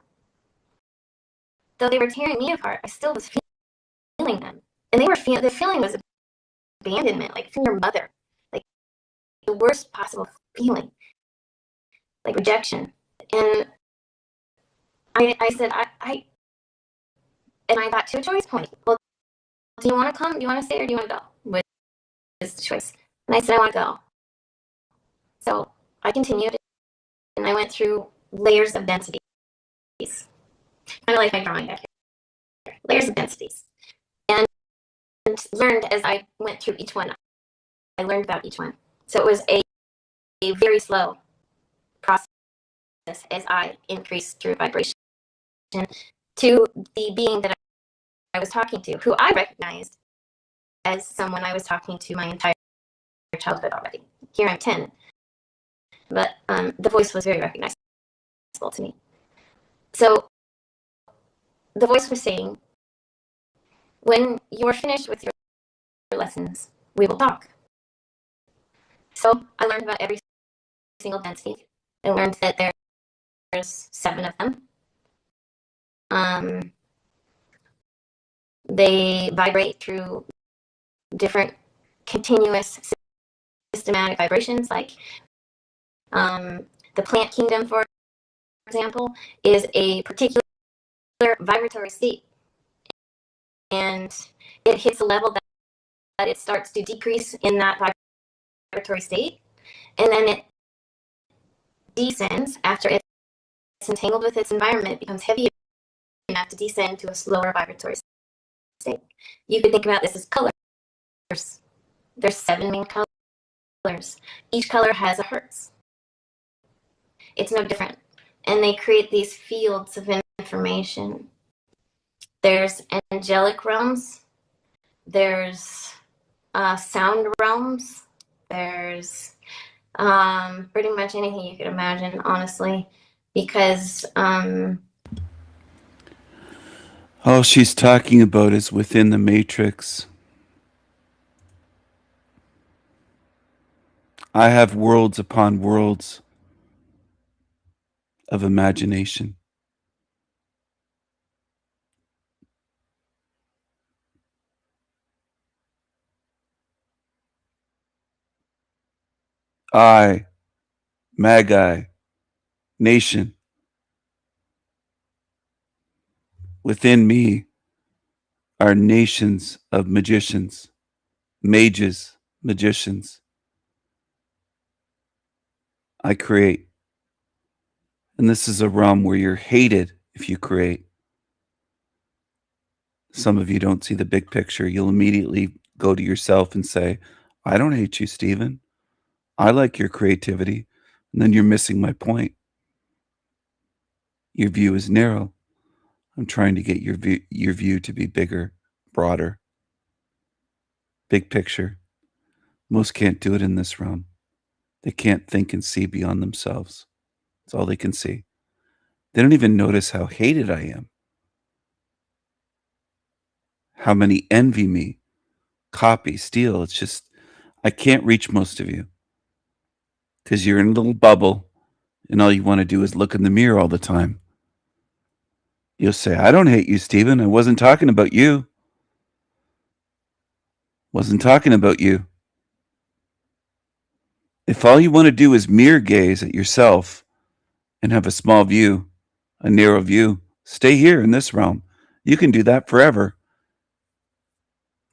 V: Though they were tearing me apart, I still was feeling them. And the feeling was abandonment, like from your mother. Like the worst possible feeling. Like rejection. And I said, and I got to a choice point. Well, do you want to come? Do you want to stay or do you want to go? Which is the choice. And I said, I want to go. So I continued and I went through layers of densities. Kind of like my drawing back here. Layers of densities. And learned as I went through each one. I learned about each one. So it was a very slow process as I increased through vibration to the being that I was talking to, who I recognized as someone I was talking to my entire childhood already. Here I'm 10. But the voice was very recognizable to me. So the voice was saying, when you're finished with your lessons, we will talk. So I learned about every single density. I learned that there's 7 of them. They vibrate through different continuous systematic vibrations, like the plant kingdom, for example, is a particular vibratory state. And it hits a level that it starts to decrease in that vibratory state. And then it descends after it's entangled with its environment, it becomes heavy enough to descend to a slower vibratory state. You could think about this as colors. There's 7 main colors. Each color has a hertz. It's no different. And they create these fields of information. There's angelic realms. There's sound realms. There's pretty much anything you could imagine, honestly, because
D: all she's talking about is within the matrix. I have worlds upon worlds of imagination. I, Magi, nation. Within me are nations of magicians, mages, magicians. I create. And this is a realm where you're hated if you create. Some of you don't see the big picture. You'll immediately go to yourself and say, I don't hate you, Stephen. I like your creativity. And then you're missing my point. Your view is narrow. I'm trying to get your view to be bigger, broader. Big picture. Most can't do it in this realm. They can't think and see beyond themselves. That's all they can see. They don't even notice how hated I am. How many envy me, copy, steal. It's just, I can't reach most of you. Because you're in a little bubble and all you want to do is look in the mirror all the time. You'll say, I don't hate you, Stephen. I wasn't talking about you. Wasn't talking about you. If all you want to do is mirror gaze at yourself and have a small view, a narrow view, stay here in this realm. You can do that forever.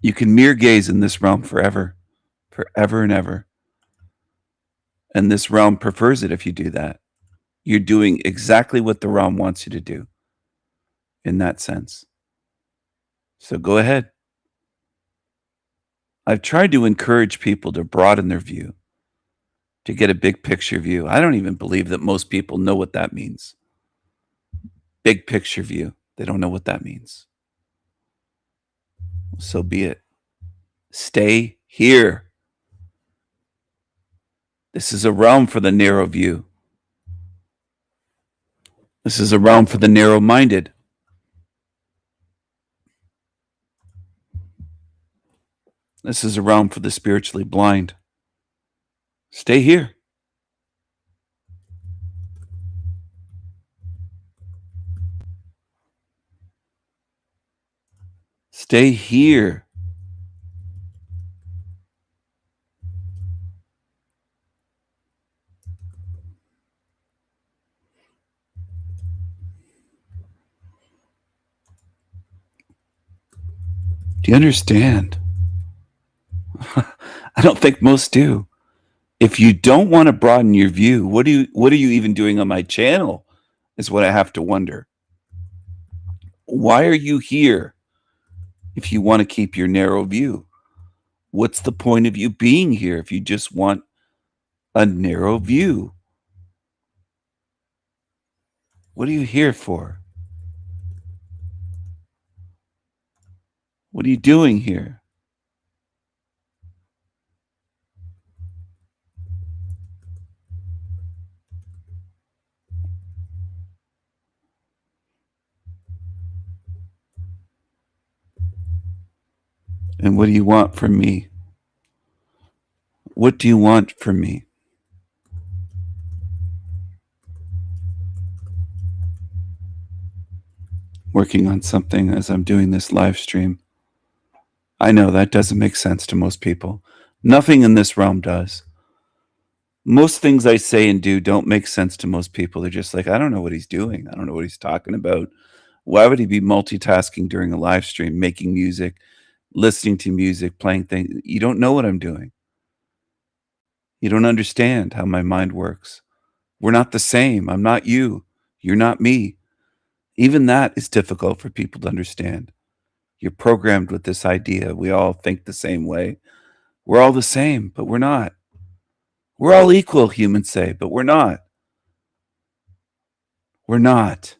D: You can mirror gaze in this realm forever, forever and ever. And this realm prefers it if you do that. You're doing exactly what the realm wants you to do in that sense. So go ahead. I've tried to encourage people to broaden their view, to get a big picture view. I don't even believe that most people know what that means. Big picture view. They don't know what that means. So be it. Stay here. This is a realm for the narrow view. This is a realm for the narrow-minded. This is a realm for the spiritually blind. Stay here. Stay here. Do you understand? I don't think most do. If you don't want to broaden your view, what are you even doing on my channel? Is what I have to wonder. Why are you here if you want to keep your narrow view? What's the point of you being here if you just want a narrow view? What are you here for? What are you doing here? And what do you want from me? What do you want from me? Working on something as I'm doing this live stream. I know that doesn't make sense to most people. Nothing in this realm does. Most things I say and do don't make sense to most people. They're just like, I don't know what he's doing. I don't know what he's talking about. Why would he be multitasking during a live stream, making music, listening to music, playing things? You don't know what I'm doing. You don't understand how my mind works. We're not the same. I'm not you. You're not me. Even that is difficult for people to understand. You're programmed with this idea. We all think the same way. We're all the same, but we're not. We're all equal, humans say, but we're not. We're not.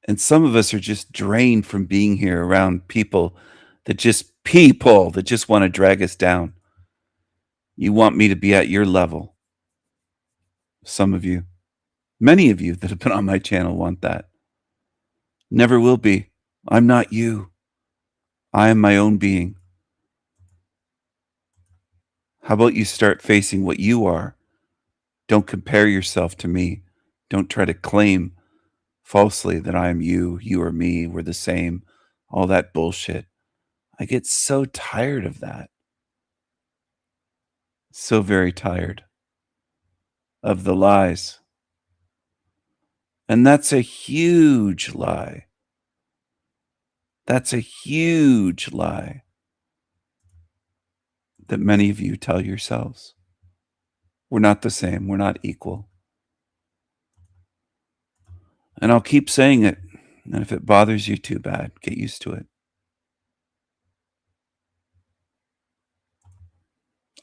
D: And some of us are just drained from being here around people that just want to drag us down. You want me to be at your level. Some of you, many of you that have been on my channel want that. Never will be. I'm not you. I am my own being. How about you start facing what you are? Don't compare yourself to me. Don't try to claim falsely that I am you, you are me, we're the same, all that bullshit. I get so tired of that. So very tired of the lies. And that's a huge lie. That's a huge lie that many of you tell yourselves. We're not the same. We're not equal. And I'll keep saying it. And if it bothers you too bad, get used to it.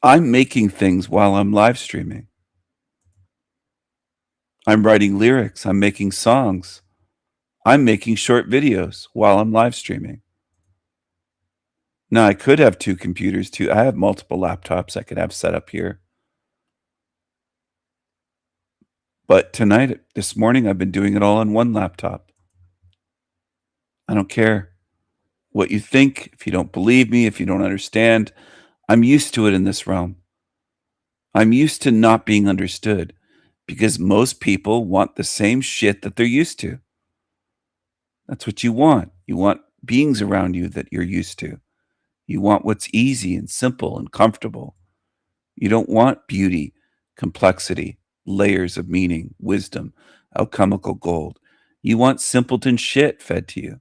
D: I'm making things while I'm live streaming. I'm writing lyrics. I'm making songs. I'm making short videos while I'm live streaming. Now, I could have two computers too. I have multiple laptops I could have set up here. But tonight, this morning, I've been doing it all on one laptop. I don't care what you think. If you don't believe me, if you don't understand, I'm used to it in this realm. I'm used to not being understood because most people want the same shit that they're used to. That's what you want. You want beings around you that you're used to. You want what's easy and simple and comfortable. You don't want beauty, complexity, layers of meaning, wisdom, alchemical gold. You want simpleton shit fed to you.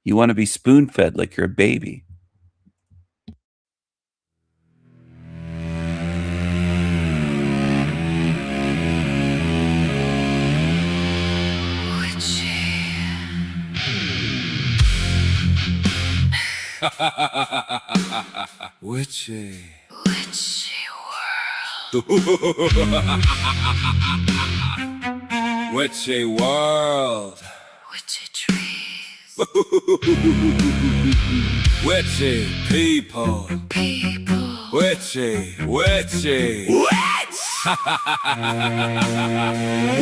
D: You want to be spoon-fed like you're a baby.
B: Witchy.
A: Witchy world.
B: Witchy world.
A: Witchy trees.
B: Witchy people. Witchy, witchy. Witch!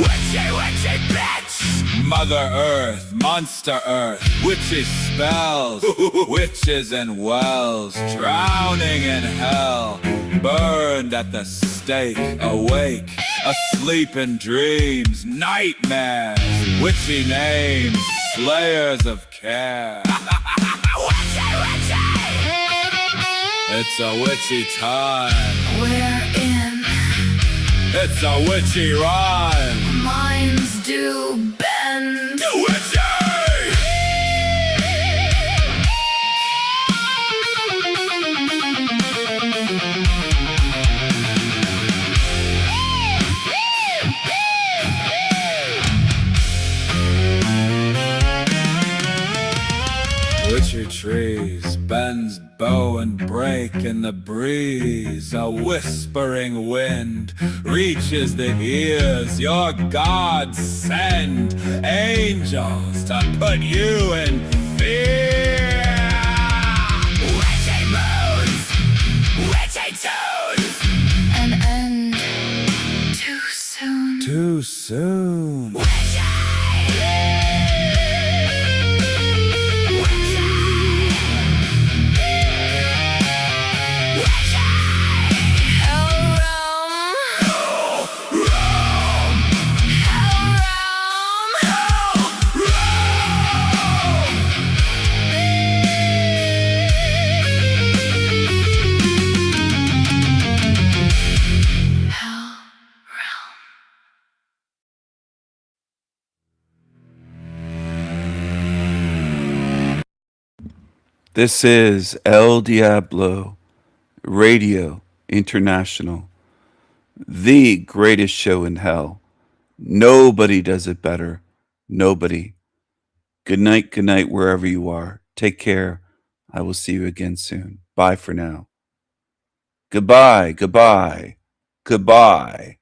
B: Witchy, witchy bitch! Mother Earth, Monster Earth, witchy spells, witches and wells, drowning in hell, burned at the stake, awake, asleep in dreams, nightmares, witchy names, slayers of care. It's a witchy time.
A: We're in.
B: It's a witchy rhyme.
A: Minds do bend.
B: Witchy! Witchy trees, bends, bow and break in the breeze. A whispering wind reaches the ears. Your gods send angels to put you in fear. Witchy moons, witchy tunes.
A: An end too soon.
B: Too soon.
D: This is El Diablo Radio International, the greatest show in hell. Nobody does it better. Nobody. Good night, wherever you are. Take care. I will see you again soon. Bye for now. Goodbye, goodbye, goodbye.